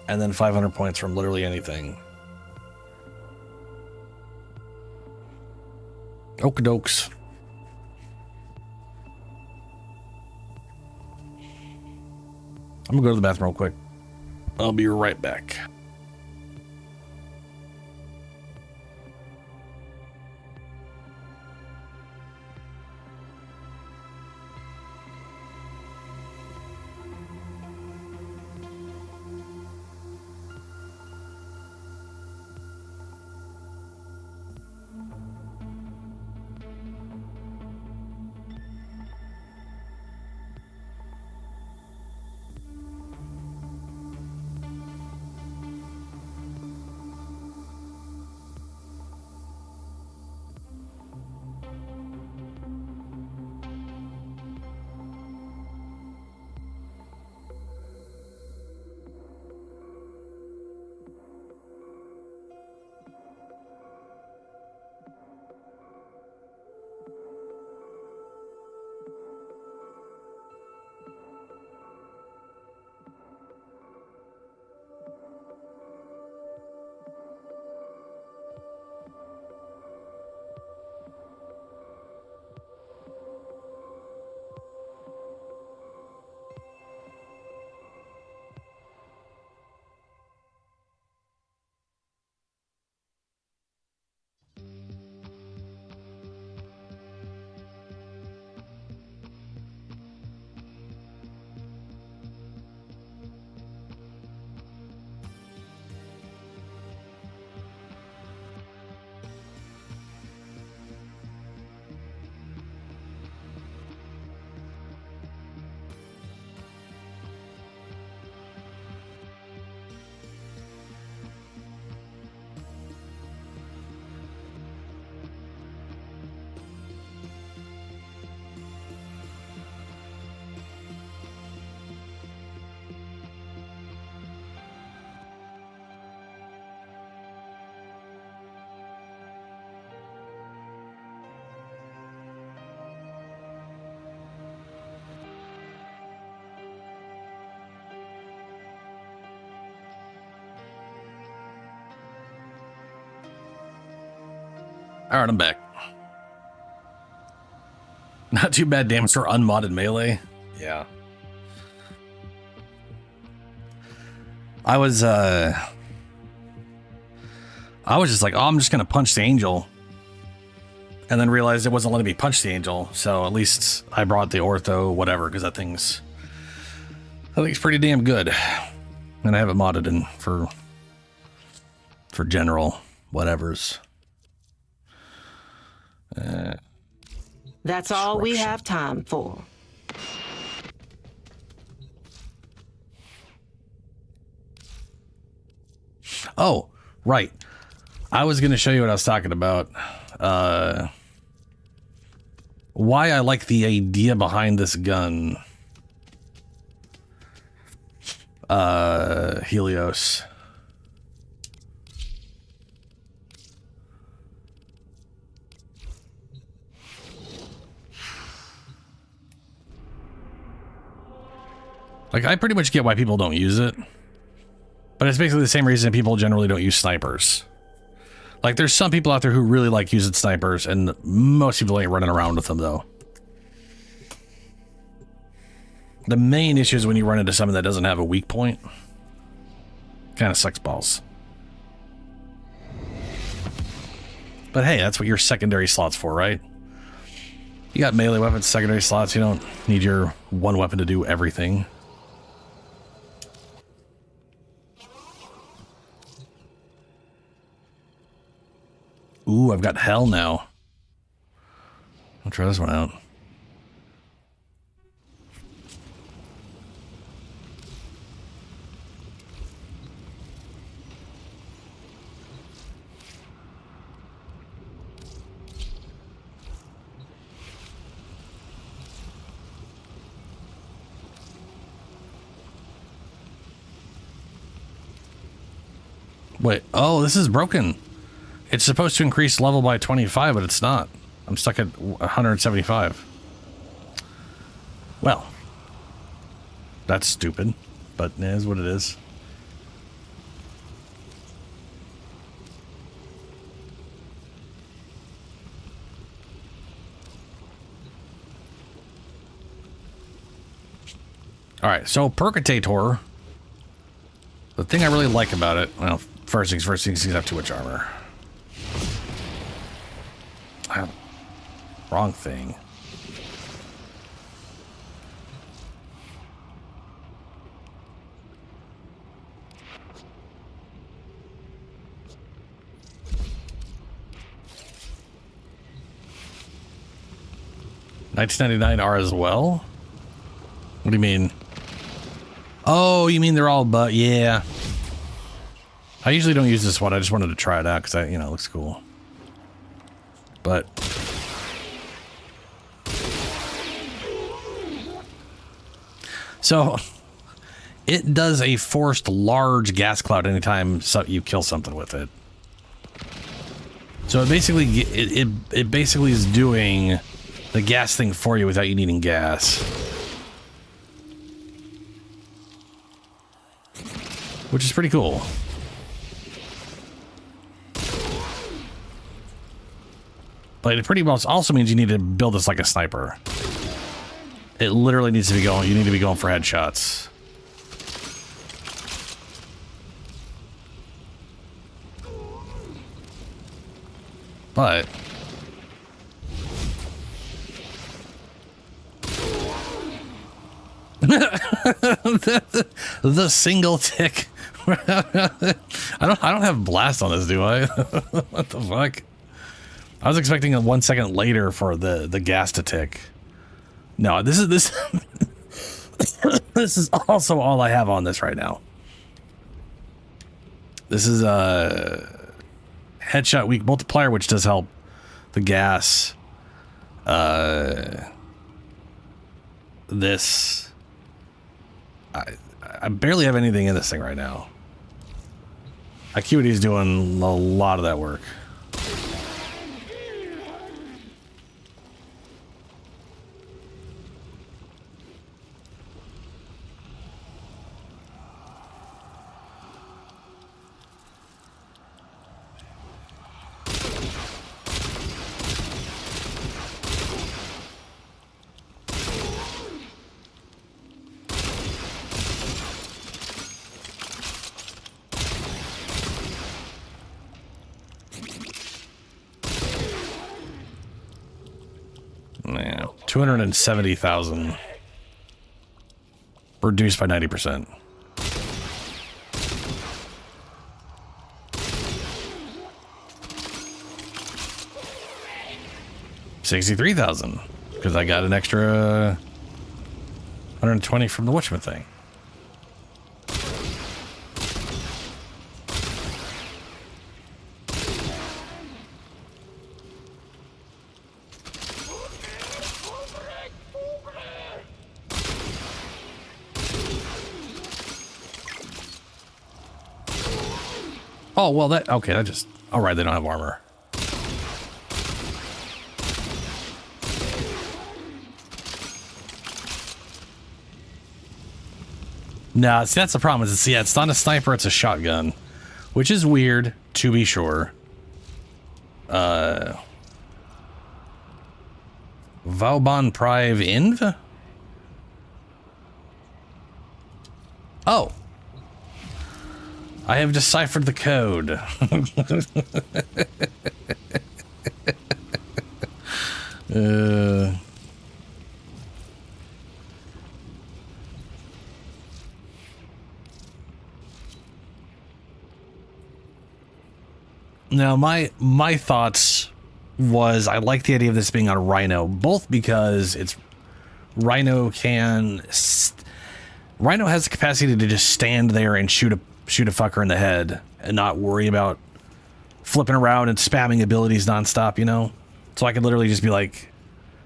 And then 500 points from literally anything. Okadokes. I'm gonna go to the bathroom real quick. I'll be right back. Alright, I'm back. Not too bad damage for unmodded melee. Yeah. I was just like, oh, I'm just gonna punch the angel. And then realized it wasn't letting me punch the angel, so at least I brought the ortho, whatever, because that thing's pretty damn good. And I have it modded in for general whatevers. That's all we have time for. Oh, right. I was going to show you what I was talking about. Why I like the idea behind this gun. Helios. Like, I pretty much get why people don't use it. But it's basically the same reason people generally don't use snipers. Like, there's some people out there who really like using snipers, and most people ain't running around with them, though. The main issue is when you run into something that doesn't have a weak point. Kind of sucks balls. But hey, that's what your secondary slot's for, right? You got melee weapons, secondary slots. You don't need your one weapon to do everything. Ooh, I've got hell now. I'll try this one out. Wait, oh, this is broken. It's supposed to increase level by 25, but it's not. I'm stuck at 175. Well, that's stupid, but it is what it is. All right, so Percutator. The thing I really like about it, well, first things, he's have too much armor. Wrong thing. $19.99 are as well? What do you mean? Oh, you mean they're all but yeah. I usually don't use this one. I just wanted to try it out because it looks cool. But so it does a forced large gas cloud anytime you kill something with it. So it basically is doing the gas thing for you without you needing gas. Which is pretty cool. But it pretty much also means you need to build this like a sniper. It literally needs to be going, you need to be going for headshots. But the single tick. I don't have blast on this, do I? What the fuck? I was expecting a 1 second later for the gas to tick. No, this this is also all I have on this right now. This is a headshot weak multiplier, which does help the gas. This I barely have anything in this thing right now. Acuity is doing a lot of that work. 270,000. Reduced by 90%. $63,000 because I got an extra 120 from the Witchman thing. Oh, well, that, okay, that just, all right, they don't have armor. No, see, that's the problem. Is yeah, it's not a sniper, it's a shotgun, which is weird, to be sure. Vauban Prive Inv? Oh. I have deciphered the code. Now, my thoughts was I like the idea of this being on a Rhino, both because it's Rhino has the capacity to just stand there and shoot a fucker in the head and not worry about flipping around and spamming abilities nonstop, you know? So I could literally just be like,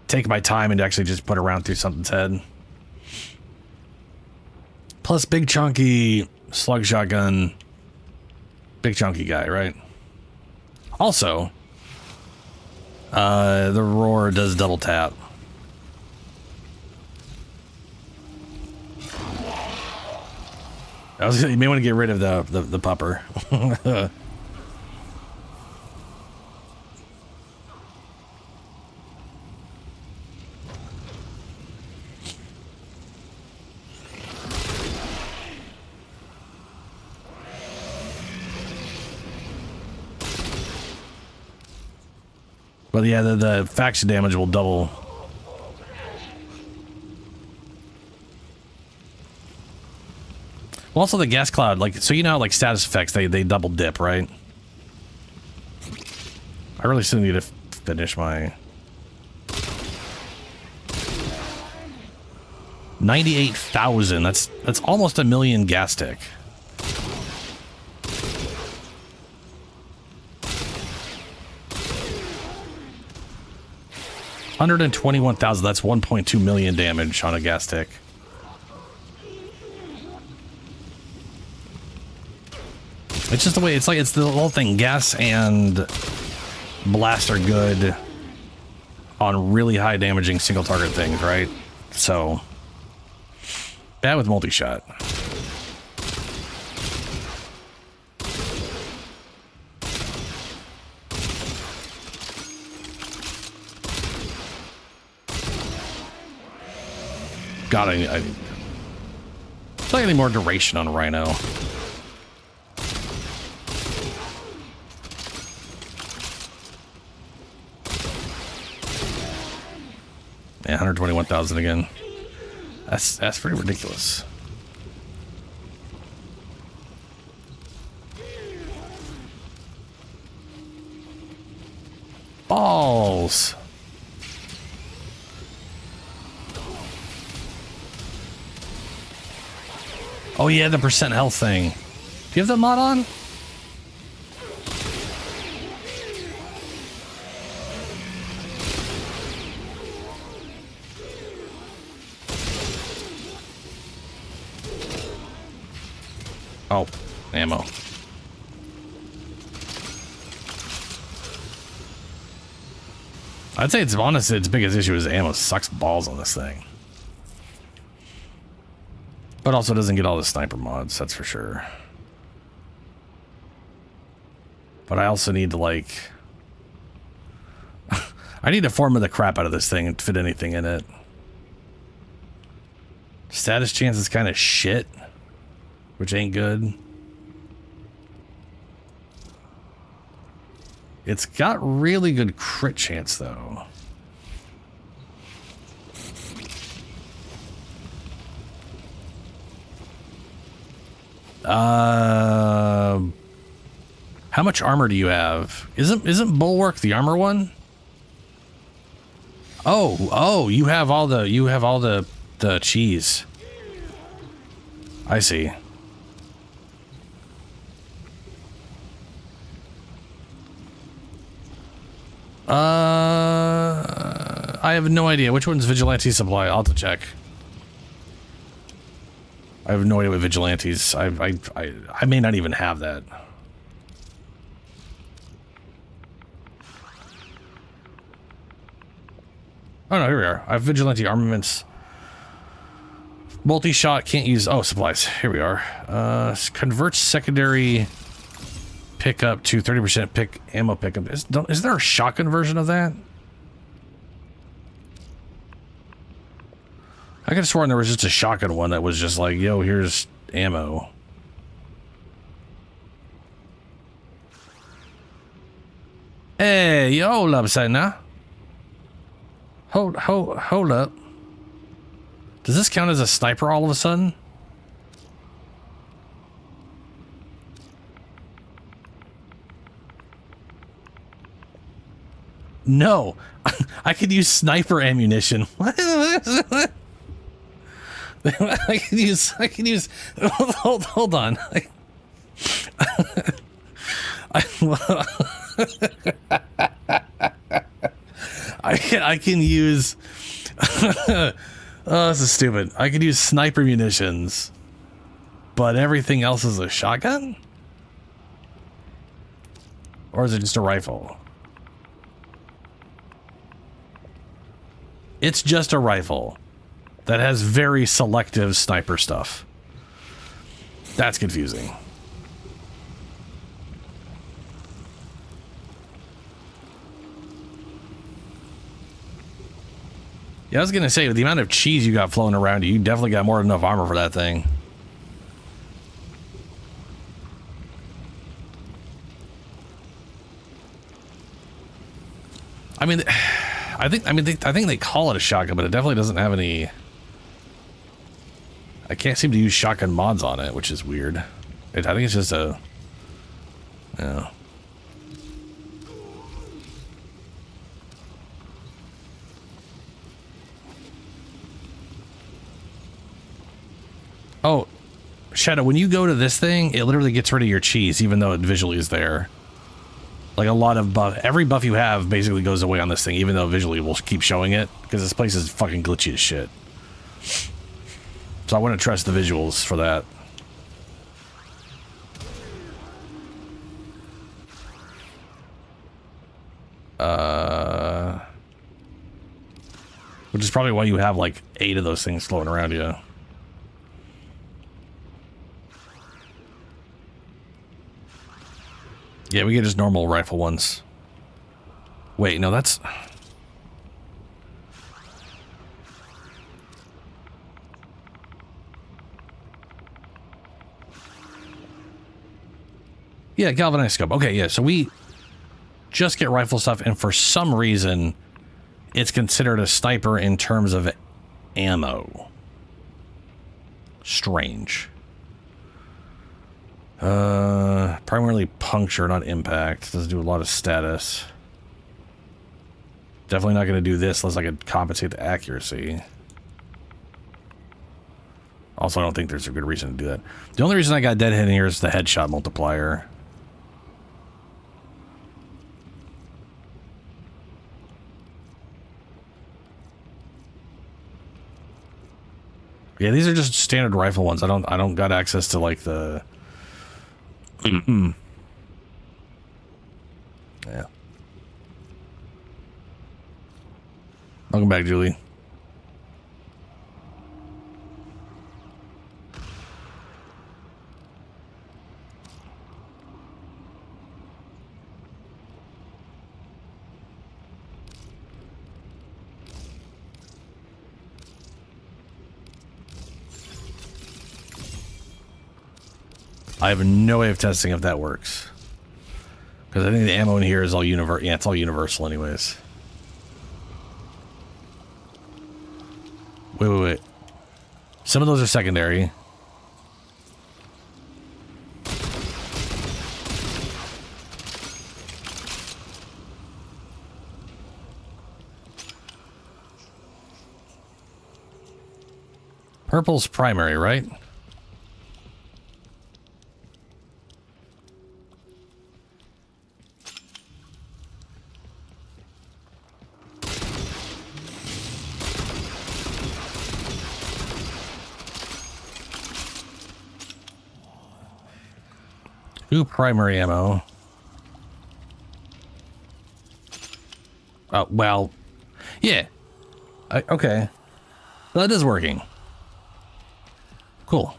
take my time and actually just put a round through something's head. Plus big chunky slug shotgun, big chunky guy, right? Also, the roar does double tap. You may want to get rid of the pupper. But yeah, the faction damage will double. Well, also the gas cloud, like, so you know how, like, status effects, they double dip, right? I really still need to finish my 98,000. That's almost 1 million gas tick. $121,000. That's 1.2 million damage on a gas tick. It's just the way it's like. It's the whole thing. Gas and blast are good on really high damaging single target things, right? So bad with multi-shot. God, I slightly more duration on Rhino. Yeah, 121,000 again. That's pretty ridiculous. Balls. Oh yeah, the percent health thing. Do you have that mod on? Oh, ammo. I'd say it's honestly its biggest issue is ammo sucks balls on this thing. But also doesn't get all the sniper mods, that's for sure. But I also need to, like... I need to form the crap out of this thing and fit anything in it. Status chance is kind of shit, which ain't good. It's got really good crit chance, though. How much armor do you have? Isn't Bulwark the armor one? Oh, you have all the cheese. I see. I have no idea. Which one's Vigilante Supply? I'll have to check. I have no idea what Vigilantes. I may not even have that. Oh no, here we are. I have Vigilante Armaments. Multi-shot, can't use... Oh, supplies. Here we are. Converts secondary pickup to 30% ammo pickup. Is there a shotgun version of that? I could have sworn there was just a shotgun one that was just like, yo, here's ammo. Hey, yo, hold up a second now. Hold up. Does this count as a sniper all of a sudden? No. I could use sniper ammunition. I can use hold on. I can use oh, this is stupid. I could use sniper munitions, but everything else is a shotgun? Or is it just a rifle? It's just a rifle that has very selective sniper stuff. That's confusing. Yeah, I was gonna say, with the amount of cheese you got flowing around you definitely got more than enough armor for that thing. I mean, I think they call it a shotgun, but it definitely doesn't have any. I can't seem to use shotgun mods on it, which is weird. I think it's just a. Yeah. Oh, Shadow, when you go to this thing, it literally gets rid of your cheese, even though it visually is there. Like a lot of buff, every buff you have basically goes away on this thing, even though visually we'll keep showing it, because this place is fucking glitchy as shit. So I wouldn't trust the visuals for that. Which is probably why you have like 8 of those things floating around you. Yeah, we get just normal rifle ones. Wait, no, that's... Yeah, galvanized scope. Okay, yeah, so we just get rifle stuff, and for some reason, it's considered a sniper in terms of ammo. Strange. Primarily puncture, not impact. Doesn't do a lot of status. Definitely not going to do this unless I could compensate the accuracy. Also, I don't think there's a good reason to do that. The only reason I got deadhead in here is the headshot multiplier. Yeah, these are just standard rifle ones. I don't got access to like the yeah. Welcome back, Julie. I have no way of testing if that works. Because I think the ammo in here is all universal. Yeah, it's all universal anyways. Wait. Some of those are secondary. Purple's primary, right? Two primary ammo. Well, yeah. Okay. That is working. Cool.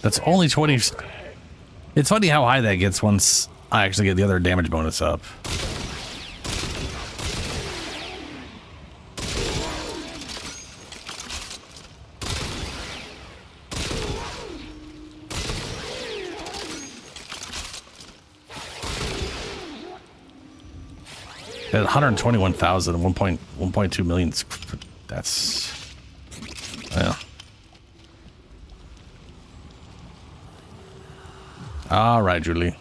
That's only 20. It's funny how high that gets once I actually get the other damage bonus up. At 121,000, 1.2 million. That's, yeah. All right, Julie.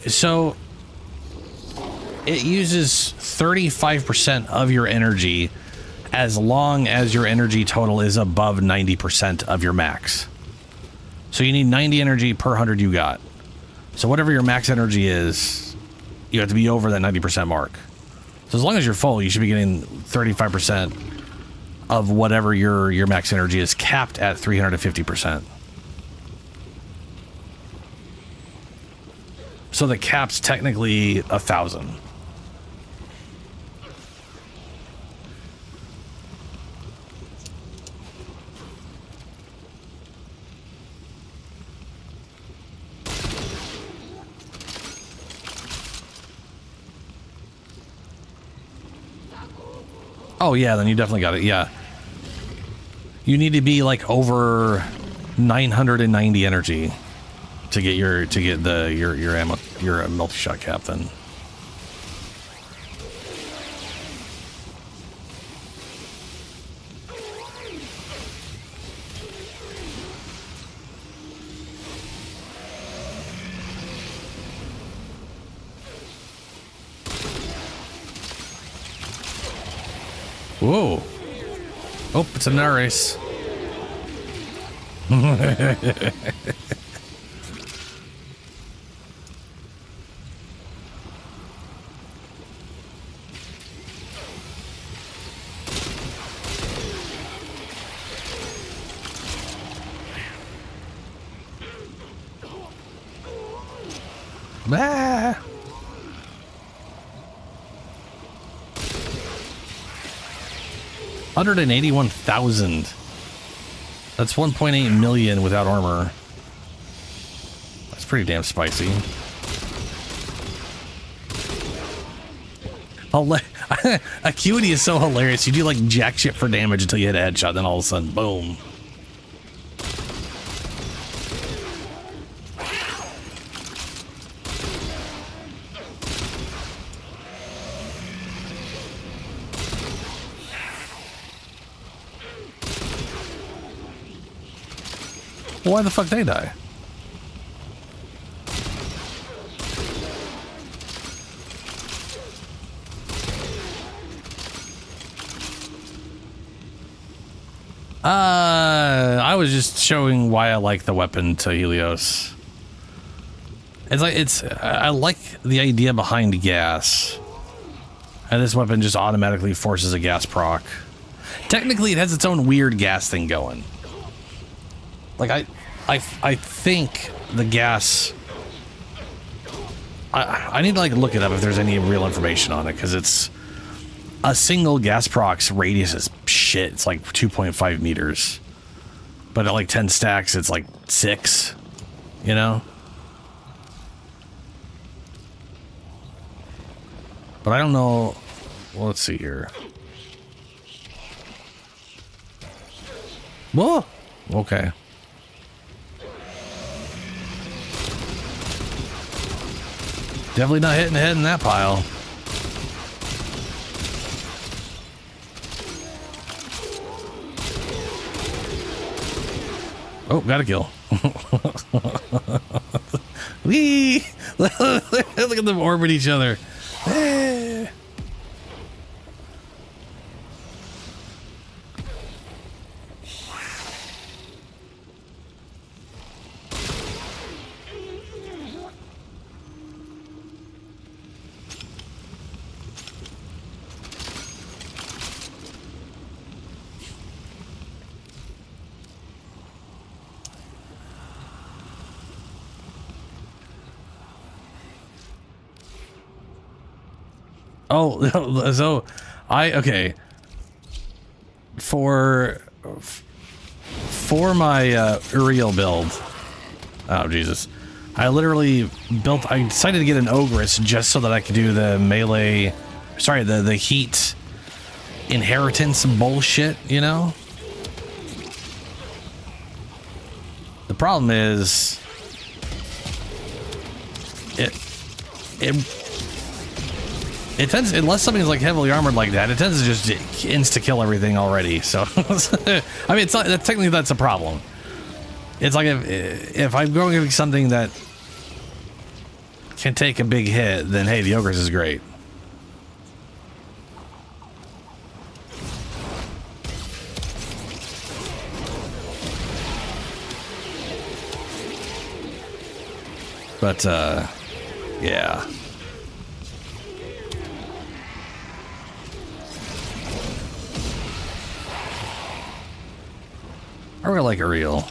So it uses 35% of your energy as long as your energy total is above 90% of your max. So you need 90 energy per 100 you got. So whatever your max energy is, you have to be over that 90% mark. So as long as you're full, you should be getting 35% of whatever your max energy is, capped at 350%. So the cap's technically 1,000. Oh yeah, then you definitely got it. Yeah, you need to be like over 990 energy to get your ammo, your multi-shot cap. Then whoa! Oh, it's another race. Ah. 181,000. That's 1.8 million without armor. That's pretty damn spicy. Acuity is so hilarious. You do like jack shit for damage until you hit a headshot, then all of a sudden, boom. Why the fuck they die? I was just showing why I like the weapon to Helios. I like the idea behind gas. And this weapon just automatically forces a gas proc. Technically, it has its own weird gas thing going. Like, I think the gas... I need to, like, look it up if there's any real information on it, because it's... A single gas proc's radius is shit. It's like 2.5 meters. But at, like, 10 stacks, it's, like, 6. you know? But I don't know. Well, let's see here. Whoa! Okay. Definitely not hitting the head in that pile. Oh, got a kill. Whee! Look at them orbit each other. Hey. Oh, so okay. For my Uriel build. Oh Jesus. I decided to get an Ogress just so that I could do the melee, sorry, the heat inheritance bullshit, you know? The problem is it tends, unless something's like heavily armored like that, it tends to just insta-kill everything already. So, I mean, it's not, technically that's a problem. It's like if I'm going to something that can take a big hit, then hey, the Ogress is great. But, yeah. I really like Uriel,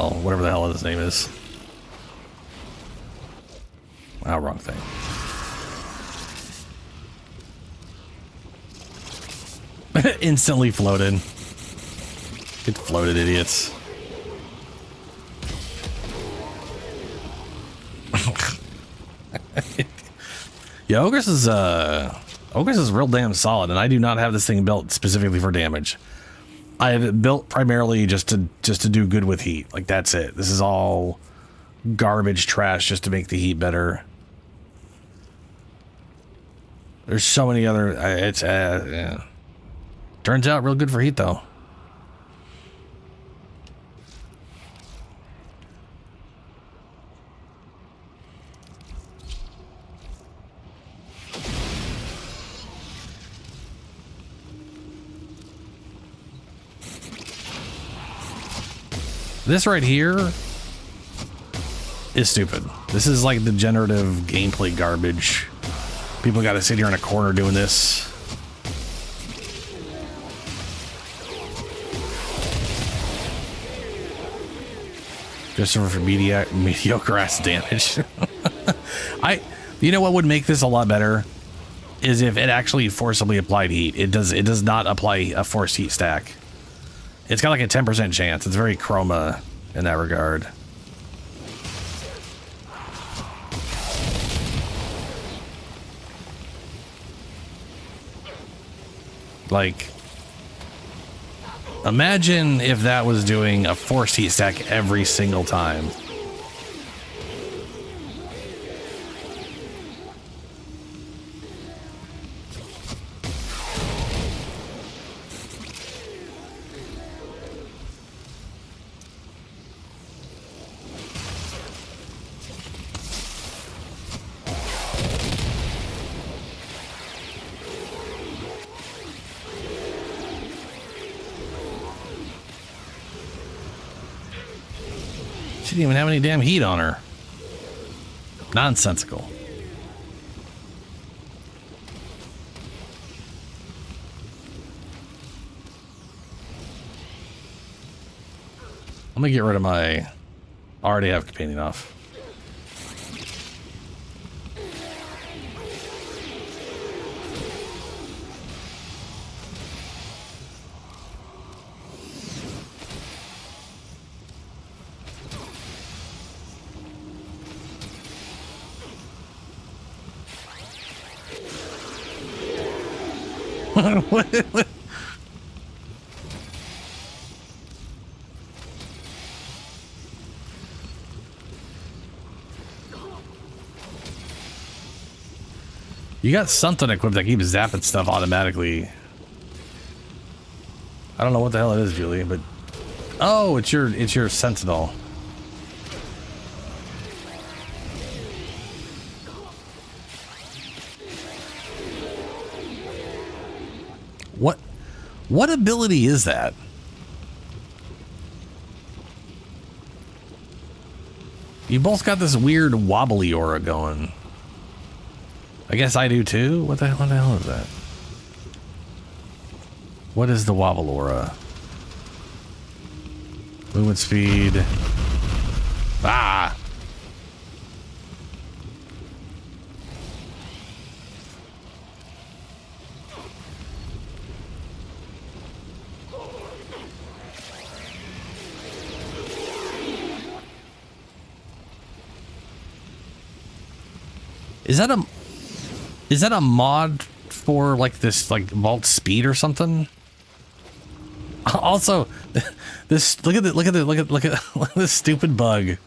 whatever the hell his name is. Oh, wrong thing. Instantly floated. Get floated, idiots. Yeah, Ogress is real damn solid, and I do not have this thing built specifically for damage. I have it built primarily just to do good with heat. Like, that's it. This is all garbage trash just to make the heat better. There's so many other. Yeah. Turns out real good for heat though. This right here is stupid. This is like degenerative gameplay garbage. People got to sit here in a corner doing this. Just for mediocre ass damage. You know what would make this a lot better is if it actually forcibly applied heat. It does not apply a forced heat stack. It's got like a 10% chance. It's very chroma in that regard. Like, imagine if that was doing a forced heat stack every single time. She didn't even have any damn heat on her. Nonsensical. Let me get rid of my... I already have companion off. You got something equipped that keeps zapping stuff automatically. I don't know what the hell it is, Julie, but oh, it's your sentinel. What ability is that? You both got this weird wobbly aura going. I guess I do too. What the hell is that? What is the wobble aura? Movement speed. Ah! Is that a mod for like this like vault speed or something? Also, this look at this stupid bug.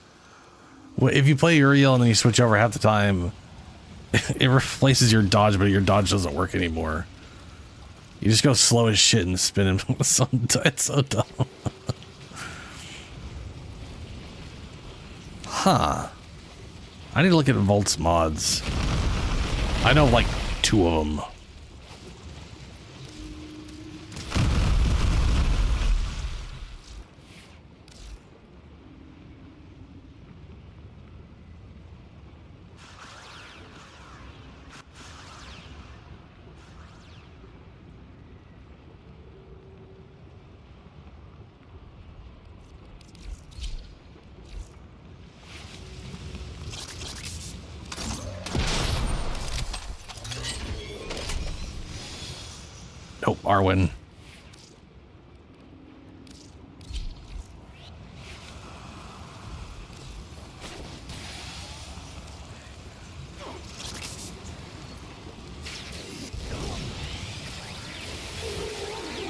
If you play Uriel and then you switch over half the time, it replaces your dodge, but your dodge doesn't work anymore. You just go slow as shit and spin him. It's so dumb. Huh. I need to look at Volt's mods. I know like 2 of them. Nope, Arwen.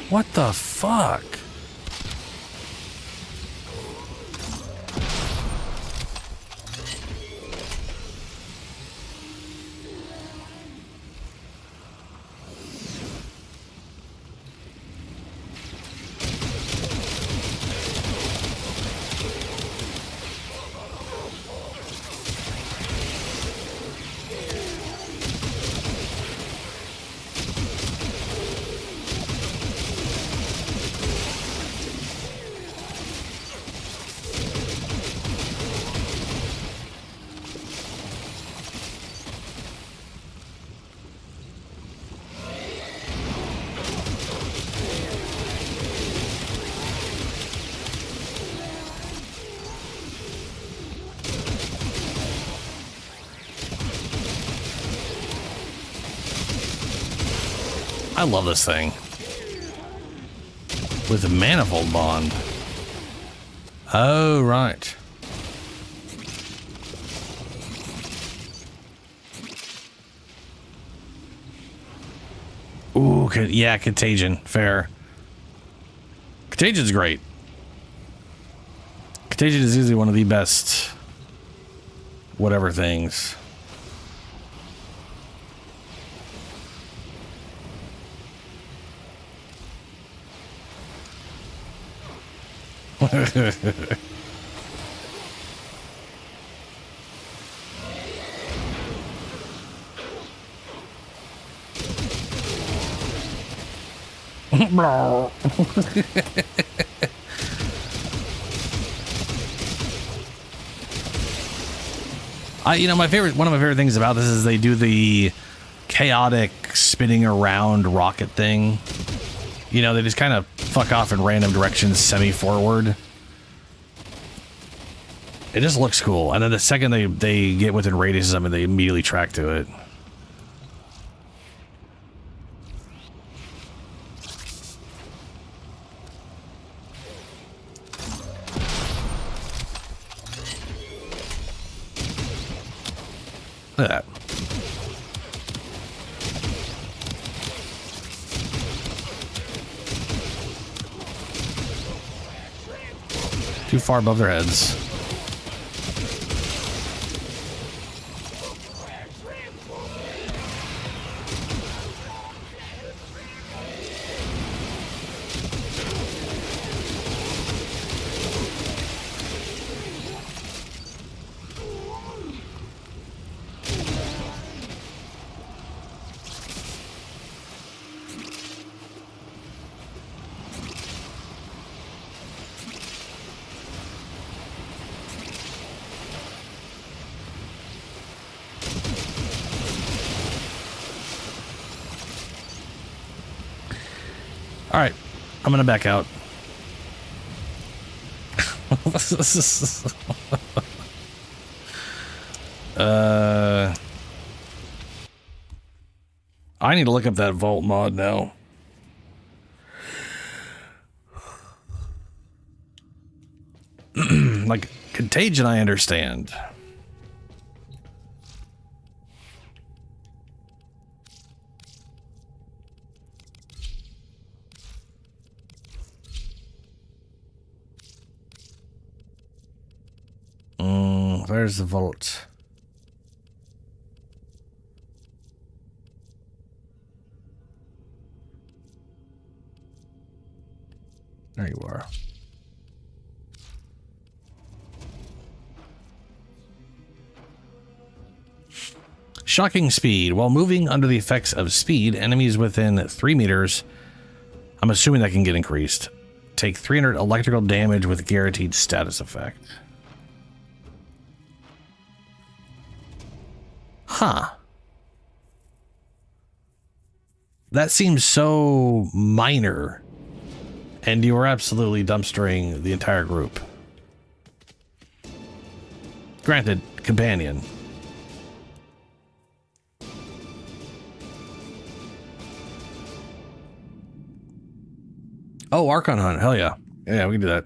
What the fuck? I love this thing. With a manifold bond. Oh, right. Ooh, yeah, Contagion. Fair. Contagion's great. Contagion is usually one of the best whatever things. one of my favorite things about this is they do the chaotic spinning around rocket thing. You know, they just kind of fuck off in random directions semi-forward. It just looks cool. And then the second they get within radius of them, they immediately track to it. Look at that. Too far above their heads. All right, I'm gonna back out. I need to look up that vault mod now. Like Contagion, I understand. Where's the vault? There you are. Shocking speed. While moving under the effects of speed, enemies within 3 meters, I'm assuming that can get increased, take 300 electrical damage with guaranteed status effect. Huh. That seems so minor. And you were absolutely dumpstering the entire group. Granted, companion. Oh, Archon Hunt. Hell yeah. Yeah, we can do that.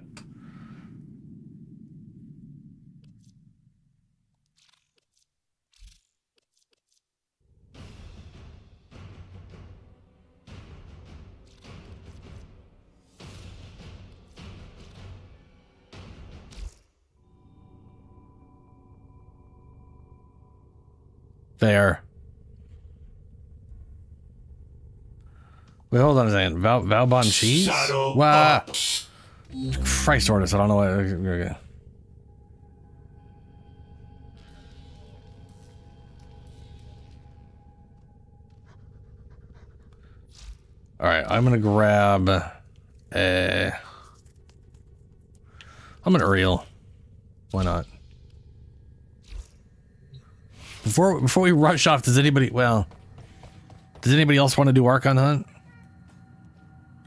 There. Wait, hold on a second. Valbon cheese? Wow. Christ, Ortis, I don't know what. Okay. All right, I'm gonna grab. I'm an Uriel. Why not? Before we rush off, does anybody else want to do Archon Hunt?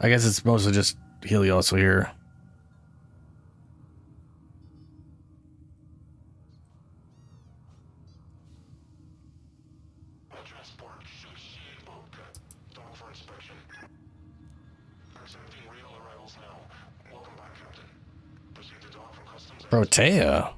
I guess it's mostly just Helios here. Protea?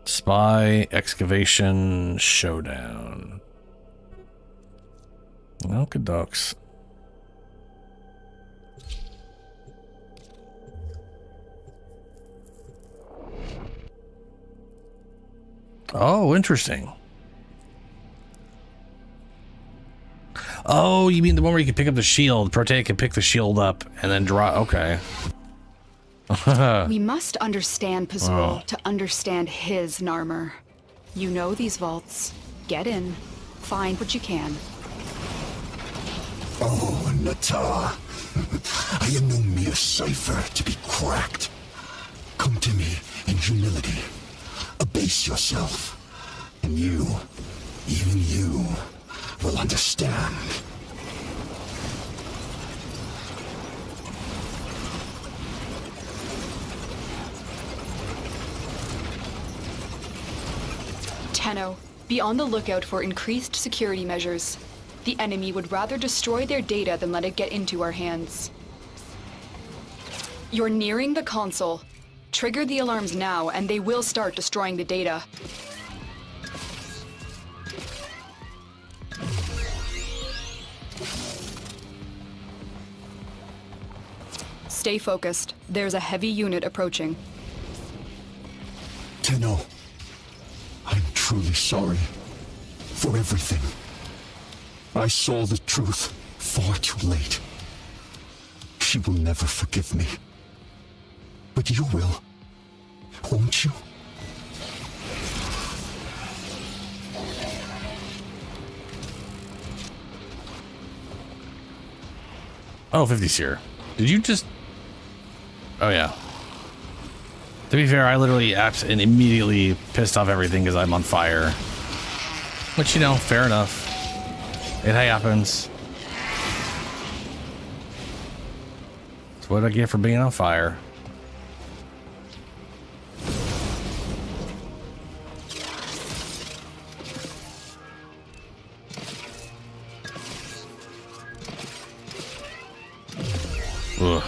Spy excavation showdown. Okie dokes. Oh, interesting. Oh, you mean the one where you can pick up the shield? Protea can pick the shield up and then draw. Okay. We must understand Pazul to understand his Narmer. You know these vaults. Get in. Find what you can. Oh, Natar. I am no mere cipher to be cracked. Come to me in humility. Abase yourself. And you, even you, will understand. Tenno, Be on the lookout for increased security measures. The enemy would rather destroy their data than let it get into our hands. You're nearing the console. Trigger the alarms now, and they will start destroying the data. Stay focused. There's a heavy unit approaching. Tenno, I'm truly sorry for everything. I saw the truth far too late. She will never forgive me. But you will, won't you? Oh, 50's here. Did you just... Oh, yeah. To be fair, I literally and immediately pissed off everything because I'm on fire. Which, you know, fair enough. It happens. That's what I get for being on fire. Ugh.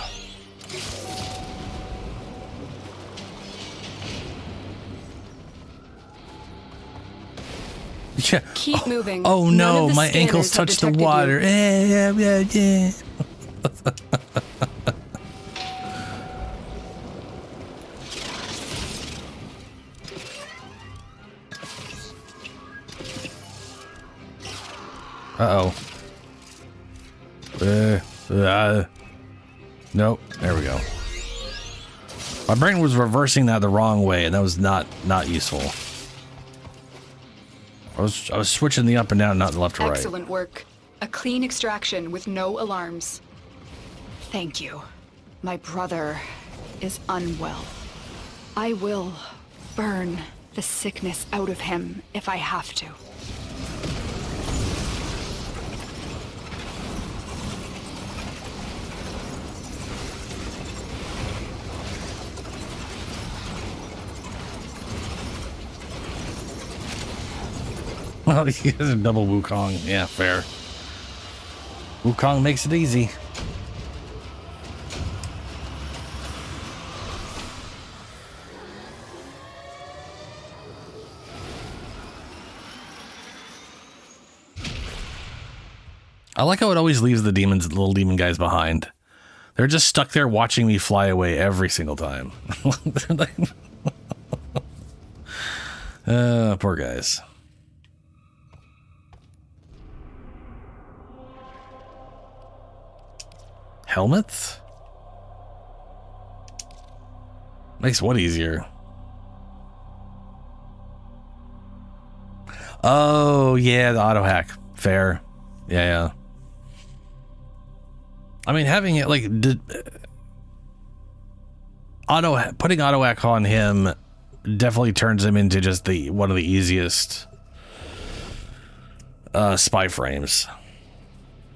Yeah. Keep moving. Oh no, my ankles touched the water. Yeah. Uh-oh. Nope. There we go. My brain was reversing that the wrong way, and that was not useful. I was switching the up and down, not the left to right. Excellent work. A clean extraction with no alarms. Thank you. My brother is unwell. I will burn the sickness out of him if I have to. Well, he has a double Wukong. Yeah, fair. Wukong makes it easy. I like how it always leaves the little demon guys behind. They're just stuck there watching me fly away every single time. Poor guys. Helmets? Makes what easier? Oh, yeah, the auto hack. Fair. Yeah. I mean, having it like putting auto hack on him definitely turns him into just one of the easiest spy frames.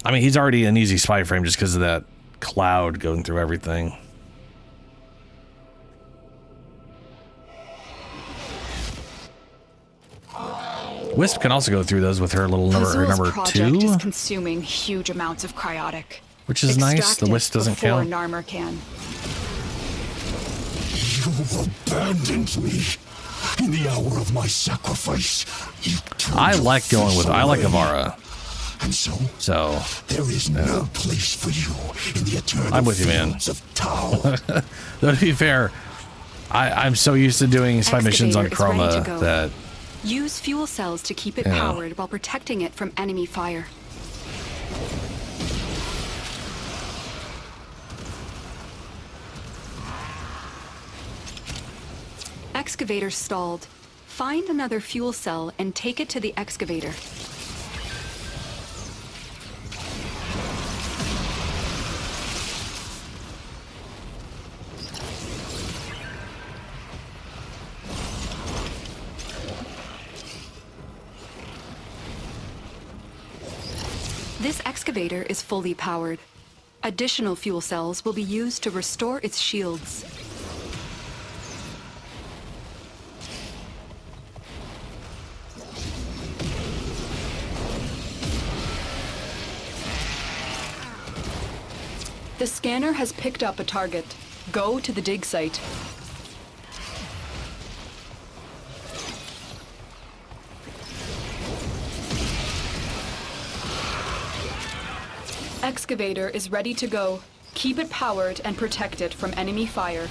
I mean, he's already an easy spy frame just because of that cloud going through everything. Wisp can also go through those with her little number project 2. is consuming huge amounts of cryotic. Which is nice. The Wisp doesn't count. Narmer can. You abandoned me in the hour of my sacrifice. I like Avara. And so there is no place for you in the eternal I'm with you, man. of Tau. Though, to be fair, I'm so used to doing spy missions on Chroma that... Use fuel cells to keep it powered while protecting it from enemy fire. Excavator stalled. Find another fuel cell and take it to the excavator. This excavator is fully powered. Additional fuel cells will be used to restore its shields. The scanner has picked up a target. Go to the dig site. Excavator is ready to go. Keep it powered and protect it from enemy fire.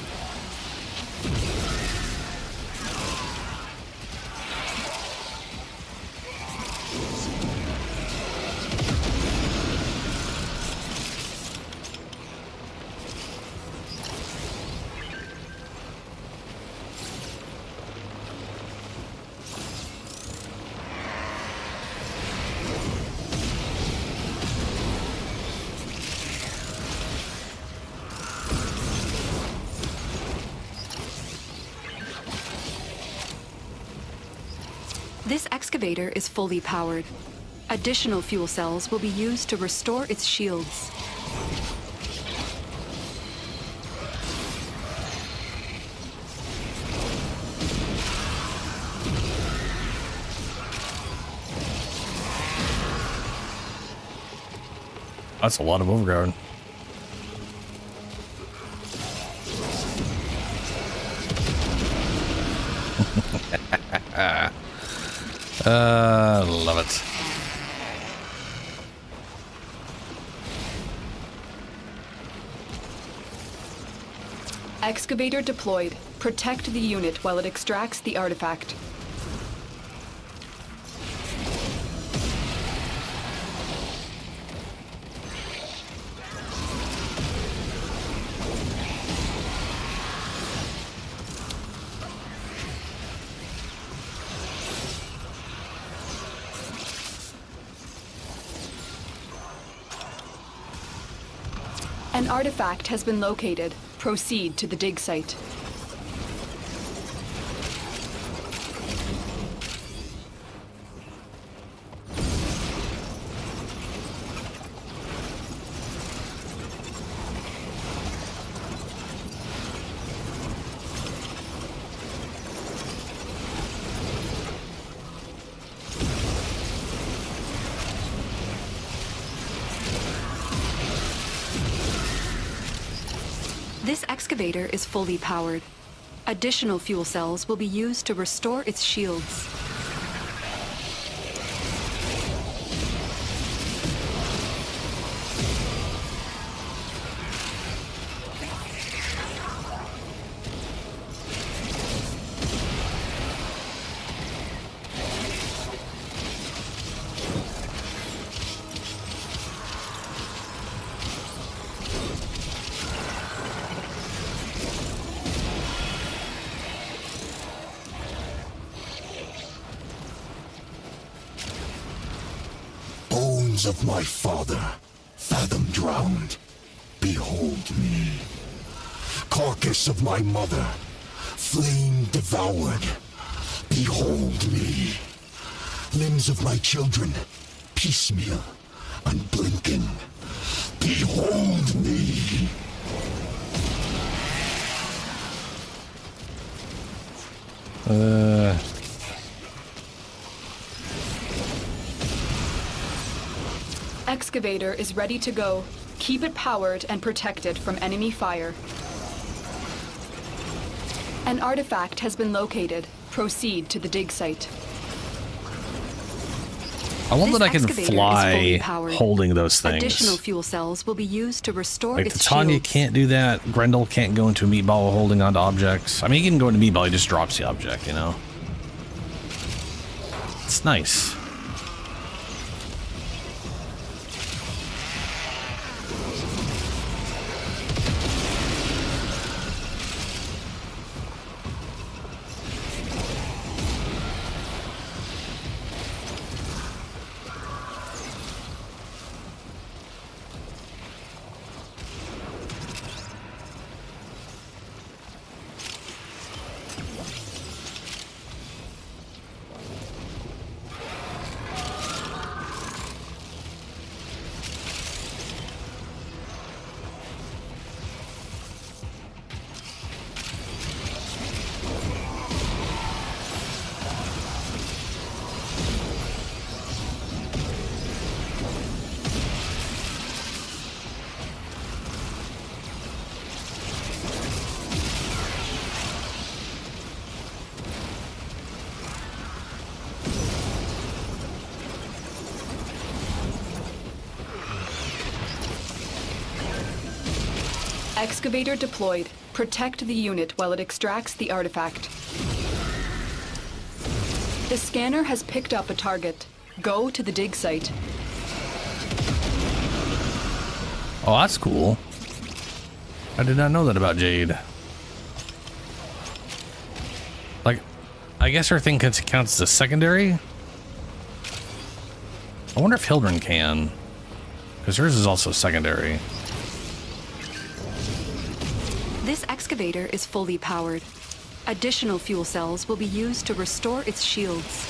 This excavator is fully powered. Additional fuel cells will be used to restore its shields. That's a lot of overground. Love it. Excavator deployed. Protect the unit while it extracts the artifact. An artifact has been located. Proceed to the dig site. This excavator is fully powered. Additional fuel cells will be used to restore its shields. Of my father, fathom drowned, behold me. Carcass of my mother, flame devoured, behold me. Limbs of my children, piecemeal, unblinking, behold me. Excavator is ready to go. Keep it powered and protect it from enemy fire. An artifact has been located. Proceed to the dig site. I love that I can excavator is fly fully powered. holding those things. Additional fuel cells will be used to restore Like its Titania shields. can't do that. Grendel can't go into a meatball holding onto objects. I mean, he can go into meatball, he just drops the object, you know? It's nice. Excavator deployed. Protect the unit while it extracts the artifact. The scanner has picked up a target. Go to the dig site. Oh, that's cool. I did not know that about Jade. Like, I guess her thing counts as a secondary? I wonder if Hildren can. Because hers is also secondary. This excavator is fully powered. Additional fuel cells will be used to restore its shields.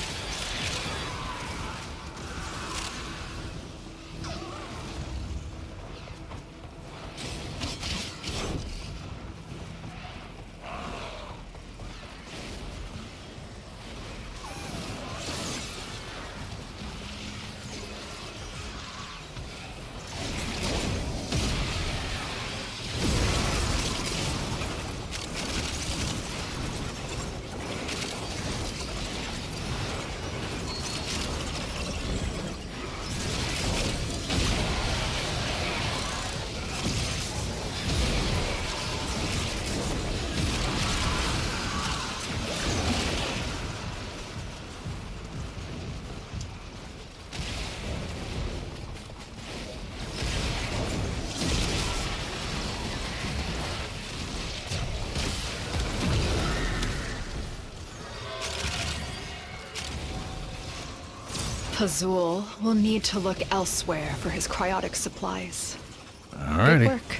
Azul will need to look elsewhere for his cryotic supplies. Alrighty. Good work.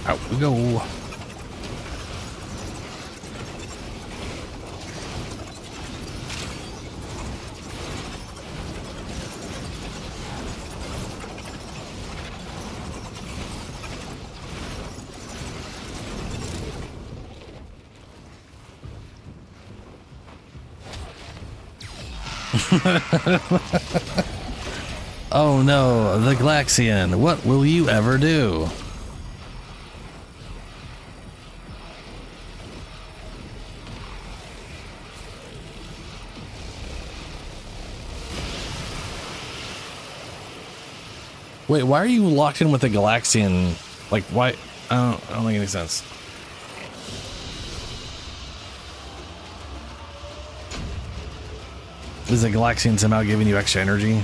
Out we go. Oh no, the Galaxian. What will you ever do? Wait, why are you locked in with the Galaxian? Like, why? I don't make any sense. Is the Galaxian somehow giving you extra energy?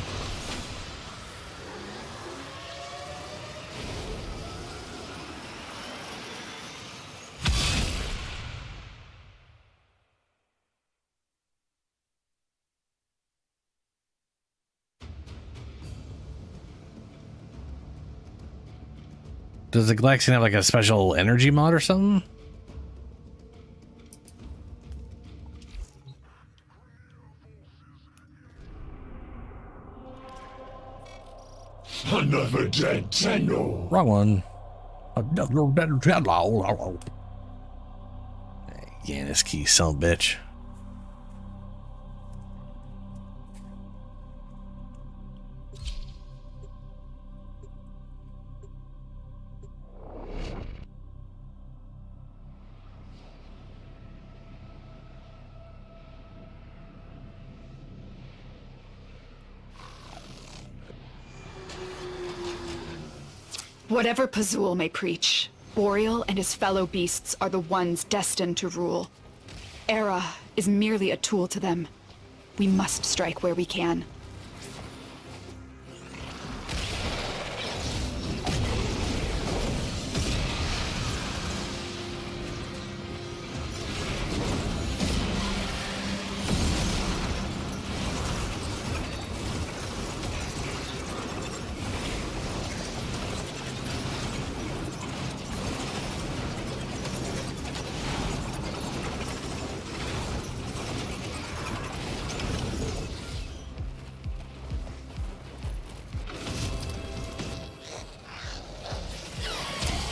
Does the Galaxian have like a special energy mod or something? Another dead Tenno. Wrong one. Another dead Tenno. Yanis Key, son of a bitch. Whatever Pazul may preach, Boreal and his fellow beasts are the ones destined to rule. Era is merely a tool to them. We must strike where we can.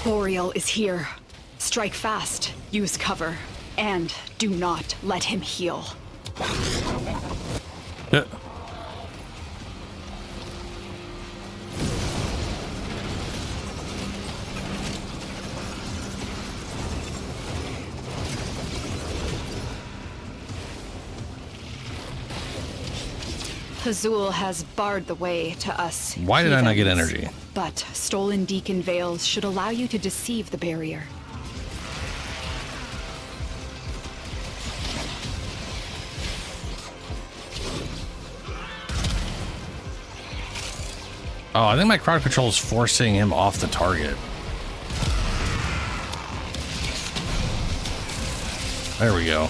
Boreal is here. Strike fast, use cover, and do not let him heal. Hazul has barred the way to us. Why did I not get heathens. energy? But stolen Deacon Veils should allow you to deceive the barrier. Oh, I think my crowd control is forcing him off the target. There we go.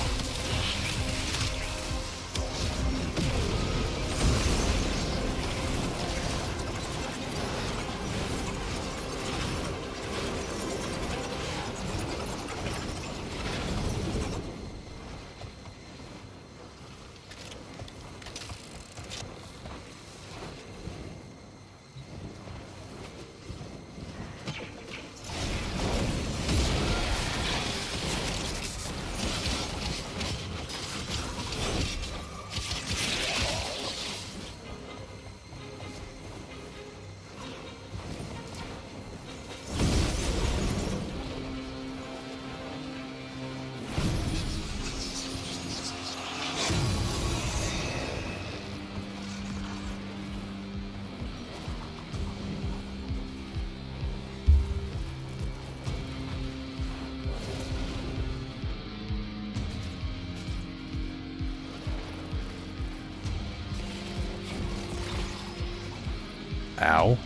Ow.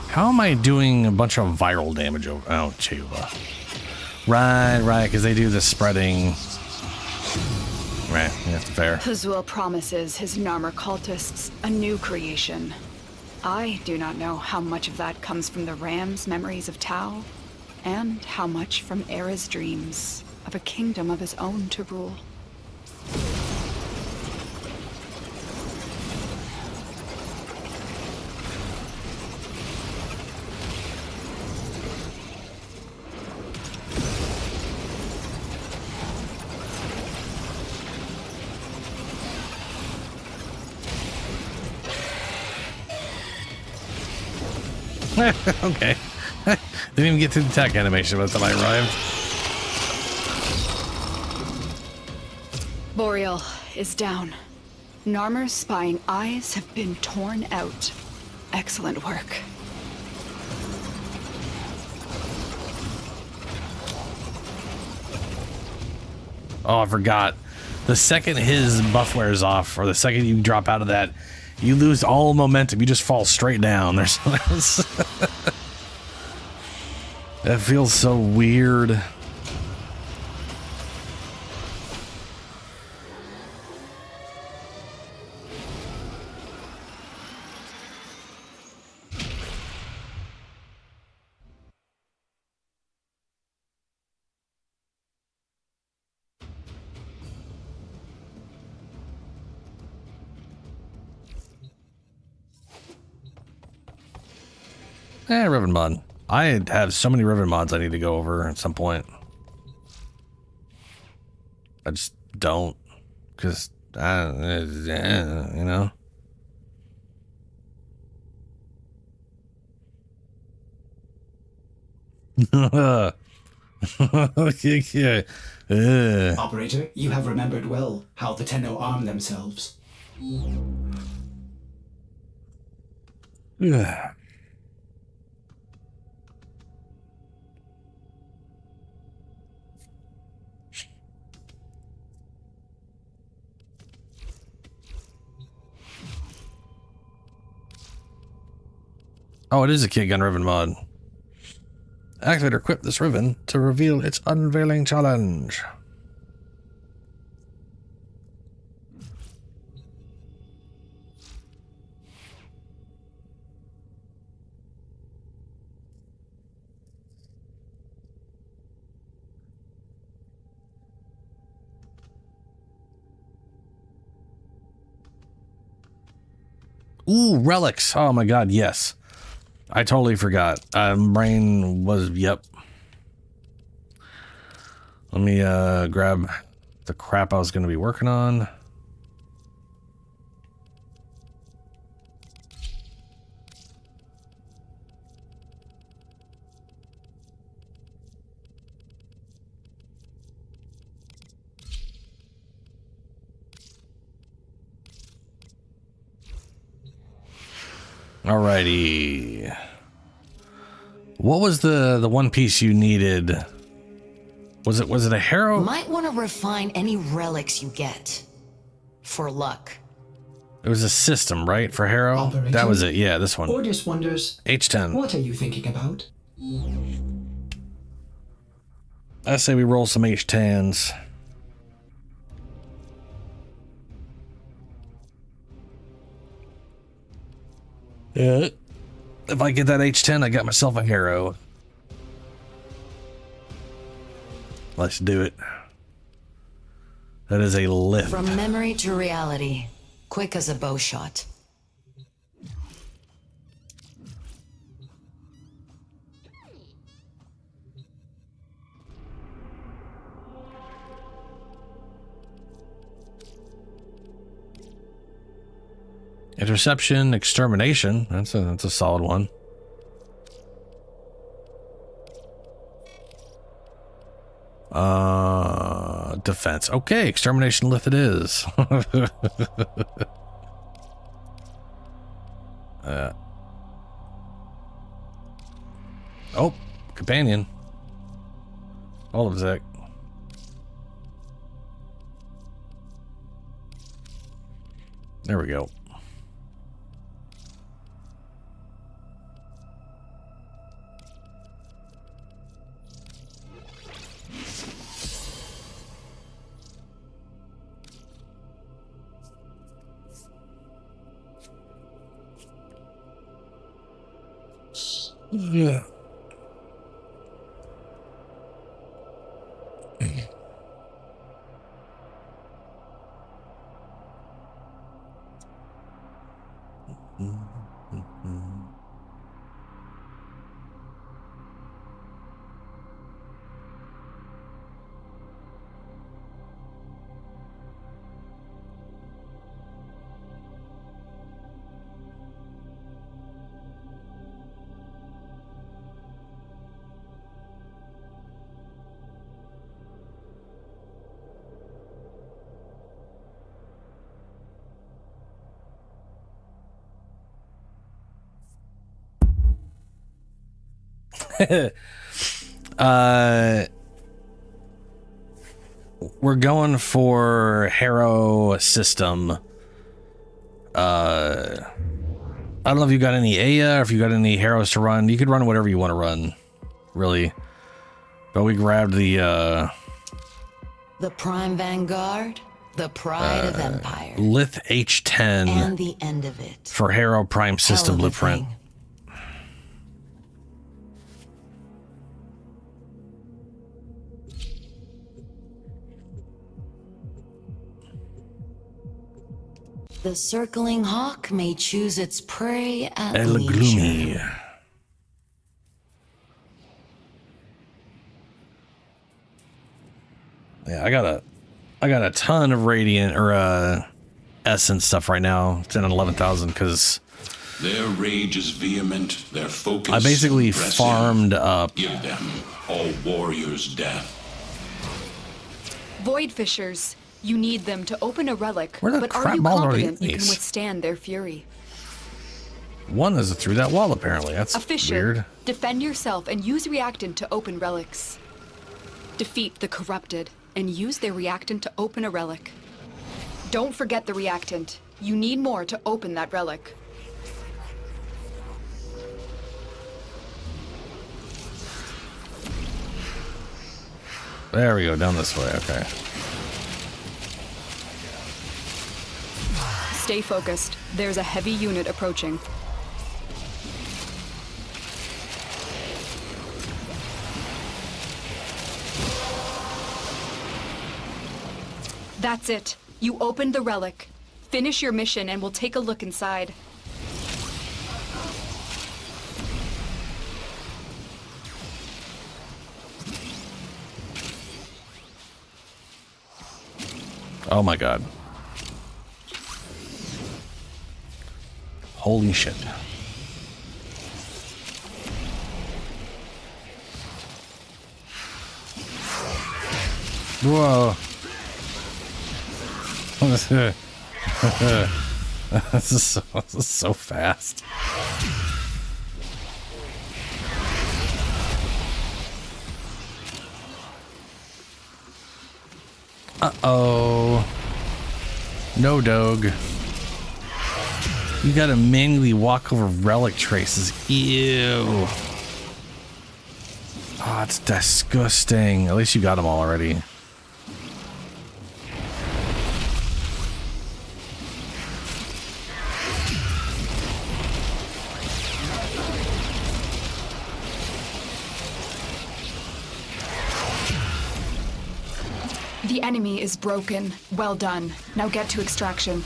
How am I doing a bunch of viral damage over? Oh, Chuba. Right, because they do the spreading. Right, yeah, that's fair. Hazul promises his Narmer cultists a new creation. I do not know how much of that comes from the Ram's memories of Tau, and how much from Era's dreams of a kingdom of his own to rule. Okay. Didn't even get to the attack animation by the time I arrived. Boreal is down. Narmer's spying eyes have been torn out. Excellent work. Oh, I forgot. The second his buff wears off, or the second you drop out of that, you lose all momentum. You just fall straight down. There's that feels so weird. Riven mod. I have so many Riven mods I need to go over at some point. I just don't, because you know. Yeah. Operator, you have remembered well how the Tenno arm themselves. Yeah. Oh, it is a kid gun Riven mod. Activate or equip this Riven to reveal its unveiling challenge. Ooh, relics. Oh my god, yes. I totally forgot. Brain was, yep. Let me grab the crap I was going to be working on. Alrighty. What was the one piece you needed? Was it a harrow? Might want to refine any relics you get. For luck. It was a system, right? For harrow? Operator? That was it. Yeah, this one. Ordis wonders. H10. What are you thinking about? I say we roll some H10s. Yeah. If I get that H10, I got myself a harrow. Let's do it. That is a lift. From memory to reality. Quick as a bow shot. Interception, extermination. That's a solid one. Defense. Okay, extermination lift it is. Oh, companion. All of Zek. There we go. Yeah. We're going for Harrow system. I don't know if you got any Aya or if you got any Harrows to run. You could run whatever you want to run, really. But we grabbed the Prime Vanguard, the pride of Empire. Lith H10 and the end of it. For Harrow Prime System Blueprint. Thing. The circling hawk may choose its prey at leisure. Gloomy. Yeah, I got a ton of radiant or essence stuff right now. It's in 11,000 because their rage is vehement, their focus. I basically impressive. farmed up. Give them all warriors' death. Void Fishers. You need them to open a relic, Where the but crap are you ball are confident you can these? withstand their fury? One is through that wall apparently. That's A Fisher, weird. defend yourself and use reactant to open relics. Defeat the corrupted and use their reactant to open a relic. Don't forget the reactant. You need more to open that relic. There we go, down this way, okay. Stay focused. There's a heavy unit approaching. That's it. You opened the relic. Finish your mission and we'll take a look inside. Oh my god. Holy shit. Whoa. This is so fast. Uh-oh. No, dog. You gotta manually walk over relic traces. Ew. Oh, it's disgusting. At least you got them all already. The enemy is broken. Well done. Now get to extraction.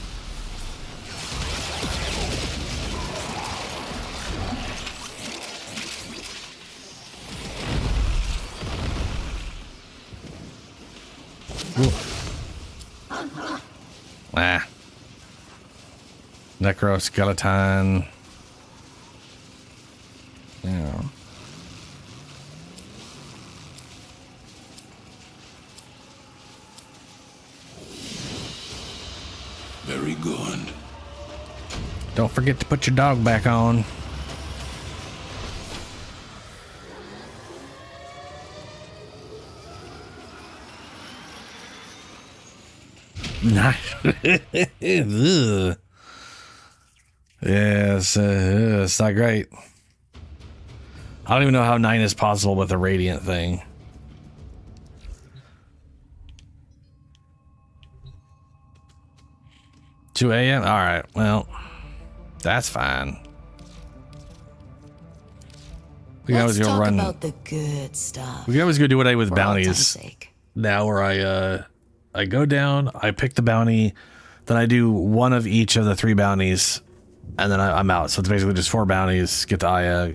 Ah. Necroskeleton. Yeah. Very good. Don't forget to put your dog back on. Ugh. Yes, it's not great. I don't even know how 9 is possible with a radiant thing. $2 a.m. All right. Well, that's fine. We can always go run. About the good stuff. We can always go do what I do with For all bounties. time's sake. Now, where I go down, I pick the bounty, then I do one of each of the 3 bounties, and then I'm out. So it's basically just 4 bounties. Get to Aya,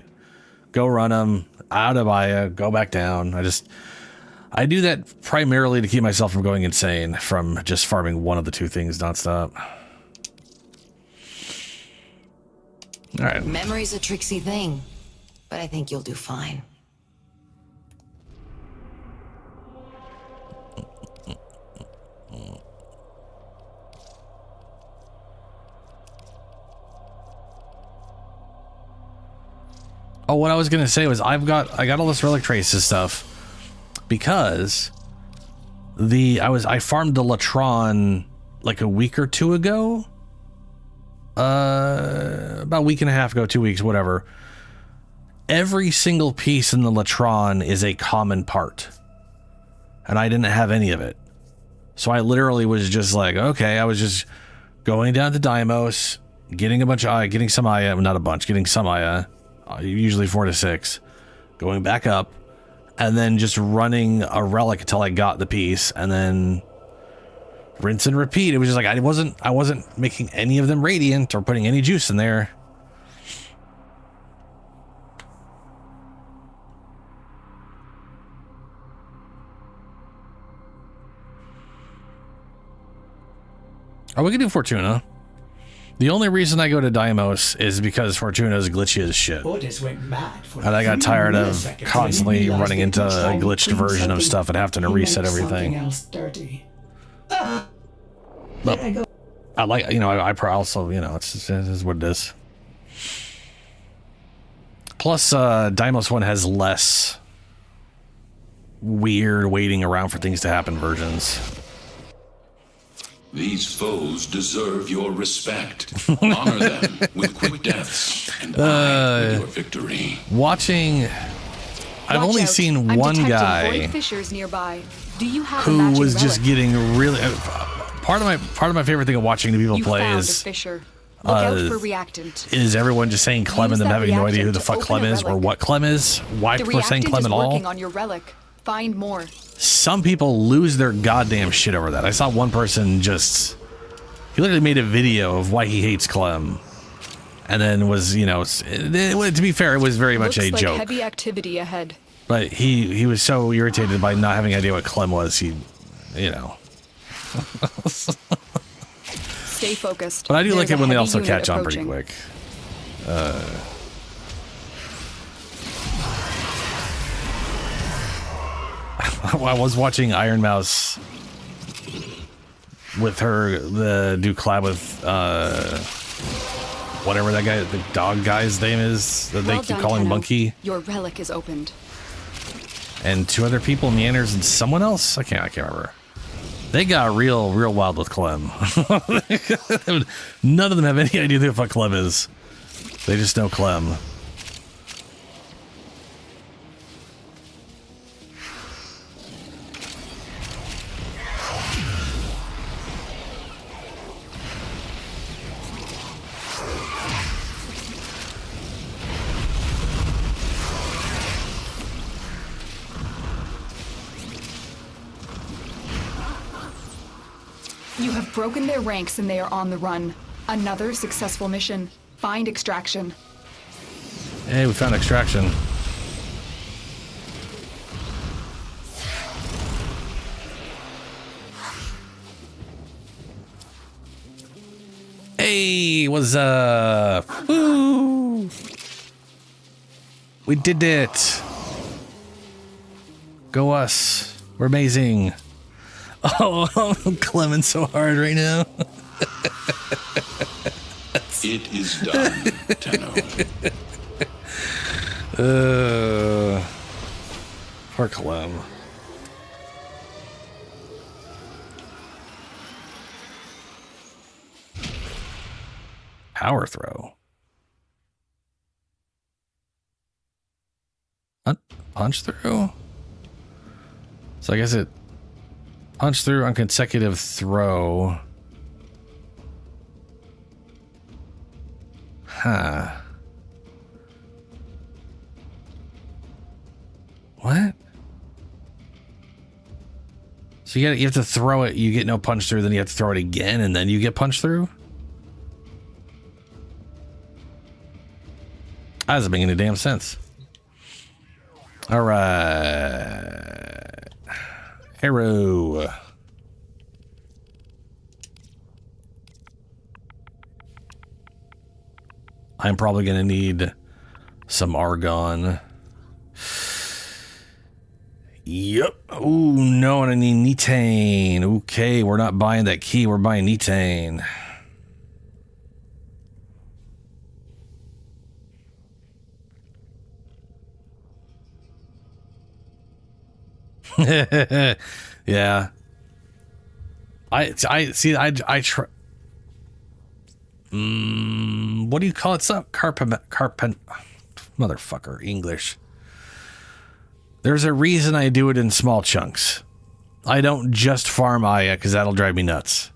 go run them out of Aya, go back down. I do that primarily to keep myself from going insane from just farming one of the 2 things nonstop. All right. Memory's a tricksy thing, but I think you'll do fine. Oh, what I was gonna say was I got all this relic traces stuff because I farmed the Latron like a week or 2 ago. About a week and a half ago, 2 weeks, whatever. Every single piece in the Latron is a common part, and I didn't have any of it. So I literally was just like, okay, I was just going down to Deimos, getting a bunch of Aya, getting some Aya, not a bunch, getting some Aya, usually 4 to 6, going back up, and then just running a relic until I got the piece, and then rinse and repeat. It was just like I wasn't making any of them radiant or putting any juice in there. Oh, we can do Fortuna. The only reason I go to Deimos is because Fortuna is glitchy as shit. Went mad for And I got 3 tired of milliseconds constantly when he realized running that into each a time he glitched cleans version of something, stuff and have to he reset makes everything. something else dirty. But I like, I also, this is what it is. Plus, Deimos 1 has less weird waiting around for things to happen versions. These foes deserve your respect. Honor them with quick deaths and eye with your victory. Watching, I've only seen one guy nearby. Do you have who was just getting really. Part of my favorite thing of watching the people play is Look out for reactant. is everyone just saying Clem and them having no idea who the fuck Clem is or what Clem is, why we're saying Clem at all. Working on your relic. Find more. Some people lose their goddamn shit over that. I saw one person he literally made a video of why he hates Clem, and then was, to be fair, it was very much a joke. Heavy activity ahead. But he was so irritated by not having idea what Clem was. Stay focused. But I do like There's it when a they heavy also unit catch on approaching. pretty quick. I was watching Iron Mouse with her do collab with whatever that guy, the dog guy's name is, that they Well keep done, calling Tenno. Monkey. Your relic is opened. And 2 other people, Meanders and someone else. I can't remember. They got real wild with Clem. None of them have any idea who the fuck Clem is. They just know Clem. You have broken their ranks and they are on the run. Another successful mission. Find extraction. Hey, we found extraction. Hey, what's up? Woo! We did it. Go us. We're amazing. Oh, I'm Clemens so hard right now. It is done, Tenno. Poor Clem. Power throw. Punch through? So I guess it punch through on consecutive throw. Huh. What? So you have to throw it, you get no punch through, then you have to throw it again, and then you get punch through? That doesn't make any damn sense. All right. Arrow. I'm probably going to need some argon. Yep. Oh, no, and I need Netane. Okay, we're not buying that key. We're buying Netane. Yeah. I see. I try. What do you call it? Some carpent, motherfucker, English. There's a reason I do it in small chunks. I don't just farm Aya because that'll drive me nuts.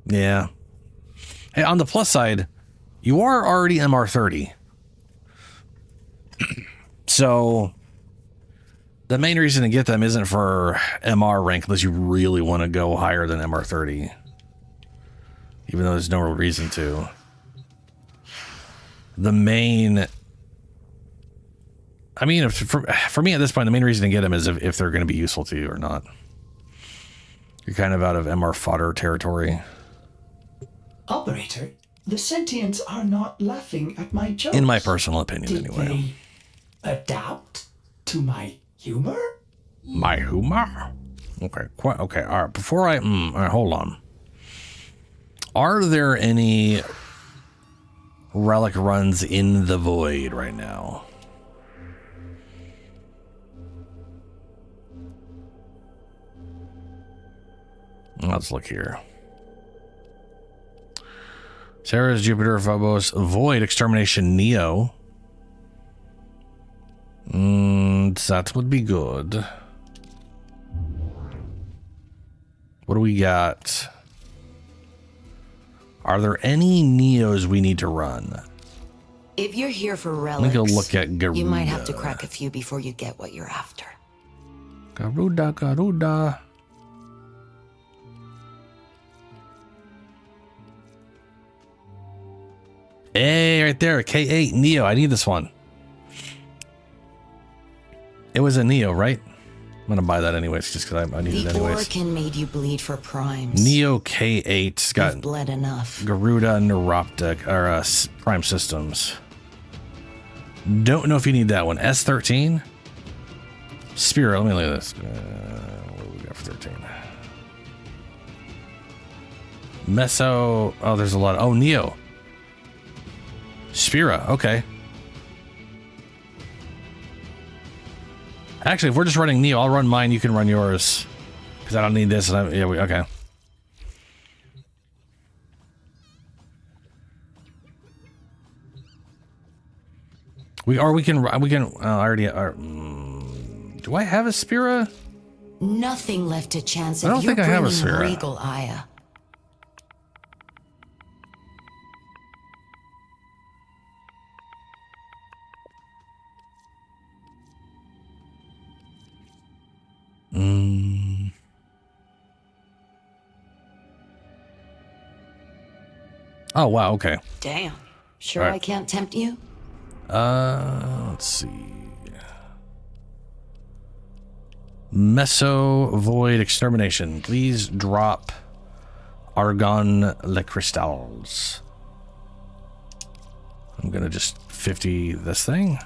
Yeah. Hey, on the plus side, you are already MR30. So the main reason to get them isn't for MR rank unless you really want to go higher than MR30. Even though there's no real reason to. The main... I mean, for me at this point, the main reason to get them is if they're going to be useful to you or not. You're kind of out of MR fodder territory. Operator, the sentients are not laughing at my jokes. In my personal opinion, Did anyway. They adapt to my humor? My humor? Okay, okay, all right. Before all right, hold on. Are there any relic runs in the void right now? Let's look here. Ceres, Jupiter, Phobos, Void, Extermination, Neo. That would be good. What do we got? Are there any Neos we need to run? If you're here for Let me relics, go look at Garuda. you might have to crack a few before you get what you're after. Garuda, Garuda. Hey, right there, K8 Neo. I need this one. It was a Neo, right? I'm gonna buy that anyways, just because I need it The anyways. Orkin made you bleed for primes. Neo K8's got You've bled enough. Garuda Neuroptic or Prime Systems. Don't know if you need that one. S13. Spiro. Let me look at this. What do we got for 13? Meso. Oh, there's a lot. Oh, Neo. Spira. Okay. Actually, if we're just running Neo, I'll run mine. You can run yours. Because I don't need this. And okay. We can. I already. Do I have a Spira? Nothing left to chance I if don't you're think I have a bringing Spira. Regal Aya. Oh wow. Okay. Damn. Sure, All right. I can't tempt you? Let's see. Meso Void Extermination. Please drop Argon Le Crystals. I'm gonna just 50 this thing.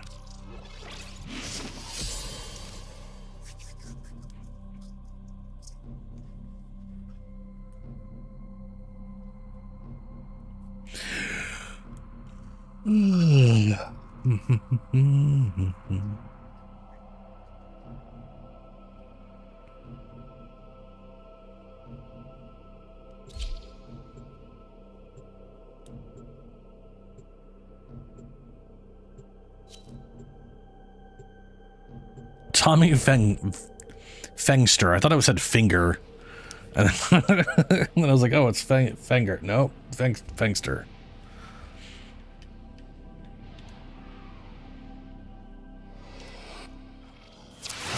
Tommy Fengster. I thought it said finger. And then I was like, oh, it's Fenger. Nope, Fengster.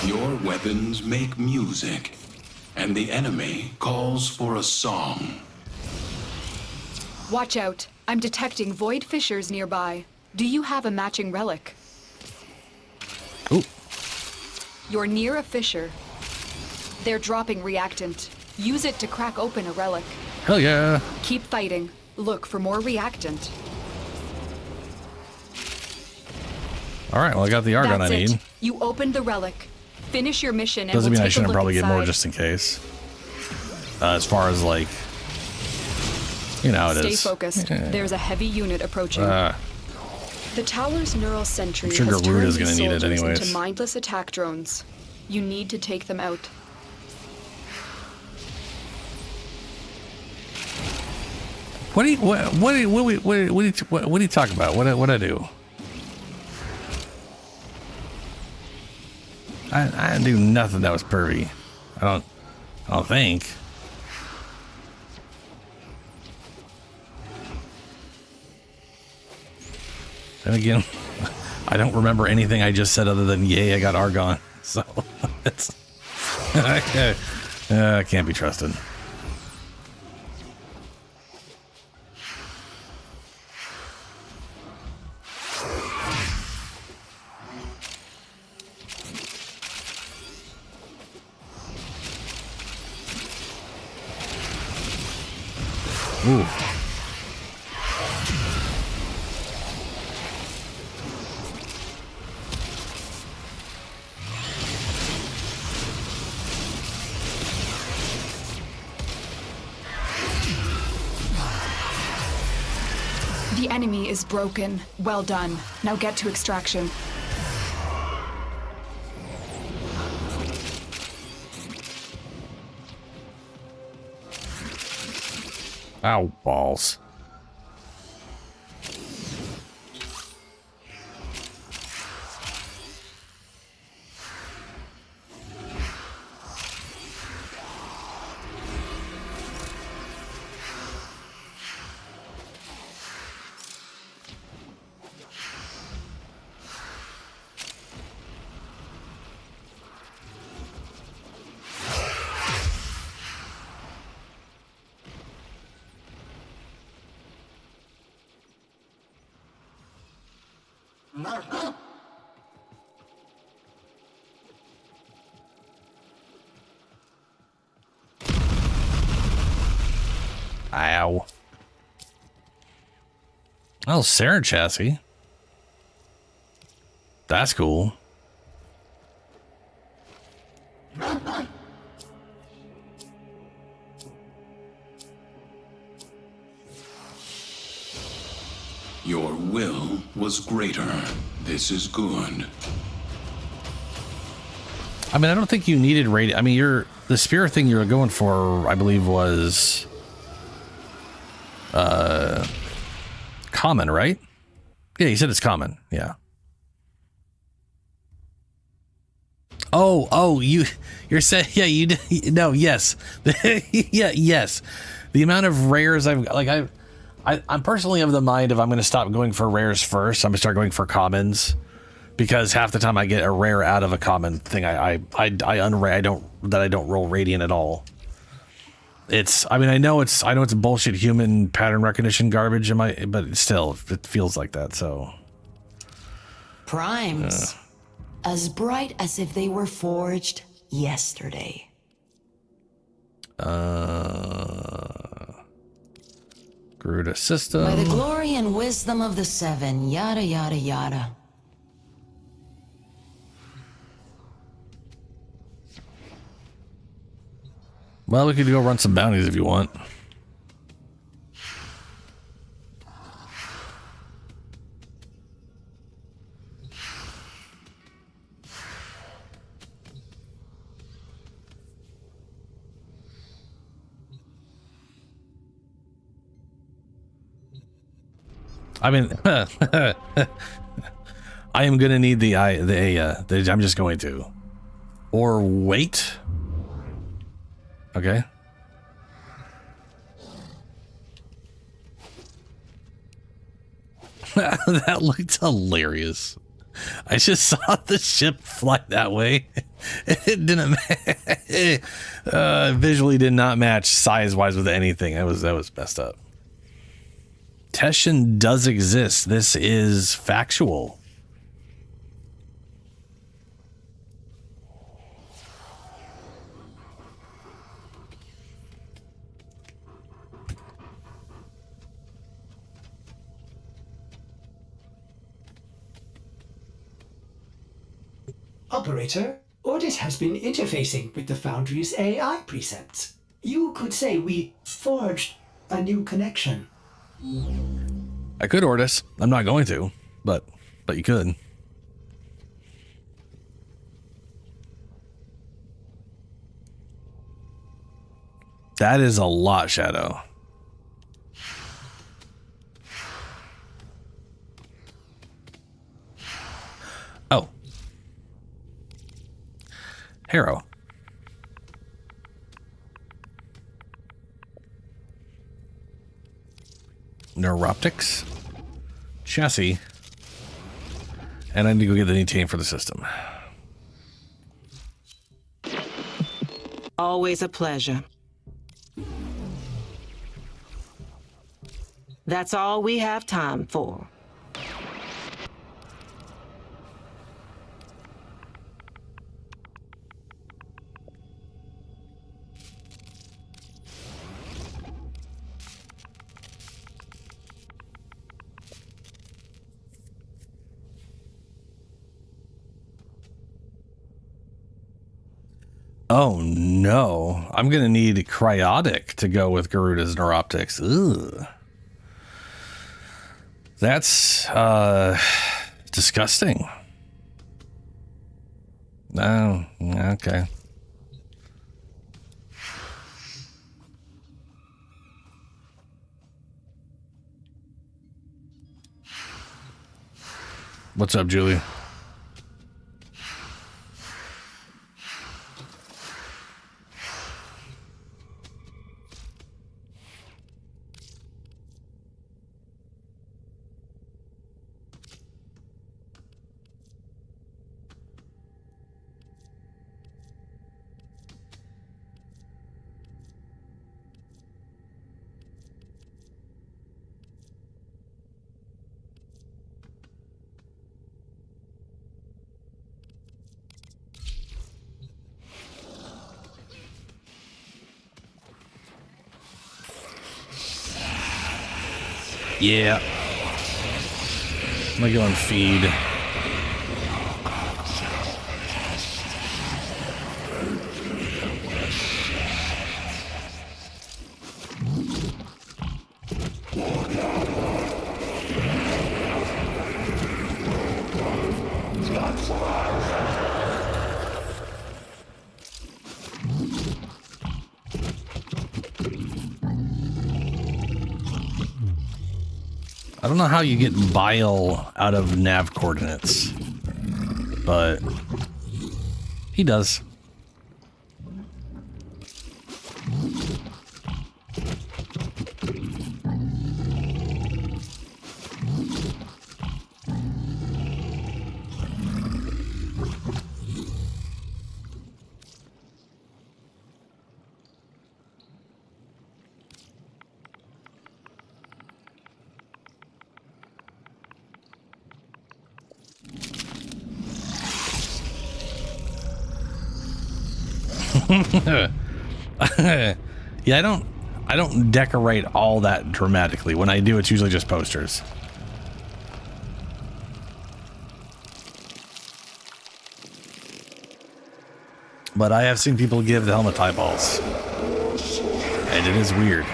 Your weapons make music, and the enemy calls for a song. Watch out. I'm detecting void fissures nearby. Do you have a matching relic? Ooh. You're near a fissure. They're dropping reactant. Use it to crack open a relic. Hell yeah. Keep fighting. Look for more reactant. All right, well, I got the Argon That's I need. it. You opened the relic. Finish your mission and Doesn't we'll mean I take a shouldn't look probably get more inside. just in case. As far as like, you know how it Stay is. focused. Yeah. There's a heavy unit approaching. The tower's neural sentry I'm sure has Garud turned is gonna these need it soldiers anyways. into mindless attack drones. You need to take them out. What do you talk about? What I do? I didn't do nothing that was pervy. I don't think. Then again, I don't remember anything I just said other than yay, I got Argon. So it's can't be trusted. Ooh. The enemy is broken. Well done. Now get to extraction. Ow, balls. Ow. Oh, Sarah chassis. That's cool. was greater. This is good. I mean, I don't think you needed radiant. I mean, the spear thing you were going for, I believe, was common, right? Yeah, you said it's common. Yeah. Oh, you're saying, yeah, you did. No, yes. Yeah, yes. The amount of rares I'm personally of the mind, if I'm going to stop going for rares first, I'm going to start going for commons, because half the time I get a rare out of a common thing. I don't roll radiant at all. I know it's bullshit human pattern recognition garbage but still it feels like that. So primes, as bright as if they were forged yesterday. Garuda system. By the glory and wisdom of the seven, yada yada yada. Well, we could go run some bounties if you want. I mean, I am gonna need I'm just going to. Or wait. Okay. That looked hilarious. I just saw the ship fly that way. It didn't visually did not match size-wise with anything. That was messed up. Teshin does exist. This is factual. Operator, Ordis has been interfacing with the Foundry's AI precepts. You could say we forged a new connection. I could, Ordis. I'm not going to, but you could. That is a lot, Shadow. Oh. Harrow. Neuroptics. Chassis. And I need to go get the Netain for the system. Always a pleasure. That's all we have time for. Oh no, I'm gonna need cryotic to go with Garuda's Neuroptics. Ugh. That's disgusting. Oh, okay. What's up, Julie? Yeah. I'm gonna go and feed. I don't know how you get bile out of nav coordinates, but he does. Yeah, I don't decorate all that dramatically. When I do, it's usually just posters. But I have seen people give the helmet eyeballs, and it is weird.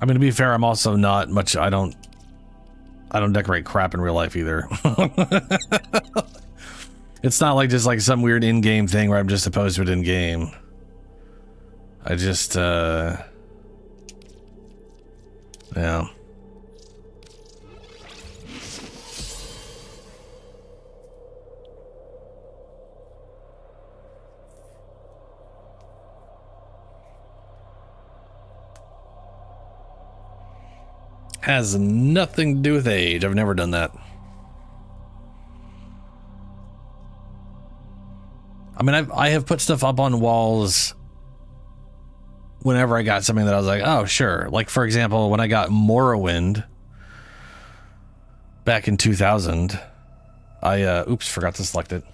I mean, to be fair, I'm also not much. I don't decorate crap in real life either. It's not like just like some weird in-game thing where I'm just opposed to it in-game. I just, yeah. Has nothing to do with age. I've never done that. I mean, I have put stuff up on walls whenever I got something that I was like, oh, sure. Like, for example, when I got Morrowind back in 2000, oops, forgot to select it.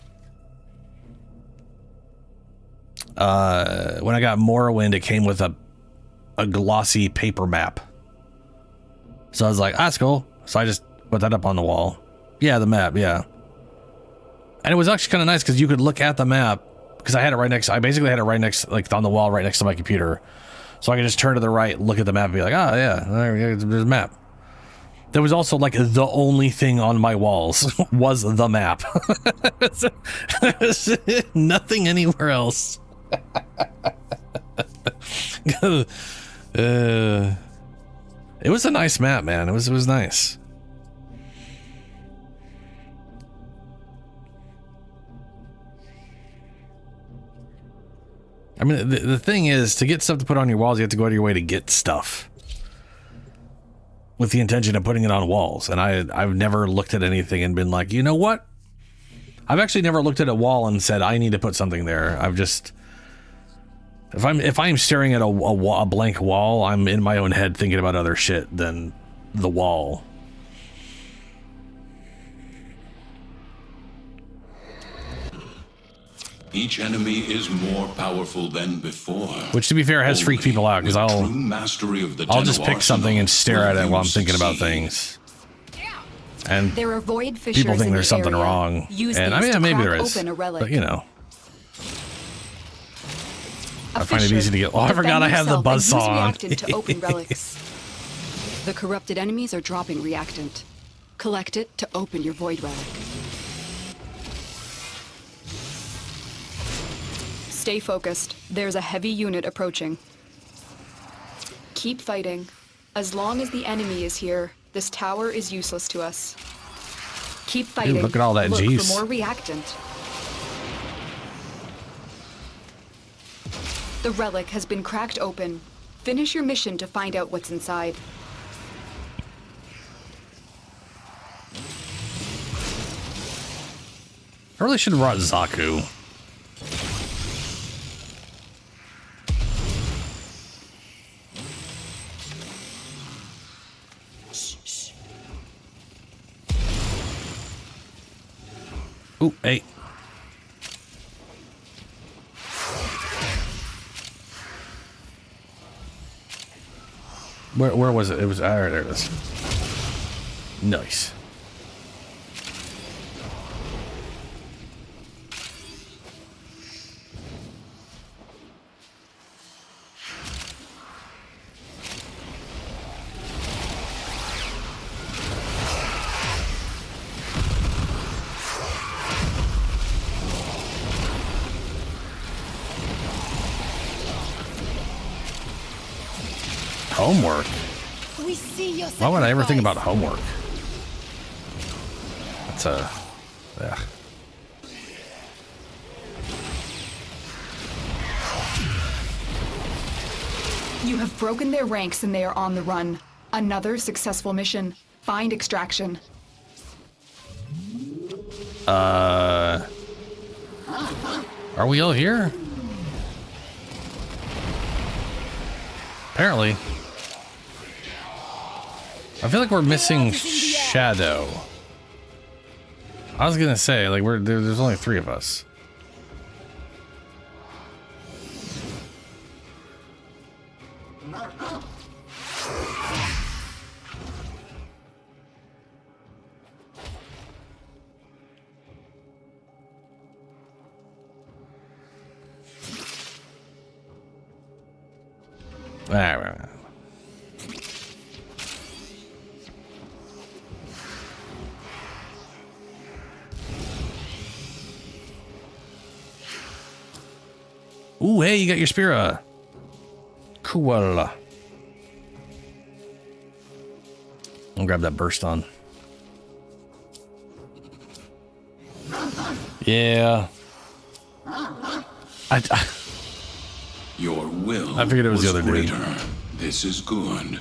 When I got Morrowind, it came with a glossy paper map. So I was like, that's cool. So I just put that up on the wall. Yeah, the map, yeah. And it was actually kind of nice because you could look at the map, because I basically had it right next, like on the wall right next to my computer. So I could just turn to the right, look at the map, and be like, oh yeah, there's a map. There was also like the only thing on my walls was the map. Nothing anywhere else. It was a nice map, man. It was nice. I mean, the thing is, to get stuff to put on your walls, you have to go out of your way to get stuff with the intention of putting it on walls. And I've never looked at anything and been like, you know what? I've actually never looked at a wall and said, I need to put something there. I've just, if I'm staring at a blank wall, I'm in my own head thinking about other shit than the wall. Each enemy is more powerful than before. Which, to be fair, has freaked people out, because I'll just pick something and stare at it while I'm thinking about things. And there are void fissures people think in there's the something area. wrong. Use And I these mean, to maybe crack there is. open a relic. But, you know. A I find it fissure. easy to get. Oh, I forgot I have the Defend yourself buzzsaw and on. use reactant to open relics. The corrupted enemies are dropping reactant. Collect it to open your void relic. Stay focused. There's a heavy unit approaching. Keep fighting. As long as the enemy is here, this tower is useless to us. Keep fighting. look at all that Look juice. for more reactant. The relic has been cracked open. Finish your mission to find out what's inside. I really should have brought Zaku. Ooh, hey. Where was it? It was there it is. Nice. homework. We see your Why would I ever think sacrifice. about homework? That's a... Yeah. You have broken their ranks and they are on the run. Another successful mission. Find extraction. Are we all here? Apparently. I feel like we're missing Shadow. I was gonna say, like, there's only 3 of us. Alright. Ooh, hey, you got your Spira. Cool. I'll grab that burst on. Yeah. Your will I figured it was the other dude. greater. This is good.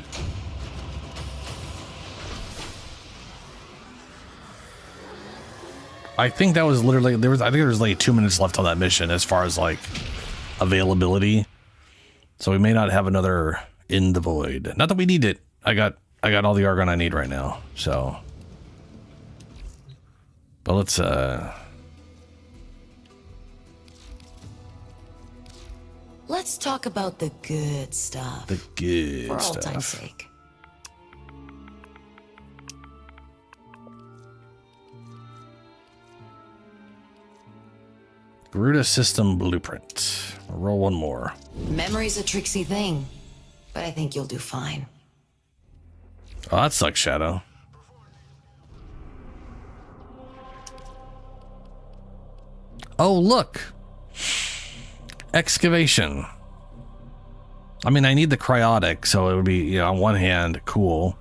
I think that was literally I think there was like 2 minutes left on that mission as far as like availability. So we may not have another In the Void. Not that we need it. I got all the Argon I need right now. So, but let's Let's talk about the good stuff. the good For all stuff. time's sake. Garuda System Blueprint. Roll one more. Memory's a tricksy thing, but I think you'll do fine. Oh, that sucks, Shadow. Oh, look. Excavation. I mean, I need the cryotic, so it would be, you know, on one hand, cool.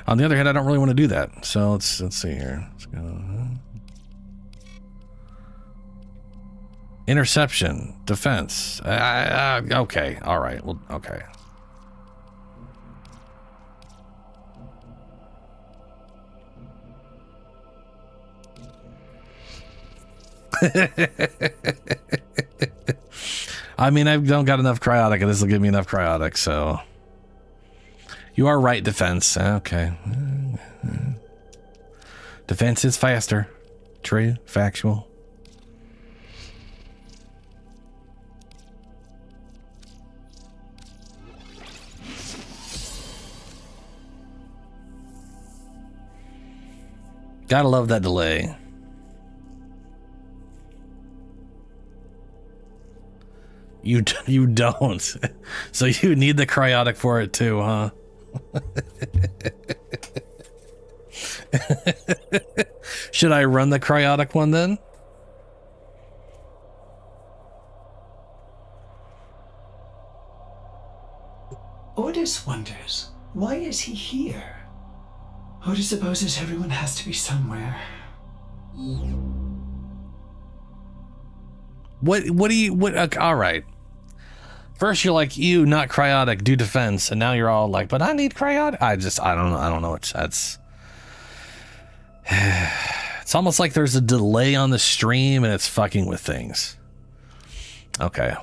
On the other hand, I don't really want to do that. So let's see here. Let's go. Interception, defense. Okay, all right. Well, okay. I mean, I don't got enough cryotic, and this will give me enough cryotic, so. You are right, defense. Okay. Defense is faster. True, factual. Gotta love that delay. You don't. So you need the cryotic for it too, huh? Should I run the cryotic one then? Ordis wonders, why is he here? Ordis supposes everyone has to be somewhere. All right. First you're like, you not cryotic, do defense, and now you're all like, but I need cryotic. I don't know. It's almost like there's a delay on the stream and it's fucking with things. Okay.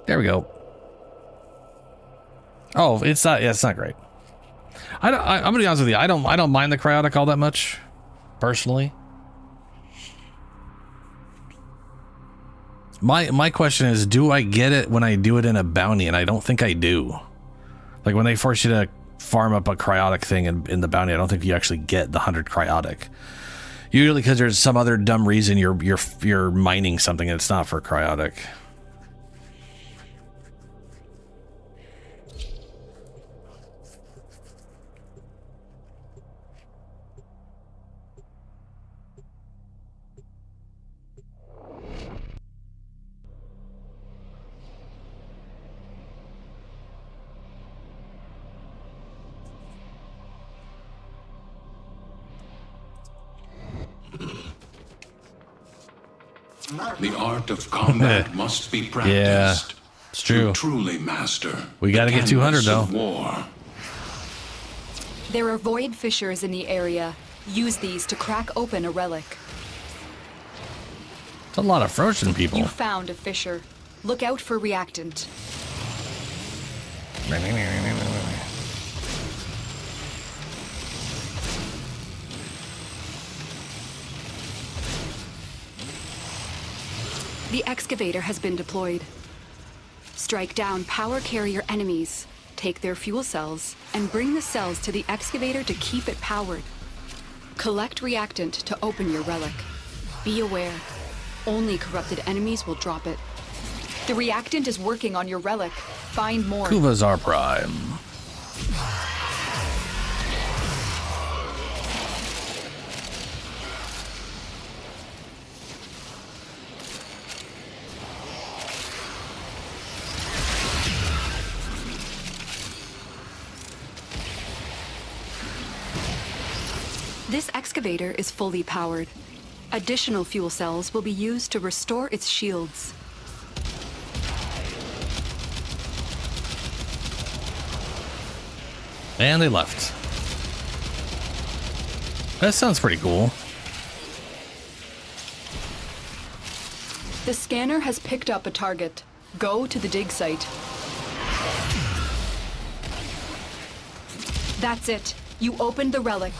There we go. Oh, it's not. Yeah, it's not great. I'm gonna be honest with you. I don't mind the cryotic all that much, personally. My question is, do I get it when I do it in a bounty? And I don't think I do. Like when they force you to farm up a cryotic thing in the bounty, I don't think you actually get the 100 cryotic. Usually because there's some other dumb reason you're mining something and it's not for cryotic. The art of combat must be practiced. Yeah, it's true. To truly master. We got to get 200 though. War. There are void fissures in the area. Use these to crack open a relic. It's a lot of frozen people. You found a fissure. Look out for reactant. The excavator has been deployed. Strike down power carrier enemies, take their fuel cells, and bring the cells to the excavator to keep it powered. Collect reactant to open your relic. Be aware, only corrupted enemies will drop it. The reactant is working on your relic. Find more. Kuvazar Prime. This excavator is fully powered. Additional fuel cells will be used to restore its shields. And they left. That sounds pretty cool. The scanner has picked up a target. Go to the dig site. That's it. You opened the relic.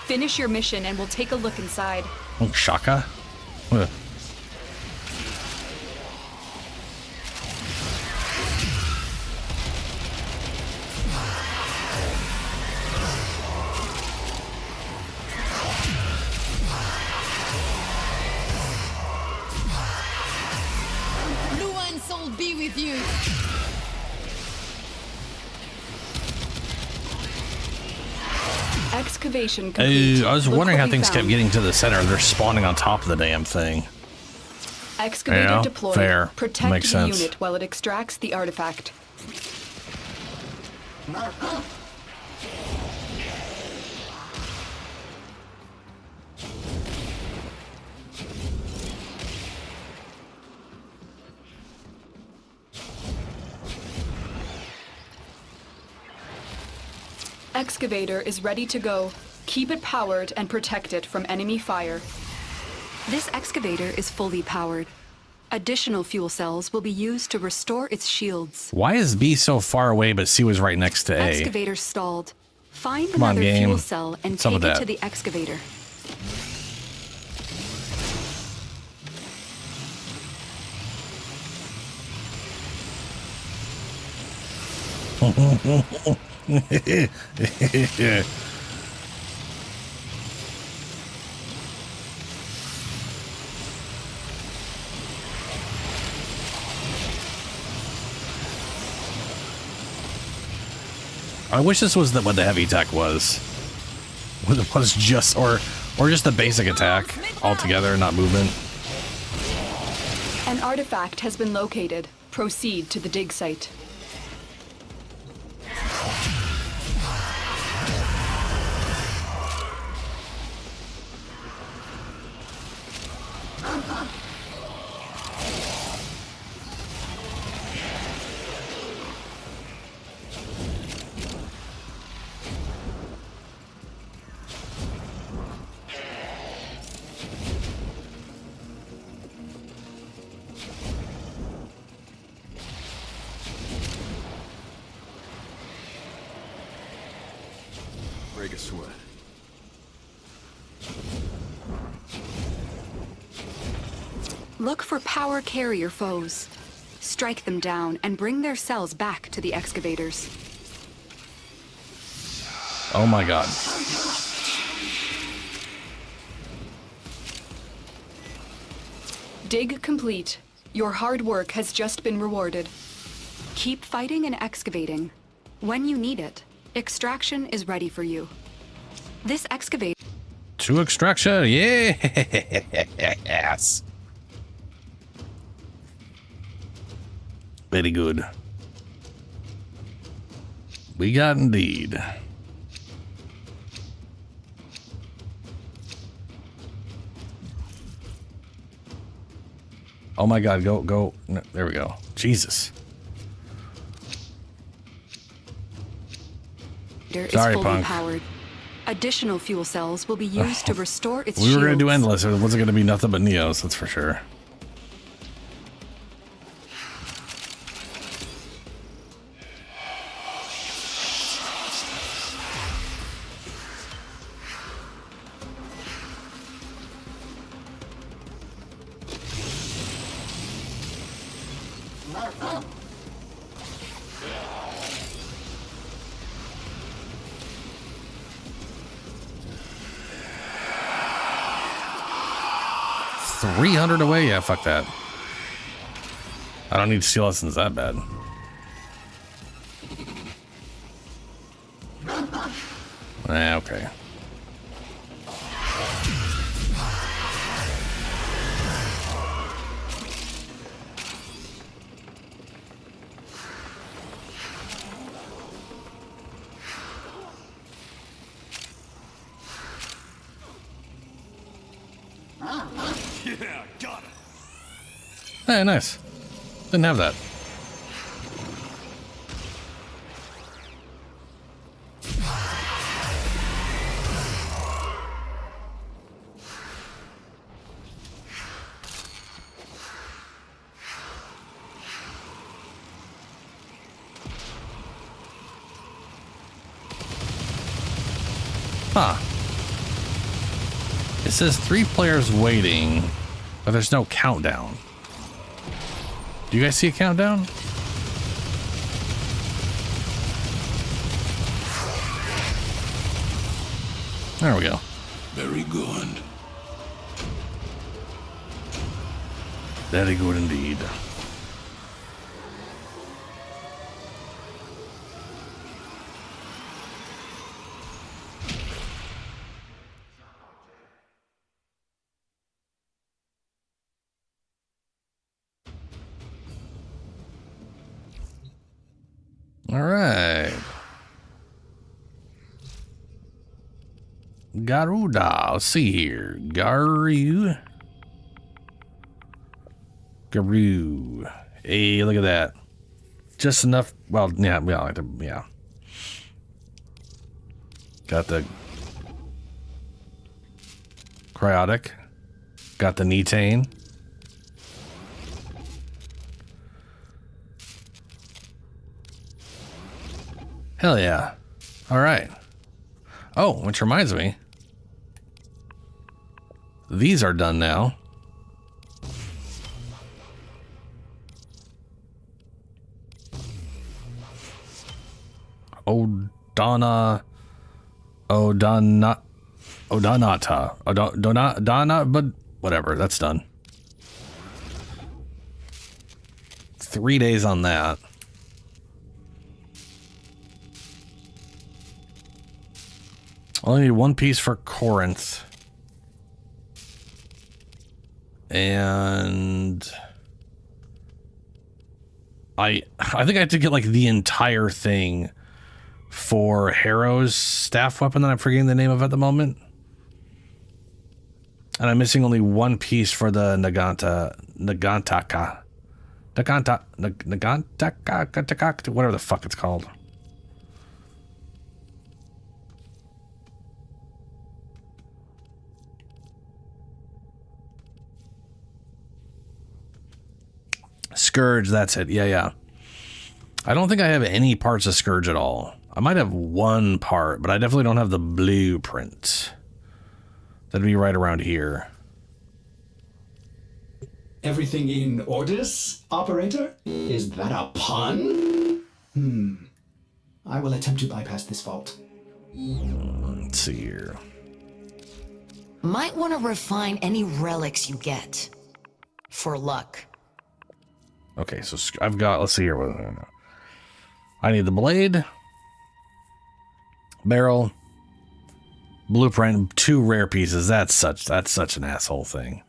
Finish your mission and we'll take a look inside. Oh, Shaka? Ugh. Blue and soul be with you. Excavation complete. I was Look wondering what how we things found. kept getting to the center. They're spawning on top of the damn thing. Excavator Yeah, deployed. fair. Protect Makes the sense. unit while it extracts the artifact. Excavator is ready to go. Keep it powered and protect it from enemy fire. This excavator is fully powered. Additional fuel cells will be used to restore its shields. Why is B so far away but C was right next to A? Excavator stalled. Find Come on, another game. fuel cell and What's up take with it that? to the excavator. I wish this was what the heavy attack was. Was just or just the basic attack altogether, not movement. An artifact has been located. Proceed to the dig site. Break a sweat. Look for power carrier foes. Strike them down and bring their cells back to the excavators. Oh my god. Dig complete. Your hard work has just been rewarded. Keep fighting and excavating. When you need it, extraction is ready for you. This excavator... To extraction, yes. Very good. We got indeed. Oh my god, go. No, there we go. Jesus. Sorry, fully Punk. powered. Additional fuel cells will be used to restore its We were going to do shields. Endless. It wasn't going to be nothing but Neos, that's for sure. $300 away? Yeah, fuck that. I don't need steel lessons that bad. Okay. Yeah, got it. Hey, nice. Didn't have that. Huh. It says 3 players waiting, but there's no countdown. Do you guys see a countdown? There we go. Very good. Very good indeed. All right. Garuda. Let's see here. Garu. Hey, look at that. Just enough. Well, yeah, we all like to, yeah. Got the cryotic. Got the netane. Hell yeah. All right. Oh, which reminds me. These are done now. Odanata. Donna, but whatever, that's done. 3 days on that. Only need 1 piece for Corinth. And I think I have to get like the entire thing for Harrow's staff weapon that I'm forgetting the name of at the moment. And I'm missing only 1 piece for the Nagantaka, whatever the fuck it's called. Scourge, that's it. Yeah. I don't think I have any parts of Scourge at all. I might have 1 part, but I definitely don't have the blueprint. That'd be right around here. Everything in orders, operator? Is that a pun? I will attempt to bypass this fault. Let's see here. Might want to refine any relics you get. For luck. Okay, so I've got, let's see here. I need the blade, barrel, blueprint, 2 rare pieces. That's such an asshole thing.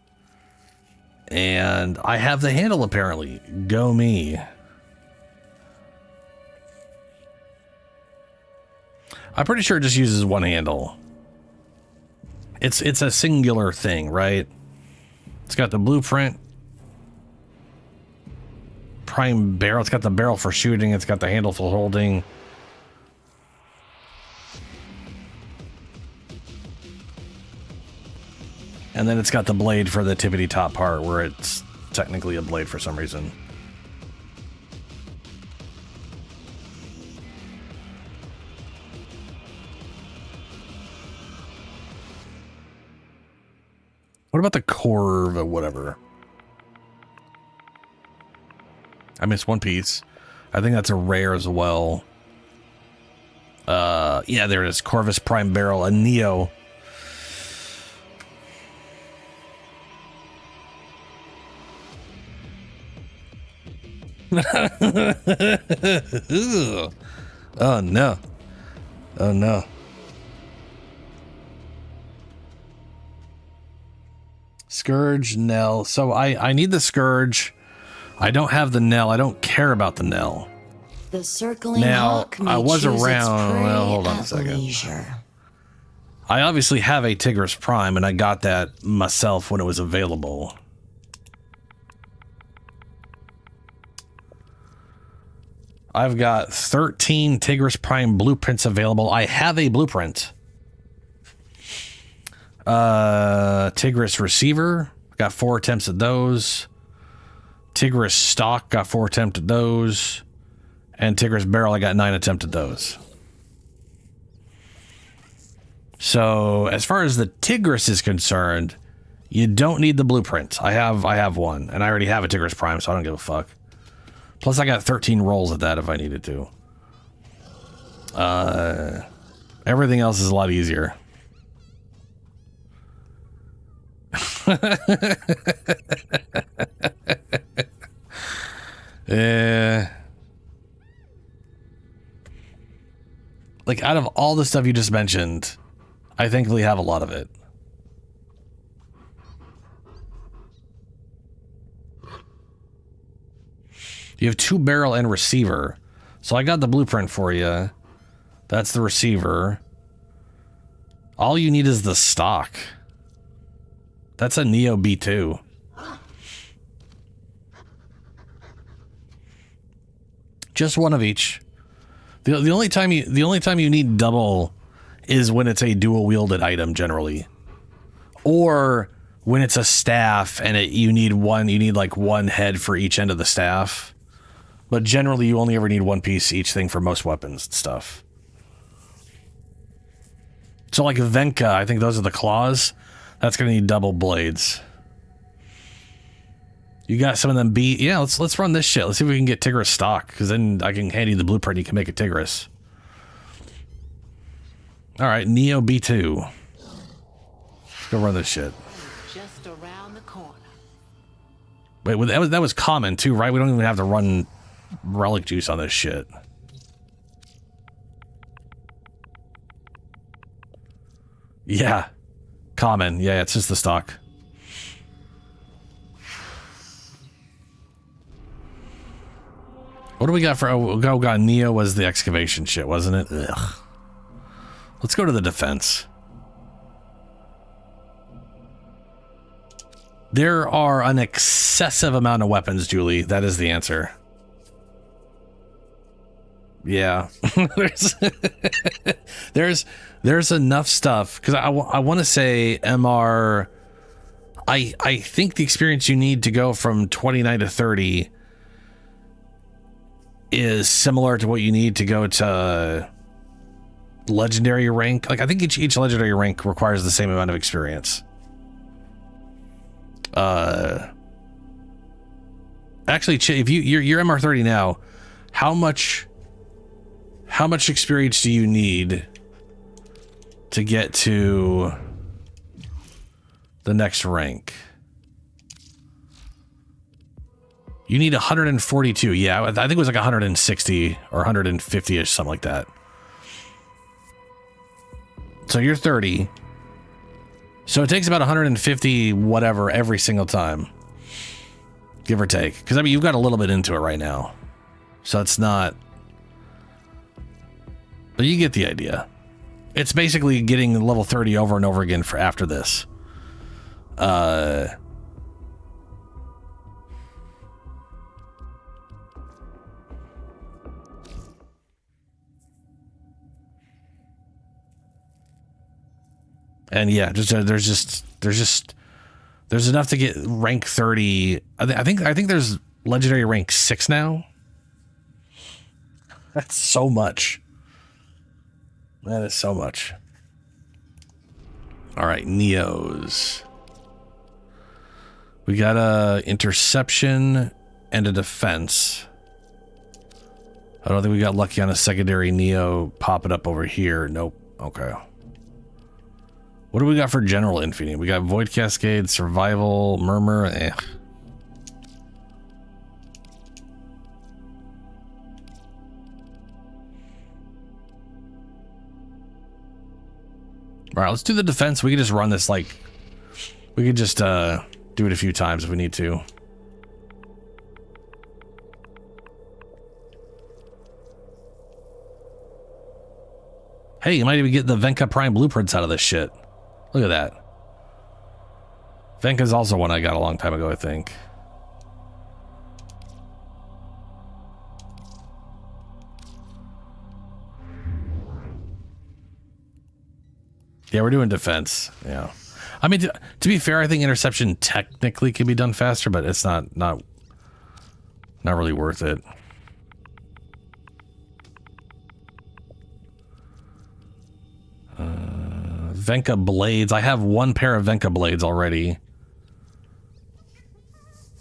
And I have the handle apparently. Go me. I'm pretty sure it just uses 1 handle. It's a singular thing, right? It's got the blueprint, prime barrel. It's got the barrel for shooting. It's got the handle for holding. And then it's got the blade for the tippity top part where it's technically a blade for some reason. What about the core or whatever? I mean, it's one piece. I think that's a rare as well. Yeah, there it is. Corvus Prime Barrel, a Neo. Oh no. Oh no. Scourge, Knell. So I need the Scourge. I don't have the Knell. I don't care about the Knell. The circling Now, hawk may I was choose its around. prey Well, hold on a at second. leisure. I obviously have a Tigris Prime, and I got that myself when it was available. I've got 13 Tigris Prime blueprints available. I have a blueprint. Tigris Receiver, got 4 attempts at those. Tigris Stock, got 4 attempts at those. And Tigris Barrel, I got 9 attempts at those. So, as far as the Tigris is concerned, you don't need the blueprint. I have one, and I already have a Tigris Prime, so I don't give a fuck. Plus, I got 13 rolls at that if I needed to. Everything else is a lot easier. Like, out of all the stuff you just mentioned, I thankfully have a lot of it. You have 2 barrel and receiver. So I got the blueprint for you. That's the receiver. All you need is the stock. That's a Neo B2. Just one of each. The only time you need double is when it's a dual wielded item generally. Or when it's a staff and you need like one head for each end of the staff. But generally, you only ever need one piece each thing for most weapons and stuff. So like Venka, I think those are the claws. That's going to need double blades. You got some of them B. Yeah, let's run this shit. Let's see if we can get Tigris stock, because then I can hand you the blueprint. You can make a Tigris. All right, Neo B2. Let's go run this shit. Just around the corner. Wait, that was common too, right? We don't even have to run relic juice on this shit. Yeah, common. Yeah, it's just the stock. What do we got for... Oh, God, Neo was the excavation shit, wasn't it? Ugh. Let's go to the defense. There are an excessive amount of weapons, Julie. That is the answer. Yeah. there's enough stuff, because I want to say MR... I think the experience you need to go from 29 to 30 is similar to what you need to go to legendary rank. Like, I think each legendary rank requires the same amount of experience. Actually, if you're MR30 now, how much experience do you need to get to the next rank? You need 142. Yeah, I think it was like 160 or 150-ish, something like that. So you're 30. So it takes about 150 whatever every single time. Give or take. Because, I mean, you've got a little bit into it right now. So it's not... But you get the idea. It's basically getting level 30 over and over again for after this. And yeah, there's enough to get rank 30. I think there's legendary rank 6 now. That's so much. That is so much. All right, Neos. We got a interception and a defense. I don't think we got lucky on a secondary Neo popping up over here. Nope. Okay. What do we got for general Infinity? We got Void Cascade, Survival, Murmur. All right, let's do the defense. We can just run this like... We could just do it a few times if we need to. Hey, you might even get the Venka Prime blueprints out of this shit. Look at that. Venka's also one I got a long time ago, I think. Yeah, we're doing defense. Yeah. I mean, to be fair, I think interception technically can be done faster, but it's not really worth it. Venka blades. I have one pair of Venka blades already.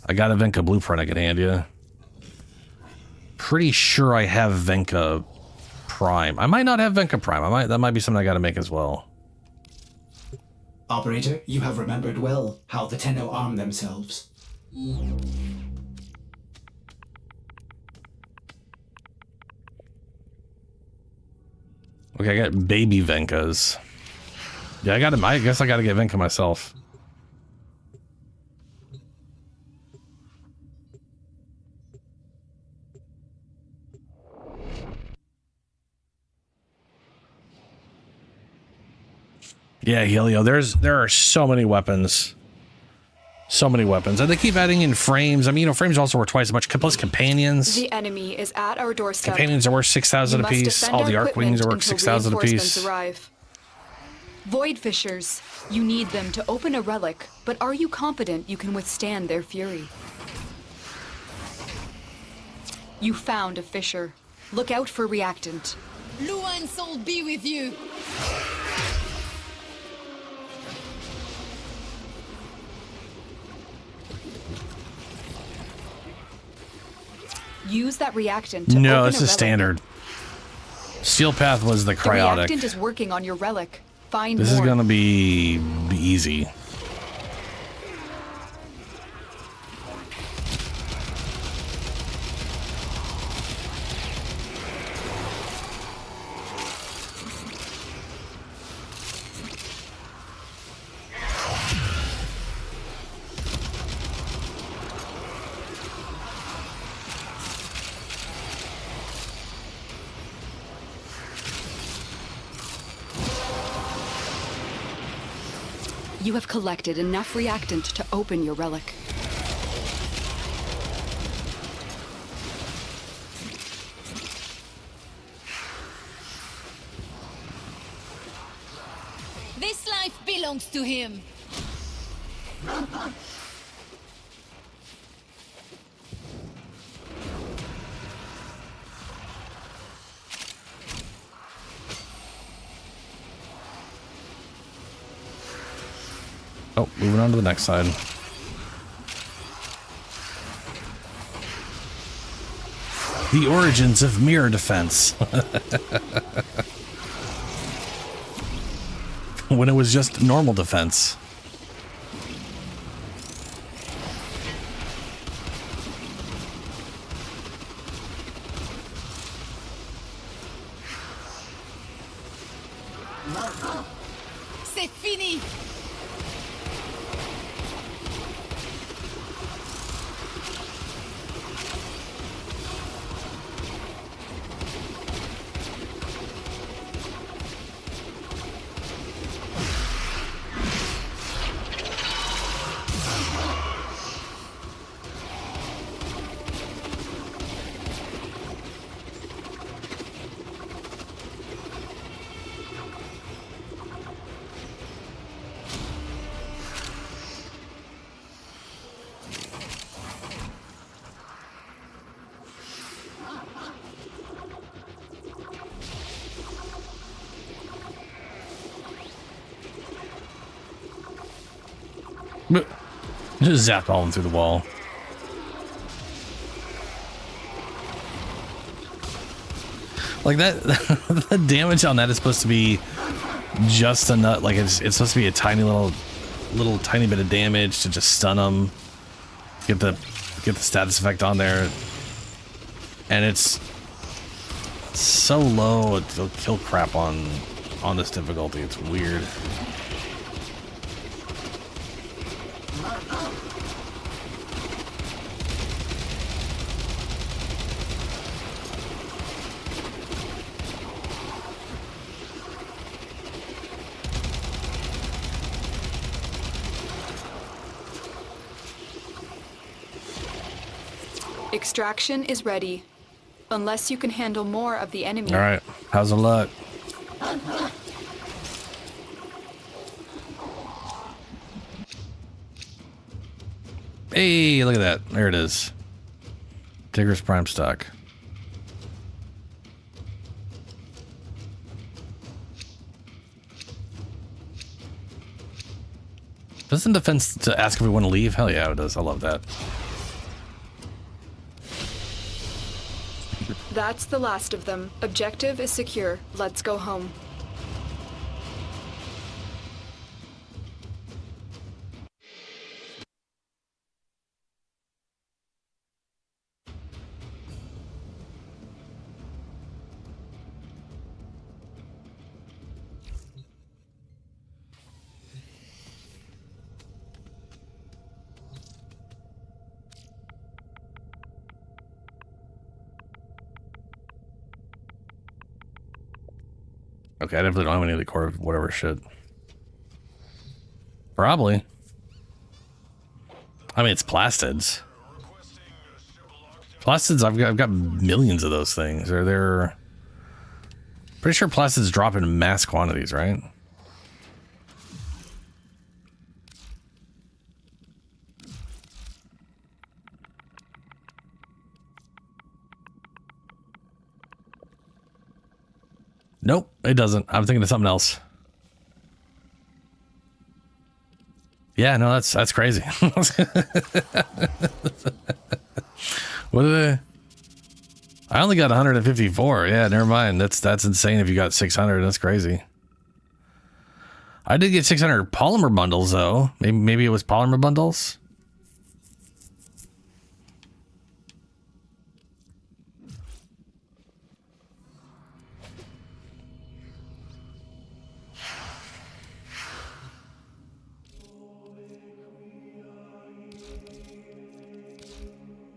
I got a Venka blueprint I can hand you. Pretty sure I have Venka Prime. I might not have Venka Prime. That might be something I got to make as well. Operator, you have remembered well how the Tenno arm themselves. Okay, I got baby Venkas. Yeah, I got him. I guess I got to get Venka myself. Yeah, Helio, there are so many weapons. So many weapons. And they keep adding in frames. I mean, frames also worth twice as much. Plus companions. The enemy is at our doorstep. Companions are worth 6,000 apiece. All the arc wings are worth 6,000 apiece. Arrive. Void Fissures. You need them to open a relic, but are you confident you can withstand their fury? You found a fissure. Look out for reactant. Luan's soul be with you. Use that reactant to No, open this a is relic. standard. Steel Path was the The cryotic. reactant is working on your relic. Find This more. is gonna be easy. You have collected enough reactant to open your relic. This life belongs to him. Oh, moving on to the next side. The origins of mirror defense. When it was just normal defense. C'est fini. Just zapped all of them through the wall. Like that, the damage on that is supposed to be just enough. Like it's supposed to be a tiny little tiny bit of damage to just stun them, get the status effect on there, and it's so low it'll kill crap on this difficulty. It's weird. Extraction is ready. Unless you can handle more of the enemy. All right, how's the luck? Hey, look at that. There it is. Tigris Prime stock. Doesn't defense to ask if we want to leave? Hell yeah, it does. I love that. That's the last of them. Objective is secure. Let's go home. Okay, I definitely don't have any of the core of whatever shit. Probably. I mean, it's plastids. Plastids, I've got millions of those things. They're pretty sure plastids drop in mass quantities, right? Nope, it doesn't. I'm thinking of something else. Yeah, no, that's crazy. What are they? I only got 154. Yeah, never mind. That's insane if you got 600. That's crazy. I did get 600 polymer bundles though. Maybe it was polymer bundles.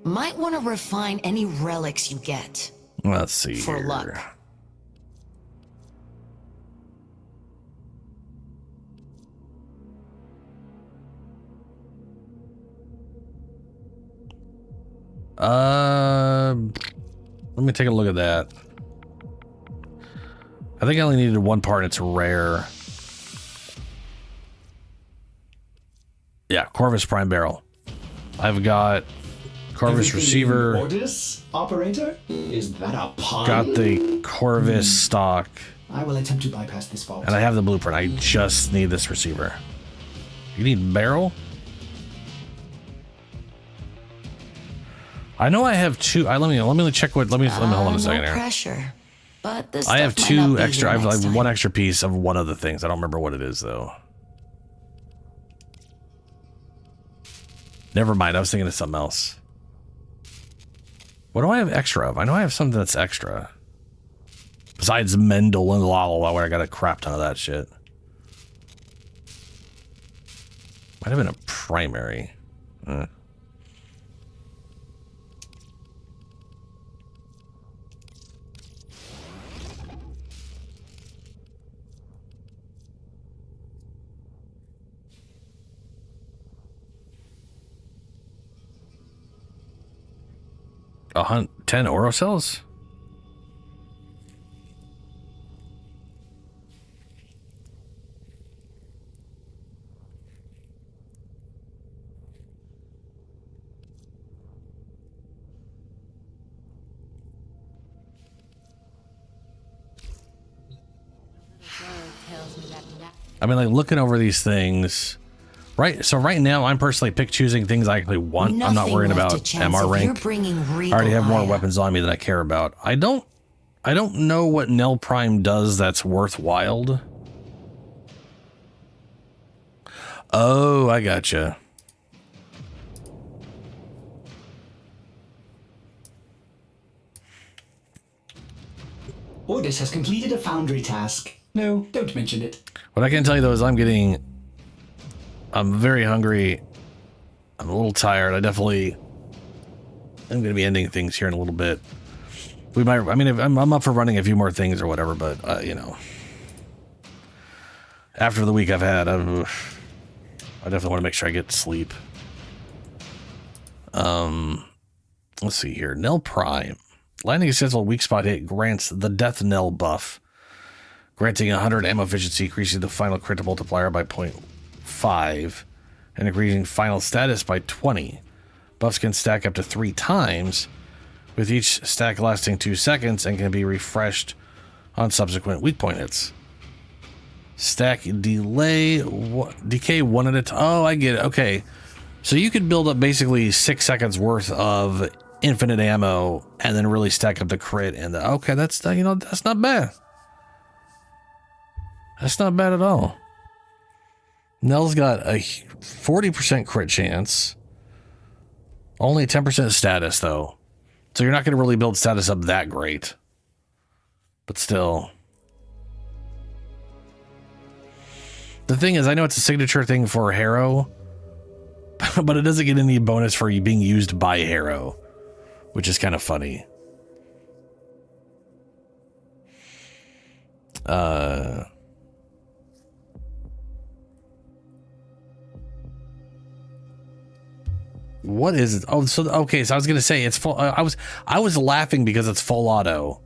Might want to refine any relics you get. Let's see for here. luck. Let me take a look at that. I think I only needed one part. It's rare. Yeah, Corvus Prime Barrel. I've got Corvus Receiver. Orders, operator? Is that a pun? Got the Corvus stock. I will attempt to bypass this vault. And I have the blueprint. I just need this receiver. You need barrel? I know I have two. Let me check what. Let me hold on a second here. Pressure. But this I have stuff might not two be extra. I here have next like time. one extra piece of one of the things. I don't remember what it is though. Never mind. I was thinking of something else. What do I have extra of? I know I have something that's extra. Besides Mendel and Lala, where I got a crap ton of that shit. Might have been a primary. A 10 Oro cells? I mean, like looking over these things, Right. So right now, I'm personally pick choosing things I actually want. I'm not worrying about MR rank. I already have more weapons on me than I care about. I don't know what Nell Prime does that's worthwhile. Oh, I gotcha. Ordis has completed a foundry task. No, don't mention it. What I can tell you though is I'm very hungry. I'm a little tired. I'm going to be ending things here in a little bit. I'm up for running a few more things or whatever, but you know, after the week I've had, I definitely want to make sure I get sleep. Let's see here. Nell Prime. Landing a successful weak spot hit grants the Death Knell buff, granting 100 ammo efficiency, increasing the final crit multiplier by 0.5, and increasing final status by 20. Buffs can stack up to 3 times, with each stack lasting 2 seconds and can be refreshed on subsequent weak point hits. Stack decay 1 at a time. Oh, I get it. Okay. So you could build up basically 6 seconds worth of infinite ammo and then really stack up the crit and okay, that's not bad. That's not bad at all. Nell's got a 40% crit chance. Only 10% status though. So you're not going to really build status up that great. But still. The thing is, I know it's a signature thing for Harrow, but it doesn't get any bonus for being used by Harrow, which is kind of funny. What is it? Oh, so okay. So I was gonna say it's full. I was laughing because it's full auto,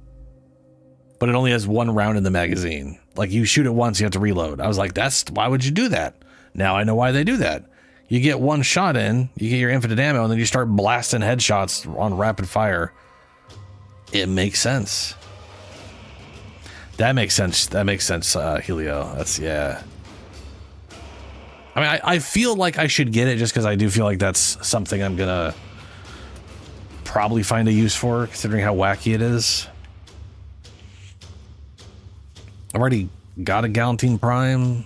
but it only has 1 round in the magazine. Like you shoot it once, you have to reload. I was like, why would you do that? Now I know why they do that. You get 1 shot in, you get your infinite ammo, and then you start blasting headshots on rapid fire. It makes sense. That makes sense. That makes sense, Helio. Yeah. I mean, I feel like I should get it just because I do feel like that's something I'm gonna probably find a use for, considering how wacky it is. I've already got a Galantine Prime.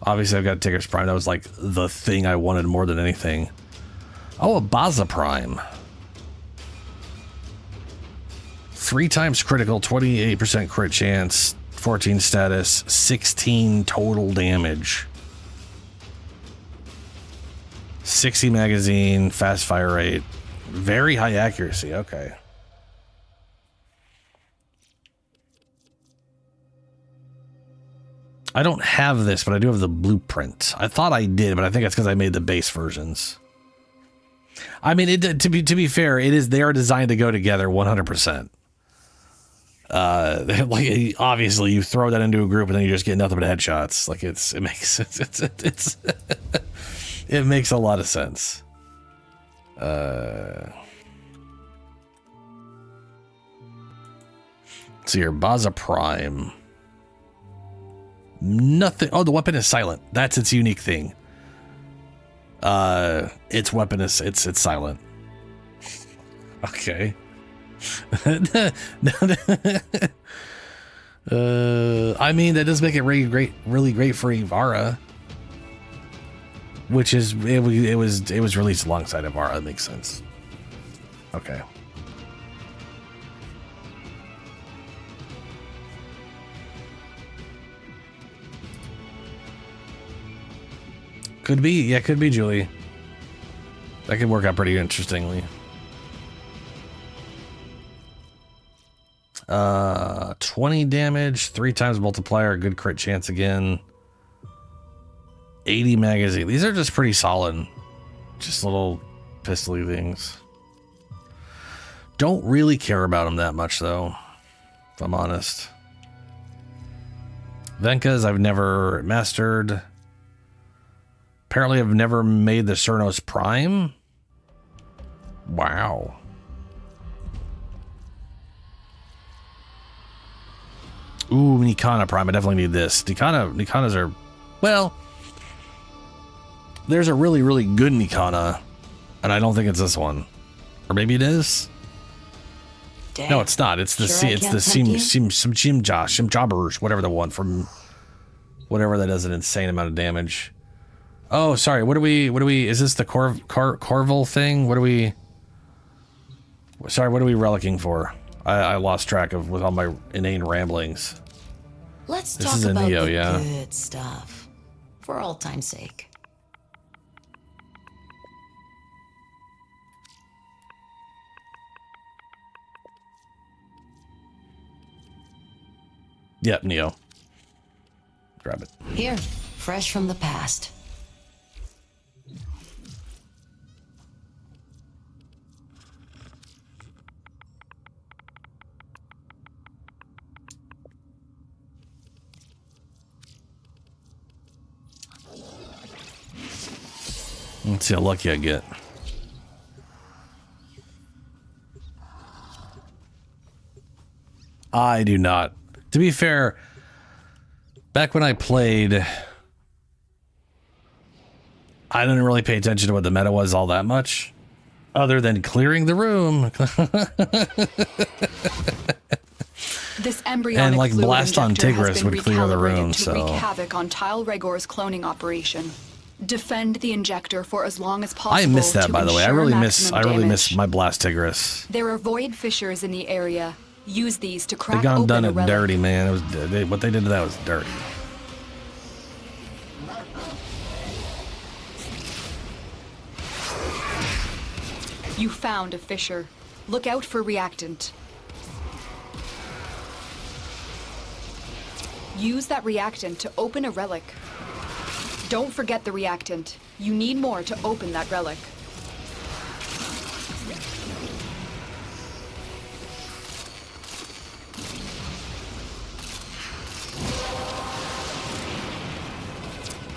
Obviously, I've got Tigris Prime. That was like the thing I wanted more than anything. Oh, a Baza Prime. 3 times critical, 28% crit chance, 14 status, 16 total damage. 60 magazine, fast fire rate, very high accuracy. Okay. I don't have this, but I do have the blueprint. I thought I did, but I think it's because I made the base versions. I mean, to be fair, they are designed to go together 100%. Like obviously you throw that into a group and then you just get nothing but headshots. Like it makes it makes a lot of sense. So your Baza Prime. Nothing. Oh, the weapon is silent. That's its unique thing. Its weapon is it's silent. Okay. I mean, that does make it really great for Ivara, which is it was released alongside Ivara. That makes sense. Okay. Could be, yeah, could be Julie. That could work out pretty interestingly. 20 damage, 3 times multiplier, good crit chance again. 80 magazine. These are just pretty solid. Just little pistol-y things. Don't really care about them that much though, if I'm honest. Venkas I've never mastered. Apparently I've never made the Cernos Prime. Wow. Ooh, Nikana Prime. I definitely need this. Nikanas are, well, There's a really, really good Nikana, and I don't think it's this one. Or maybe it is? Damn. No, it's not. It's the Simjobbers, whatever the one from whatever that does an insane amount of damage. Oh, sorry. What do we is this the Corval thing? What are we relicking for? I lost track of with all my inane ramblings. Let's This talk is a about Neo, the yeah. good stuff. For old time's sake. Yep, Neo. Grab it. Here, fresh from the past. Let's see how lucky I get. I do not. To be fair, back when I played, I didn't really pay attention to what the meta was all that much, other than clearing the room. This embryonic And like fluid Blast on injector has Tigris been would clear the room, recalibrated to so wreak havoc on Tile Regor's cloning operation. Defend the injector for as long as possible. I miss that, to by the way. I ensure really maximum miss damage. my Blast Tigris. There are void fissures in the area. Use these to They crack gone open done a it relic. dirty, man. It was what they did to that was dirty. You found a fissure. Look out for reactant. Use that reactant to open a relic. Don't forget the reactant. You need more to open that relic.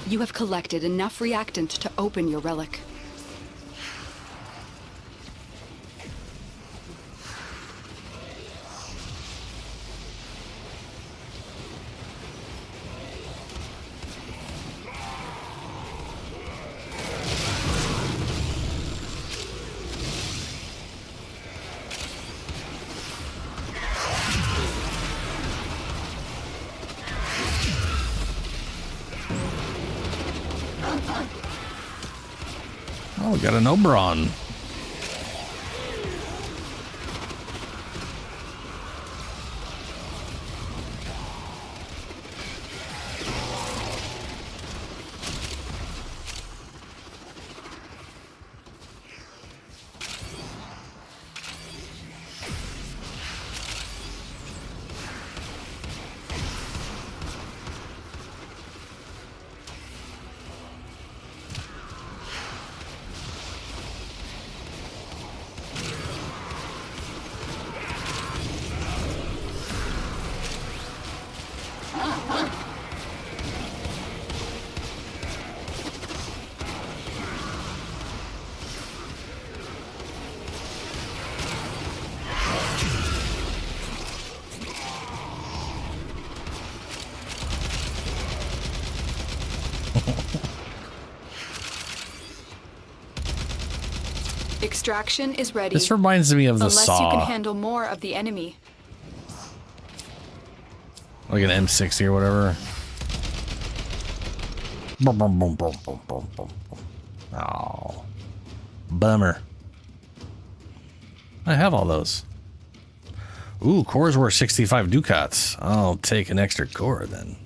You have collected enough reactant to open your relic. Oh, we got an Oberon. Extraction is ready. This reminds me of the Unless Saw. you can handle more of the enemy. Like an M60 or whatever. Boom, boom, boom, boom, boom, boom, boom. Oh, bummer. I have all those. Ooh, cores were 65 ducats. I'll take an extra core then.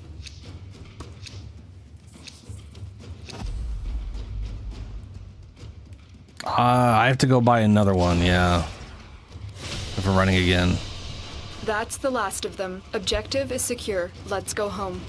I have to go buy another one, yeah. If I'm running again. That's the last of them. Objective is secure. Let's go home.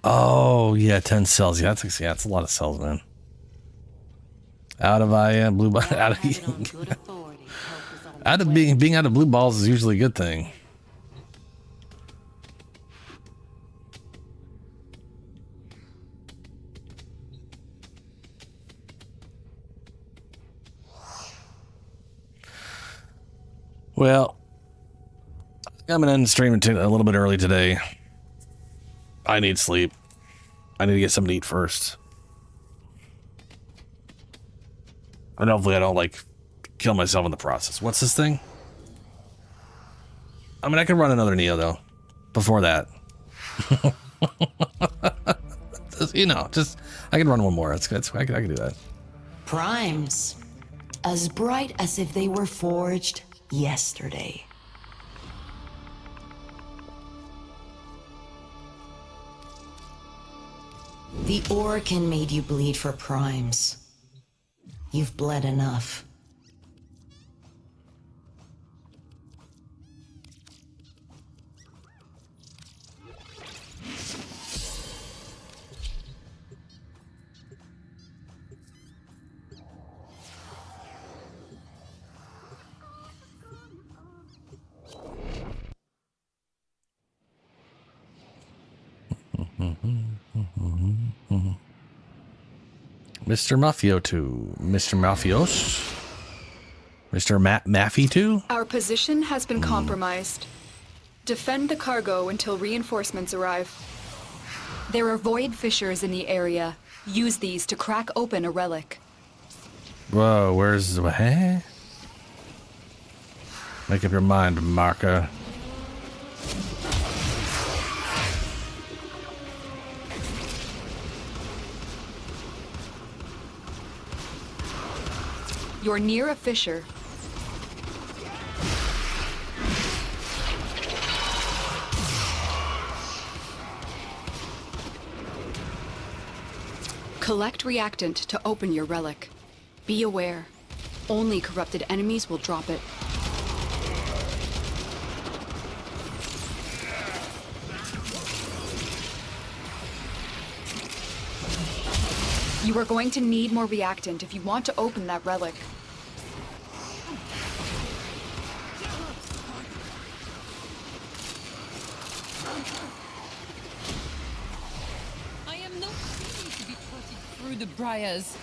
Oh, yeah, 10 cells. Yeah, that's a lot of cells, man. Out of blue out being out of blue balls is usually a good thing. Well, I'm gonna end the stream a little bit early today. I need sleep. I need to get something to eat first. And hopefully I don't, like, kill myself in the process. What's this thing? I mean, I can run another Neo, though. Before that. You know, just... I can run one more. I can do that. Primes. As bright as if they were forged yesterday. The Orokin made you bleed for primes. You've bled enough. Mr. Mafio 2. Mr. Mafios? Mr. Maffy 2? Our position has been compromised. Defend the cargo until reinforcements arrive. There are void fissures in the area. Use these to crack open a relic. Whoa, where's... Hey? Make up your mind, Marker. You're near a fissure. Collect reactant to open your relic. Be aware. Only corrupted enemies will drop it. You are going to need more reactant if you want to open that relic. I am not ready to be trotted through the briars.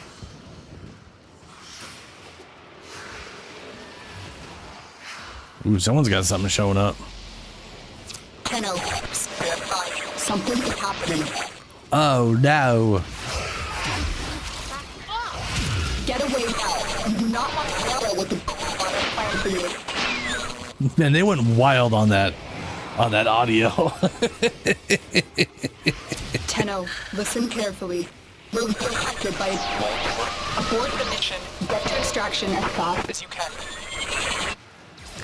Ooh, someone's got something showing up. Something is happening. Oh, no. Get away now. You do not want to follow with the plan for you. Man, they went wild on that audio. Tenno, listen carefully. We'll be protected by abort the mission. Get to extraction as fast as you can.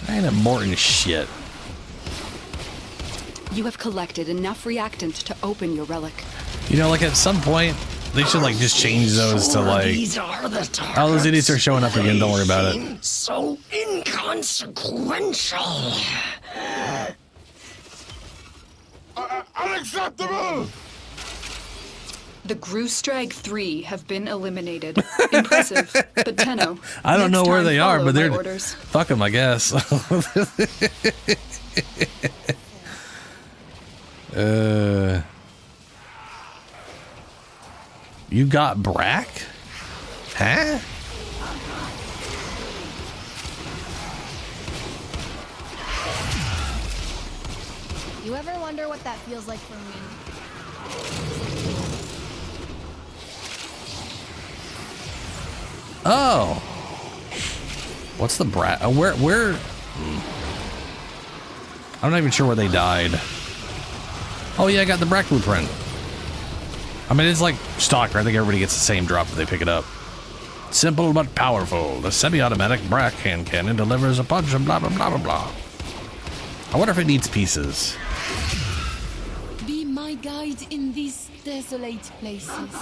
Kind of Morton shit. You have collected enough reactant to open your relic. You know, like at some point, they should like just change those to like... These are the targets. Oh, those idiots are showing up again. Don't worry about it. So inconsequential. Unacceptable! The Groostrag 3 have been eliminated. Impressive, but Tenno. I don't know where they are, but they're... Orders. Fuck them, I guess. You got Brack? Huh? You ever wonder what that feels like for me? Oh. What's the Brack? Where? I'm not even sure where they died. Oh yeah, I got the Brack blueprint. I mean, it's like stock, right? I think everybody gets the same drop if they pick it up. Simple but powerful. The semi-automatic Brack hand cannon delivers a punch and blah, blah, blah, blah, blah. I wonder if it needs pieces. Be my guide in these desolate places.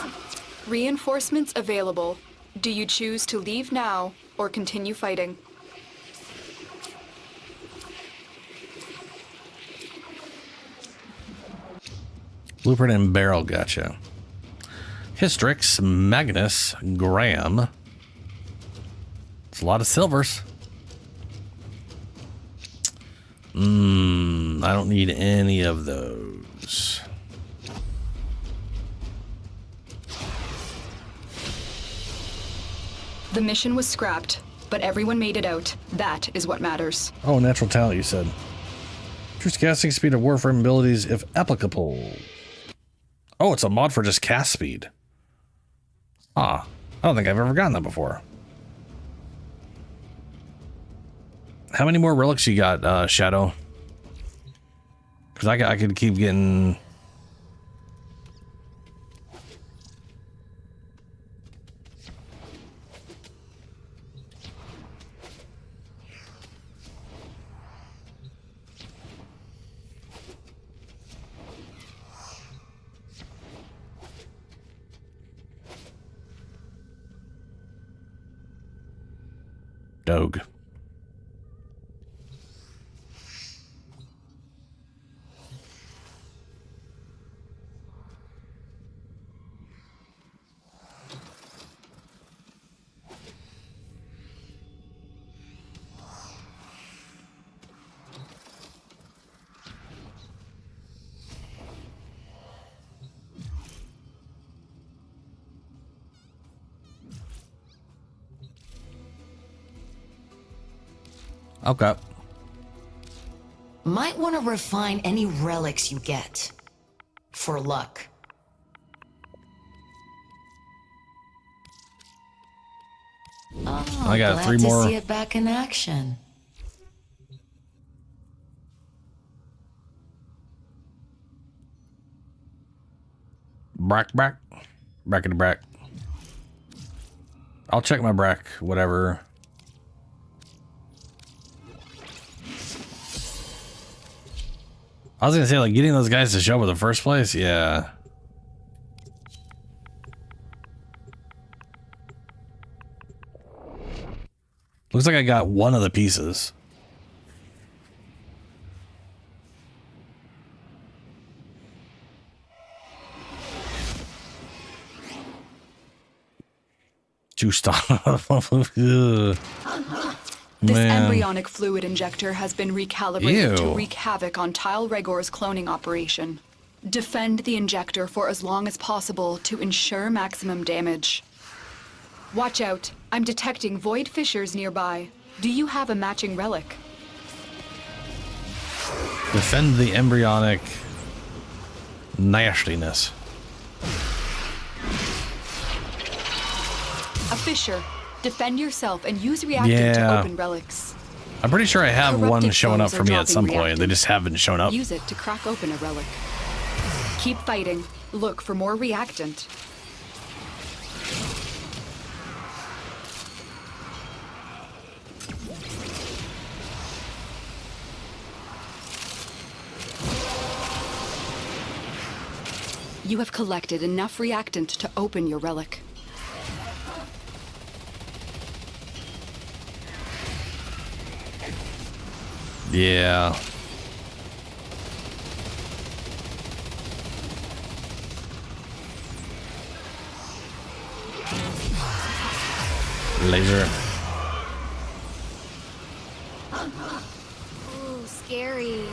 Reinforcements available. Do you choose to leave now or continue fighting? Blueprint and barrel, gotcha. Hystrix, Magnus, Graham. It's a lot of silvers. I don't need any of those. The mission was scrapped, but everyone made it out. That is what matters. Oh, natural talent, you said. Increase casting speed of Warframe abilities if applicable. Oh, it's a mod for just cast speed. Ah, I don't think I've ever gotten that before. How many more relics you got, Shadow? Because I could keep getting... Doge. Okay. Might want to refine any relics you get. For luck. Oh, I got glad 3 to more. see it back in action. Brackety brack. I'll check my brack, whatever. I was gonna say, like, getting those guys to show up in the first place, yeah. Looks like I got one of the pieces. This embryonic fluid injector has been recalibrated to Ew. wreak havoc on Tile Regor's cloning operation. Defend the injector for as long as possible to ensure maximum damage. Watch out, I'm detecting void fissures nearby. Do you have a matching relic? Defend the embryonic nastiness. A fissure. Defend yourself and use reactant to open relics. I'm pretty sure I have one Corrupted showing up foes for are me at dropping some point. reactant. They just haven't shown up. Use it to crack open a relic. Keep fighting. Look for more reactant. You have collected enough reactant to open your relic. Yeah. Laser. Ooh, scary.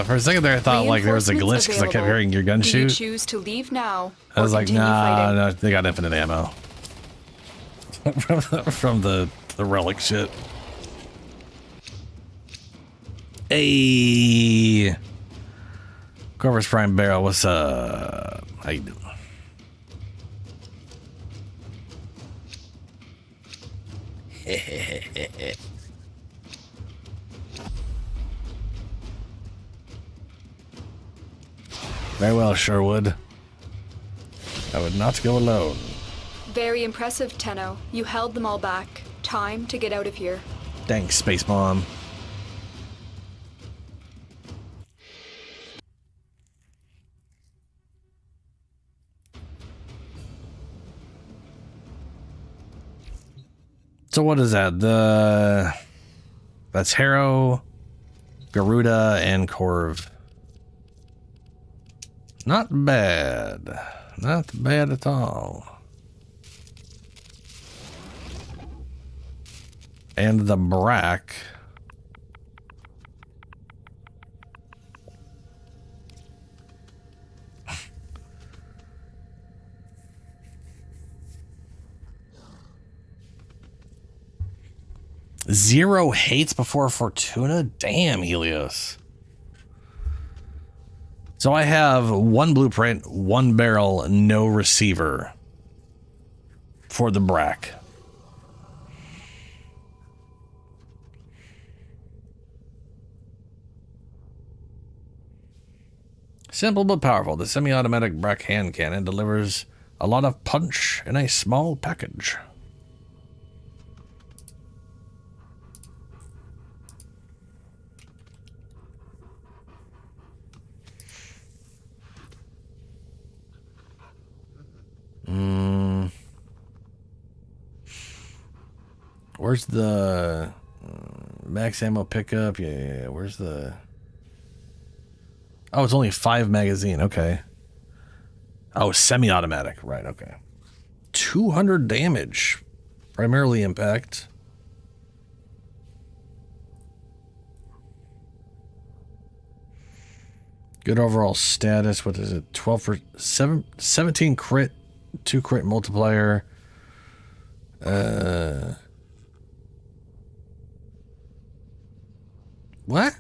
For a second there, I thought like there was a glitch because I kept hearing your gun Do you shoot. choose to leave now? I was or like, continue nah, fighting? no, they got infinite ammo. from the relic shit. Hey, Corvus Prime Barrel, what's up? How you doing? Very well, Sherwood. I would not go alone. Very impressive, Tenno. You held them all back. Time to get out of here. Thanks, Space Mom. So what is that? That's Harrow, Garuda, and Corv. Not bad. Not bad at all. And the Brack. Zero hates before Fortuna? Damn, Helios. So I have one blueprint, one barrel, no receiver for the Brack. Simple but powerful, the semi-automatic Brack hand cannon delivers a lot of punch in a small package. Where's the max ammo pickup? Yeah. Where's the... Oh, it's only 5 magazine. Okay. Oh, semi-automatic. Right, okay. 200 damage. Primarily impact. Good overall status. What is it? 12 for 17 crit, 2 crit multiplier. What?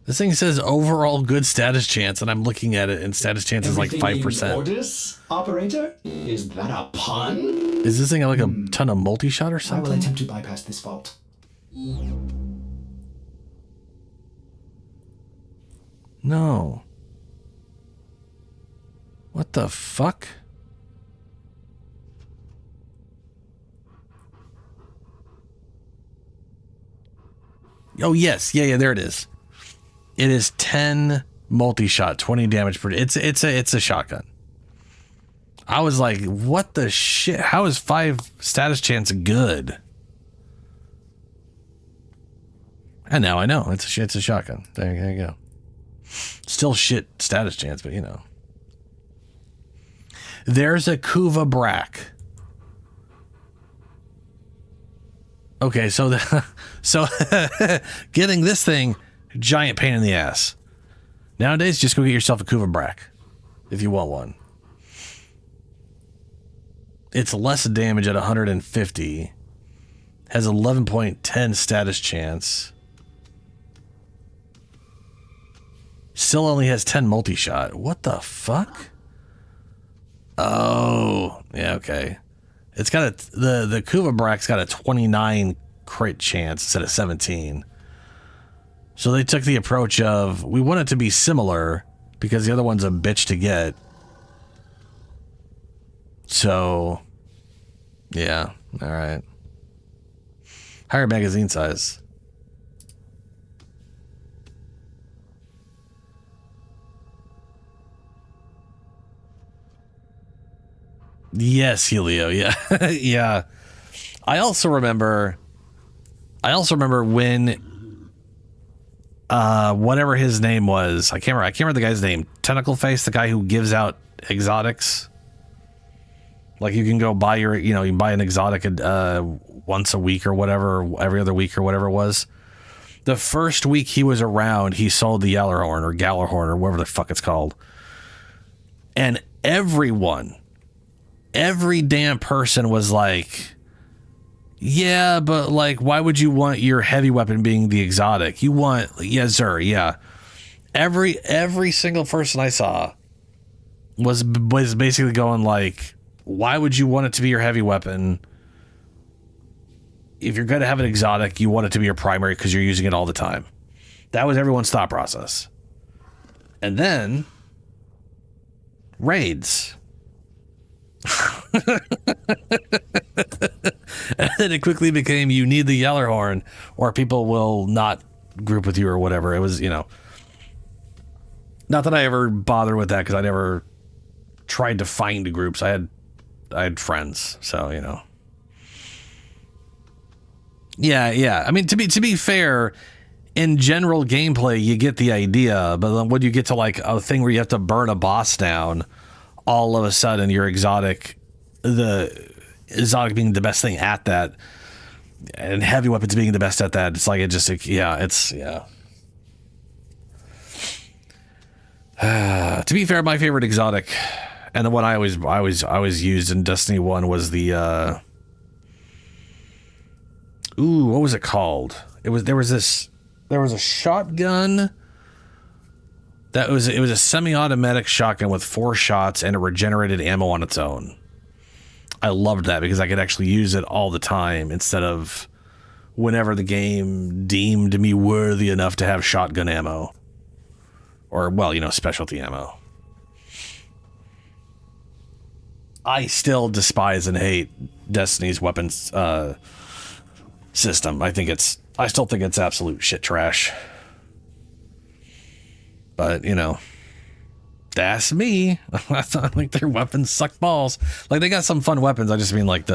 This thing says overall good status chance, and I'm looking at it, and status chance is like 5%. Orders, operator? Is that a pun? Is this thing like a ton of multi-shot or I something? will attempt to bypass this vault. No. What the fuck? Oh, yes. Yeah, there it is. It is 10 multi-shot, 20 damage per... It's a shotgun. I was like, what the shit? How is 5 status chance good? And now I know. It's a shotgun. There you go. Still shit status chance, but you know. There's a Kuva Brack. Okay, so getting this thing, giant pain in the ass. Nowadays, just go get yourself a Kuva Brack if you want one. It's less damage at 150. Has 11.10 status chance. Still only has 10 multi-shot. What the fuck? Oh, yeah, okay. It's got the Kuva Brack's got a 29 crit chance instead of 17. So they took the approach of, we want it to be similar because the other one's a bitch to get. So, yeah, all right. Higher magazine size. Yes, Helio. Yeah. Yeah. I also remember when whatever his name was, I can't remember the guy's name. Tentacle Face, the guy who gives out exotics. Like you can go buy you can buy an exotic once a week or whatever, or every other week or whatever it was. The first week he was around, he sold the Yallarhorn or Gallarhorn or whatever the fuck it's called. And everyone every damn person was like, yeah, but like, why would you want your heavy weapon being the exotic? You want, yes, sir, yeah. Every single person I saw was basically going like, why would you want it to be your heavy weapon? If you're going to have an exotic, you want it to be your primary because you're using it all the time. That was everyone's thought process. And then raids. And then it quickly became, you need the Yellerhorn or people will not group with you or whatever. It was, not that I ever bothered with that because I never tried to find groups. I had friends, so Yeah. I mean, to be fair, in general gameplay, you get the idea, but then when you get to like a thing where you have to burn a boss down, all of a sudden the exotic being the best thing at that, and heavy weapons being the best at that, it's like to be fair, my favorite exotic, and the one I always used in Destiny 1 was the what was it called? There was a shotgun it was a semi-automatic shotgun with 4 shots and it regenerated ammo on its own. I loved that because I could actually use it all the time instead of whenever the game deemed me worthy enough to have shotgun ammo. Or, specialty ammo. I still despise and hate Destiny's weapons system. I still think it's absolute shit trash. But, that's me. I think their weapons suck balls. Like, they got some fun weapons. I just mean, like,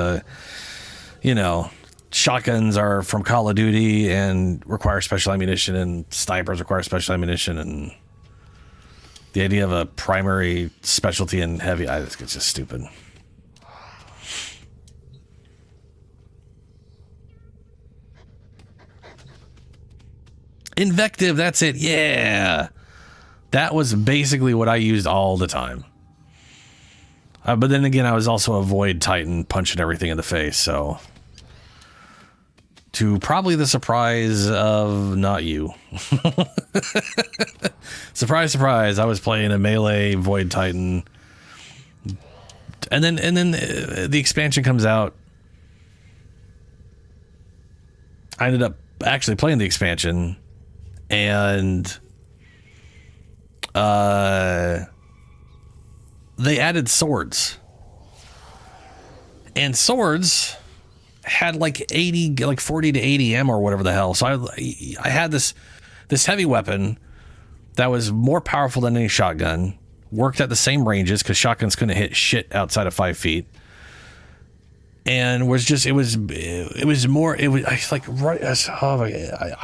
shotguns are from Call of Duty and require special ammunition, and snipers require special ammunition, and the idea of a primary specialty in heavy, I think it's just stupid. Invective, that's it. Yeah. That was basically what I used all the time. But then again, I was also a Void Titan punching everything in the face, so... To probably the surprise of not you. Surprise, surprise. I was playing a melee Void Titan. And then the expansion comes out. I ended up actually playing the expansion, and they added swords. And swords had like 40 to 80 ammo or whatever the hell. So I had this heavy weapon that was more powerful than any shotgun, worked at the same ranges because shotguns couldn't hit shit outside of 5 feet, and I'm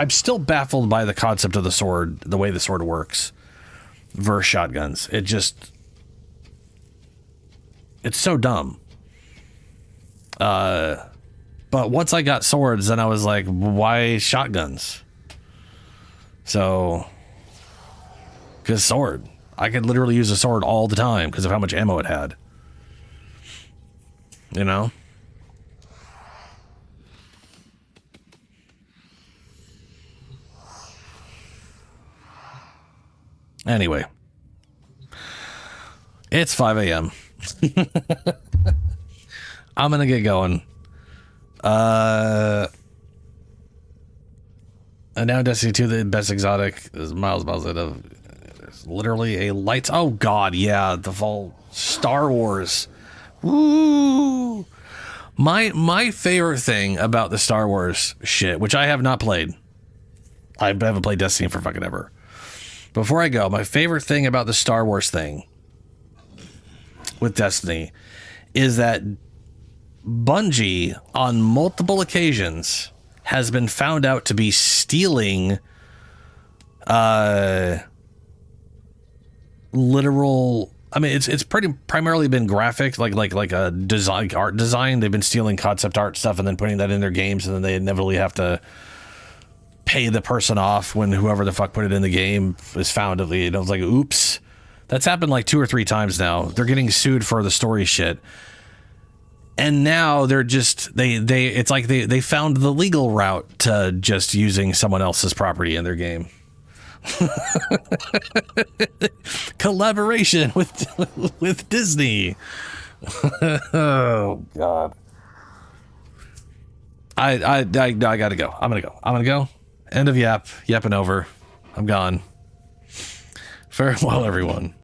still baffled by the concept of the sword, the way the sword works versus shotguns. It's so dumb. But once I got swords, then I was like, why shotguns? So, because sword. I could literally use a sword all the time because of how much ammo it had. Anyway. It's 5 a.m. I'm going to get going. And now Destiny 2, the best exotic is miles out of. There's literally a lights. Oh God, yeah, the full Star Wars. Woo! My favorite thing about the Star Wars shit, which I have not played. I haven't played Destiny for fucking ever. Before I go, my favorite thing about the Star Wars thing with Destiny is that Bungie, on multiple occasions, has been found out to be stealing literal. I mean, it's pretty primarily been graphics, like a design, art design. They've been stealing concept art stuff and then putting that in their games, and then they inevitably have to pay the person off when whoever the fuck put it in the game is found. It was like, oops. That's happened like 2 or 3 times now. They're getting sued for the story shit. And now they're just it's like they found the legal route to just using someone else's property in their game. Collaboration with Disney. Oh God. I gotta go. I'm gonna go. End of yapping over. I'm gone. Farewell, everyone.